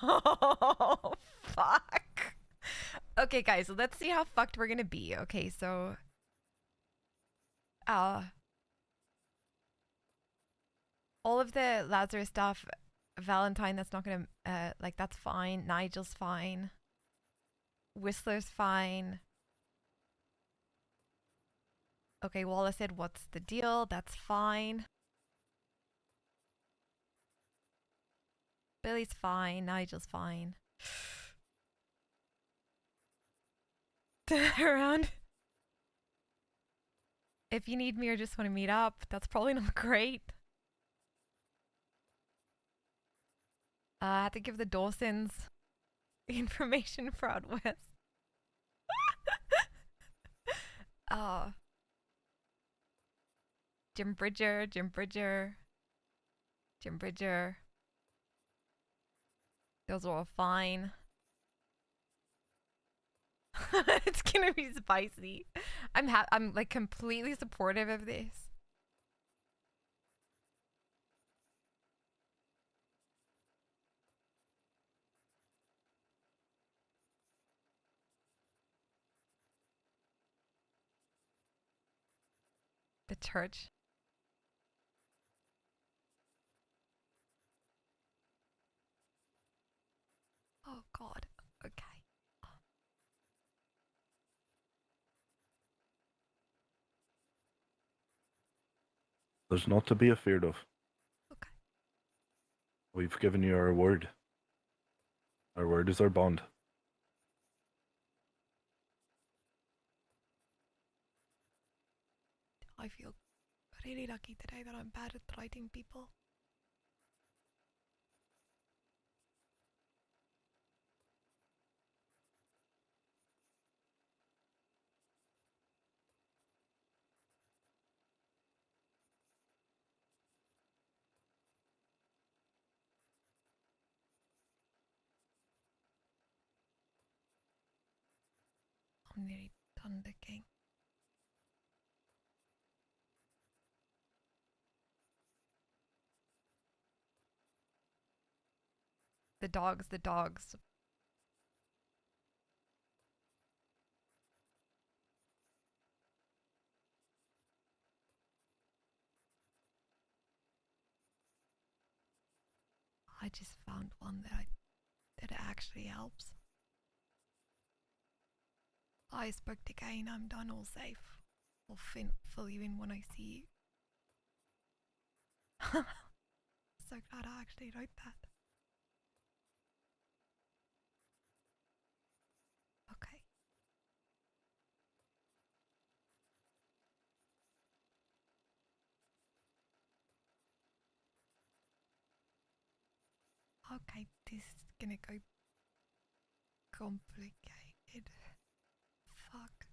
Oh, fuck. Okay, guys, so let's see how fucked we're gonna be. Okay, so all of the Lazarus stuff, Valentine, that's not gonna like, that's fine. Nigel's fine. Whistler's fine. Okay, Wallace said, what's the deal? That's fine. Billy's fine. Nigel's fine. Around. If you need me or just want to meet up, that's probably not great. I have to give the Dawsons the information for out west. Jim Bridger. Jim Bridger. Those are all fine. It's gonna be spicy. I'm like completely supportive of this. The church. Oh God. Okay. There's not to be afeard of. Okay. We've given you our word. Our word is our bond. I feel really lucky today that I'm bad at writing people. I'm nearly done looking. The dogs, the dogs. I just found one that actually helps. I spoke to Kane, I'm done, all safe. I'll fill you in when I see you. So glad I actually wrote that. Okay. Okay, this is gonna go complicated. Fuck.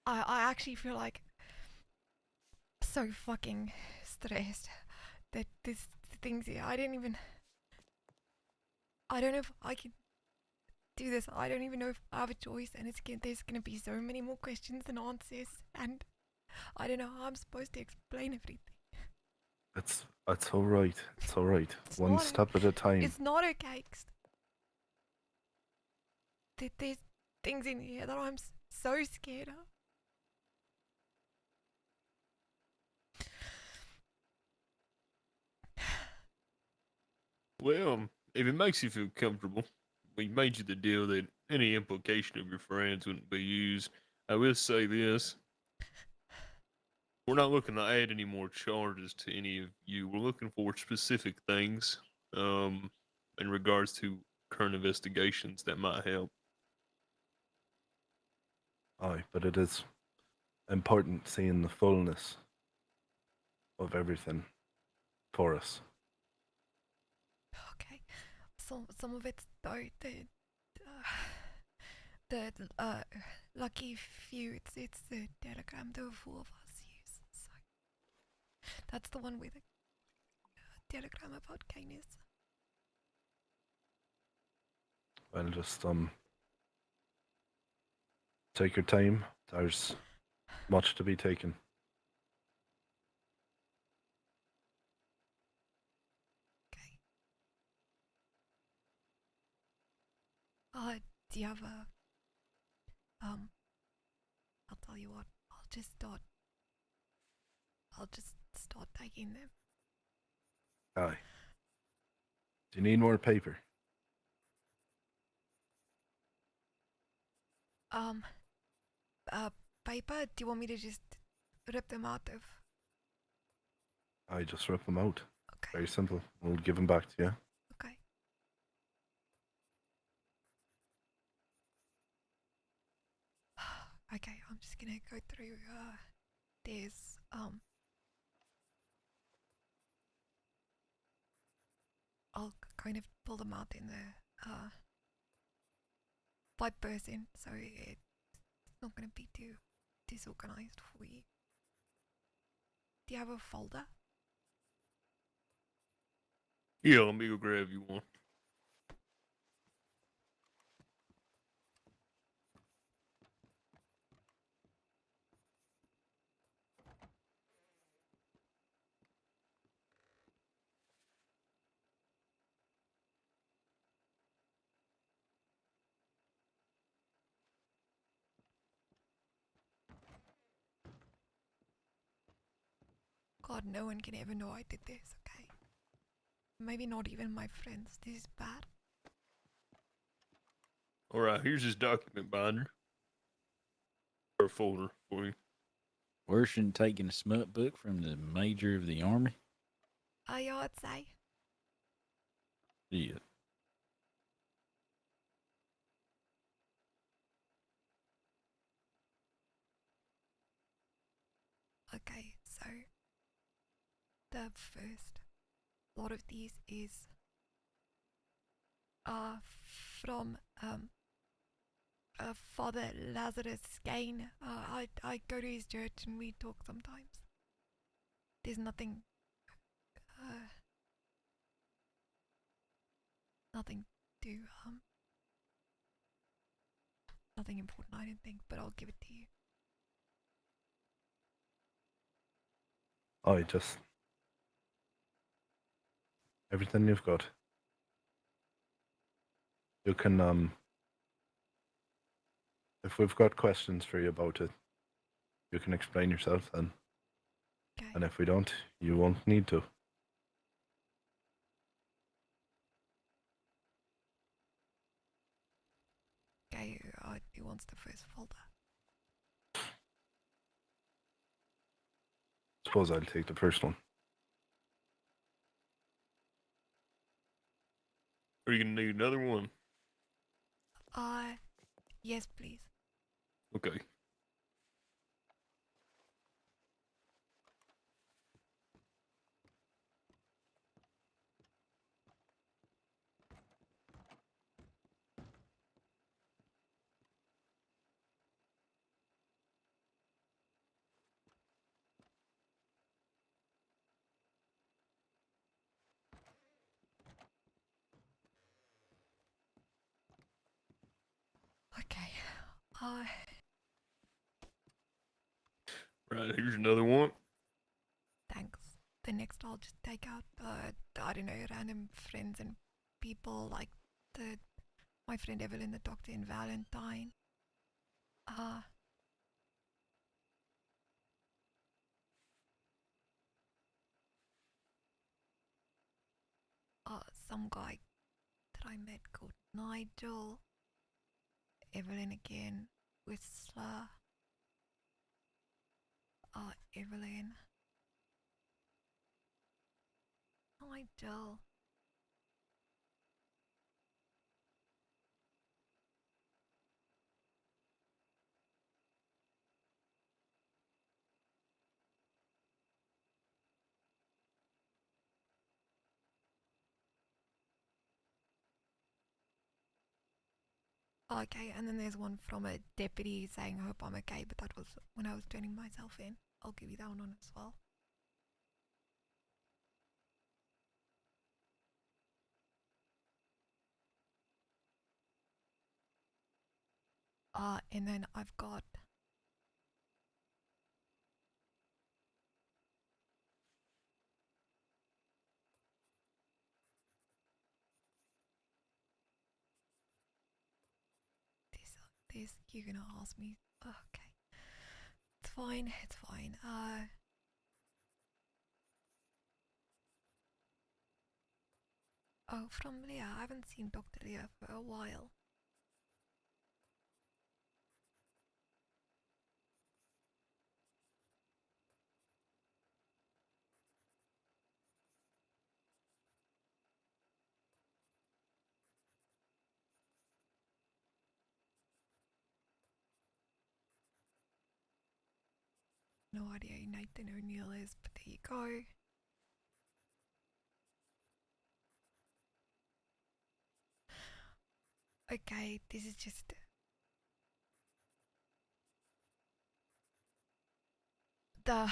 I actually feel like so fucking stressed that this thing's here. I don't know if I can do this. I don't even know if I have a choice, and there's gonna be so many more questions than answers, and I don't know how I'm supposed to explain everything. It's all right. It's all right. One step at a time. It's not okay. There's things in here that I'm so scared of. Well, if it makes you feel comfortable, we made you the deal that any implication of your friends wouldn't be used. I will say this. We're not looking to add any more charges to any of you. We're looking for specific things in regards to current investigations that might help. Aye, but it is important seeing the fullness of everything for us. Okay, some of it's though the lucky few. It's the telegram the four of us use. So that's the one with a telegram about kindness. Well, just take your time. There's much to be taken. Do you have a I'll tell you what. I'll just start taking them. Aye. Do you need more paper? Paper? Do you want me to just rip them out of? I just rip them out. Okay. Very simple. We'll give them back to you. Okay. Okay, I'm just gonna go through there's kind of pull them out in the 5%, so it's not gonna be too disorganized for you. Do you have a folder? Yeah, let me go grab you one. God, no one can ever know I did this, okay? Maybe not even my friends. This is bad. Alright, here's his document binder. Or folder for you. Worse than taking a smut book from the major of the army? Yeah, I'd say. Yeah. Okay, so the first lot of these is from Father Lazarus Gain. I go to his church and we talk sometimes. There's nothing nothing to nothing important, I don't think, but I'll give it to you. I just everything you've got. You can if we've got questions for you about it, you can explain yourself then. Okay. And if we don't, you won't need to. Okay, who wants the first folder? Suppose I'll take the first one. Are you gonna need another one? Yes, please. Okay. Okay. Right, here's another one. Thanks. The next I'll just take out, I don't know, random friends and people like my friend Evelyn, the doctor, and Valentine. Some guy that I met called Nigel. Evelyn again. Whistler. Evelyn. Nigel. Okay, and then there's one from a deputy saying, I hope I'm okay, but that was when I was turning myself in. I'll give you that one as well. And then I've got this. You're gonna ask me. Okay, it's fine. It's fine. Oh, from Leah. I haven't seen Dr. Leah for a while. No idea who Nathan O'Neill is, but there you go. Okay, this is just the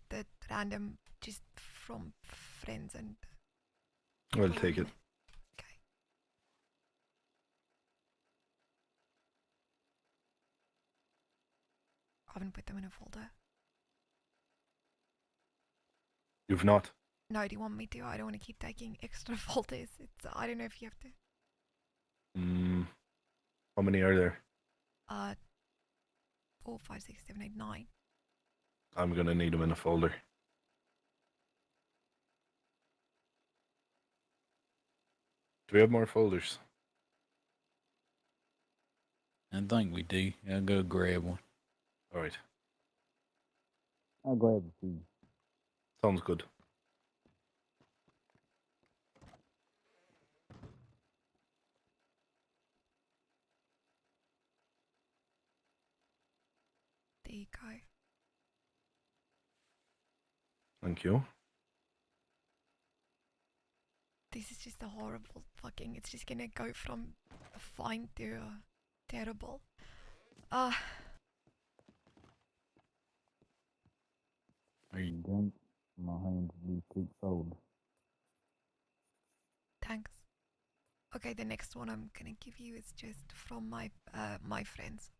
the random just from friends and I'll take it. okay. I haven't put them in a folder. You've not. No, do you want me to? I don't want to keep taking extra folders. It's I don't know if you have to. How many are there? 4, 5, 6, 7, 8, 9. I'm gonna need them in a folder. Do we have more folders? I think we do. I'll go grab one. All right. I'll grab a few. Sounds good. There you go. Thank you. This is just a horrible fucking. It's just gonna go from fine to terrible. Are you done? My hands will keep folding. Thanks. Okay, the next one I'm gonna give you is just from my my friends.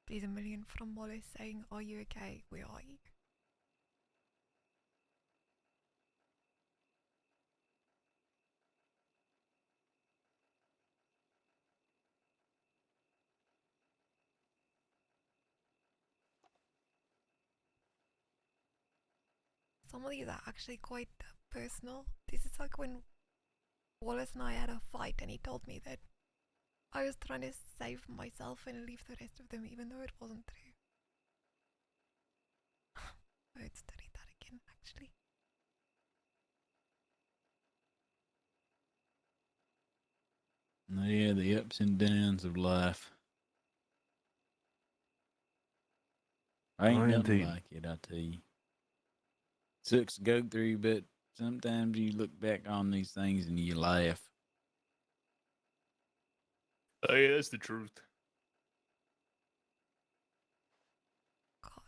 Please, a million from Wallace saying, "Are you okay? Where are you?" Some of these are actually quite personal. This is like when Wallace and I had a fight, and he told me that I was trying to save myself and leave the rest of them, even though it wasn't true. I would study that again, actually. Yeah, the ups and downs of life. Ain't nothing indeed. like it, I tell you. Sucks to go through, but sometimes you look back on these things and you laugh. Oh, yeah, that's the truth. God.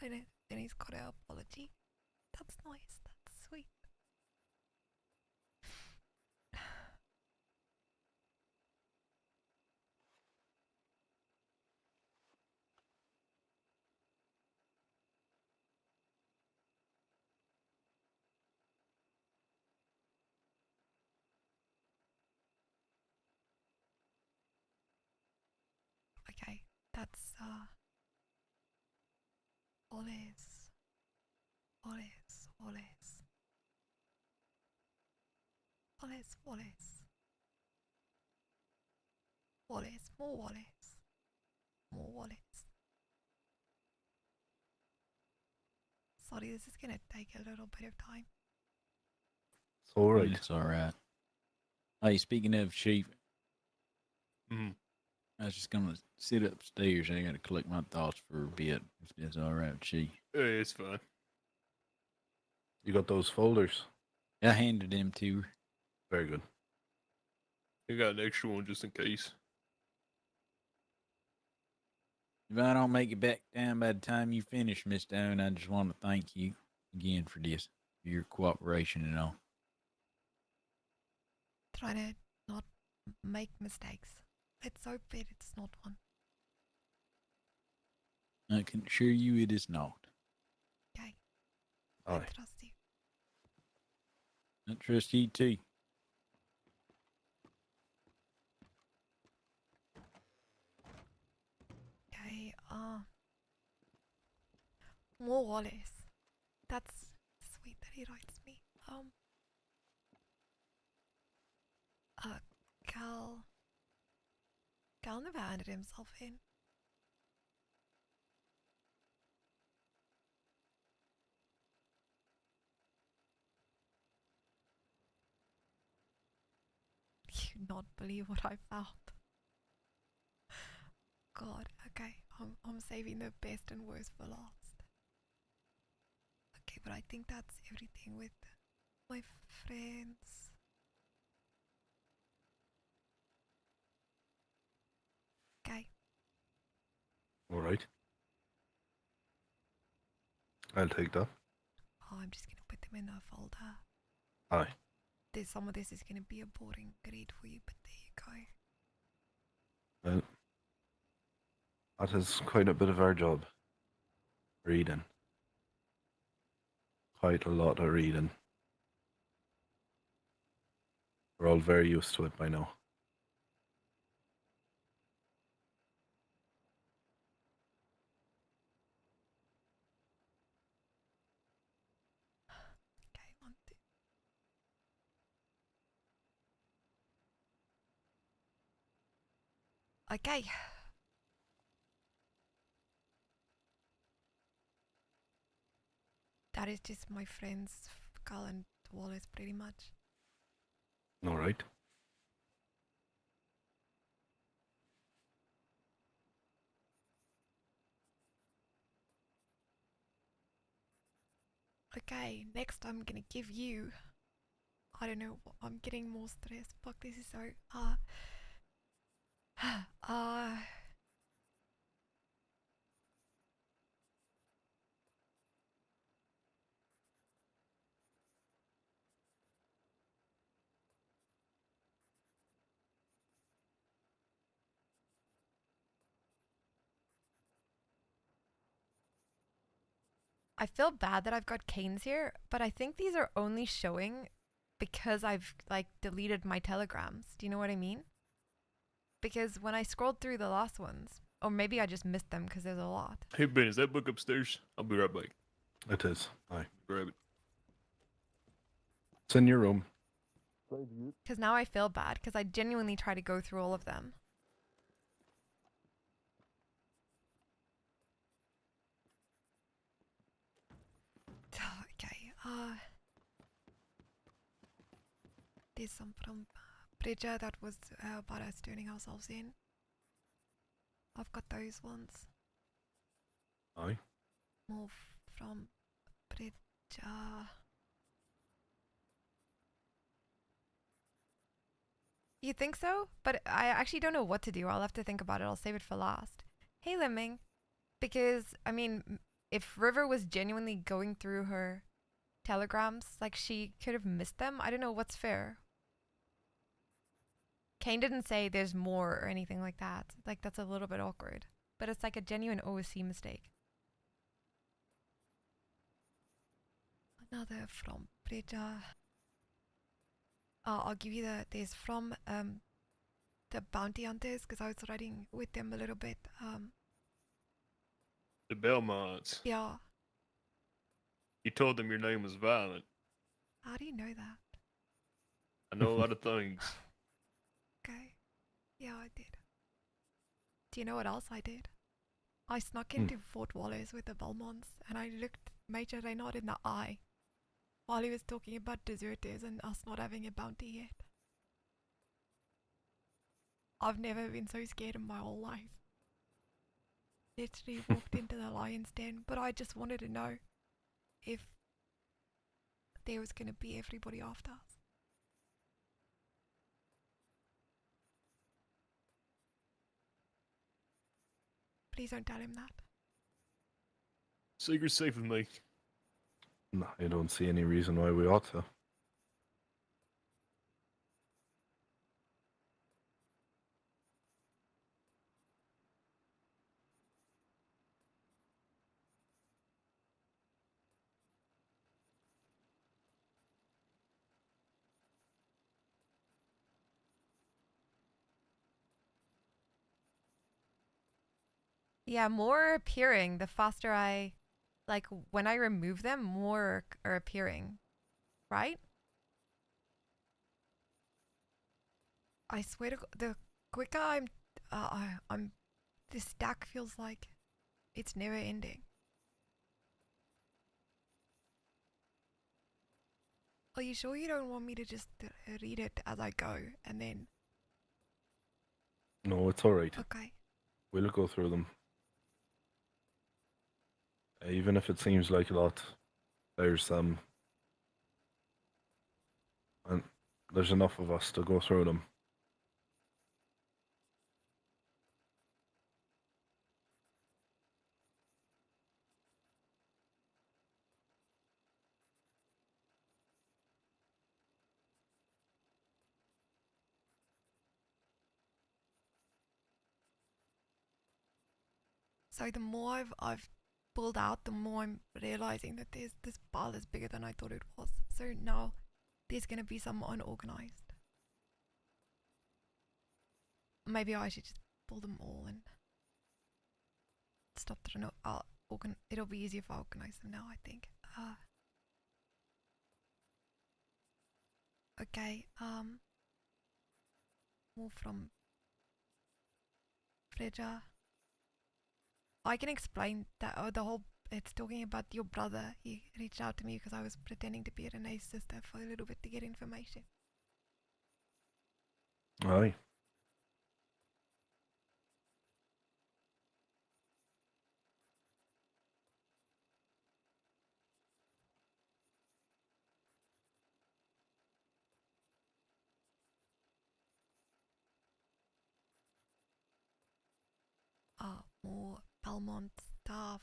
Then he's got an apology. That's nice. That's sweet. Okay, that's Wallace. Wallace. Wallace. Wallace. Wallace. Wallace. More Wallace. More Wallace. Sorry, this is gonna take a little bit of time. It's all right. It's all right. Hey, speaking of sheep, Mhm. I was just gonna sit upstairs. I gotta collect my thoughts for a bit. If that's all right with you. Yeah, it's fine. You got those folders? I handed them to her. Very good. I got an extra one just in case. If I don't make it back down by the time you finish, Miss Stone, I just want to thank you again for this, for your cooperation and all. Try to not make mistakes. Let's hope that it's not one. I can assure you it is not. Okay. I Aye. trust you. I trust you too. Okay, more Wallace. That's sweet that he writes me. Cal. Cal never handed himself in. You not believe what I found. God, okay. I'm saving the best and worst for last. Okay, but I think that's everything with my friends. Okay. All right. I'll take that. Oh, I'm just gonna put them in a folder. Aye. Some of this is gonna be a boring read for you, but there you go. Well, that is quite a bit of our job. Reading. Quite a lot of reading. We're all very used to it by now. Okay, 1, 2. Okay. That is just my friends, Carl and Wallace, pretty much. All right. Okay, next I'm gonna give you. I don't know. I'm getting more stressed. Fuck, this is so. I feel bad that I've got canes here, but I think these are only showing because I've like deleted my telegrams. Do you know what I mean? Because when I scrolled through the last ones, or maybe I just missed them because there's a lot. Hey Ben, is that book upstairs? I'll be right back. It is. Aye. Grab it. It's in your room. Because now I feel bad because I genuinely try to go through all of them. Okay. There's some from Bridger that was about us turning ourselves in. I've got those ones. Aye. More from Bridger. You think so? But I actually don't know what to do. I'll have to think about it. I'll save it for last. Hey, Lemming. Because, I mean, if River was genuinely going through her telegrams, like she could have missed them. I don't know what's fair. Kane didn't say there's more or anything like that. Like, that's a little bit awkward. But it's like a genuine OSC mistake. Another from Bridger. I'll give you there's from the bounty hunters because I was writing with them a little bit. The Belmonts. Yeah. You told them your name was Violent. How do you know that? I know a lot of things. Okay. Yeah, I did. Do you know what else I did? I snuck into Fort Wallace with the Belmonts and I looked Major Reynard in the eye while he was talking about deserters and us not having a bounty yet. I've never been so scared in my whole life. Literally walked into the lion's den, but I just wanted to know if there was going to be everybody after us. Please don't tell him that. Secret's safe with me. No, I don't see any reason why we ought to. Yeah, more appearing the faster I, like when I remove them, more are appearing, right? I swear to God, the quicker I'm. This stack feels like it's never ending. Are you sure you don't want me to just read it as I go and then? No, it's alright. Okay. We'll go through them. Even if it seems like a lot, there's and there's enough of us to go through them. So the more I've pulled out, the more I'm realizing that there's this pile is bigger than I thought it was. So now there's gonna be some unorganized. Maybe I should just pull them all and stop trying to it'll be easier if I organize them now, I think. Okay, more from Freja. I can explain that the whole, it's talking about your brother. He reached out to me because I was pretending to be Renee's sister for a little bit to get information. Aye. More Belmont stuff.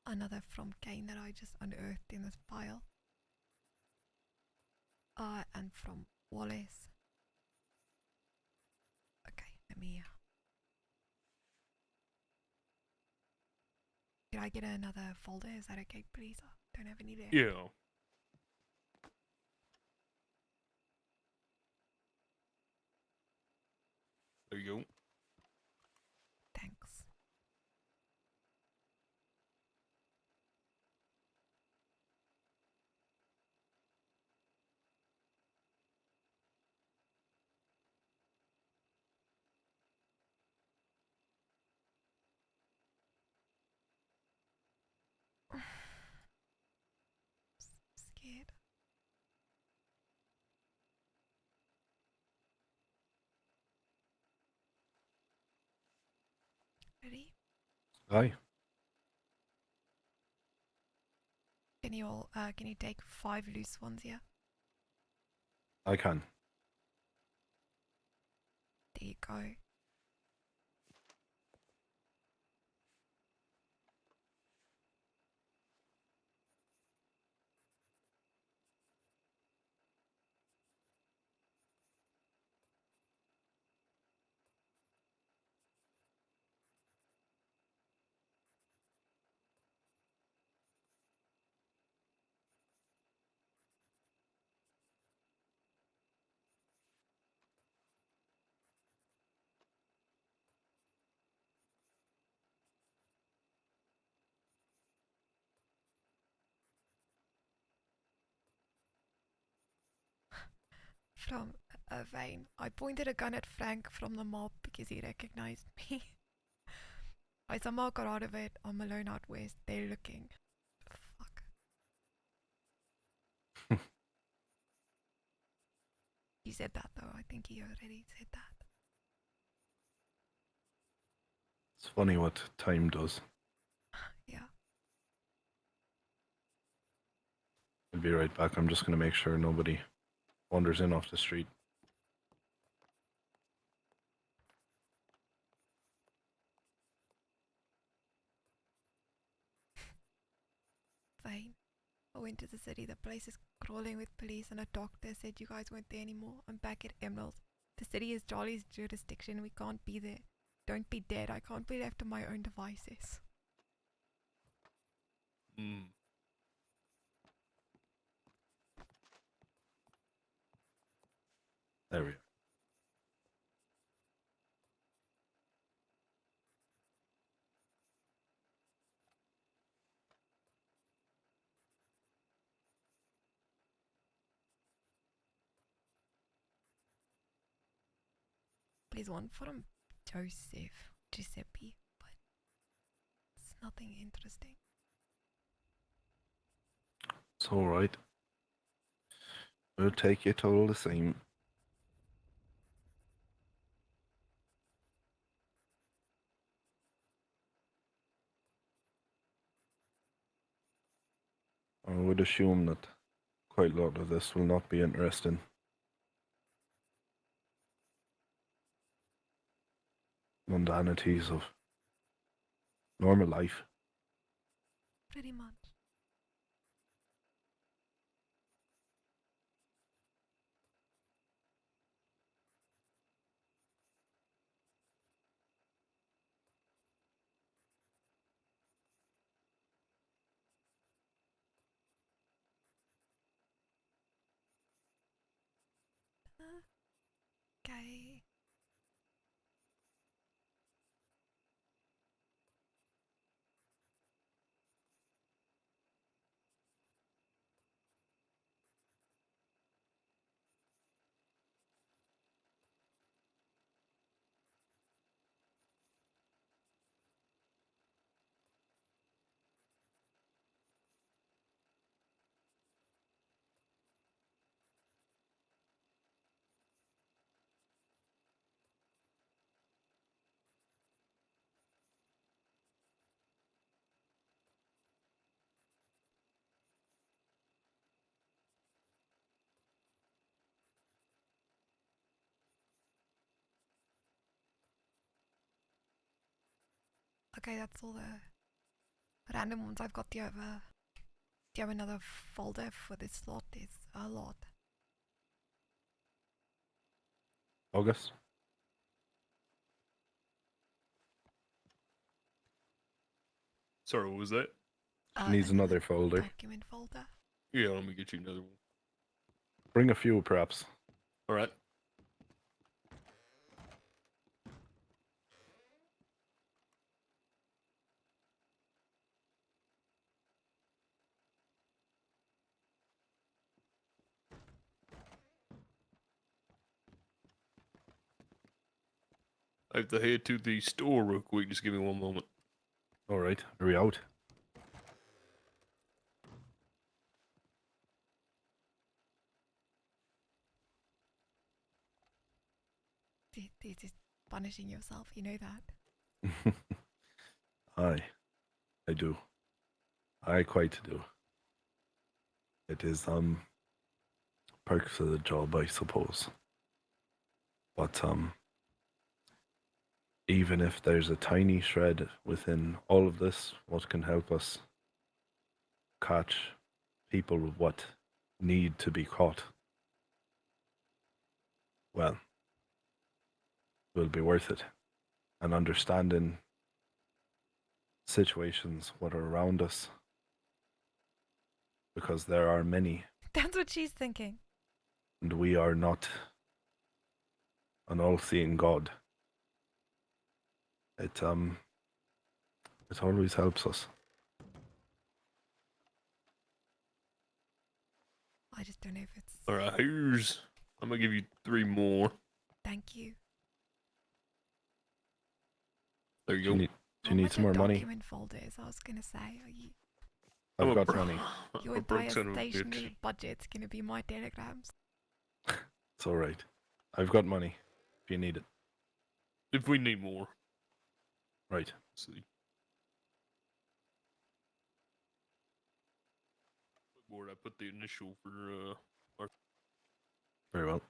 Another from Kane that I just unearthed in this pile. And from Wallace. Okay, let me. Can I get another folder? Is that okay, please? I don't have any there. Yeah. There you go. Thanks. Scared. Ready? Aye. Can you take 5 loose ones here? I can. There you go. From a vein. I pointed a gun at Frank from the mob because he recognized me. I somehow got out of it. I'm alone out west. They're looking. Fuck. He said that though. I think he already said that. It's funny what time does. Yeah. I'll be right back. I'm just going to make sure nobody wanders in off the street. Fine. I went to the city. The place is crawling with police, and a doctor said you guys weren't there anymore. I'm back at Emerald. The city is Charlie's jurisdiction. We can't be there. Don't be dead. I can't be left to my own devices. There we are. Please one from Giuseppe, but it's nothing interesting. It's alright. We'll take it all the same. I would assume that quite a lot of this will not be interesting. Mundanities of normal life. Pretty much. Okay. Okay, that's all the random ones I've got. Do you have another folder for this slot? It's a lot. August? Sorry, what was that? She needs another folder. Document folder. Yeah, let me get you another one. Bring a few, perhaps. All right. I have to head to the store real quick. Just give me one moment. All right, are we out? This is punishing yourself. You know that. I do. I quite do. It is perks of the job, I suppose. But even if there's a tiny shred within all of this, what can help us catch people with what need to be caught, well, will be worth it. And understanding situations what are around us, because there are many, That's what she's thinking. and we are not an all-seeing God. It always helps us. I just don't know if it's. All right, here's. I'm gonna give you 3 more. Thank you. There you Do go. you need some more money? Document folders. I was gonna say, are you, I've got money. your I'm a broke entire son of a stationary bitch. budget's gonna be my telegrams. It's all right. I've got money if you need it. If we need more. Right. Let's see. Board, I put the initial for our. Very well.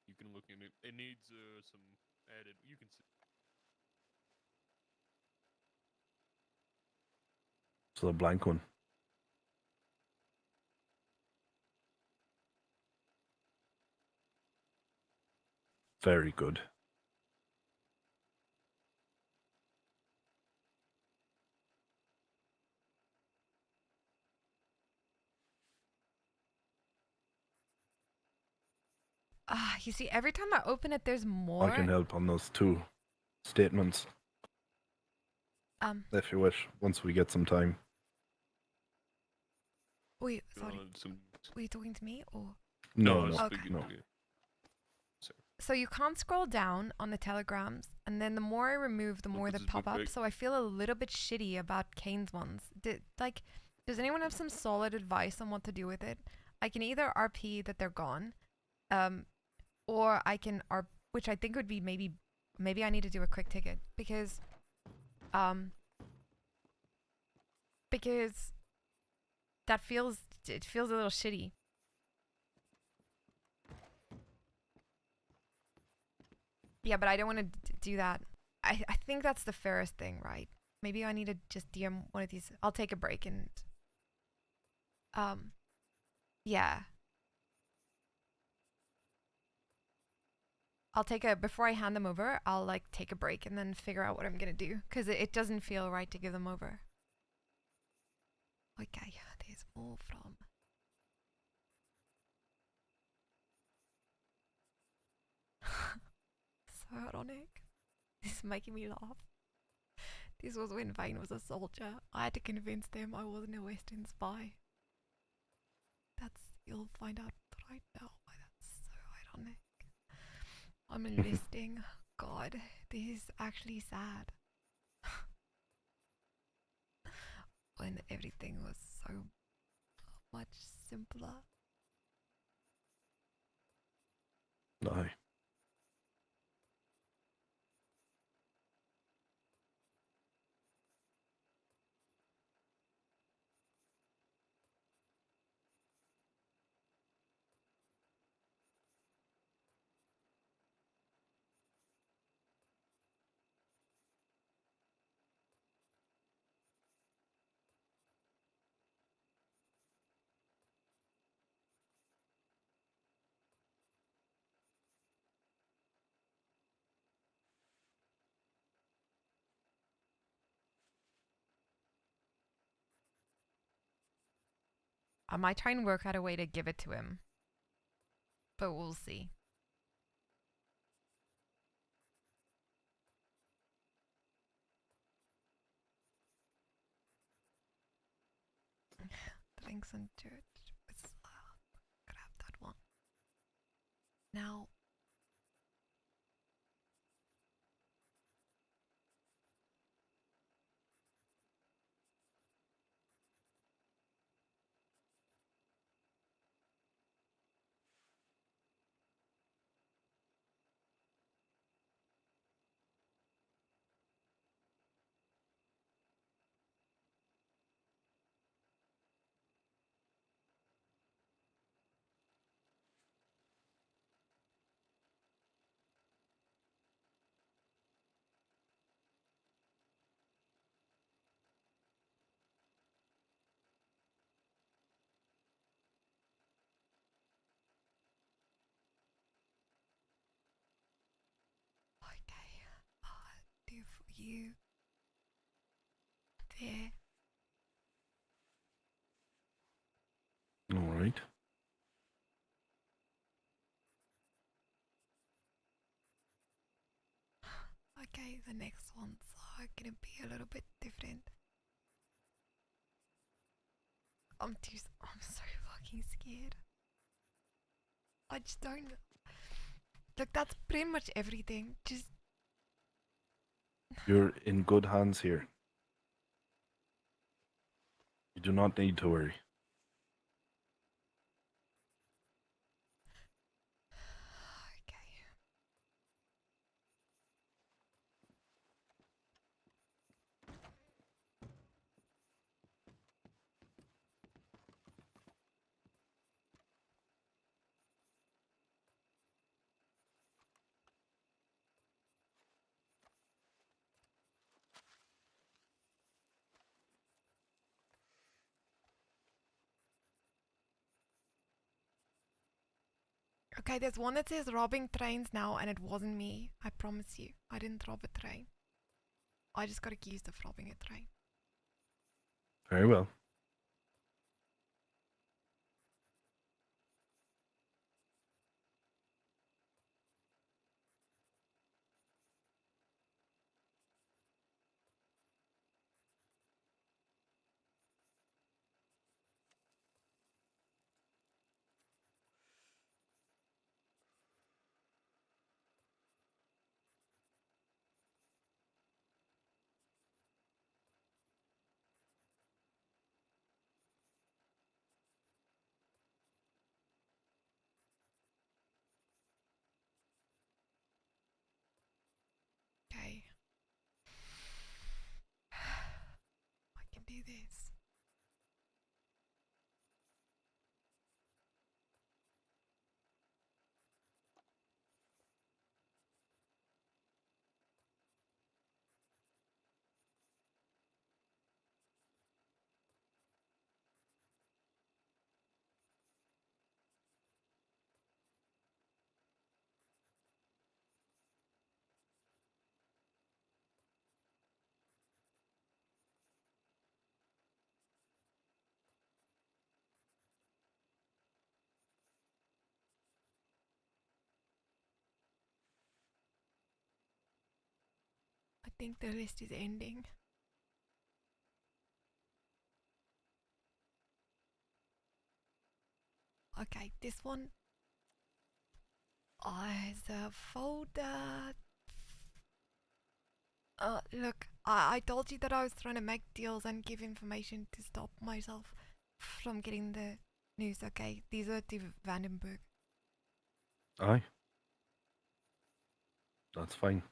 You can look in it. It needs some added. You can see. So the blank one. Very good. Ah, You see, every time I open it, there's more. I can help on those 2 statements if you wish, once we get some time. Wait, sorry. Some... Were you talking to me or? No, I was no, speaking no. to you. So you can't scroll down on the telegrams, and then the more I remove, the more this that is pop up. big. So I feel a little bit shitty about Kane's ones. Does anyone have some solid advice on what to do with it? I can either RP that they're gone, or I can which I think would be maybe I need to do a quick ticket because that feels a little shitty. Yeah, but I don't want to do that. I think that's the fairest thing, right? Maybe I need to just DM one of these. I'll take a break and yeah. Before I hand them over, I'll like take a break and then figure out what I'm gonna do, because it doesn't feel right to give them over. Okay, there's more from. So ironic. This is making me laugh. This was when Vane was a soldier. I had to convince them I wasn't a Western spy. You'll find out right now why that's so ironic. I'm enlisting. God, this is actually sad. When everything was so much simpler. Aye. I might try and work out a way to give it to him. But we'll see. Drinks and church. Let's grab that one. Now. Okay, I'll do for you. There. All right. Okay, the next ones are gonna be a little bit different. I'm so fucking scared. I just don't. Look, that's pretty much everything. Just. You're in good hands here. You do not need to worry. Okay, there's one that says robbing trains now, and it wasn't me. I promise you. I didn't rob a train. I just got accused of robbing a train. Very well. think the list is ending. Okay, this one is a folder. Look, I told you that I was trying to make deals and give information to stop myself from getting the news, okay? These are to Vandenberg. Aye. That's fine.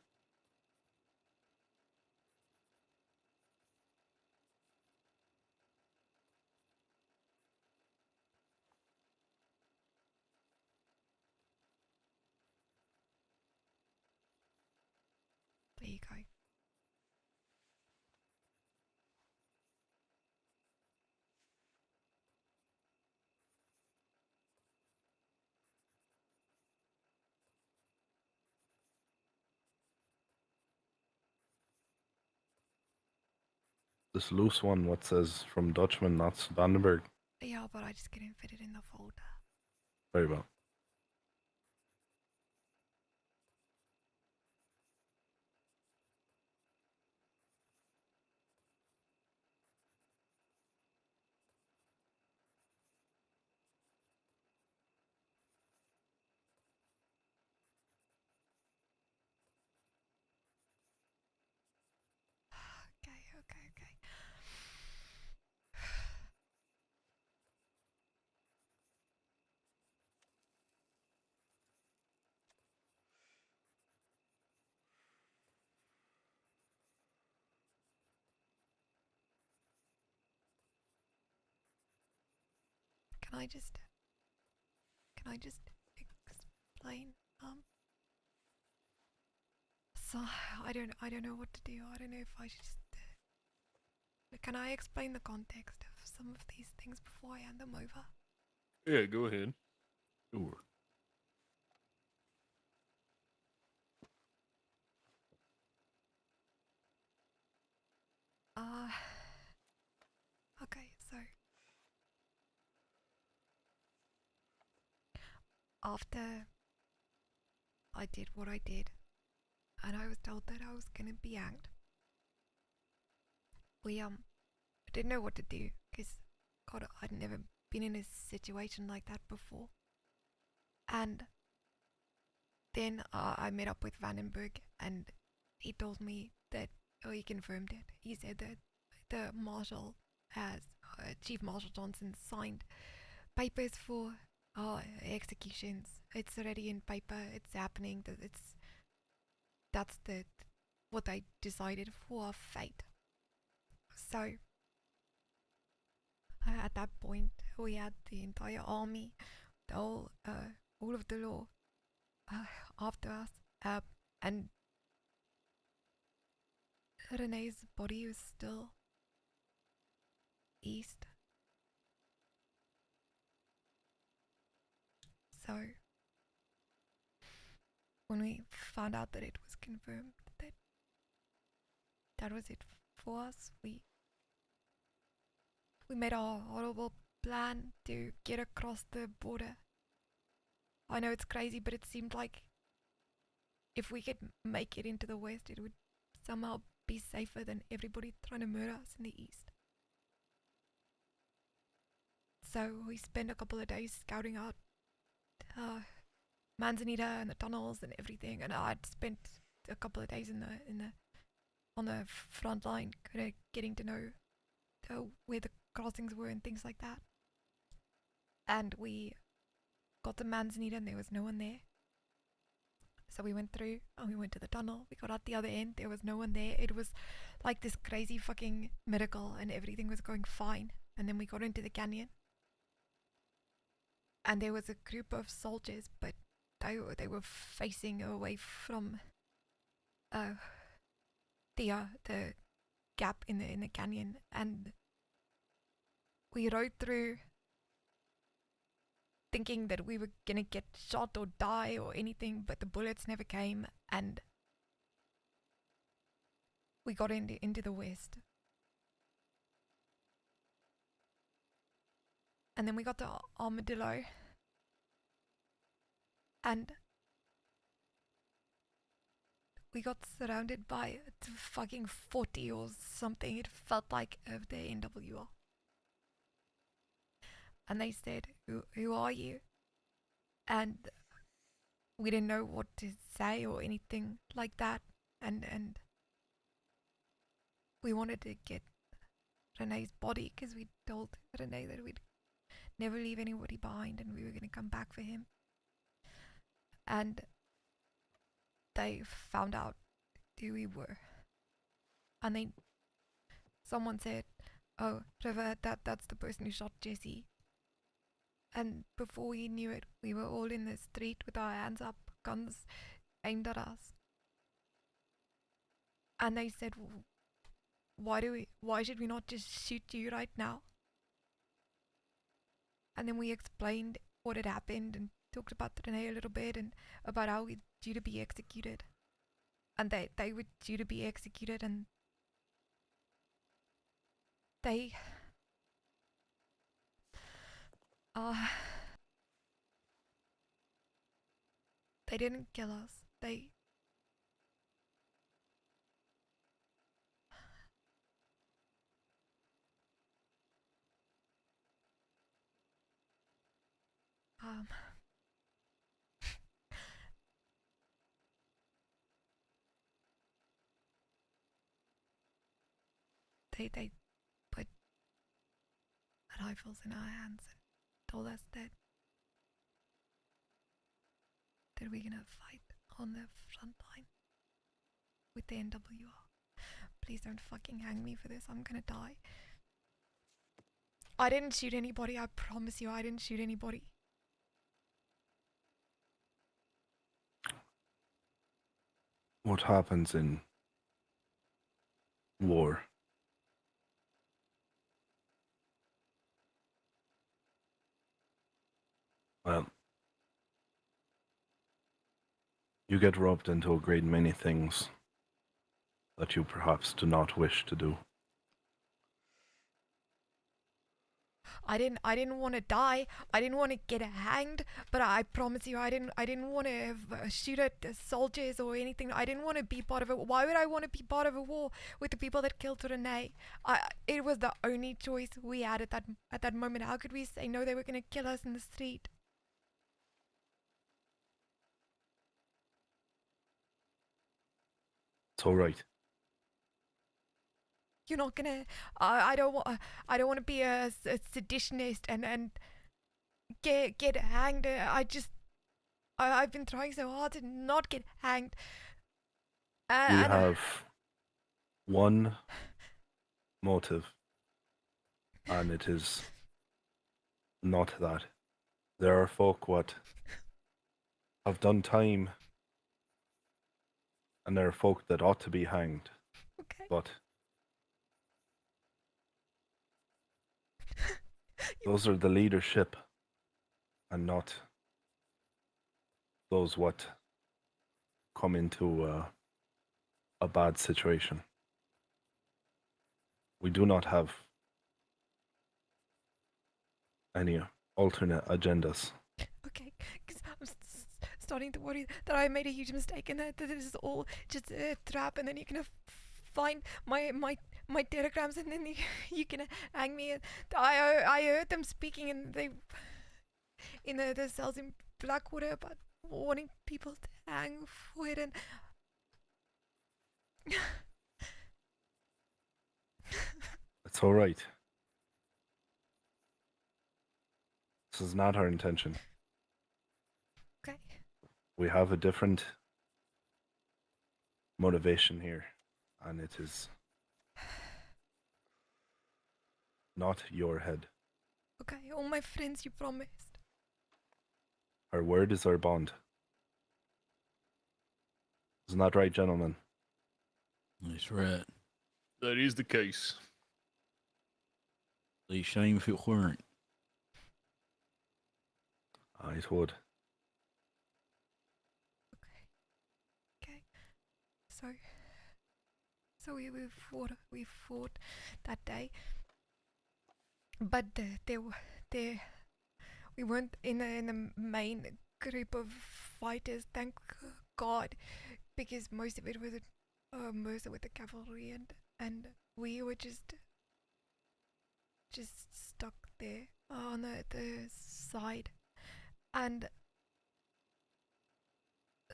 There you go. This loose one, what says from Dutchman, that's Vandenberg. Yeah, but I just couldn't fit it in the folder. Very well. Okay. Can I just explain? So I don't know what to do. I don't know if I should just. Can I explain the context of some of these things before I hand them over? Yeah, go ahead. Sure. Okay, so after I did what I did, and I was told that I was gonna be hanged, we didn't know what to do because God, I'd never been in a situation like that before, and then I met up with Vandenberg, and he told me that he confirmed it. He said that the marshal has Chief Marshal Johnson signed papers for executions. It's already in paper. It's happening. That's what they decided for our fate. So at that point, we had the entire army, the whole all of the law after us, and Renee's body was still east. So when we found out that it was confirmed that was it for us, we made our horrible plan to get across the border. I know it's crazy, but it seemed like if we could make it into the west, it would somehow be safer than everybody trying to murder us in the east. So we spent a couple of days scouting out Manzanita and the tunnels and everything, and I'd spent a couple of days on the front line, kind of getting to know where the crossings were and things like that. And we got to Manzanita and there was no one there. So we went through and we went to the tunnel. We got out the other end. There was no one there. It was like this crazy fucking miracle and everything was going fine. And then we got into the canyon. And there was a group of soldiers, but they were facing away from the gap in the canyon, and we rode through thinking that we were gonna get shot or die or anything, but the bullets never came, and we got into the west. And then we got to Armadillo, and we got surrounded by fucking 40 or something. It felt like of the NWR. And they said, who are you? And we didn't know what to say or anything like that. And we wanted to get Renee's body because we told Renee that we'd never leave anybody behind and we were going to come back for him. And they found out who we were. And someone said, oh, River, that's the person who shot Jesse. And before we knew it, we were all in the street with our hands up, guns aimed at us. And they said, why should we not just shoot you right now? And then we explained what had happened and talked about Renee a little bit and about how we're due to be executed. And they were due to be executed, and they didn't kill us. They they put rifles in our hands and told us that we're gonna fight on the front line with the NWR. Please don't fucking hang me for this. I'm gonna die. I didn't shoot anybody. I promise you, I didn't shoot anybody. What happens in war? Well, you get roped into a great many things that you perhaps do not wish to do. I didn't want to die. I didn't want to get hanged. But I promise you, I didn't want to shoot at soldiers or anything. I didn't want to be part of it. Why would I want to be part of a war with the people that killed Renee? It was the only choice we had at that moment. How could we say no? They were gonna kill us in the street. It's all right. You're not gonna. I don't want to be a seditionist and get hanged. I've been trying so hard to not get hanged. We have one motive, and it is not that. There are folk what have done time, and there are folk that ought to be hanged. Okay. But those are the leadership, and not those what come into a bad situation. We do not have any alternate agendas. Okay, because I'm starting to worry that I made a huge mistake and that this is all just a trap, and then you're gonna find my telegrams, and then you can hang me. I heard them speaking, and they in the cells in Blackwater about wanting people to hang for it, and It's all right. This is not our intention. okay. We have a different motivation here, and it is not your head. Okay, all my friends, you promised. Our word is our bond. Isn't that right, gentlemen? That's right. That is the case. Be shame if it weren't. It would. Okay. So we fought that day, but we weren't in the main group of fighters. Thank God, because most of it was mostly with the cavalry, and we were just stuck there on the side, and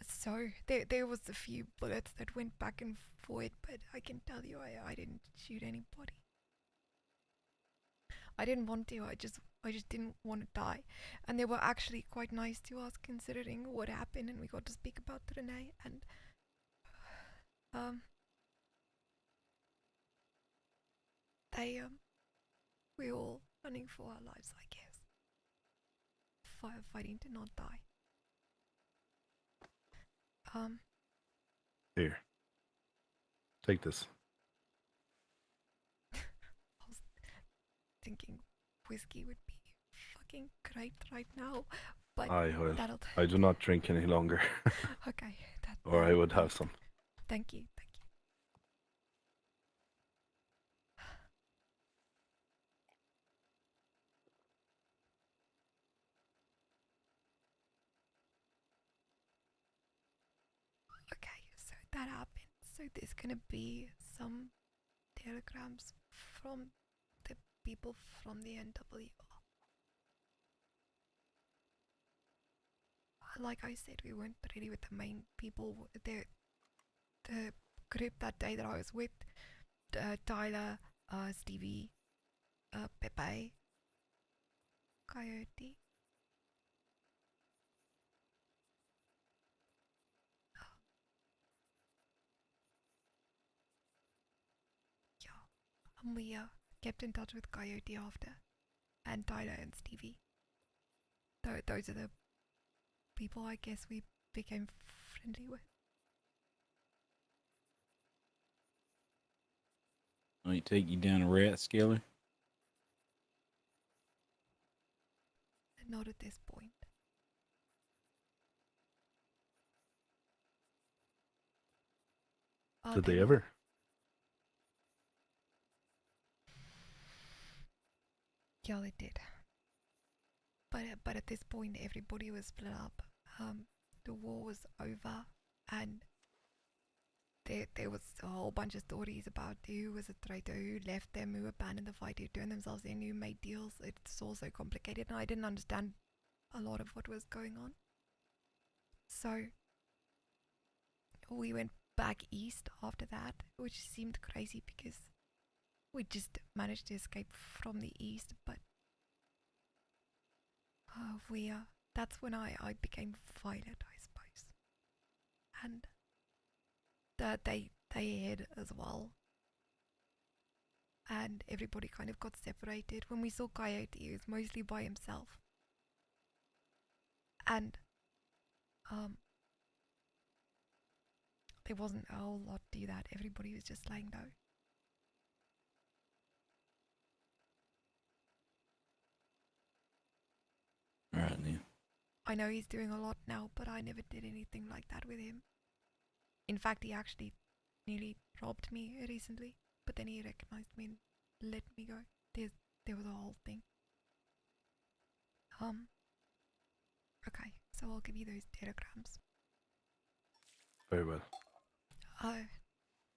so there was a few bullets that went back and forth, but I can tell you I didn't shoot anybody. I didn't want to. I just didn't want to die, and they were actually quite nice to us considering what happened, and we got to speak about Renee, and they we were all running for our lives, I guess, fighting to not die. Here. Take this. I was thinking whiskey would be fucking great right now, but Aye, well, that'll I do not drink any longer. okay. Or I would have some. Thank you. Okay, so that happened. So there's gonna be some telegrams from the people from the NWR. Like I said, we weren't really with the main people. The group that day that I was with, Tyler, Stevie, Pepe, Coyote. And we kept in touch with Coyote after, and Tyler and Stevie. Those are the people I guess we became friendly with. Let me take you down a rat scaler. Not at this point. Did they ever? Yeah, they did. But at this point, everybody was split up. The war was over, and there was a whole bunch of stories about who was a traitor, who left them, who abandoned the fight, who turned themselves in, who made deals. It's all so complicated, and I didn't understand a lot of what was going on. So we went back east after that, which seemed crazy because we just managed to escape from the east, but that's when I became violent, I suppose. And they hid as well. And everybody kind of got separated. When we saw Coyote, he was mostly by himself. And there wasn't a whole lot to that. Everybody was just laying low. Alright then. I know he's doing a lot now, but I never did anything like that with him. In fact, he actually nearly robbed me recently, but then he recognized me and let me go. There was a whole thing. Okay, so I'll give you those telegrams. Very well.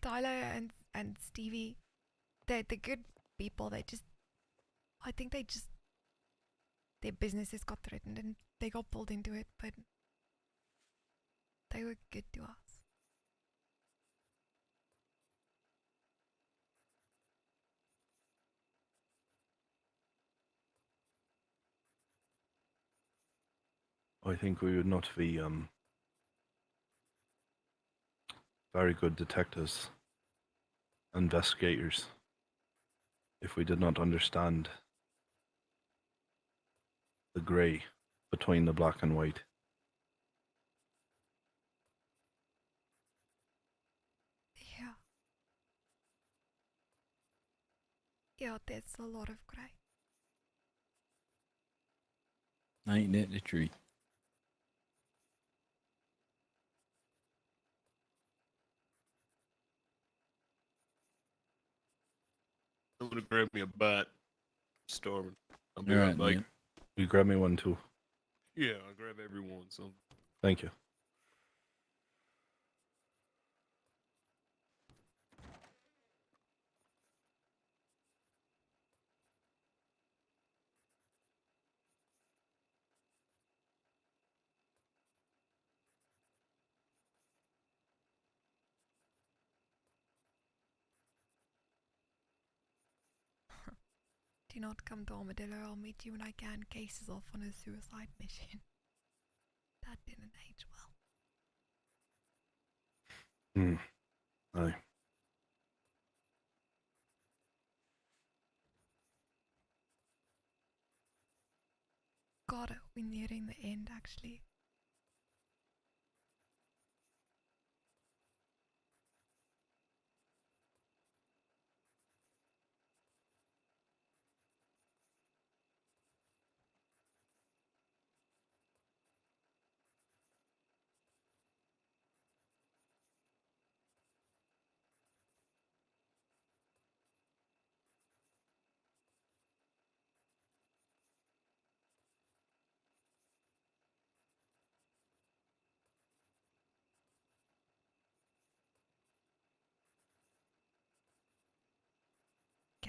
Tyler and Stevie, they're good people. I think their businesses got threatened and they got pulled into it, but they were good to us. I think we would not be very good detectives, investigators, if we did not understand the grey between the black and white. Yeah, there's a lot of grey. Ain't that the truth? I'm gonna grab me a bat. Starving. I'll be Alright right back. then. You grab me one too. Yeah, I'll grab everyone. So. Thank you. Do not come to Armadillo. I'll meet you when I can. Case is off on a suicide mission. That didn't age well. Aye. God, we're nearing the end actually.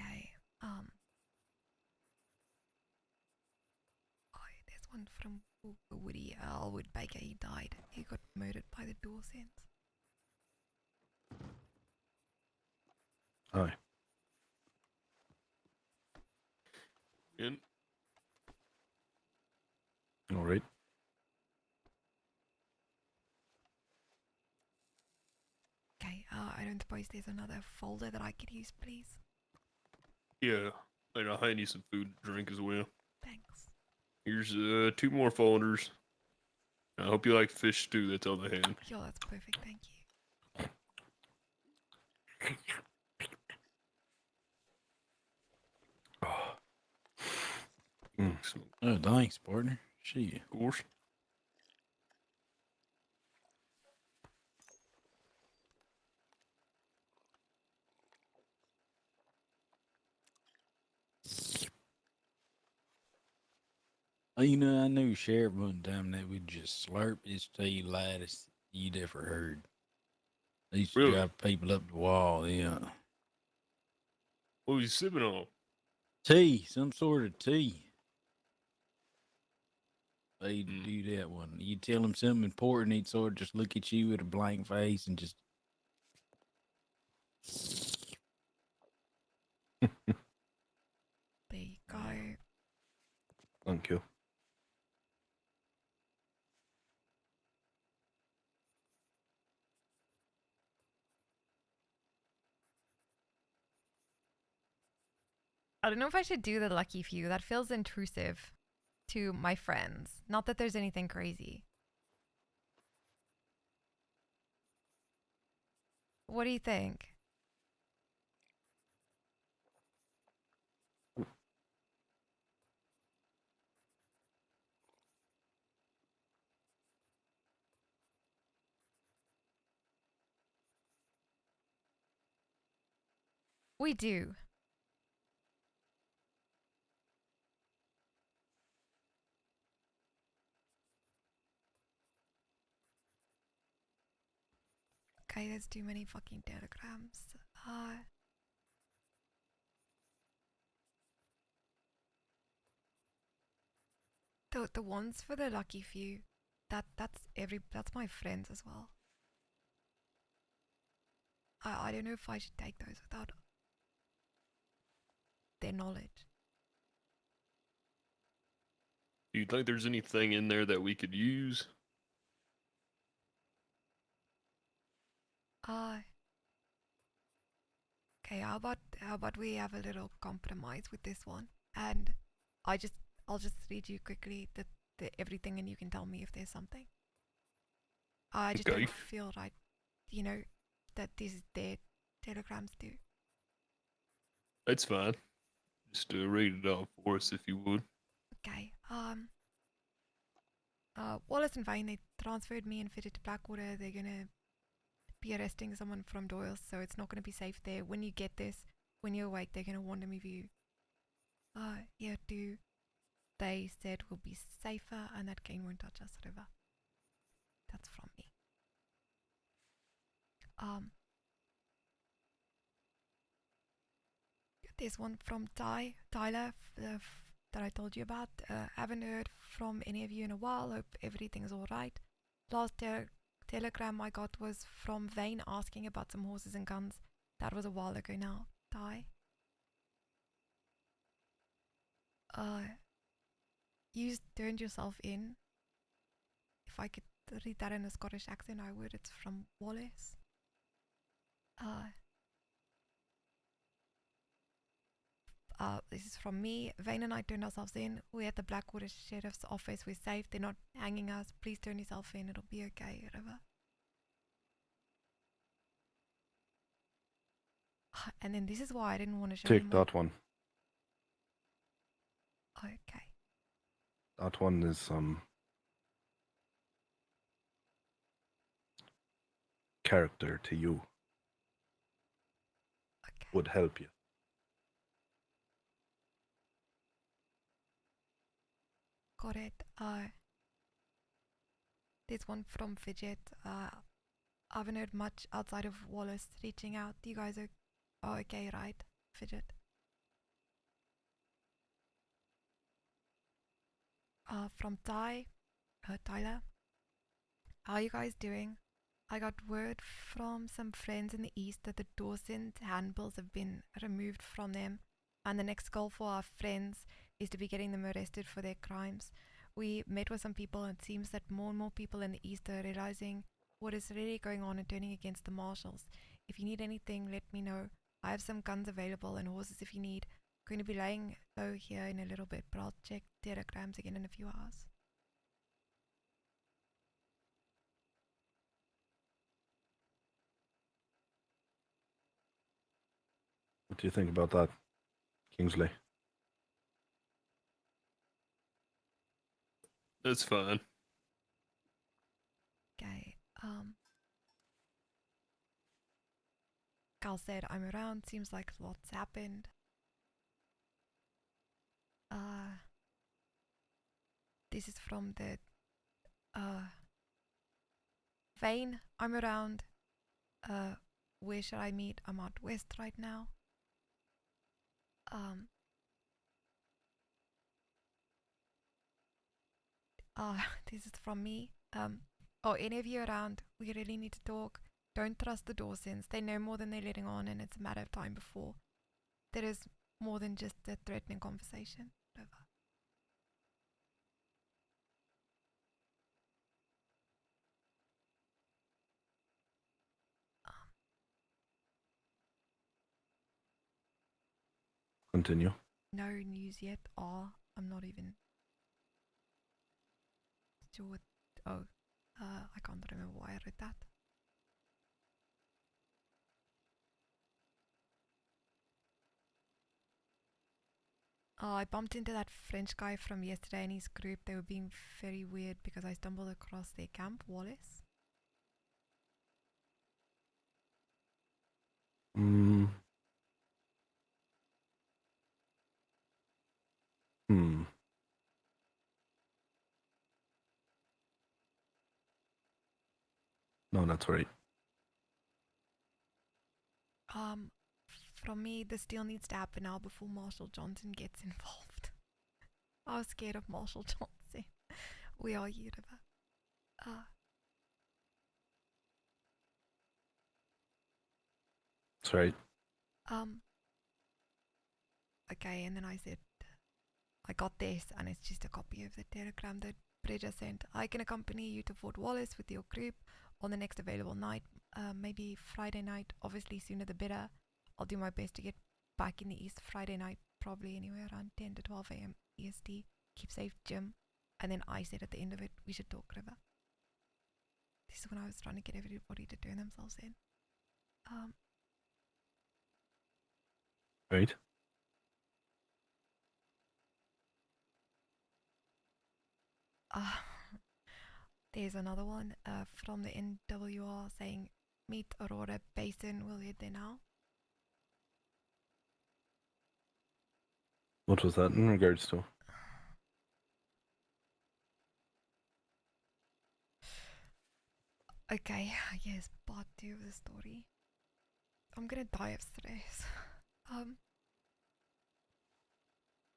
Okay, oh, there's one from Woody Elwood Baker. He died. He got murdered by the dual sense. Aye. And All right. Okay, I don't suppose there's another folder that I could use, please. yeah, and I'll hand you some food and drink as well. Thanks. Here's 2 more folders. I hope you like fish stew. That's all they had. Yeah, that's perfect. Thank you. Oh, thanks, partner. Shit. Of course. Oh, you know, I knew Sheriff one time that would just slurp his tea lightest you'd ever heard. They used to Really? drive people up the wall, yeah. What was you sipping on? Tea, some sort of tea. They'd do that one. You tell him something important, he'd sort of just look at you with a blank face and just. There you go. Thank you. I don't know if I should do the lucky few. That feels intrusive to my friends. Not that there's anything crazy. What do you think? We do. Okay, there's too many fucking telegrams. The ones for the lucky few, that's my friends as well. I don't know if I should take those without their knowledge. Do you think there's anything in there that we could use? Okay, how about we have a little compromise with this one, and I'll just read you quickly the everything, and you can tell me if there's something. I just Okay. don't feel right, you know, that this is their telegrams too. That's fine. Just read it off for us if you would. Okay. Wallace and Vane, they transferred me and fitted to Blackwater. They're gonna be arresting someone from Doyle's, so it's not gonna be safe there. When you get this, when you're awake, they're gonna wander me view. Here too. They said we'll be safer and that Kane won't touch us, whatever. That's from me. There's one from Tyler, that I told you about. Haven't heard from any of you in a while. Hope everything's alright. Last telegram I got was from Vane asking about some horses and guns. That was a while ago now. Ty. You turned yourself in. If I could read that in a Scottish accent, I would. It's from Wallace. This is from me. Vane and I turned ourselves in. We're at the Blackwater Sheriff's office. We're safe. They're not hanging us. Please turn yourself in. It'll be okay. Whatever. And then this is why I didn't want to show Take him. that one. Okay. That one is character to you. Okay. Would help you. Got it. There's one from Fidget. I haven't heard much outside of Wallace reaching out. You guys are okay, right? Fidget. From Tyler. How are you guys doing? I got word from some friends in the east that the Dawson's handbills have been removed from them, and the next goal for our friends is to be getting them arrested for their crimes. We met with some people, and it seems that more and more people in the east are realizing what is really going on and turning against the marshals. If you need anything, let me know. I have some guns available and horses if you need. I'm going to be laying low here in a little bit, but I'll check telegrams again in a few hours. What do you think about that, Kingsley? That's fine. Okay. Cal said, I'm around. Seems like lots happened. This is from the Vane. I'm around. Where should I meet? I'm out west right now. This is from me. Oh, any of you around? We really need to talk. Don't trust the Dawsons. They know more than they're letting on, and it's a matter of time before there is more than just a threatening conversation. Over. Continue. No news yet. I'm not even sure what. Oh, I can't remember why I read that. I bumped into that French guy from yesterday and his group. They were being very weird because I stumbled across their camp, Wallace. No, that's right. From me, this deal needs to happen now before Marshall Johnson gets involved. I was scared of Marshall Johnson. We are Univer. That's right. Okay, and then I said, I got this, and it's just a copy of the telegram that Bridger sent. I can accompany you to Fort Wallace with your group on the next available night, maybe Friday night. Obviously, sooner the better. I'll do my best to get back in the east Friday night, probably anywhere around 10 to 12 a.m. EST. Keep safe, Jim. And then I said at the end of it, we should talk, River. This is when I was trying to get everybody to turn themselves in. Right. There's another one from the NWR saying, meet Aurora Basin. We'll head there now. What was that in regards to? Okay, yes, part 2 of the story. I'm gonna die of stress.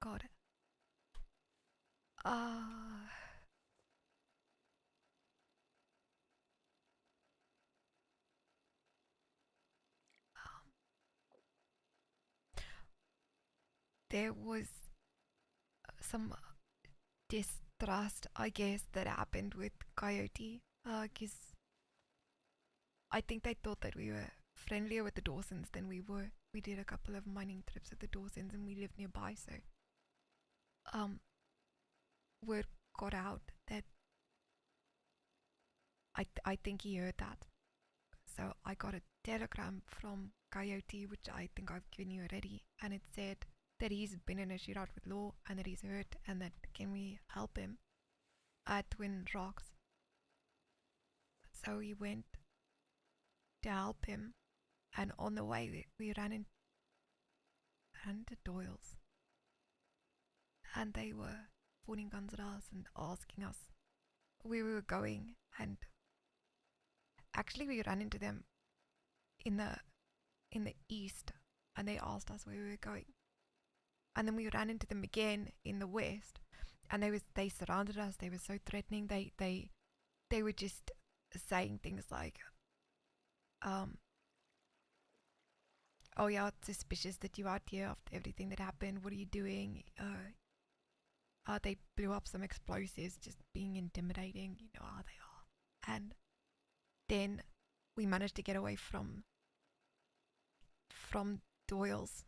God. There was some distrust, I guess, that happened with Coyote. 'Cause I think they thought that we were friendlier with the Dawsons than we were. We did a couple of mining trips with the Dawsons and we lived nearby, so word got out that I think he heard that. So I got a telegram from Coyote, which I think I've given you already, and it said that he's been in a shootout with Law and that he's hurt and that can we help him at Twin Rocks. So we went to help him, and on the way we ran into Doyle's, and they were pointing guns at us and asking us where we were going, and actually we ran into them in the east, and they asked us where we were going, and then we ran into them again in the west, and they surrounded us. They were so threatening. They were just saying things like oh yeah, it's suspicious that you're out here after everything that happened. What are you doing? They blew up some explosives, just being intimidating. You know how they are. And then we managed to get away from Doyle's,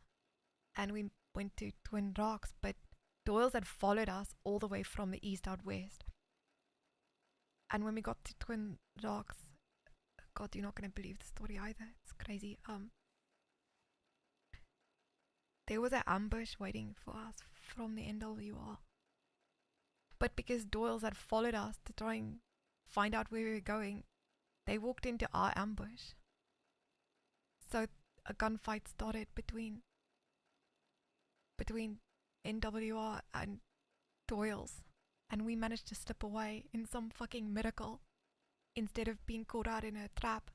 and we went to Twin Rocks, but Doyle's had followed us all the way from the east out west. And when we got to Twin Rocks, God, you're not gonna believe the story either. It's crazy. There was an ambush waiting for us from the NWR. But because Doyle's had followed us to try and find out where we were going, they walked into our ambush. So a gunfight started between NWR and Doyle's, and we managed to slip away in some fucking miracle instead of being caught out in a trap.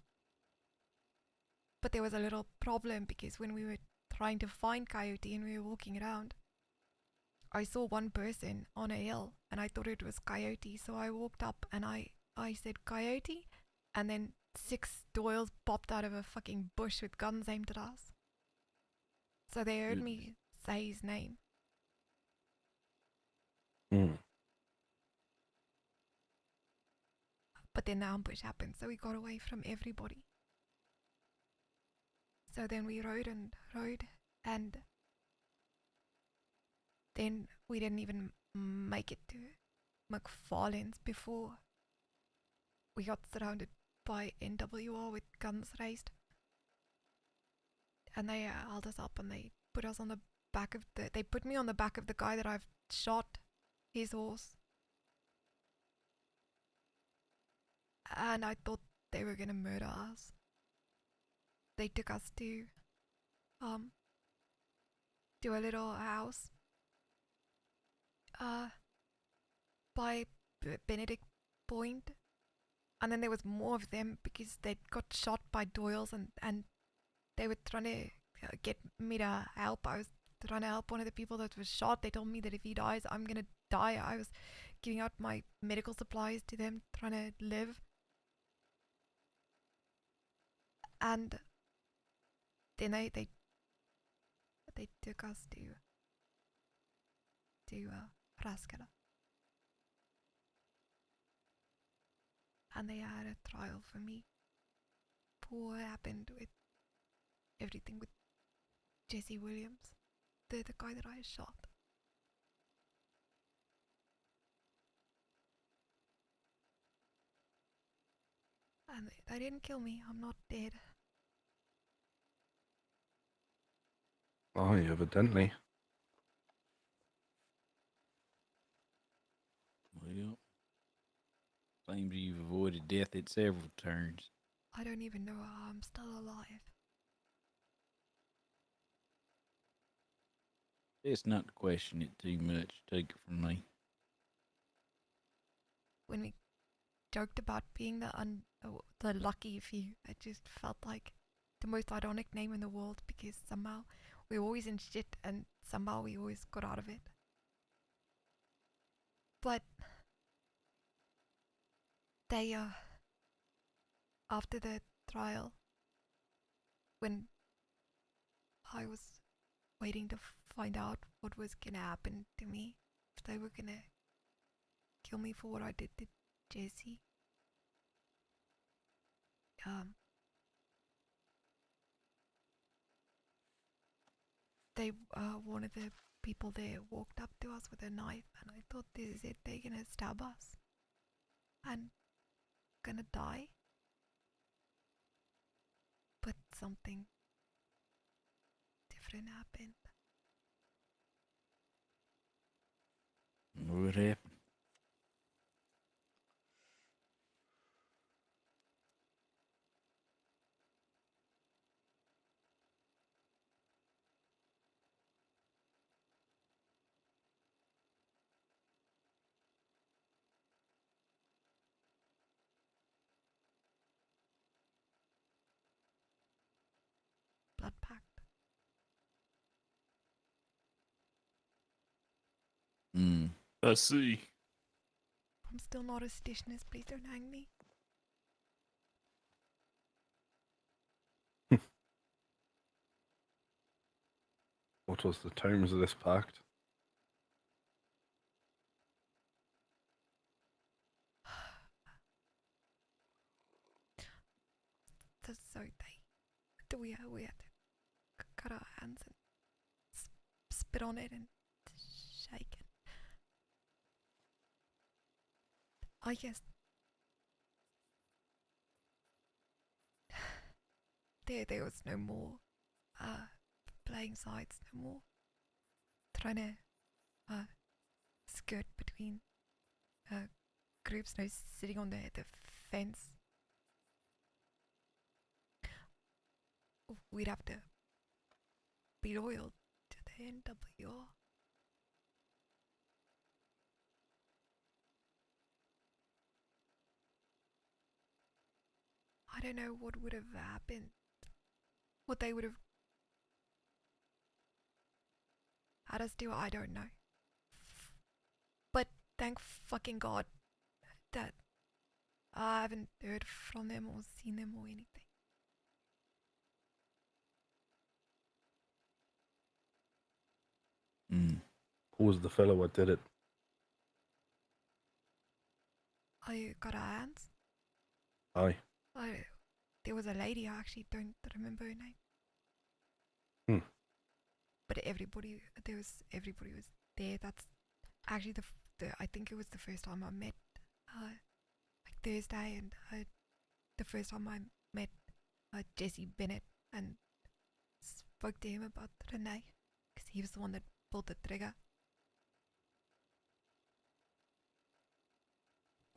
But there was a little problem, because when we were trying to find Coyote and we were walking around, I saw one person on a hill and I thought it was Coyote, so I walked up and I said Coyote, and then 6 Doyles popped out of a fucking bush with guns aimed at us. So they heard me say his name. But then the ambush happened, so we got away from everybody. So then we rode, and then we didn't even make it to McFarlane's before we got surrounded by NWR with guns raised. And they held us up and they put us on the back of they put me on the back of the guy that I've shot his horse. And I thought they were gonna murder us. They took us to a little house by Benedict Point, and then there was more of them because they got shot by Doyle's, and they were trying to get me to help. I was trying to help one of the people that was shot. They told me that if he dies, I'm gonna die. I was giving out my medical supplies to them, trying to live. And then they took us to Raskala. And they had a trial for me for what happened with everything with Jesse Williams, the guy that I shot. And they didn't kill me. I'm not dead. Oh, evidently. Well, seems you've avoided death at several turns. I don't even know how I'm still alive. It's not to question it too much, take it from me. When we joked about being the lucky few, it just felt like the most ironic name in the world, because somehow we were always in shit and somehow we always got out of it. But they after the trial, when I was waiting to find out what was gonna happen to me, if they were gonna kill me for what I did to Jesse. They one of the people there walked up to us with a knife, and I thought, this is it, they're gonna stab us and gonna die. But something different happened. What happened? Blood pact. I see. I'm still not a stationist, please don't hang me. What was the terms of this pact? So we had to cut our hands and spit on it and shake it. I guess there was no more playing sides, no more trying to skirt between groups, no sitting on the fence. We'd have to be loyal to the NWR. I don't know what would have happened, what they would have had us do, I don't know. But thank fucking God that I haven't heard from them or seen them or anything. Who was the fellow what did it? I got our hands. Aye. There was a lady, I actually don't remember her name. But everybody was there. That's actually I think it was the first time I met like Thursday, and the first time I met Jesse Bennett and spoke to him about Renee, because he was the one that pulled the trigger.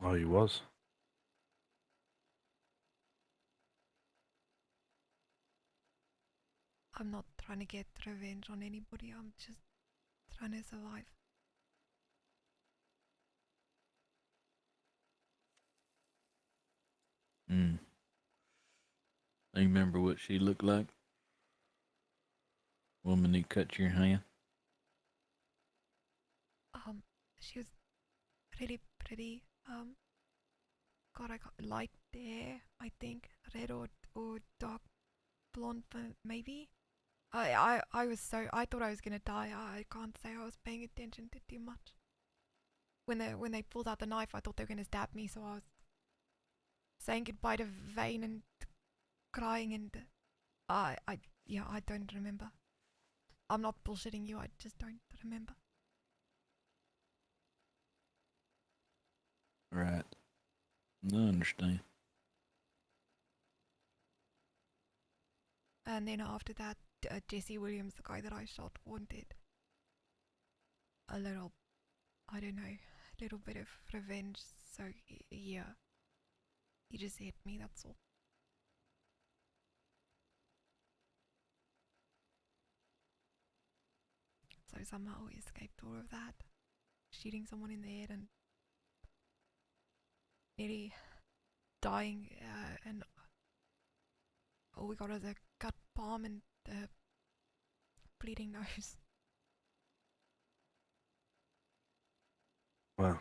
Oh, he was. I'm not trying to get revenge on anybody, I'm just trying to survive. You remember what she looked like? Woman who cut your hand? She was really pretty. God, I got light hair, I think, red or dark blonde, maybe. I thought I was gonna die. I can't say I was paying attention to too much. When they pulled out the knife, I thought they were gonna stab me, so I was saying goodbye to Vane and crying, and I don't remember. I'm not bullshitting you, I just don't remember. Right. I understand. And then after that, Jesse Williams, the guy that I shot, wanted a little, I don't know, a little bit of revenge. So yeah, he just hit me, that's all. So somehow we escaped all of that, shooting someone in the head and nearly dying, and all we got is a cut palm and a bleeding nose. Well,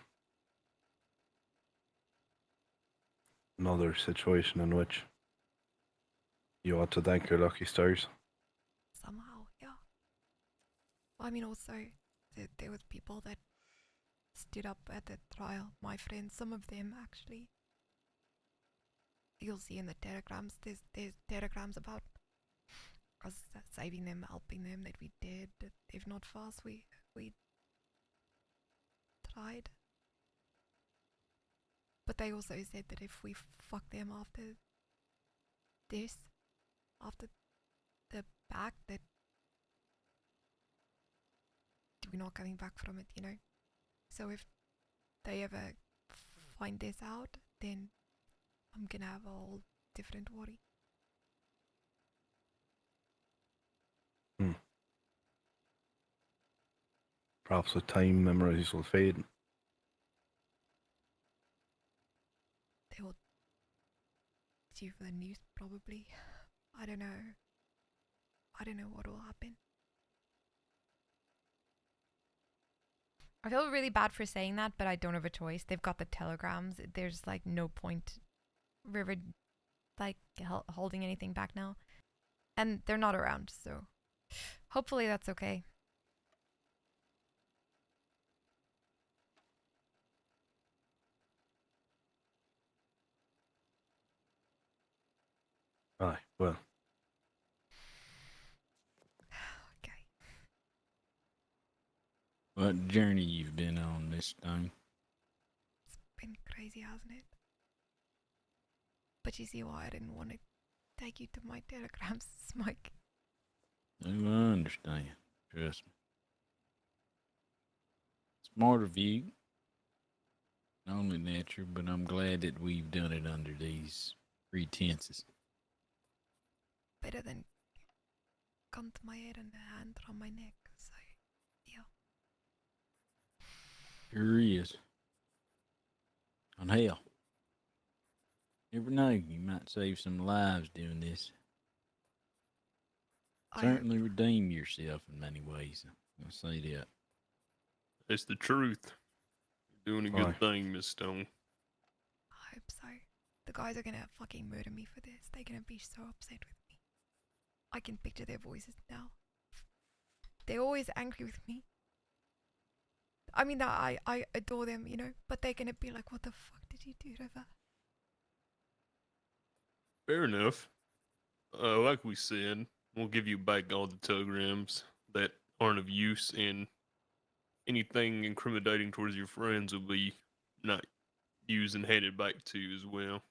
another situation in which you ought to thank your lucky stars. Somehow, yeah. I mean, also, there was people that stood up at the trial. My friends, some of them actually. You'll see in the telegrams. There's telegrams about us saving them, helping them. That we did. That if not for us, we tried. But they also said that if we fuck them after this, after the back, that we're not coming back from it, you know. So if they ever find this out, then I'm gonna have a whole different worry. Perhaps with time, memories will fade. They will due for the news, probably. I don't know. I don't know what will happen. I feel really bad for saying that, but I don't have a choice. They've got the telegrams. There's like no point River like holding anything back now. And they're not around, so hopefully that's okay. Aye, well. Okay. What journey you've been on this time? It's been crazy, hasn't it? But you see why I didn't want to take you to my telegrams, Mike. I understand. Trust me. Smart of you. Only natural, but I'm glad that we've done it under these pretenses. Better than gun to my head and a hand on my neck, so yeah. Sure is. On hell. Never know, you might save some lives doing this. Certainly redeem yourself in many ways. I'll say that. It's the truth. You're doing a good thing, Miss Stone. I hope so. The guys are gonna fucking murder me for this. They're gonna be so upset with me. I can picture their voices now. They're always angry with me. I mean, I adore them, you know, but they're gonna be like, what the fuck did you do, River? Fair enough. Like we said, we'll give you back all the telegrams that aren't of use, and anything incriminating towards your friends will be not used and handed back to you as well.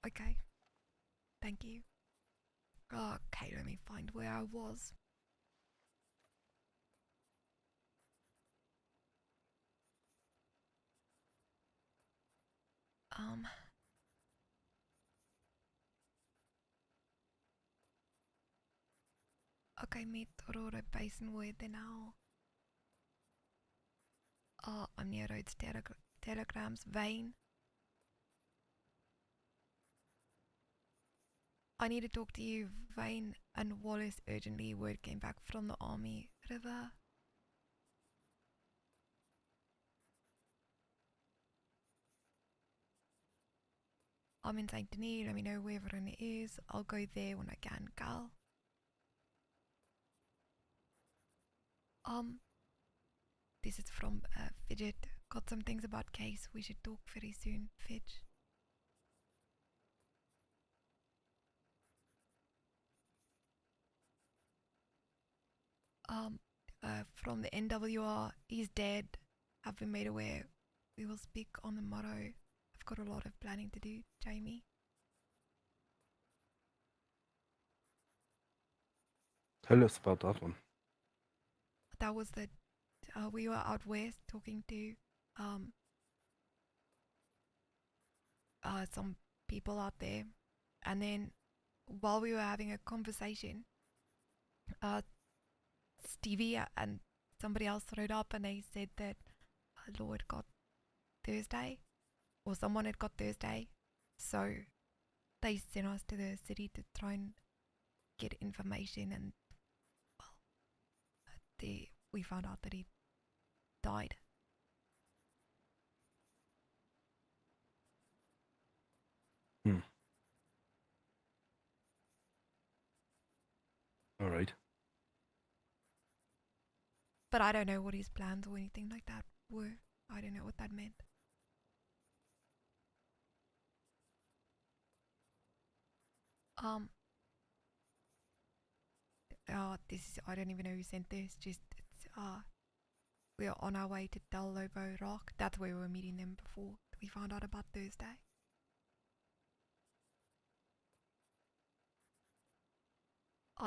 Okay. Thank you. Okay, let me find where I was. Okay, meet Aurora Basin with now. I'm near Rhodes Telegrams Vein. I need to talk to you, Vane and Wallace, urgently. Word came back from the army. River. I'm in Saint Denis. Let me know where everyone is. I'll go there when I can, gal. This is from Fidget. Got some things about Case. We should talk very soon, Fidge. From the NWR, he's dead. Have been made aware. We will speak on the morrow. I've got a lot of planning to do, Jamie. Tell us about that one. That was the we were out west talking to some people out there, and then while we were having a conversation, Stevie and somebody else rode up and they said that Lord got Thursday, or someone had got Thursday, so they sent us to the city to try and get information, and well, we found out that he died. All right. But I don't know what his plans or anything like that were. I don't know what that meant. This is, I don't even know who sent this. Just it's we are on our way to Del Lobo Rock. That's where we were meeting them before we found out about Thursday.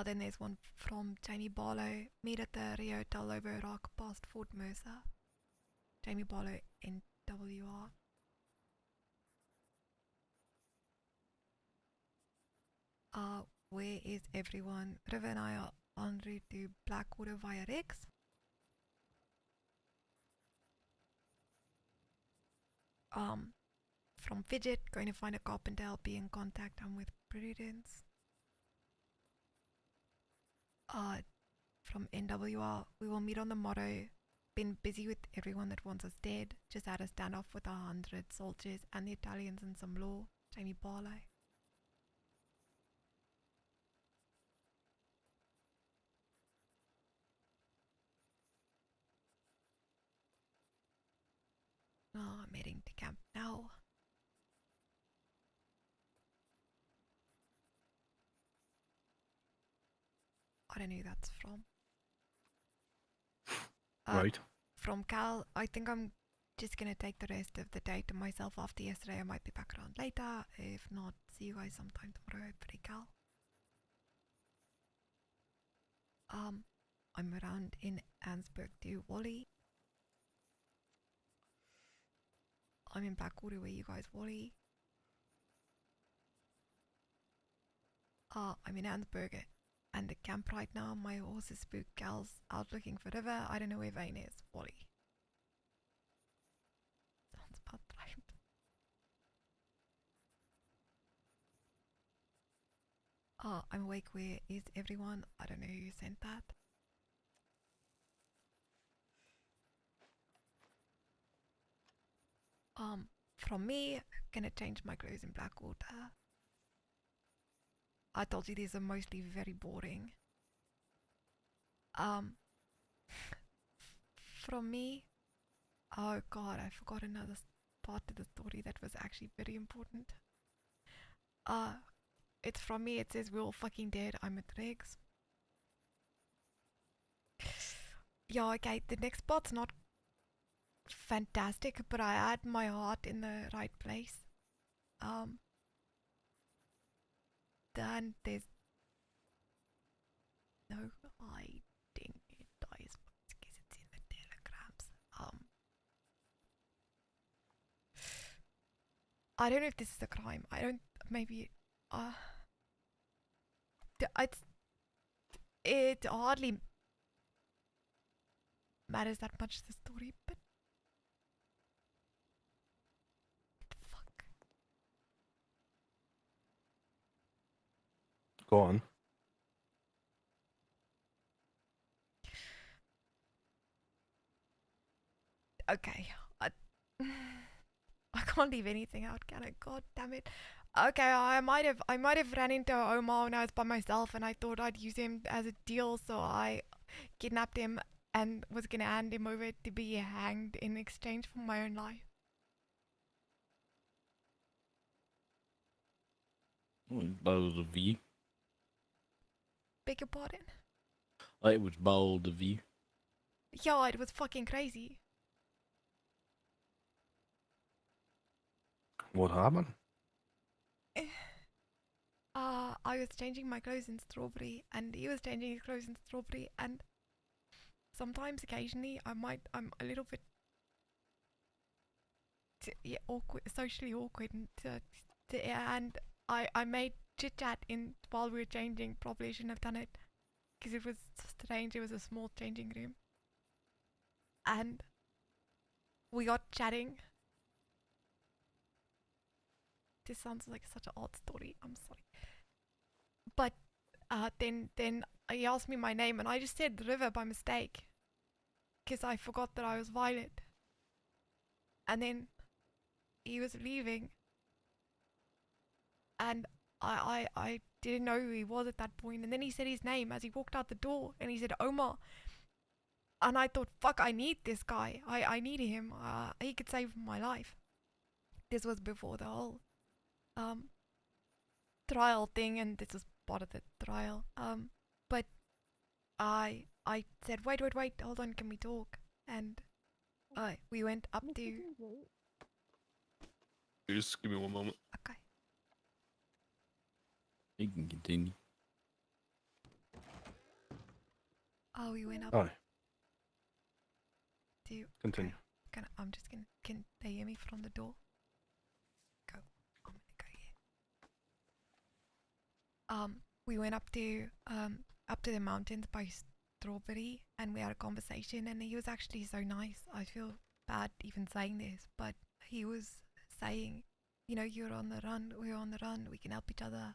Then there's one from Jamie Barlow. Meet at the Rio Del Lobo Rock past Fort Mercer. Jamie Barlow, NWR. Where is everyone? River and I are en route to Blackwater via Rex. From Fidget, going to find a carpenter. I'll be in contact. I'm with Prudence. From NWR, we will meet on the motto. Been busy with everyone that wants us dead. Just had a standoff with 100 soldiers and the Italians and some law. Jamie Barlow. I'm heading to camp now. I don't know who that's from. Right. From Cal, I think I'm just gonna take the rest of the day to myself after yesterday. I might be back around later. If not, see you guys sometime tomorrow. Hopefully, Cal. I'm around in Ansburg too, Wally. I'm in Blackwater where you guys, Wally. I'm in Ansburg and the camp right now. My horse is spooked. Cal's out looking for River. I don't know where Vane is, Wally. Sounds about right. I'm awake. Where is everyone? I don't know who sent that. From me, gonna change my clothes in Blackwater. I told you these are mostly very boring. From me, oh god, I forgot another part of the story that was actually very important. It's from me. It says we're all fucking dead. I'm at Regs. Yeah, okay. The next part's not fantastic, but I had my heart in the right place. Then there's no hiding it, I suppose, because it's in the telegrams. I don't know if this is a crime. I don't. Maybe. It hardly matters that much, the story, but fuck. Go on. Okay. I can't leave anything out, can I? God damn it. Okay, I might have ran into Omar when I was by myself and I thought I'd use him as a deal, so I kidnapped him and was gonna hand him over to be hanged in exchange for my own life. Bold of you. Beg your pardon? It was bold of you. Yeah, it was fucking crazy. What happened? I was changing my clothes in Strawberry and he was changing his clothes in Strawberry, and sometimes occasionally I'm a little bit awkward, socially awkward, and I made chit chat in while we were changing. Probably shouldn't have done it because it was strange. It was a small changing room, and we got chatting. This sounds like such an odd story. I'm sorry, but then he asked me my name and I just said River by mistake because I forgot that I was Violet, and then he was leaving and I didn't know who he was at that point, and then he said his name as he walked out the door and he said Omar. And I thought, fuck, I need this guy. I need him. He could save my life. This was before the whole trial thing, and this was part of the trial. But I said, wait, hold on, can we talk? And we went up to. Just give me one moment. Okay. You can continue. Oh, we went up Aye, to. continue. Okay. I'm just gonna. Can they hear me from the door? Go. I'm gonna go here. We went up to the mountains by Strawberry, and we had a conversation, and he was actually so nice. I feel bad even saying this, but he was saying, you know, you're on the run, we're on the run, we can help each other.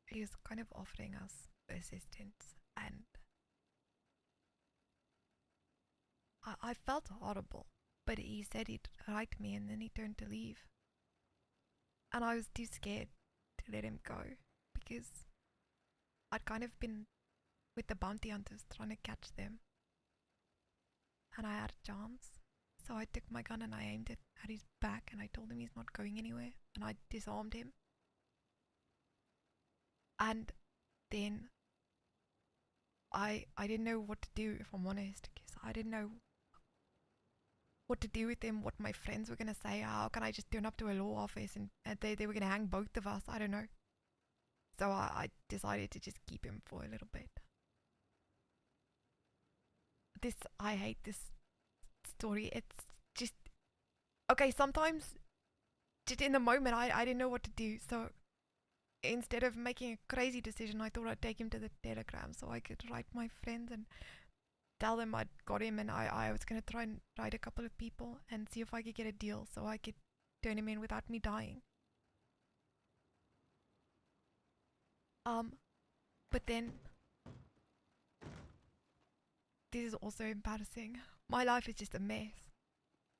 He was kind of offering us assistance, and I felt horrible, but he said he'd write me, and then he turned to leave. And I was too scared to let him go, because I'd kind of been with the bounty hunters trying to catch them, and I had a chance. So I took my gun and I aimed it at his back, and I told him he's not going anywhere, and I disarmed him. And then I didn't know what to do, if I'm honest, because I didn't know what to do with him, what my friends were going to say. How can I just turn up to a law office and they were going to hang both of us? I don't know. So I decided to just keep him for a little bit. I hate this story. It's just, okay, sometimes just in the moment I didn't know what to do. So instead of making a crazy decision, I thought I'd take him to the Telegram so I could write my friends and tell them I'd got him, and I was going to try and write a couple of people and see if I could get a deal so I could turn him in without me dying. But then this is also embarrassing. My life is just a mess.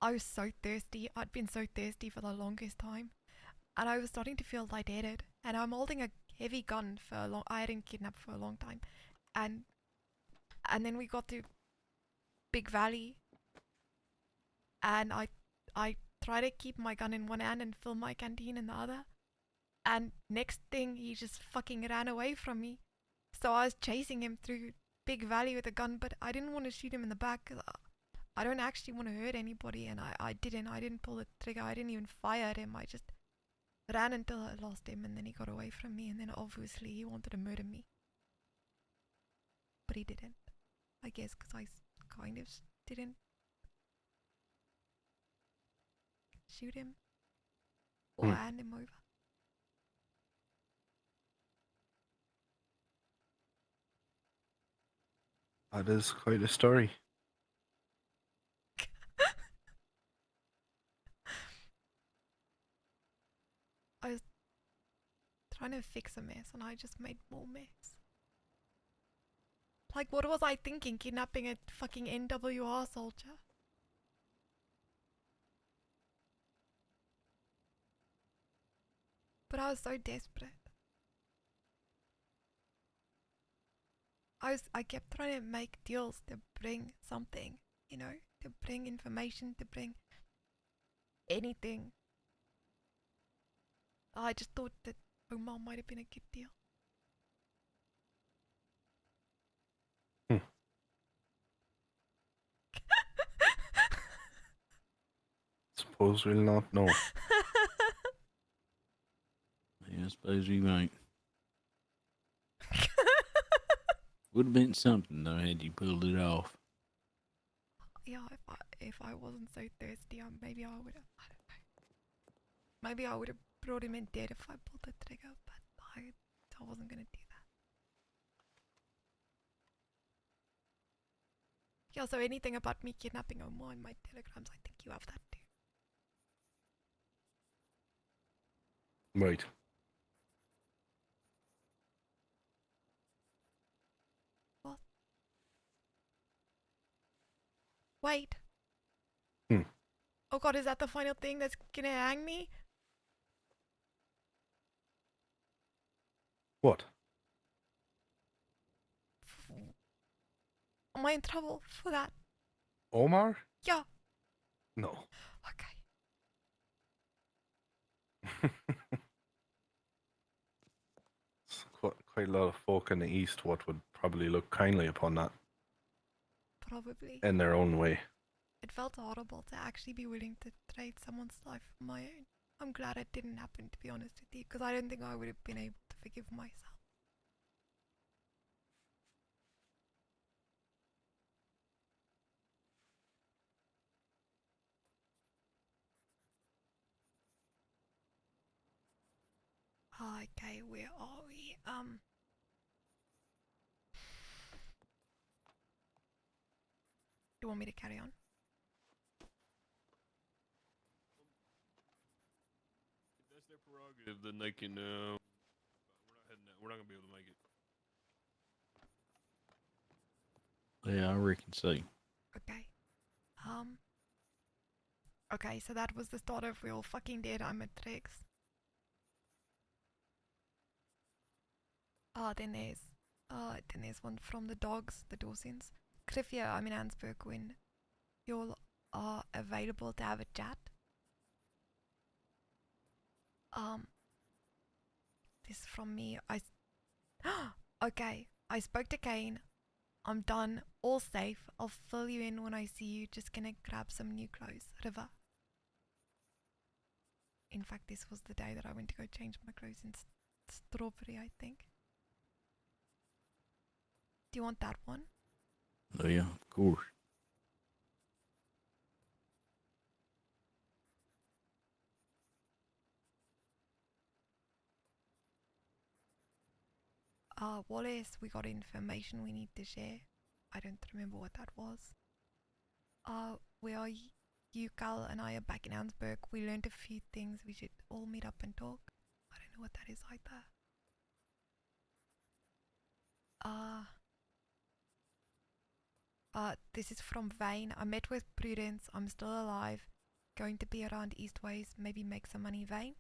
I was so thirsty. I'd been so thirsty for the longest time, and I was starting to feel lightheaded, and I'm holding a heavy gun for a long. I hadn't kidnapped for a long time, and then we got to Big Valley, and I try to keep my gun in one hand and fill my canteen in the other, and next thing he just fucking ran away from me. So I was chasing him through Big Valley with a gun, but I didn't want to shoot him in the back 'cause I don't actually want to hurt anybody, and I didn't pull the trigger. I didn't even fire at him. I just ran until I lost him, and then he got away from me, and then obviously he wanted to murder me. But he didn't. I guess because I kind of didn't shoot him or hand him over. That is quite a story. I was trying to fix a mess, and I just made more mess. Like, what was I thinking? Kidnapping a fucking NWR soldier? But I was so desperate. I kept trying to make deals to bring something, you know, to bring information, to bring anything. I just thought that Omar might have been a good deal. Suppose we'll not know. Yeah, I suppose you might. Would have been something though had you pulled it off. Yeah, if I wasn't so thirsty, maybe I would have. I don't know. Maybe I would have brought him in dead if I pulled the trigger, but I wasn't gonna do that. Yeah, so anything about me kidnapping Omar in my telegrams, I think you have that too. Right. What? Wait. Oh god, is that the final thing that's gonna hang me? What? Am I in trouble for that? Omar? Yeah. No. Okay. It's quite a lot of folk in the East what would probably look kindly upon that Probably. in their own way. It felt horrible to actually be willing to trade someone's life for my own. I'm glad it didn't happen, to be honest with you, because I don't think I would have been able to forgive myself. Okay, where are we? Do you want me to carry on? If that's their prerogative, then they can. We're not heading out. We're not gonna be able to make it. Yeah, I reckon so. Okay. Okay, so that was the start of We're All Fucking Dead. I'm at Trix. Then there's one from the dogs, the Dawsons. Cliff here, I'm in Ansburg when you all are available to have a chat. This is from me. Okay, I spoke to Kane. I'm done, all safe. I'll fill you in when I see you. Just gonna grab some new clothes. River. In fact, this was the day that I went to go change my clothes in Strawberry, I think. Do you want that one? Oh, yeah, of course. Wallace, we got information we need to share. I don't remember what that was. Where are you, Cal, and I are back in Ansburg. We learned a few things. We should all meet up and talk. I don't know what that is either. This is from Vane. I met with Prudence. I'm still alive. Going to be around Eastways. Maybe make some money, Vane.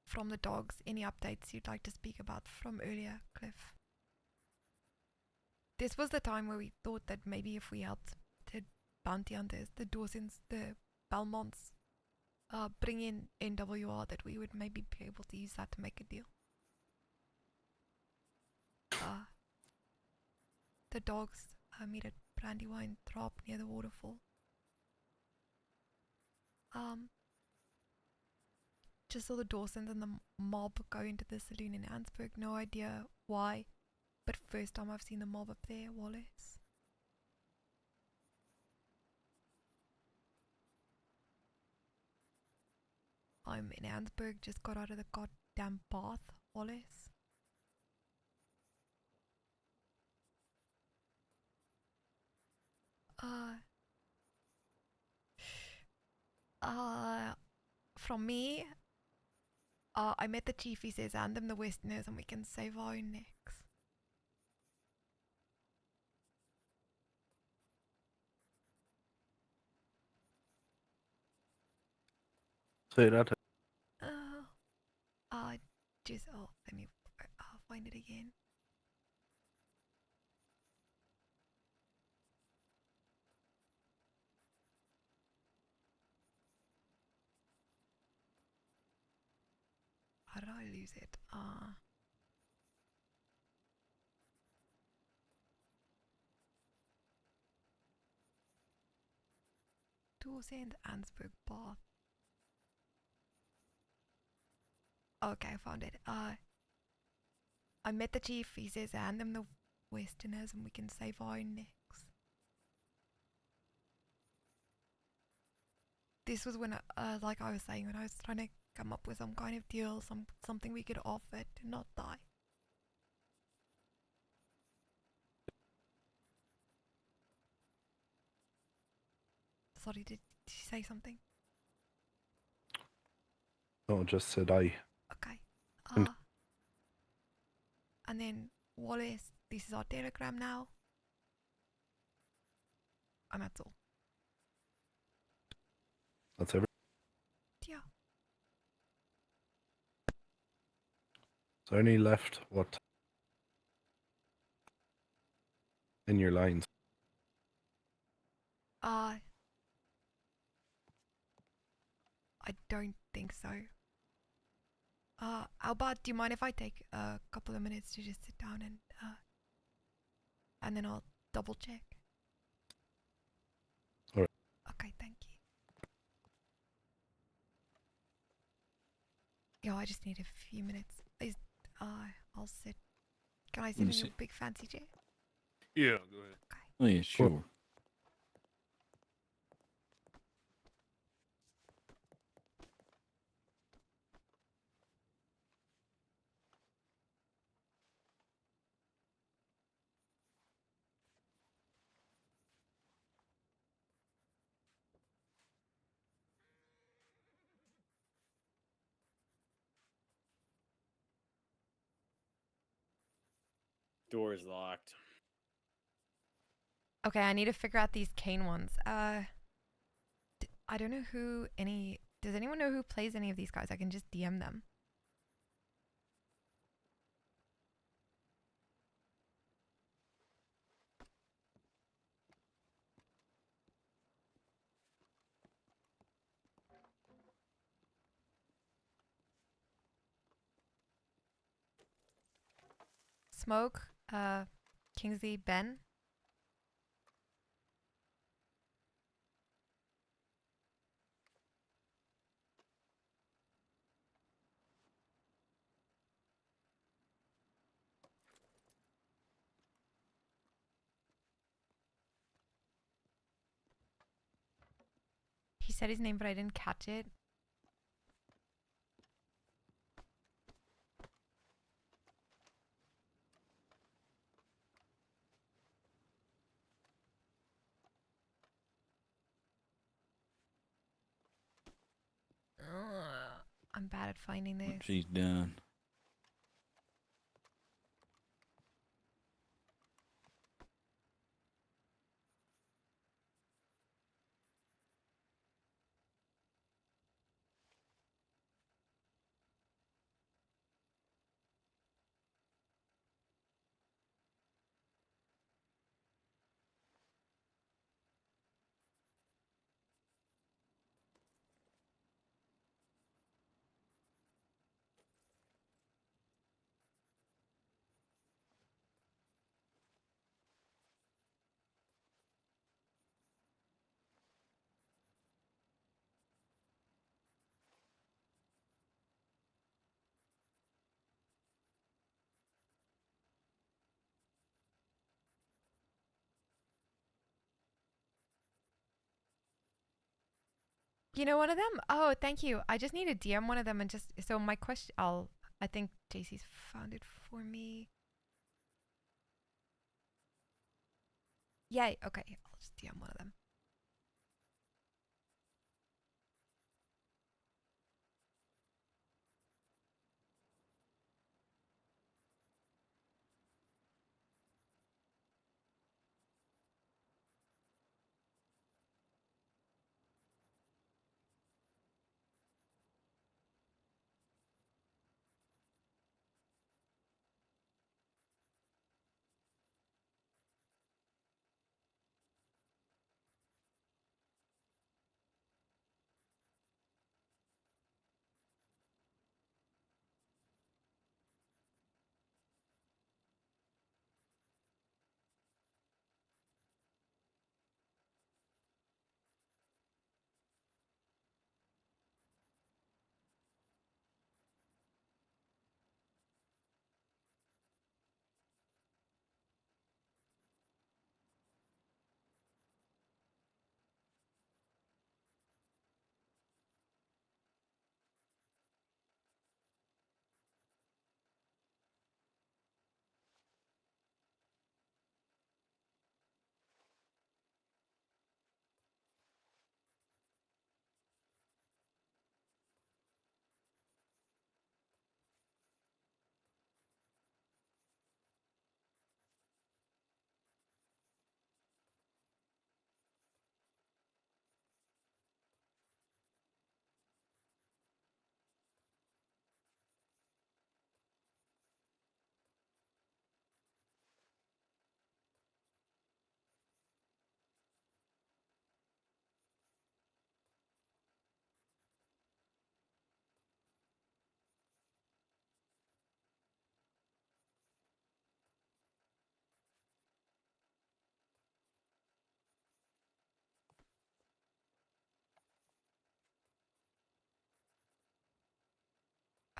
From the dogs, any updates you'd like to speak about from earlier, Cliff? This was the time where we thought that maybe if we helped the bounty hunters, the Dawsons, the Belmonts, bring in NWR, that we would maybe be able to use that to make a deal. The dogs meet at Brandywine Drop near the waterfall. Just saw the Dawsons and the mob go into the saloon in Ansburg. No idea why, but first time I've seen the mob up there, Wallace. I'm in Ansburg, just got out of the goddamn bath, Wallace. From me, I met the chief. He says, hand them the Westerners and we can save our own necks. Say that. Let me find it again. How did I lose it? Dawson's Ansburg Bath. Okay, I found it. I met the chief. He says, hand them the Westerners and we can save our own necks. This was when, like I was saying, when I was trying to come up with some kind of deal, something we could offer to not die. Sorry, did you say something? No, just said I. Okay. And then Wallace, this is our telegram now. And that's all. That's everything. Yeah. there any left? What in your lines? I don't think so. Albert, do you mind if I take a couple of minutes to just sit down and then I'll double check? All right. Okay, thank you. Yeah, I just need a few minutes. I'll sit. Can I sit in your big fancy chair? Yeah, go ahead. Oh, yeah, sure. Door is locked. Okay, I need to figure out these Kane ones. I don't know who any. Does anyone know who plays any of these guys? I can just DM them. Smoke, Kingsley, Ben. He said his name, but I didn't catch it. I'm bad at finding this. She's done. You know one of them? Oh, thank you. I just need to DM one of them and just so my question. I think JC's found it for me. Yay. Okay, I'll just DM one of them.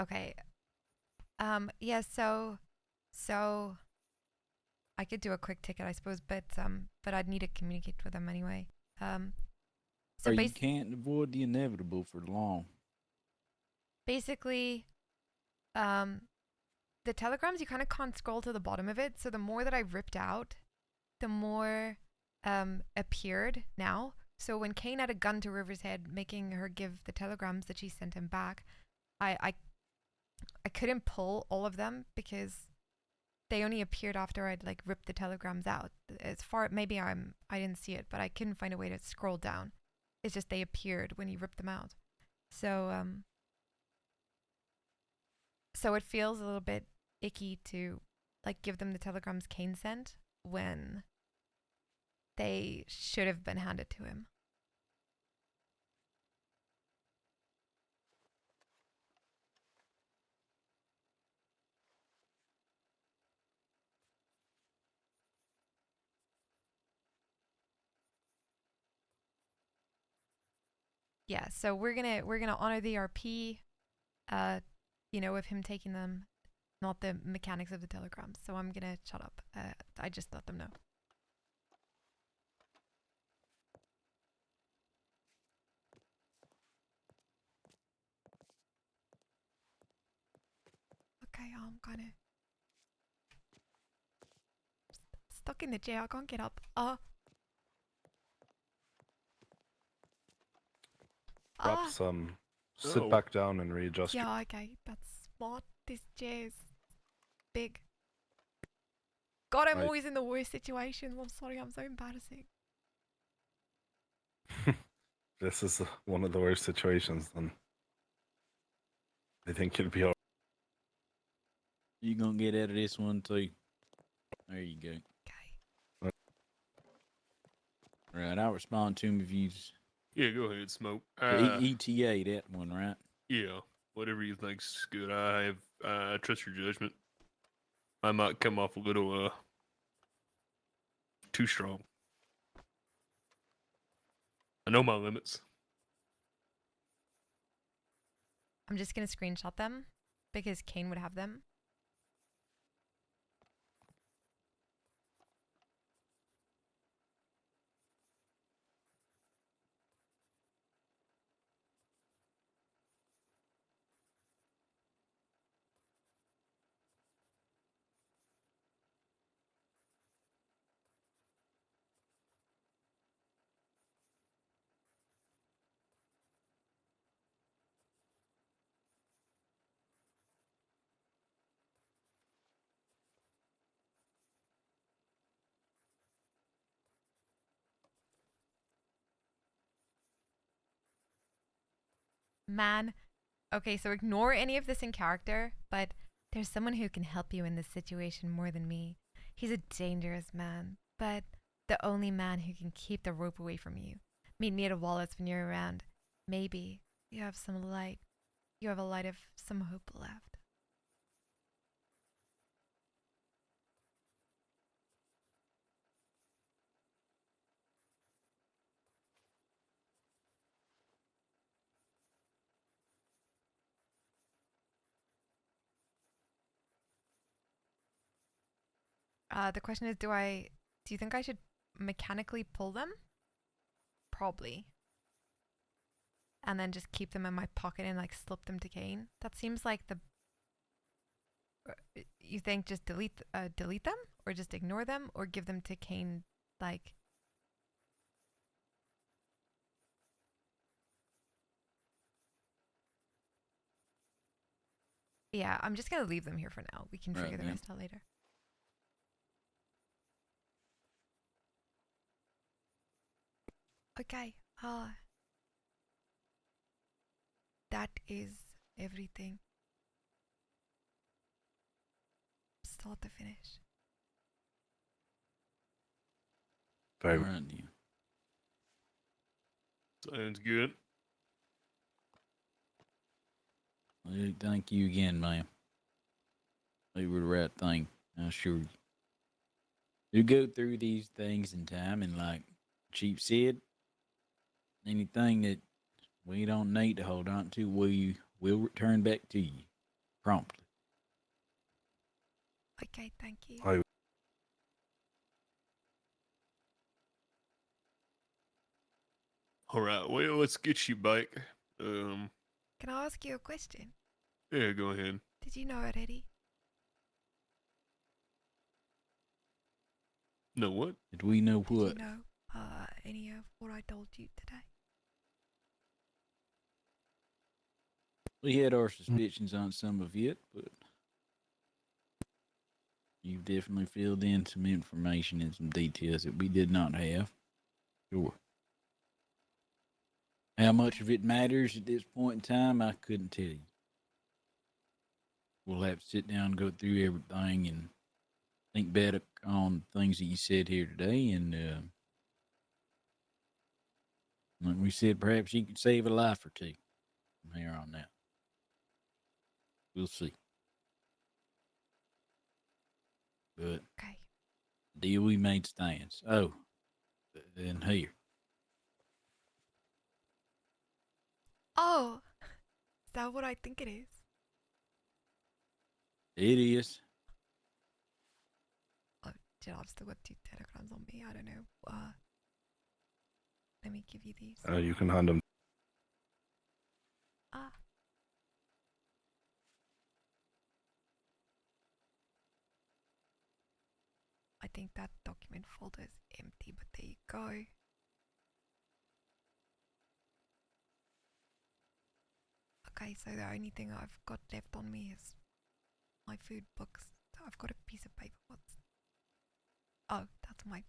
Okay. Yeah, so I could do a quick ticket, I suppose, but I'd need to communicate with them anyway. So Or you can't avoid the inevitable for long. basically, the telegrams, you kind of can't scroll to the bottom of it. So the more that I ripped out, the more appeared now. So when Kane had a gun to River's head, making her give the telegrams that she sent him back, I couldn't pull all of them because they only appeared after I'd like ripped the telegrams out. As far maybe I didn't see it, but I couldn't find a way to scroll down. It's just they appeared when you ripped them out. So so it feels a little bit icky to like give them the telegrams Kane sent when they should have been handed to him. Yeah, so we're gonna honor the RP, you know, of him taking them, not the mechanics of the telegrams. So I'm gonna shut up. I just let them know. Okay, I'm kind of stuck in the chair. I can't get up. Perhaps sit Oh. back down and readjust. Yeah, okay, that's smart. This chair's big. God, I'm Right. always in the worst situations. I'm sorry, I'm so embarrassing. This is one of the worst situations, and I think you'll be all You gonna get out of this one too. There you go. Okay. Right, I'll respond to him if you. Yeah, go ahead, Smoke. ETA that one, right? Yeah, whatever you think's good. I trust your judgment. I might come off a little too strong. I know my limits. I'm just gonna screenshot them because Kane would have them. Man. Okay, so ignore any of this in character, but there's someone who can help you in this situation more than me. He's a dangerous man, but the only man who can keep the rope away from you. Meet me at a Wallace when you're around. Maybe you have some light. You have a light of some hope left. The question is, do you think I should mechanically pull them? Probably. And then just keep them in my pocket and like slip them to Kane? That seems like the... You think just delete them? Or just ignore them? Or give them to Kane, like... Yeah, I'm just gonna leave them here for now. We can figure the rest out later. Okay, that is everything. Start to finish. very Right, yeah. Sounds good. Well, thank you again, ma'am. You were the right thing. I assure you. You go through these things in time, and like Chief said, anything that we don't need to hold on to, we will return back to you. promptly. Okay, thank you. All right, well, let's get you back. Can I ask you a question? Yeah, go ahead. Did you know already? Know what? Did we know Did what? you know any of what I told you today? We had our suspicions on some of it, but you've definitely filled in some information and some details that we did not have. Sure. How much of it matters at this point in time, I couldn't tell you. We'll have to sit down and go through everything and think better on things that you said here today. And like we said, perhaps you could save a life or two from here on out. We'll see. But Okay. deal we made stands. Oh, and here. Oh, is that what I think it is? It is. Oh, shit, I've still got 2 telegrams on me. I don't know. Let me give you these. You can hand them. Ah. I think that document folder is empty, but there you go. Okay, so the only thing I've got left on me is my food books. So I've got a piece of paper. What's... Oh, that's my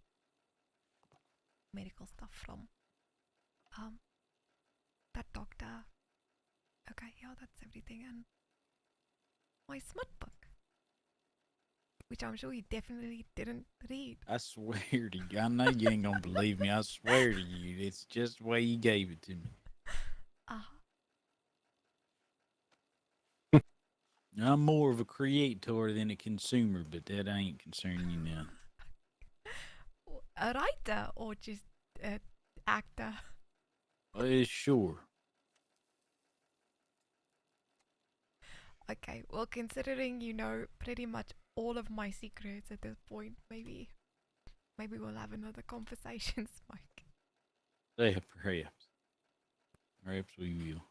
medical stuff from that doctor. Okay, yeah, that's everything. And my smut book, which I'm sure you definitely didn't read. I swear to you, I know you ain't gonna believe me. I swear to you, it's just the way you gave it to me. I'm more of a creator than a consumer, but that ain't concerning you now. A writer or just an actor? Sure. Okay, well, considering you know pretty much all of my secrets at this point, maybe we'll have another conversation, Spike. Yeah, perhaps. Perhaps we will.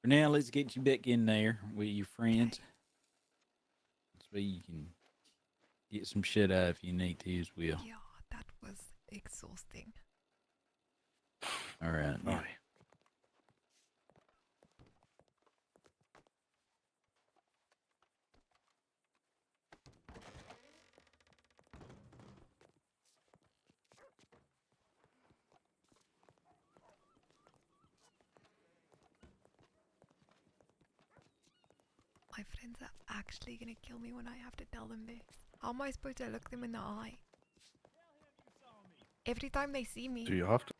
For now, let's get you back in there with your friends. So you can get some shit out if you need to as well. Yeah, that was exhausting. All right. Now. My friends are actually gonna kill me when I have to tell them this. How am I supposed to look them in the eye? Every time they see me. Do you have to?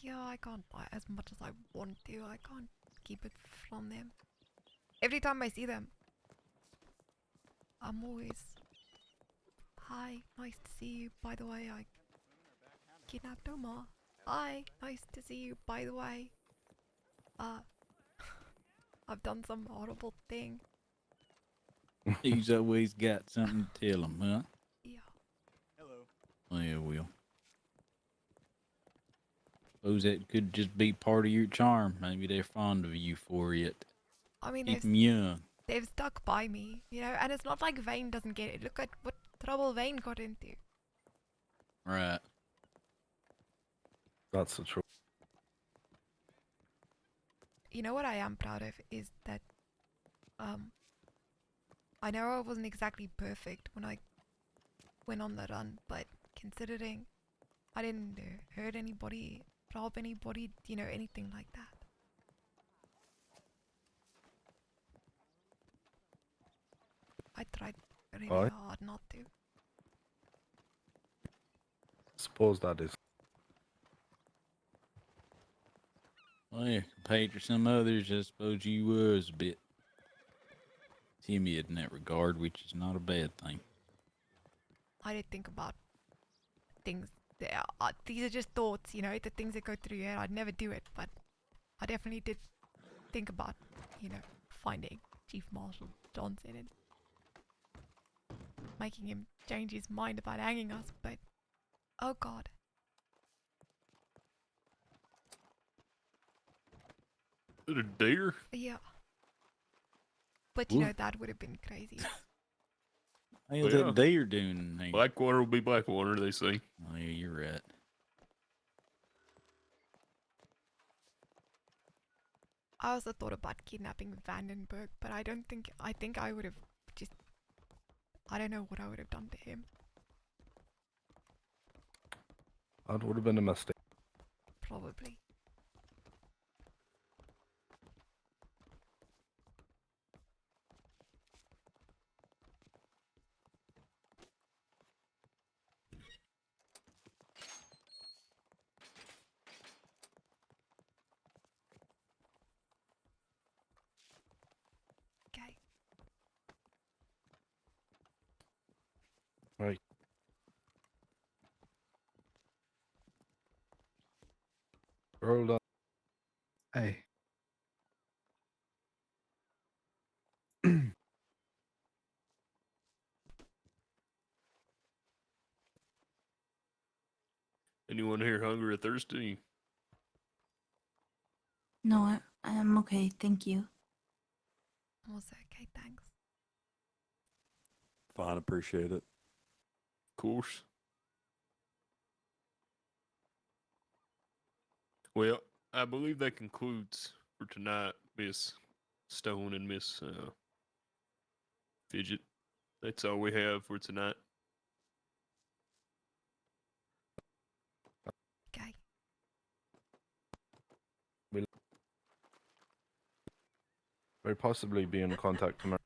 Yeah, I can't lie as much as I want to. I can't keep it from them. Every time I see them, I'm always... Hi, nice to see you. By the way, I kidnapped Omar. Hi, nice to see you. By the way, I've done some horrible thing. He's always got something to tell him, huh? Yeah. Hello. Yeah, well. Suppose that could just be part of your charm. Maybe they're fond of you for it. I mean, keep them young. They've stuck by me, you know, and it's not like Vane doesn't get it. Look at what trouble Vane got into. Right. That's the truth. You know what I am proud of is that, I know I wasn't exactly perfect when I went on the run, but considering I didn't hurt anybody, rob anybody, you know, anything like that. I tried really hard not to. Suppose that is. Well, yeah, compared to some others, I suppose you was a bit timid in that regard, which is not a bad thing. I did think about things. These are just thoughts, you know, the things that go through your head. I'd never do it, but I definitely did think about, you know, finding Chief Marshal Johnson and making him change his mind about hanging us, but oh god. Is it a deer? Yeah. But you know, What? that would have been crazy. How's Yeah. that deer doing? Hey, Blackwater will be Blackwater, they say. oh, yeah, you're right. I also thought about kidnapping Vandenberg, but I think I would have just, I don't know what I would have done to him. That would have been a mistake. Probably. Okay. Right. Roll on. Hey. Anyone here hungry or thirsty? No, I'm okay, thank you. I'm also okay, thanks. Fine, appreciate it. Of course. Well, I believe that concludes for tonight, Miss Stone and Miss Fidget. That's all we have for tonight. Okay. We'll possibly be in contact tomorrow.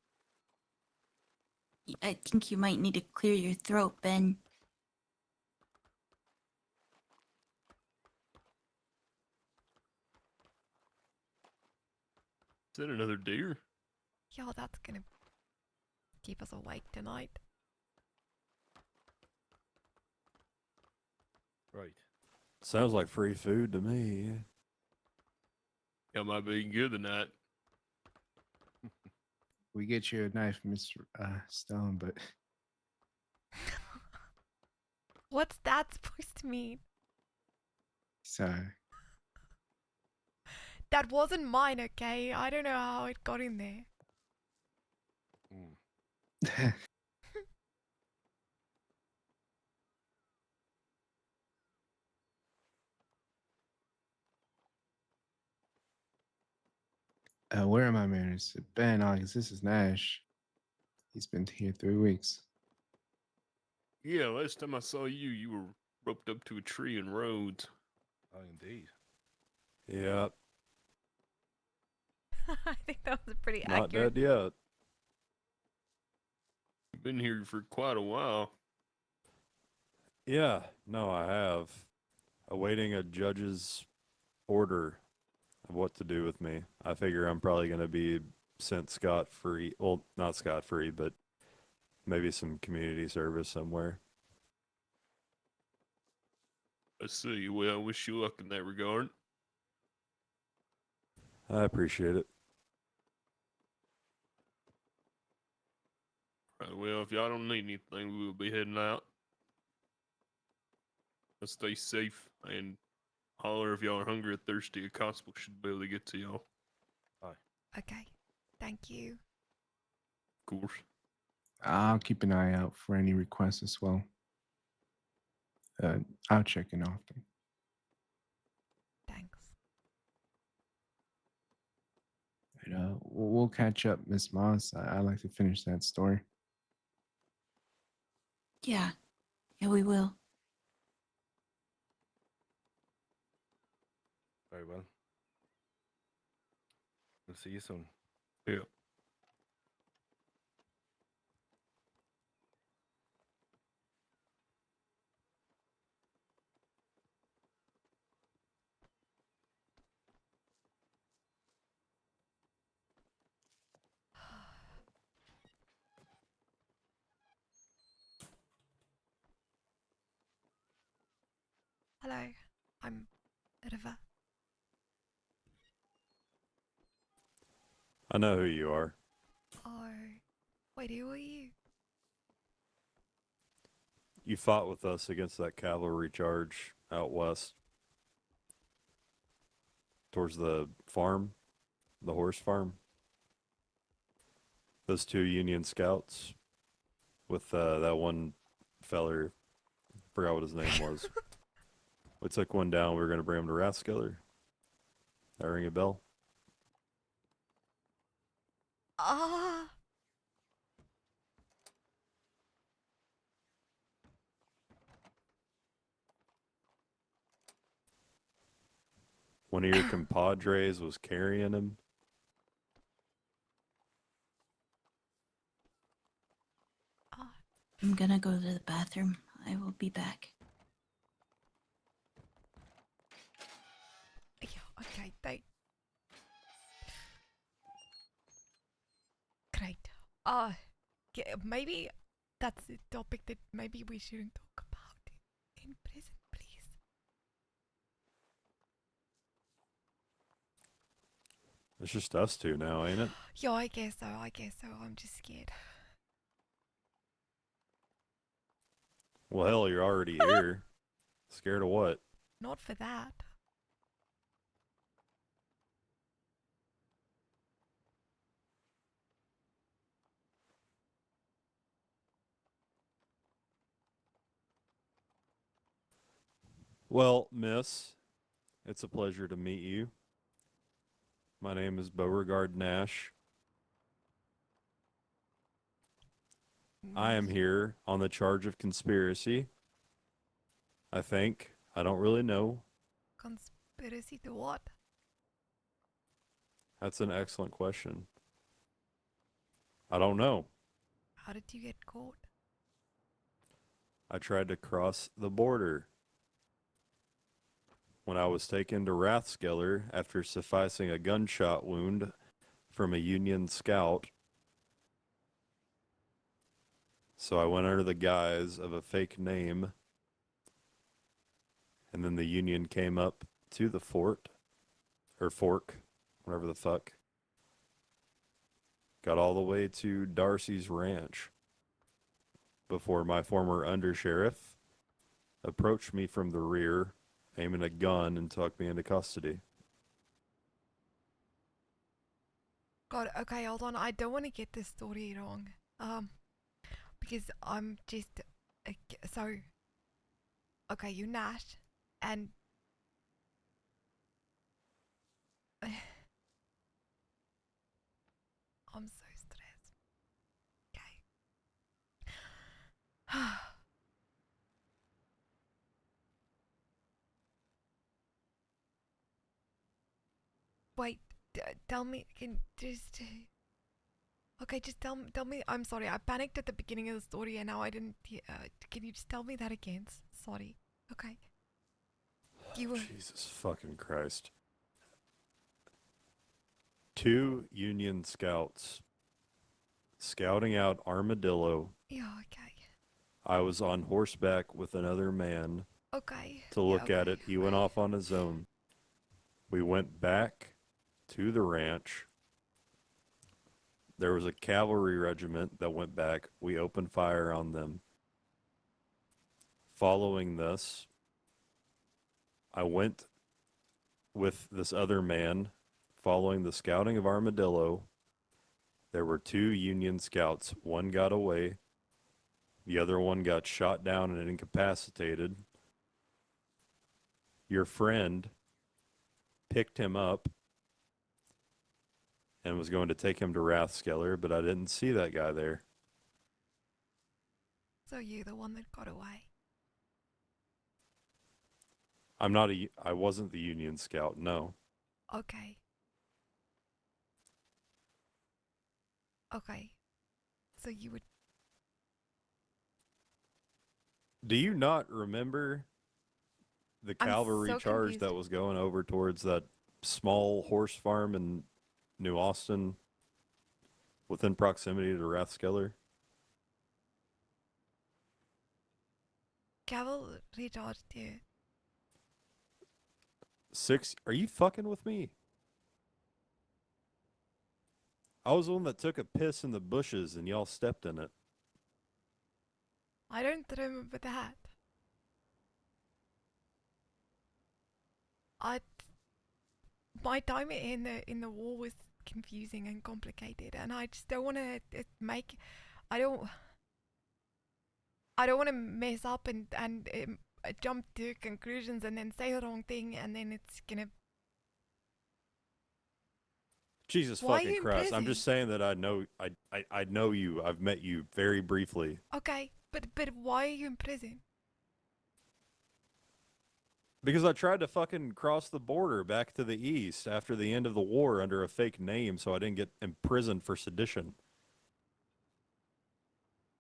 I think you might need to clear your throat, Ben. Is that another deer? Yeah, that's gonna keep us awake tonight. Right. Sounds like free food to me. That might be good tonight. We get you a knife, Mr. Stone, but What's that supposed to mean? sorry. That wasn't mine, okay? I don't know how it got in there. Where are my manners? Ben, August, this is Nash. He's been here 3 weeks. Yeah, last time I saw you, you were roped up to a tree in Rhodes. Oh, indeed. Yep. I think that was pretty Not accurate. dead yet. You've been here for quite a while. Yeah, no, I have. Awaiting a judge's order of what to do with me. I figure I'm probably going to be sent scot-free. Well, not scot-free, but maybe some community service somewhere. I see. Well, I wish you luck in that regard. I appreciate it. Right, well, if y'all don't need anything, we will be heading out. Let's stay safe and holler if y'all are hungry or thirsty. A constable should be able to get to y'all. Okay. Thank you. Of course. I'll keep an eye out for any requests as well. I'll check in often. Thanks. And, we'll catch up, Miss Moss. I'd like to finish that story. Yeah, we will. Very well. We'll see you soon. Yeah. Hello. I'm River. I know who you are. Wait, who are you? You fought with us against that cavalry charge out west. Towards the farm, the horse farm. Those 2 Union scouts with that one feller, forgot what his name was. We took one down. We were going to bring him to Rathskeller. That ring a bell? Ah. One of your compadres was carrying him. I'm gonna go to the bathroom. I will be back. Yeah, okay, great. Maybe that's a topic that maybe we shouldn't talk about in prison, please. It's just us 2 now, ain't it? Yeah, I guess so. I'm just scared. Well, hell, you're already here. Scared of what? Not for that. Well, miss, it's a pleasure to meet you. My name is Beauregard Nash. I am here on the charge of conspiracy. I think. I don't really know. Conspiracy to what? That's an excellent question. I don't know. How did you get caught? I tried to cross the border. When I was taken to Rathskeller after sufficing a gunshot wound from a Union scout. So I went under the guise of a fake name. And then the Union came up to the fort. Or fork. Whatever the fuck. Got all the way to Darcy's ranch. Before my former undersheriff approached me from the rear, aiming a gun and took me into custody. God, okay, hold on. I don't want to get this story wrong. Because I'm just so. Okay, you Nash, and I'm so stressed. Okay. Wait, tell me. Can just. Okay, just tell me. I'm sorry. I panicked at the beginning of the story, and now I didn't. Can you just tell me that again? Sorry. Okay. You were. Jesus fucking Christ. 2 Union scouts scouting out Armadillo. Yeah. Okay. I was on horseback with another man Okay. to look at it. He went off on his own. We went back to the ranch. There was a cavalry regiment that went back. We opened fire on them. Following this, I went with this other man. Following the scouting of Armadillo, there were 2 Union scouts. One got away. The other one got shot down and incapacitated. Your friend picked him up and was going to take him to Rathskeller, but I didn't see that guy there. So you're the one that got away. I wasn't the Union scout, no. Okay. Okay. So you would. Do you not remember the I'm cavalry so charge confused. that was going over towards that small horse farm in New Austin within proximity to Rathskeller? Cavalry charge, dude. 6, are you fucking with me? I was the one that took a piss in the bushes and y'all stepped in it. I don't remember that. My time in the war was confusing and complicated, and I just don't want to make. I don't want to mess up and jump to conclusions and then say the wrong thing, and then it's gonna. Jesus Why are fucking you in Christ! I'm prison? just saying that I know you. I've met you very briefly. Okay, but why are you in prison? Because I tried to fucking cross the border back to the east after the end of the war under a fake name, so I didn't get imprisoned for sedition.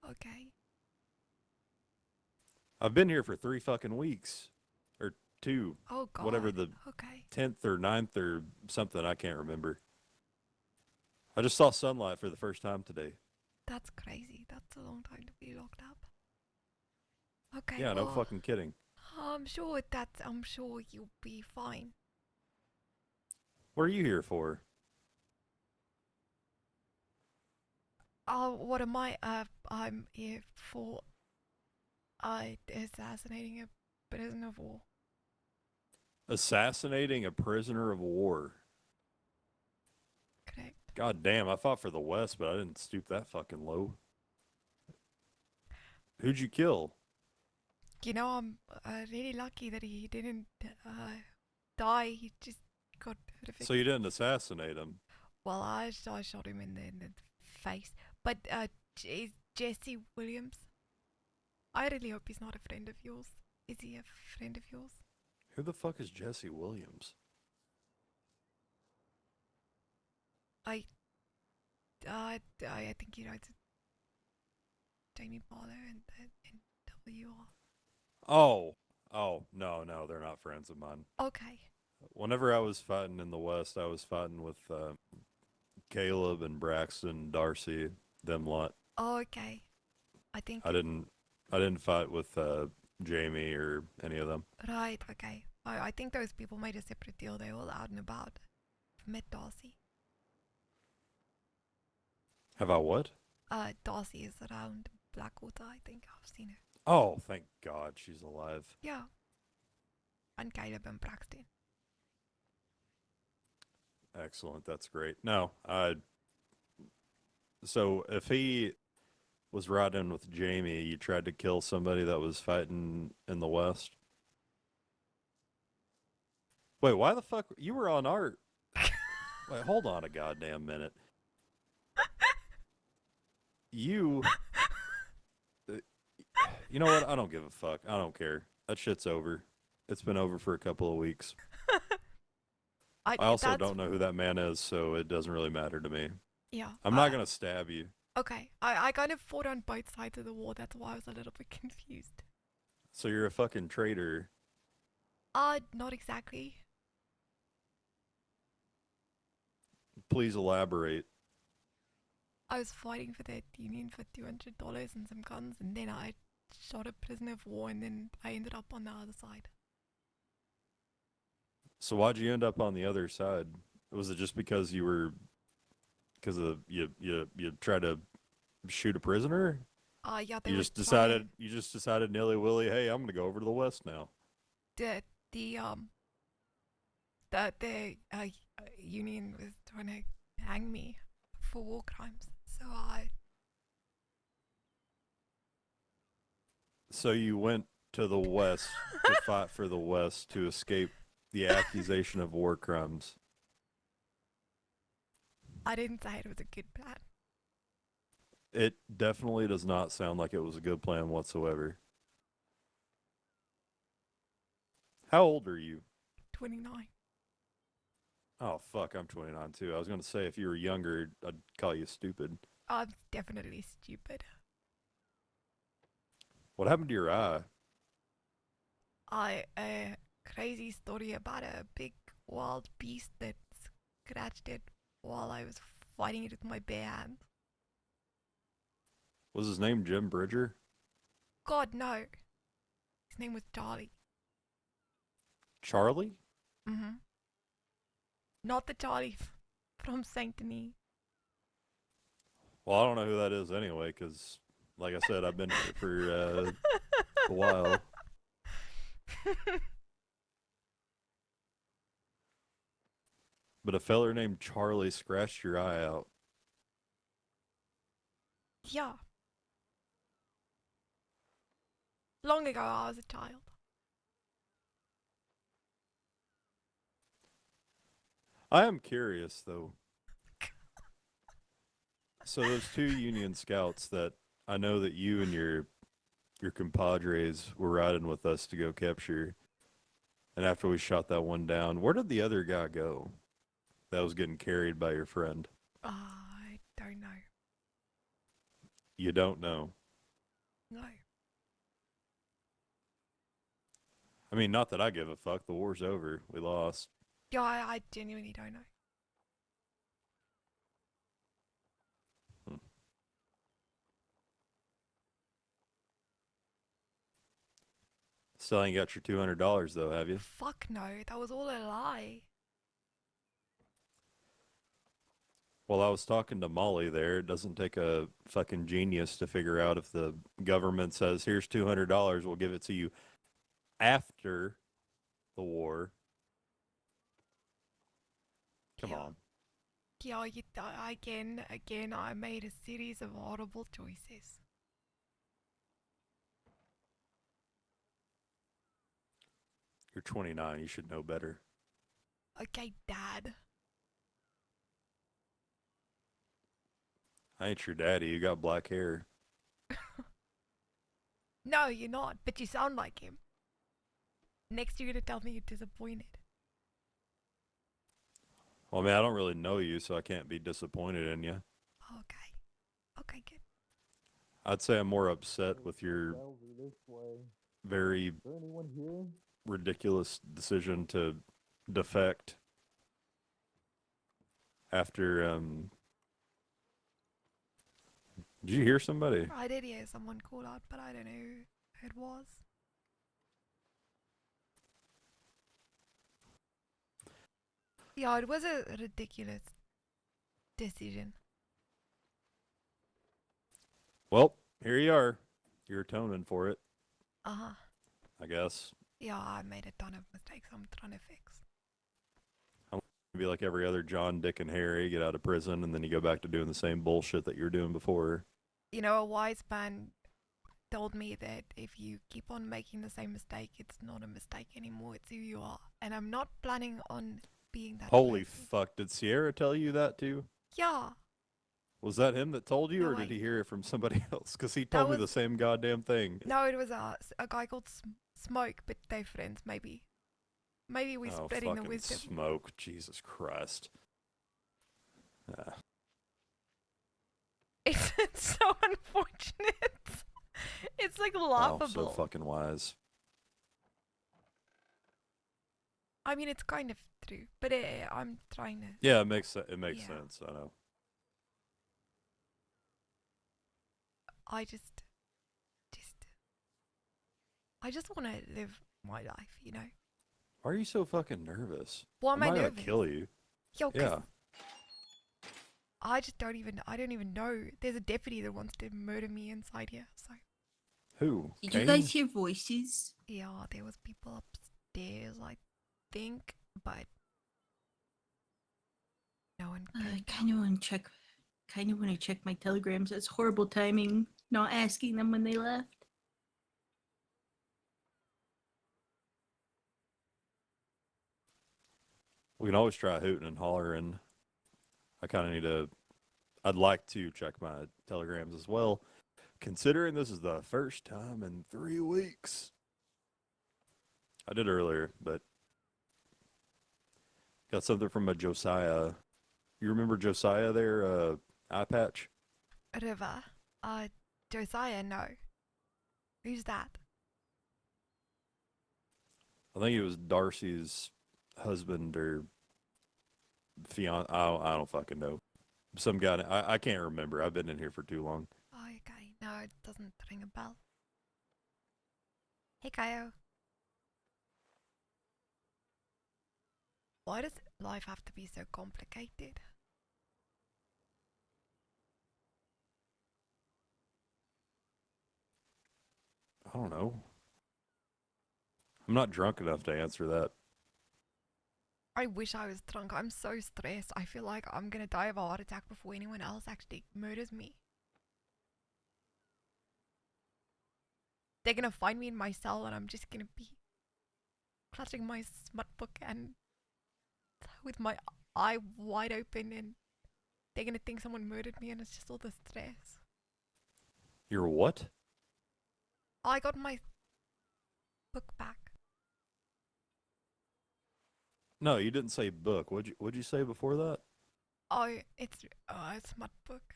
Okay. I've been here for 3 fucking weeks, or 2, Oh God. whatever the Okay. 10th or 9th or something. I can't remember. I just saw sunlight for the first time today. That's crazy. That's a long time to be locked up. Okay. Yeah, no well, fucking kidding. I'm sure you'll be fine. What are you here for? What am I? I'm here for assassinating a prisoner of war. Assassinating a prisoner of war. Correct. God damn, I fought for the West, but I didn't stoop that fucking low. Who'd you kill? You know, I'm really lucky that he didn't die. He just got horrific. So you didn't assassinate him? Well, I shot him in the face. But Jesse Williams. I really hope he's not a friend of yours. Is he a friend of yours? Who the fuck is Jesse Williams? I think he writes Jamie Barlow and WR. Oh, no, they're not friends of mine. Okay. Whenever I was fighting in the West, I was fighting with Caleb and Braxton, Darcy, them lot. Oh, okay. I think. I didn't fight with Jamie or any of them. Right. Okay. I think those people made a separate deal. They're all out and about. I've met Darcy. Have I what? Darcy is around Blackwater. I think I've seen her. Oh, thank God she's alive. Yeah. And Caleb and Braxton. Excellent. That's great. No, so if he was riding with Jamie, you tried to kill somebody that was fighting in the West? Wait, why the fuck? You were on our... Wait, hold on a goddamn minute. You know what? I don't give a fuck. I don't care. That shit's over. It's been over for a couple of weeks. I also don't know who that man is, so it doesn't really matter to me. Yeah. I'm not going to stab you. Okay. I kind of fought on both sides of the war. That's why I was a little bit confused. So you're a fucking traitor. Not exactly. Please elaborate. I was fighting for the Union for $200 and some guns, and then I shot a prisoner of war, and then I ended up on the other side. So why'd you end up on the other side? Was it just because you tried to shoot a prisoner? Yeah. You just decided nilly willy, hey, I'm gonna go over to the West now. The Union was trying to hang me for war crimes, so So you went to the West to fight for the West to escape the accusation of war crimes. I didn't say it was a good plan. It definitely does not sound like it was a good plan whatsoever. How old are you? 29. Oh, fuck, I'm 29 too. I was going to say if you were younger, I'd call you stupid. I'm definitely stupid. What happened to your eye? A crazy story about a big wild beast that scratched it while I was fighting it with my bare hands. Was his name Jim Bridger? God, no. His name was Charlie. Charlie? Mm-hmm. Not the Charlie from Saint Denis. Well, I don't know who that is anyway, because, like I said, I've been here for a while. But a feller named Charlie scratched your eye out. Yeah. Long ago, I was a child. I am curious, though. So those two Union Scouts that I know that you and your compadres were riding with us to go capture, and after we shot that one down, where did the other guy go that was getting carried by your friend? I don't know. You don't know. No. I mean, not that I give a fuck. The war's over. We lost. Yeah, I genuinely don't know. Still ain't got your $200 though, have you? Fuck no, that was all a lie. Well, I was talking to Molly there. It doesn't take a fucking genius to figure out if the government says, here's $200, we'll give it to you after the war. Come on. Yeah, again, I made a series of horrible choices. You're 29. You should know better. Okay, Dad. I ain't your daddy. You got black hair. No, you're not, but you sound like him. Next, you're gonna tell me you're disappointed. Well, I mean, I don't really know you, so I can't be disappointed in you. Okay. Okay, good. I'd say I'm more upset with your very ridiculous decision to defect after, did you hear somebody? I did hear someone call out, but I don't know who it was. Yeah, it was a ridiculous decision. Well, here you are. You're atoning for it, Uh-huh. I guess. Yeah, I made a ton of mistakes I'm trying to fix. Be like every other John, Dick, and Harry, get out of prison, and then you go back to doing the same bullshit that you were doing before. You know, a wise man told me that if you keep on making the same mistake, it's not a mistake anymore, it's who you are. And I'm not planning on being that Holy person. fuck, did Sierra tell you that too? Yeah. Was that him that told you, No, or did he hear it from somebody else? Because he That told me was- the same goddamn thing. No, it was a guy called Smoke, but they're friends, maybe. Maybe we're Oh, spreading the fucking wisdom. Smoke. Jesus Christ. It's so unfortunate. It's like laughable. Wow, so fucking wise. I mean, it's kind of true, but I'm trying to. Yeah, it makes sense, Yeah. I know. I just want to live my life, you know. Why are you so fucking nervous? Why am I I'm not nervous? gonna kill you. Yo, 'cause Yeah. I don't even know. There's a deputy that wants to murder me inside here, so. Who? Did you guys hear voices? Yeah, there was people upstairs, I think, but no one I came. kind of want to check my telegrams. It's horrible timing not asking them when they left. We can always try hooting and hollering. I kind of need to. I'd like to check my telegrams as well, considering this is the first time in 3 weeks. I did earlier, but got something from a Josiah. You remember Josiah there, eye patch? River. Josiah, no. Who's that? I think it was Darcy's husband or fiance. I don't fucking know. Some guy. I can't remember. I've been in here for too long. Oh, okay. No, it doesn't ring a bell. Hey, Kaio. Why does life have to be so complicated? I don't know. I'm not drunk enough to answer that. I wish I was drunk. I'm so stressed. I feel like I'm gonna die of a heart attack before anyone else actually murders me. They're gonna find me in my cell and I'm just gonna be clutching my smut book and with my eye wide open, and they're gonna think someone murdered me, and it's just all the stress. You're what? I got my book back. No, you didn't say book. What'd you say before that? Oh, it's a smut book.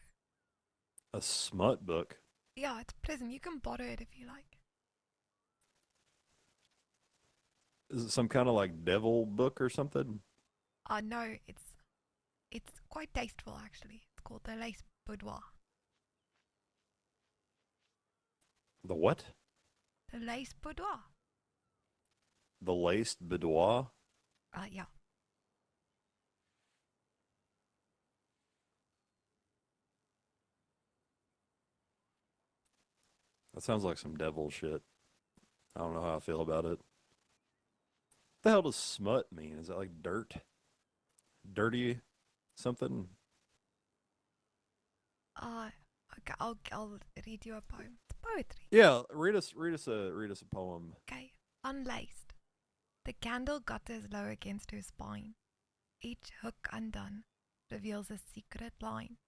A smut book. Yeah, it's prison. You can borrow it if you like. Is it some kind of like devil book or something? No, it's quite tasteful actually. It's called the Lace Boudoir. The what? The Lace Boudoir. The laced boudoir? Yeah. That sounds like some devil shit. I don't know how I feel about it. What the hell does smut mean? Is that like dirt? Dirty something? Okay, I'll read you a poem. It's poetry. Yeah, read us a poem. Okay. Unlaced. The candle gutters low against her spine. Each hook undone reveals a secret line.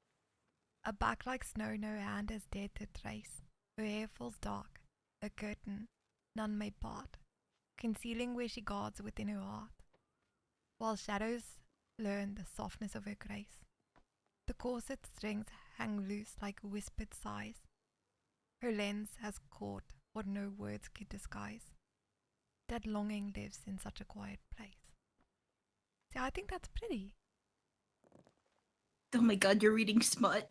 A back like snow no hand has dared to trace. Her hair falls dark, a curtain none may part, concealing where she guards within her heart, while shadows learn the softness of her grace. The corset strings hang loose like whispered sighs. Her lens has caught what no words could disguise. That longing lives in such a quiet place. See, I think that's pretty. Oh my god, you're reading smut.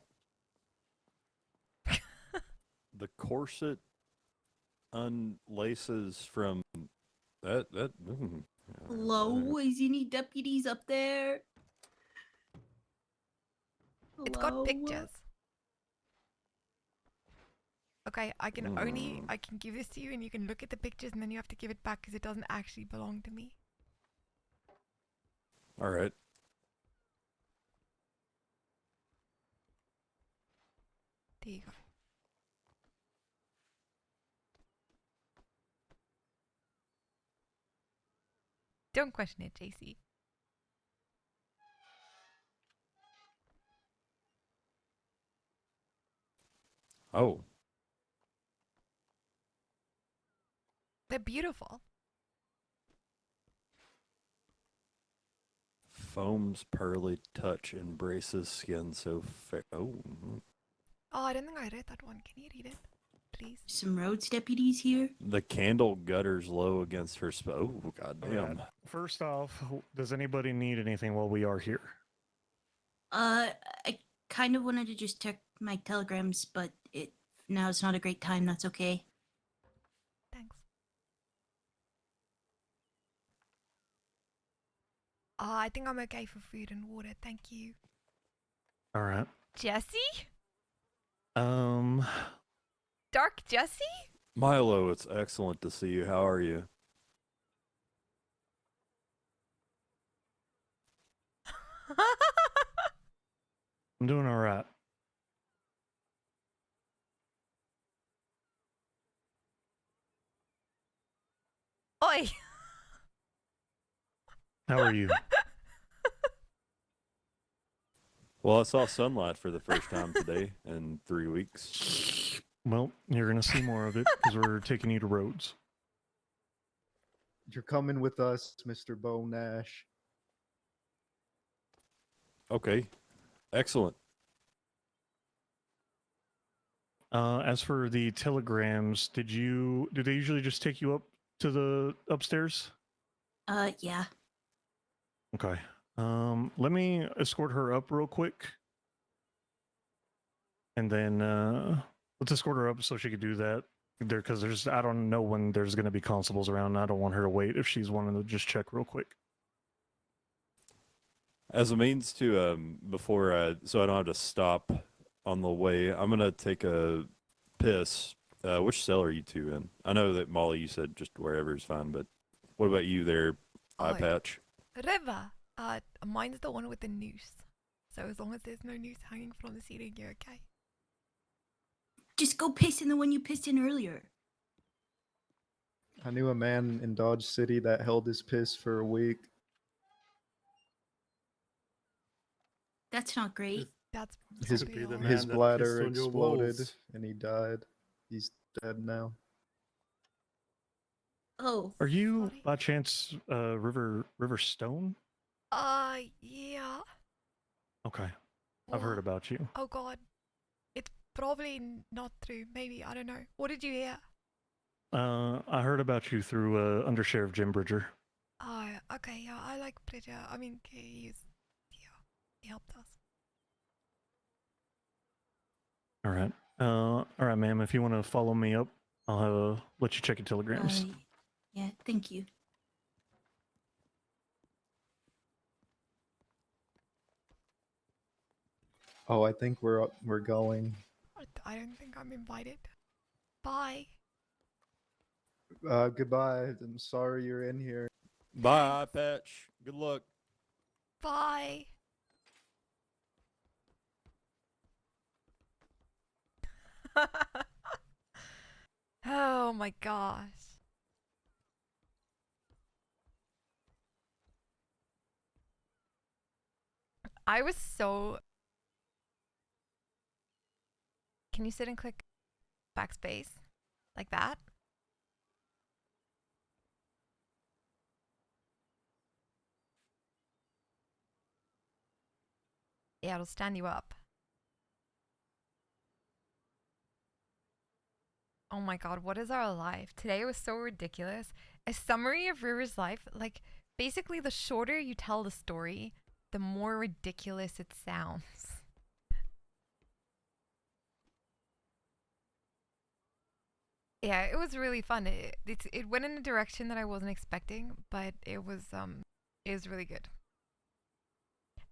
The corset unlaces from that. Hello, is any deputies up there? It's got Hello? pictures. Okay, I can give this to you and you can look at the pictures and then you have to give it back because it doesn't actually belong to me. All right. There you go. Don't question it, JC. Oh. They're beautiful. Foam's pearly touch embraces skin so fair. Oh. Oh, I don't think I read that one. Can you read it, please? Some roads deputies here? The candle gutters low against her oh, goddamn. First off, does anybody need anything while we are here? I kind of wanted to just check my telegrams, but now it's not a great time. That's okay. Thanks. I think I'm okay for food and water. Thank you. All right. Jesse? Um, Dark Jesse? Milo, it's excellent to see you. How are you? I'm doing all right. Oi! How are you? Well, I saw sunlight for the first time today in 3 weeks. Well, you're gonna see more of it because we're taking you to Rhodes. You're coming with us, Mr. Bo Nash. Okay. Excellent. As for the telegrams, did they usually just take you up to the upstairs? Yeah. Okay. Let me escort her up real quick. And then let's escort her up so she could do that. Because I don't know when there's gonna be constables around, and I don't want her to wait if she's wanting to just check real quick. As a means to so I don't have to stop on the way, I'm gonna take a piss Which cell are you two in? I know that Molly, you said just wherever is fine, but what about you there, Eye Patch? River. Mine's the one with the noose. So as long as there's no noose hanging from the ceiling, you're okay. Just go piss in the one you pissed in earlier. I knew a man in Dodge City that held his piss for a week. That's not great. That's His, Could be the his man that bladder pissed on your exploded walls. and he died. He's dead now. Oh. Are you by chance River Stone? Yeah. Okay. I've heard What? about you. Oh god. It's probably not true. Maybe, I don't know. What did you hear? I heard about you through Under Sheriff Jim Bridger. Oh, okay, yeah, I like Bridger. I mean, he helped us. All right, ma'am. If you want to follow me up, I'll let you check your telegrams. Yeah, thank you. Oh, I think we're going. I don't think I'm invited. Bye. Goodbye. I'm sorry you're in here. Bye, Eye Patch. Good luck. Bye. Oh my gosh. I was so... Can you sit and click backspace? Like that? Yeah, it'll stand you up. Oh my god, what is our life? Today was so ridiculous. A summary of River's life, like, basically the shorter you tell the story, the more ridiculous it sounds. Yeah, it was really fun. It went in a direction that I wasn't expecting, but it was really good.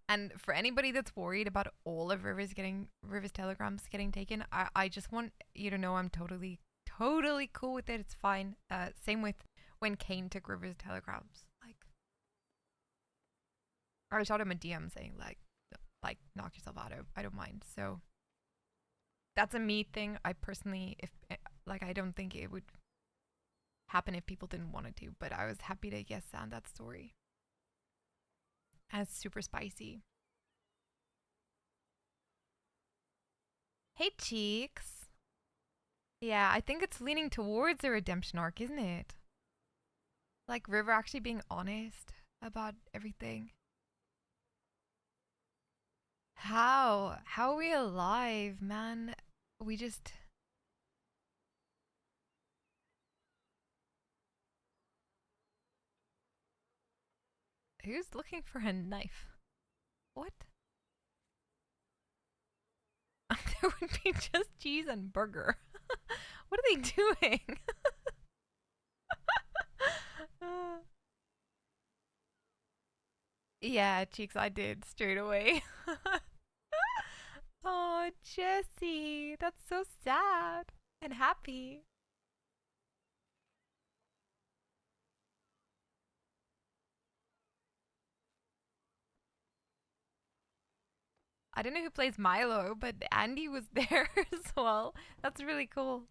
And for anybody that's worried about all of River's telegrams getting taken, I just want you to know I'm totally cool with it. It's fine. Same with when Kane took River's telegrams. Like, I shot him a DM saying like knock yourself out. I don't mind. So that's a me thing. I personally, if like, I don't think it would happen if people didn't want it to. But I was happy to sound that story. And it's super spicy. Hey, Cheeks. Yeah, I think it's leaning towards a redemption arc, isn't it? Like River actually being honest about everything. How are we alive, man? We just... Who's looking for a knife? What? There would be just cheese and burger. What are they doing? Yeah, Cheeks, I did straight away. Oh, Jessie, that's so sad and happy. I don't know who plays Milo, but Andy was there as well. That's really cool.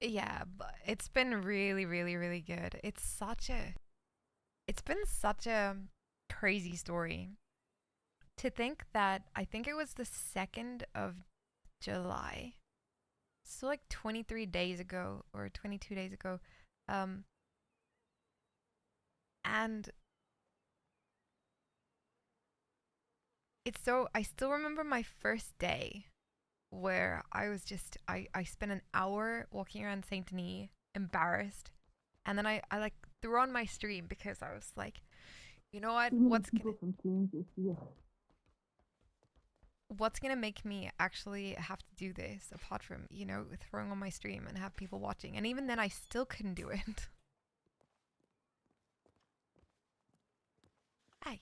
Yeah, but it's been really, really, really good. It's been such a crazy story. To think that I think it was the 2nd of July. So like 23 days ago or 22 days ago. And it's so I still remember my first day where I was just I spent an hour walking around Saint Denis, embarrassed, and then I like threw on my stream because I was like, you know what, what's gonna make me actually have to do this apart from, you know, throwing on my stream and have people watching? And even then I still couldn't do it. Hey.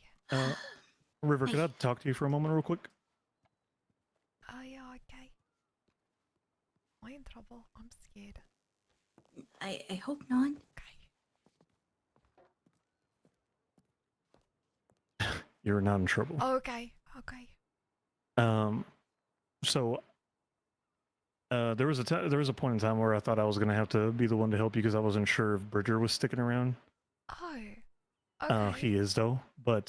River, could I talk to you for a moment real quick? Oh yeah, okay. Am I in trouble? I'm scared. I hope not. You're not in trouble. Okay, okay. So there was a point in time where I thought I was gonna have to be the one to help you because I wasn't sure if Bridger was sticking around. Oh, okay. He is though, but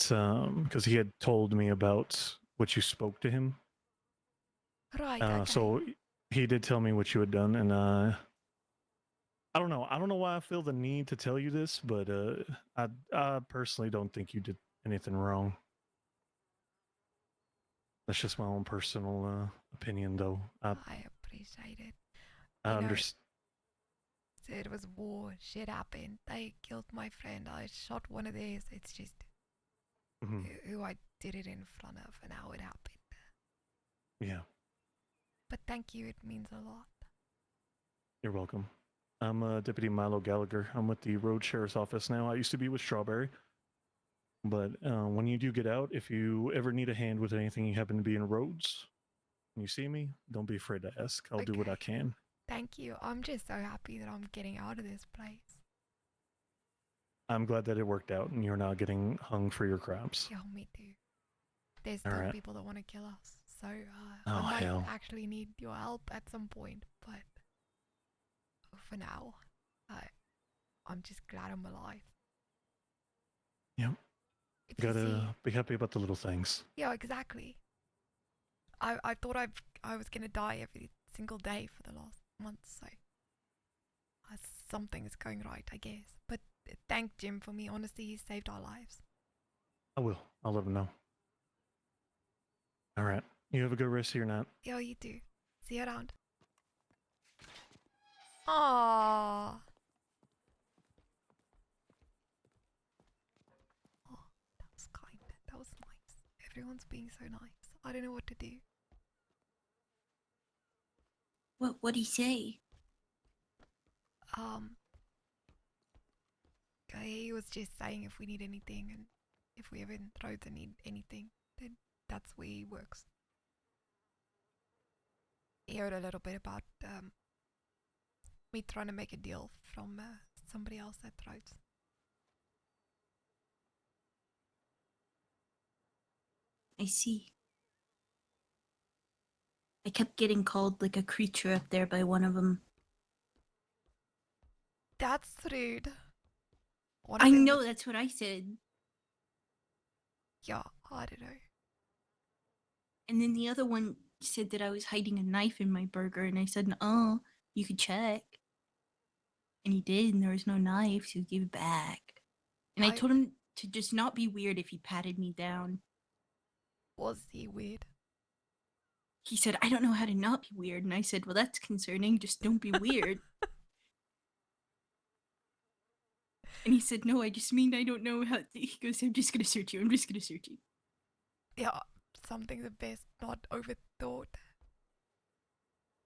because he had told me about what you spoke to him. Right, okay. So he did tell me what you had done, and I don't know. I don't know why I feel the need to tell you this, but I personally don't think you did anything wrong. That's just my own personal opinion, though. I appreciate it. I You know, understand. it was war. Shit happened. They killed my friend. I shot one of theirs. It's just who I did it in front of and how it happened. Yeah, But thank you. It means a lot. you're welcome. I'm Deputy Milo Gallagher. I'm with the Road Sheriff's Office now. I used to be with Strawberry. But when you do get out, if you ever need a hand with anything you happen to be in Rhodes, and you see me, don't be afraid to ask. I'll do what I can. Thank you. I'm just so happy that I'm getting out of this place. I'm glad that it worked out and you're not getting hung for your crimes. Yeah, me too. There's All still right. people that want to kill us. So Oh, I might hell. actually need your help at some point. But for now, I'm just glad I'm alive. Yep. If you Gotta see- be happy about the little things. Yeah, exactly. I thought I was gonna die every single day for the last month, so something is going right, I guess. But thank Jim for me. Honestly, he saved our lives. I will. I'll let him know. All right. You have a good rest of your night. Yeah, you do. See you around. Aww. Oh, that was kind. That was nice. Everyone's being so nice. I don't know what to do. What'd he say? He was just saying if we need anything and if we ever in roads and need anything, then that's where he works. He heard a little bit about me trying to make a deal from somebody else at roads. I see. I kept getting called like a creature up there by one of them. That's rude. I know, that's what I said. Yeah, I don't know. And then the other one said that I was hiding a knife in my burger, and I said, "Oh, you could check." And he did, and there was no knife, so he gave it back. And I told him to just not be weird if he patted me down. Was he weird? He said, "I don't know how to not be weird." And I said, "Well, that's concerning. Just don't be weird." And he said, "No, I just mean I don't know how." He goes, "I'm just going to search you. I'm just going to search you." Yeah, something the best not overthought.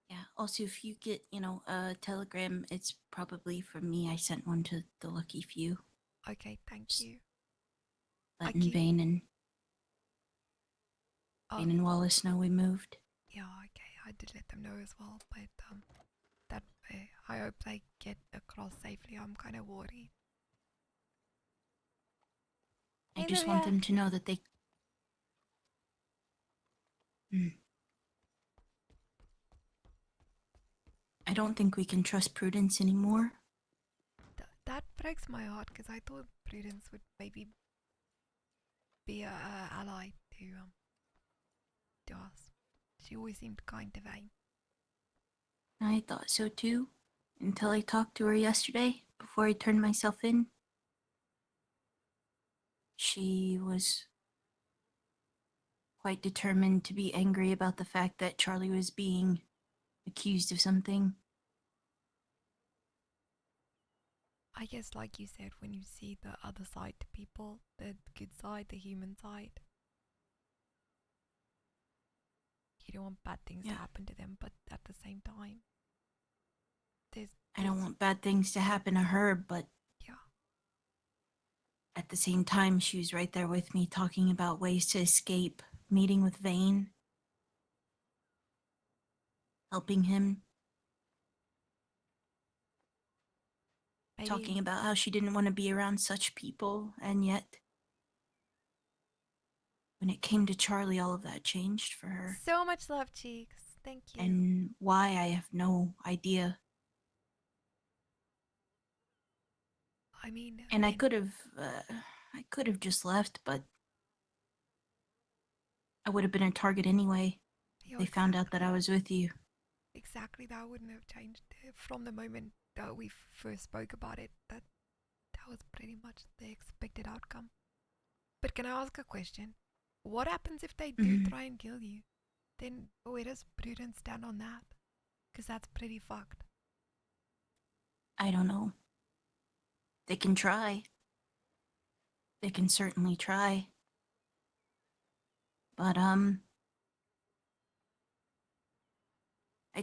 Yeah. Also, if you get, a telegram, it's probably from me. I sent one to the lucky few. Okay, thank you. Letting Vane and Wallace know we moved. Yeah, okay, I did let them know as well, but that way I hope they get across safely. I'm kind of worried. I just want them to know that they. I don't think we can trust Prudence anymore. That breaks my heart because I thought Prudence would maybe be a ally to us. She always seemed kind to Vane. I thought so too, until I talked to her yesterday before I turned myself in. She was quite determined to be angry about the fact that Charlie was being accused of something. I guess, like you said, when you see the other side to people, the good side, the human side, you don't want bad things to happen to them, but at the same time, I don't want bad things to happen to her, but yeah. At the same time, she was right there with me talking about ways to escape, meeting with Vane, helping him. Talking about how she didn't want to be around such people, and yet, when it came to Charlie, all of that changed for her. So much love, Cheeks. Thank you. And why, I have no idea. I mean, and I could have just left, but I would have been a target anyway. Yeah, They found out that I was with you. Exactly, that wouldn't have changed from the moment that we first spoke about it. That was pretty much the expected outcome. But can I ask a question? What happens if they do try and kill you? Then where does Prudence stand on that? Because that's pretty fucked. I don't know. They can try. They can certainly try. But, I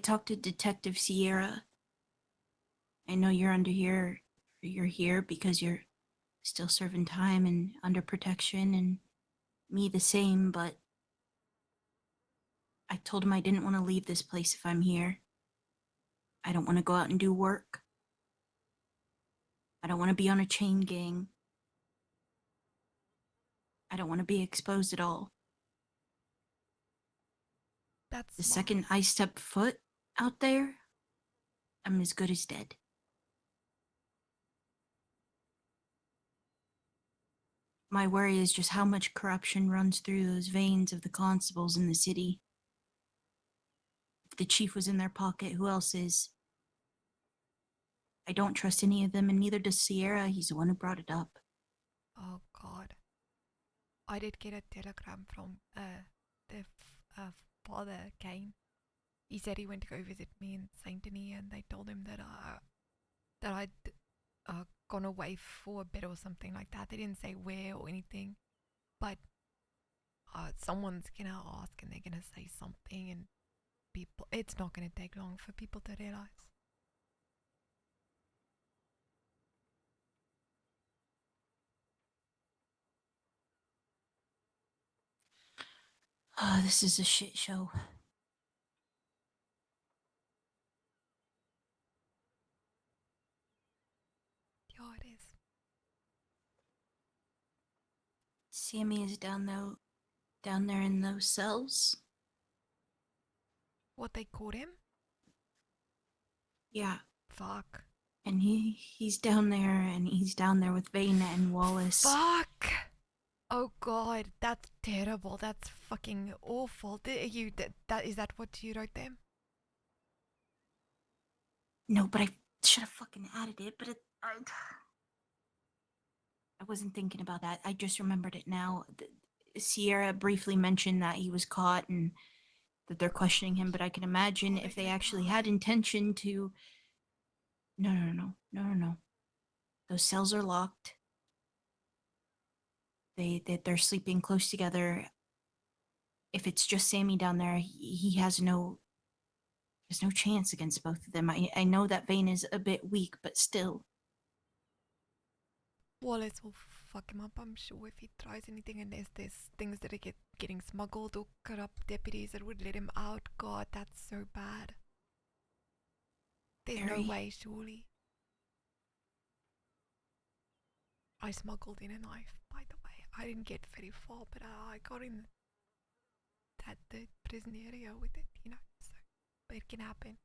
talked to Detective Sierra. I know you're you're here because you're still serving time and under protection, and me the same, but I told him I didn't want to leave this place if I'm here. I don't want to go out and do work. I don't want to be on a chain gang. I don't want to be exposed at all. That's the second I step foot out there, I'm as good as dead. My worry is just how much corruption runs through those veins of the constables in the city. If the chief was in their pocket, who else is? I don't trust any of them, and neither does Sierra. He's the one who brought it up. Oh God. I did get a telegram from the father, Kane. He said he went to go visit me in Saint Denis, and they told him that I'd gone away for a bit or something like that. They didn't say where or anything, but someone's gonna ask and they're gonna say something, and it's not gonna take long for people to realize. Oh, this is a shit show. Yeah, it is. Sammy is down there in those cells. What, they caught him? Yeah. Fuck. And he's down there, and he's down there with Vane and Wallace. Fuck! Oh God, that's terrible. That's fucking awful. Is that what you wrote them? No, but I should have fucking added it, but I wasn't thinking about that. I just remembered it now. Sierra briefly mentioned that he was caught and that they're questioning him, but I can imagine if they actually had intention to... No. Those cells are locked. They're sleeping close together. If it's just Sammy down there, he has no chance against both of them. I know that Vane is a bit weak, but still. Wallace will fuck him up, I'm sure, if he tries anything, and there's things that are getting smuggled or corrupt deputies that would let him out. God, that's so bad. There's no way, surely. I smuggled in a knife, by the way. I didn't get very far, but I got in the prison area with it, so it can happen.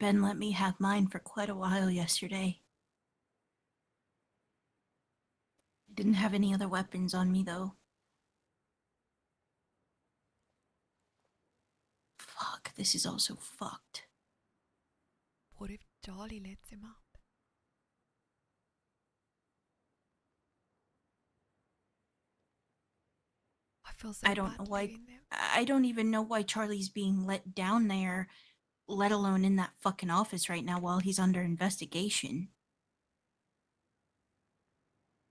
Ben let me have mine for quite a while yesterday. I didn't have any other weapons on me, though. Fuck, this is also fucked. What if Charlie lets him out? I feel so I don't bad know why. leaving them. I don't even know why Charlie's being let down there, let alone in that fucking office right now while he's under investigation.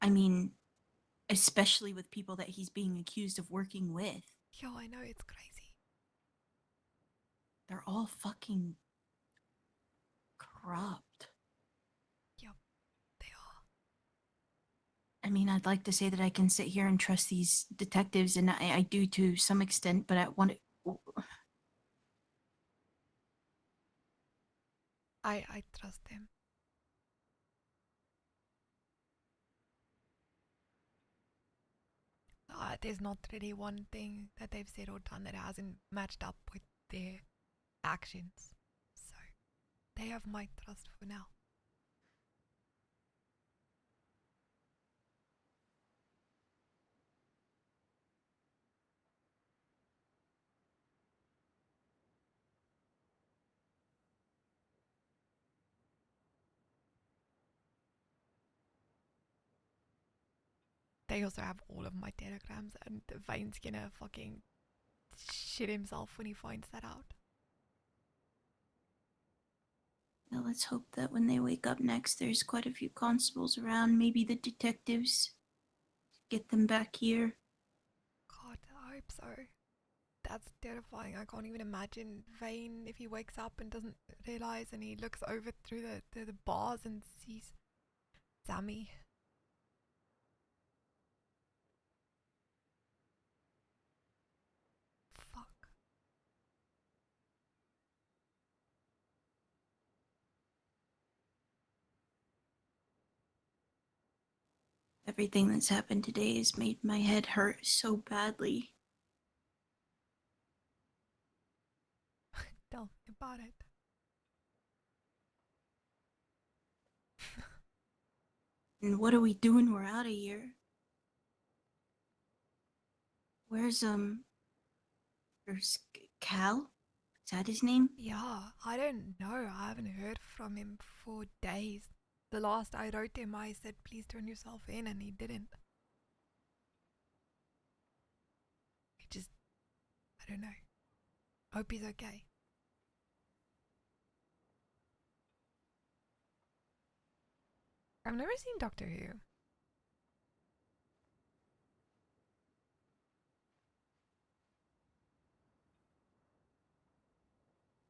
I mean, especially with people that he's being accused of working with. Yo, I know, it's crazy. They're all fucking corrupt. Yup, they are. I mean, I'd like to say that I can sit here and trust these detectives, and I do to some extent, but I want to. I trust them. There's not really one thing that they've said or done that hasn't matched up with their actions. So they have my trust for now. They also have all of my telegrams, and Vane's gonna fucking shit himself when he finds that out. Now let's hope that when they wake up next, there's quite a few constables around, maybe the detectives. Get them back here. God, I hope so. That's terrifying. I can't even imagine Vane if he wakes up and doesn't realize, and he looks over through the bars and sees Sammy. Fuck. Everything that's happened today has made my head hurt so badly. Tell me about it. And what are we doing? We're out of here. Where's there's Cal? Is that his name? Yeah, I don't know. I haven't heard from him for days. The last I wrote him, I said, please turn yourself in, and he didn't. I don't know. Hope he's okay. I've never seen Doctor Who.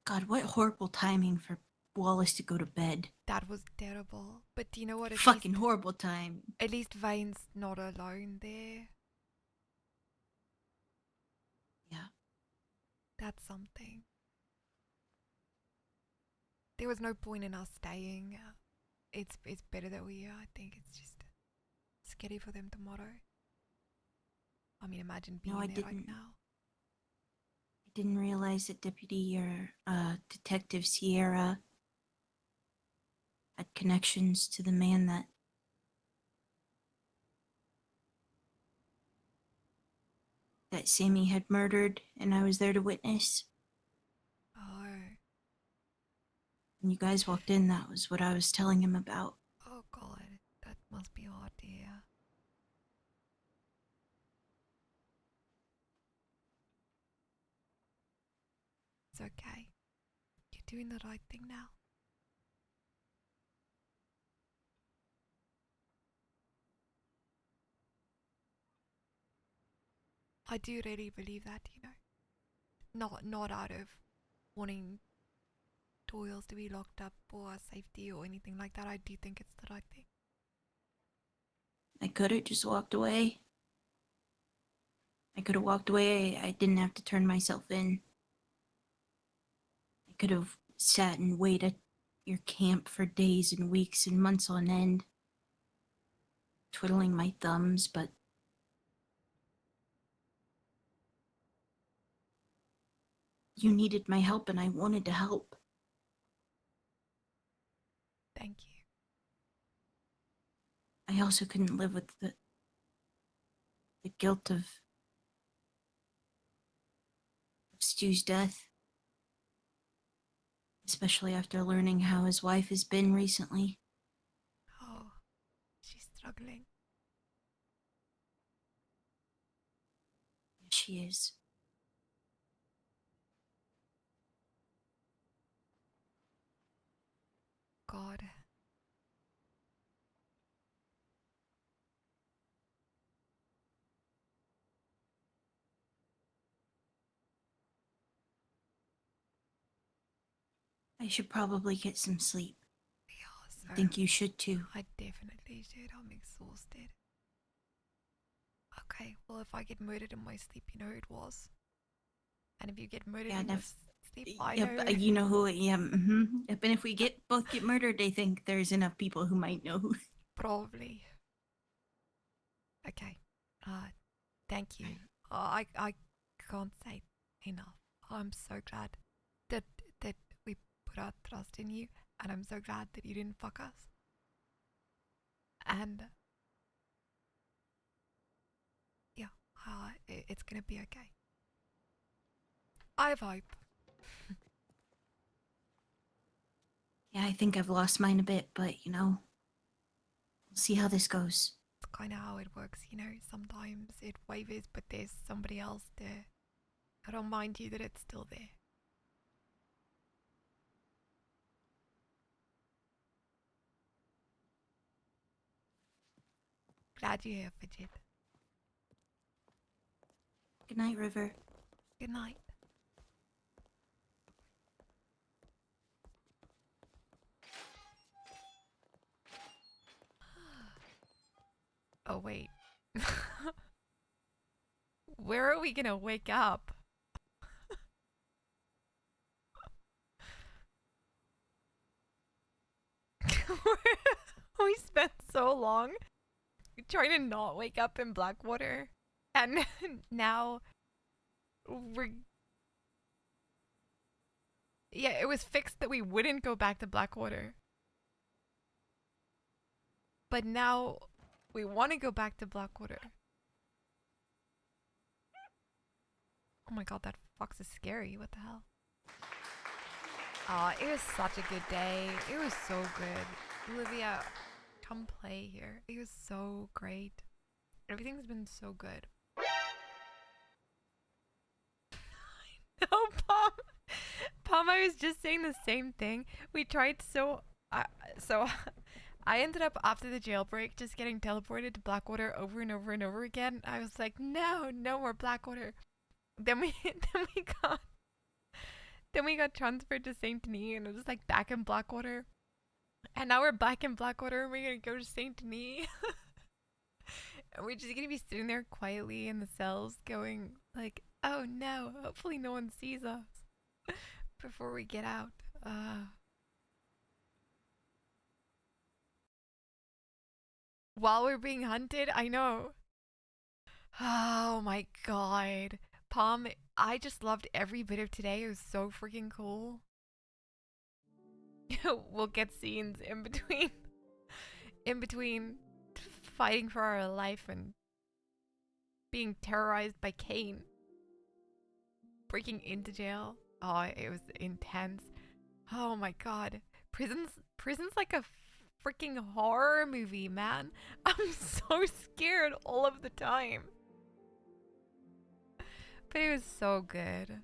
God, what horrible timing for Wallace to go to bed. That was terrible. But do you know what? Fucking horrible time. At least Vane's not alone there. Yeah. That's something. There was no point in us staying. It's better that we are. I think it's just scary for them tomorrow. I mean, imagine being there right now. I didn't realize that Deputy or Detective Sierra had connections to the man that Sammy had murdered, and I was there to witness. Oh. When you guys walked in, that was what I was telling him about. Oh God, that must be hard to hear. It's okay. You're doing the right thing now. I do really believe that, you know. Not out of wanting Doyle's to be locked up for safety or anything like that. I do think it's the right thing. I could have just walked away. I could have walked away. I didn't have to turn myself in. I could have sat and waited at your camp for days and weeks and months on end, twiddling my thumbs, but you needed my help and I wanted to help. I also couldn't live with the guilt of Stu's death. Especially after learning how his wife has been recently. Oh, she's struggling. She is. God. I should probably get some sleep. Yeah, I think you should too. I definitely should. I'm exhausted. Okay, well, if I get murdered in my sleep, you know who it was. And if you get murdered in your sleep, I know. Yep, you know who. Yeah, Yep, and if we both get murdered, I think there's enough people who might know who. Probably. Okay. Thank you. I can't say enough. I'm so glad that we put our trust in you, and I'm so glad that you didn't fuck us. And yeah, it's gonna be okay. I have hope. Yeah, I think I've lost mine a bit, but you know, we'll see how this goes. It's kind of how it works, you know. Sometimes it wavers, but there's somebody else there. I don't mind you that it's still there. Glad you're here, Fidget. Good night, River. Good night. Oh, wait. Where are we gonna wake up? We spent so long trying to not wake up in Blackwater, and now we're... Yeah, it was fixed that we wouldn't go back to Blackwater. But now we want to go back to Blackwater. Oh my god, that fox is scary. What the hell? Aw, it was such a good day. It was so good. Olivia, come play here. It was so great. Everything's been so good. No, Pom. Pom, I was just saying the same thing. We tried so I ended up after the jailbreak just getting teleported to Blackwater over and over and over again. I was like, no more Blackwater. Then we got transferred to Saint Denis, and it was like back in Blackwater. And now we're back in Blackwater, and we're gonna go to Saint Denis. And we're just gonna be sitting there quietly in the cells going like, oh no, hopefully no one sees us before we get out. While we're being hunted, I know. Oh my god. Pom, I just loved every bit of today. It was so freaking cool. We'll get scenes in between fighting for our life and being terrorized by Kane. Breaking into jail. Oh, it was intense. Oh my god. Prison's like a freaking horror movie, man. I'm so scared all of the time. But it was so good.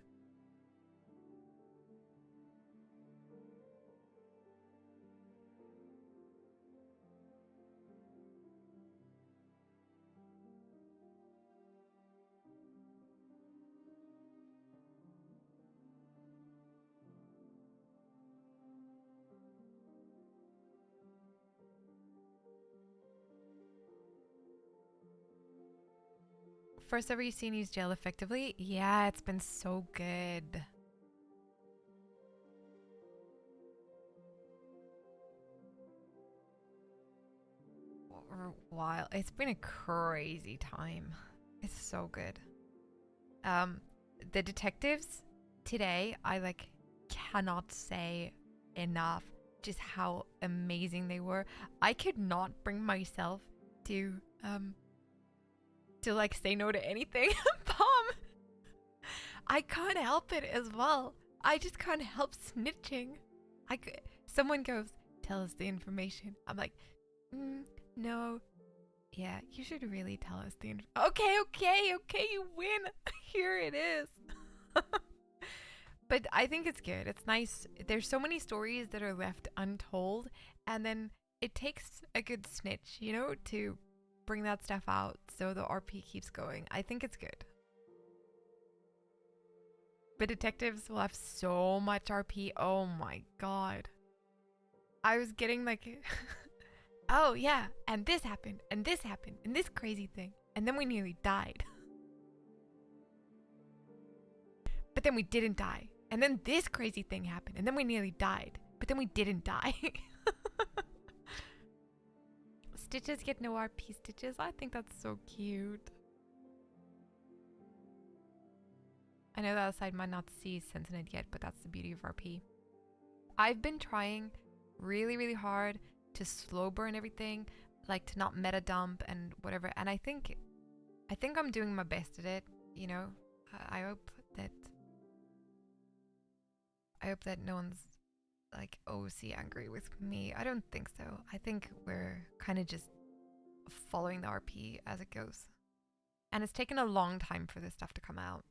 First ever you've seen use jail effectively? Yeah, it's been so good. While it's been a crazy time. It's so good. The detectives today, I like cannot say enough just how amazing they were. I could not bring myself to like say no to anything. Palm, I can't help it as well. I just can't help snitching. Someone goes, tell us the information. I'm like, no. Yeah, you should really tell us the okay, you win. Here it is. But I think it's good. It's nice. There's so many stories that are left untold, and then it takes a good snitch, you know, to bring that stuff out so the RP keeps going. I think it's good. But detectives will have so much RP. Oh my god. I was getting like, oh yeah, and this happened, and this happened, and this crazy thing, and then we nearly died. But then we didn't die. And then this crazy thing happened, and then we nearly died. But then we didn't die. Stitches get no RP stitches. I think that's so cute. I know the outside might not see sense in it yet, but that's the beauty of RP. I've been trying really, really hard to slow burn everything, like to not meta dump and whatever. And I think I'm doing my best at it. You know, I hope that no one's like OC angry with me. I don't think so. I think we're kind of just following the RP as it goes. And it's taken a long time for this stuff to come out.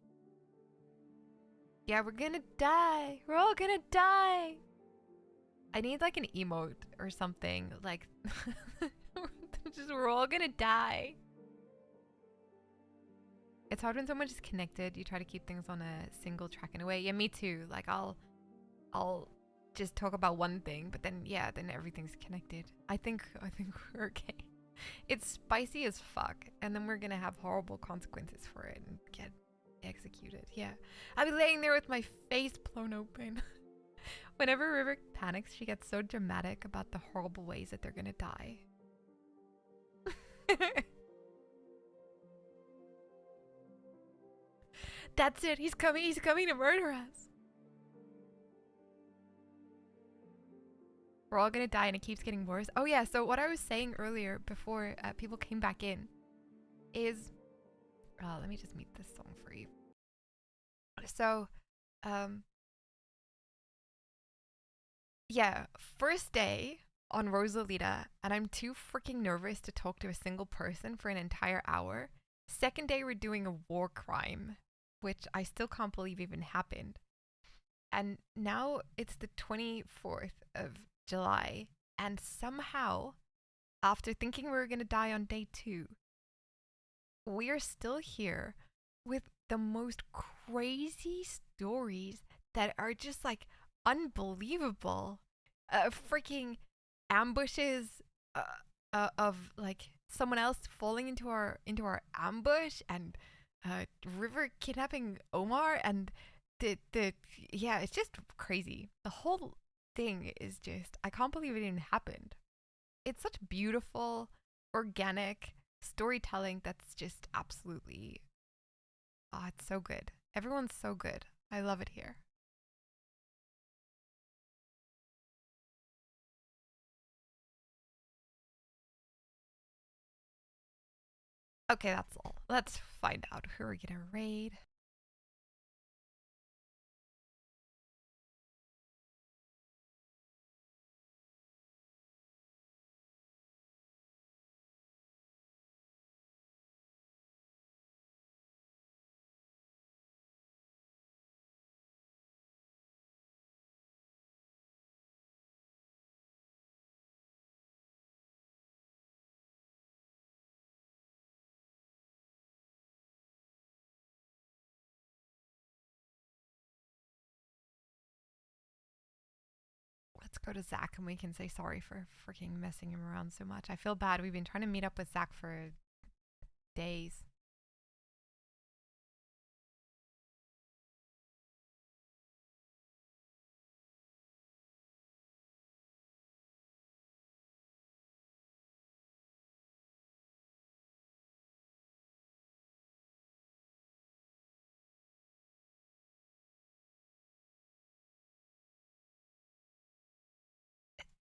Yeah, we're gonna die. We're all gonna die. I need like an emote or something. Like, just we're all gonna die. It's hard when someone is connected. You try to keep things on a single track in a way. Yeah, me too. Like I'll just talk about one thing, but then then everything's connected. I think we're okay. It's spicy as fuck, and then we're gonna have horrible consequences for it and get executed. Yeah, I'll be laying there with my face blown open. Whenever River panics, she gets so dramatic about the horrible ways that they're gonna die. That's it. He's coming to murder us. We're all gonna die and it keeps getting worse. Oh yeah, so what I was saying earlier before people came back in is... let me just mute this song for you. So, yeah, first day on Rosalita, and I'm too freaking nervous to talk to a single person for an entire hour. Second day, we're doing a war crime, which I still can't believe even happened. And now it's the 24th of July, and somehow, after thinking we were gonna die on day 2, we are still here with the most crazy stories that are just like unbelievable. Freaking ambushes of like someone else falling into our ambush, and River kidnapping Omar, and yeah, it's just crazy. The whole thing is just, I can't believe it even happened. It's such beautiful, organic storytelling that's just absolutely, it's so good. Everyone's so good. I love it here. Okay, that's all. Let's find out who we're gonna raid. Let's go to Zach and we can say sorry for freaking messing him around so much. I feel bad. We've been trying to meet up with Zach for days.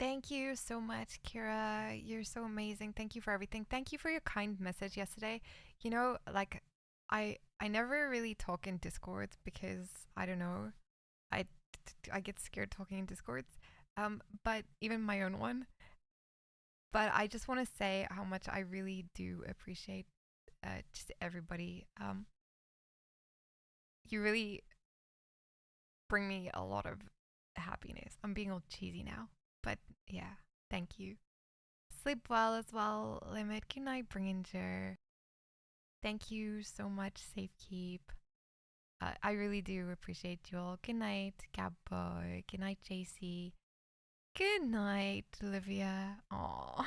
Thank you so much, Kira. You're so amazing. Thank you for everything. Thank you for your kind message yesterday. You know, like I never really talk in Discords because I don't know. I get scared talking in Discords. But even my own one. But I just want to say how much I really do appreciate just everybody. You really bring me a lot of happiness. I'm being all cheesy now. But yeah, thank you. Sleep well as well, Limit. Good night, Bringer. Thank you so much, Safekeep. I really do appreciate you all. Good night, Gabboy. Good night, JC. Good night, Olivia. Aww.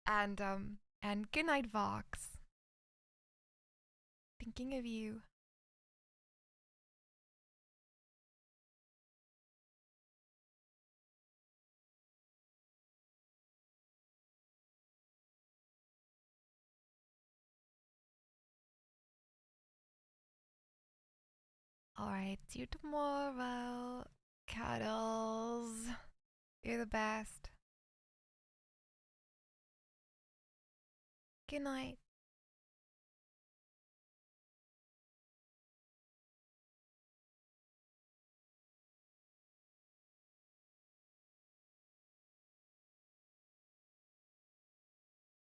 And good night, Vox. Thinking of you. Alright, see you tomorrow. Cuddles. You're the best. Good night.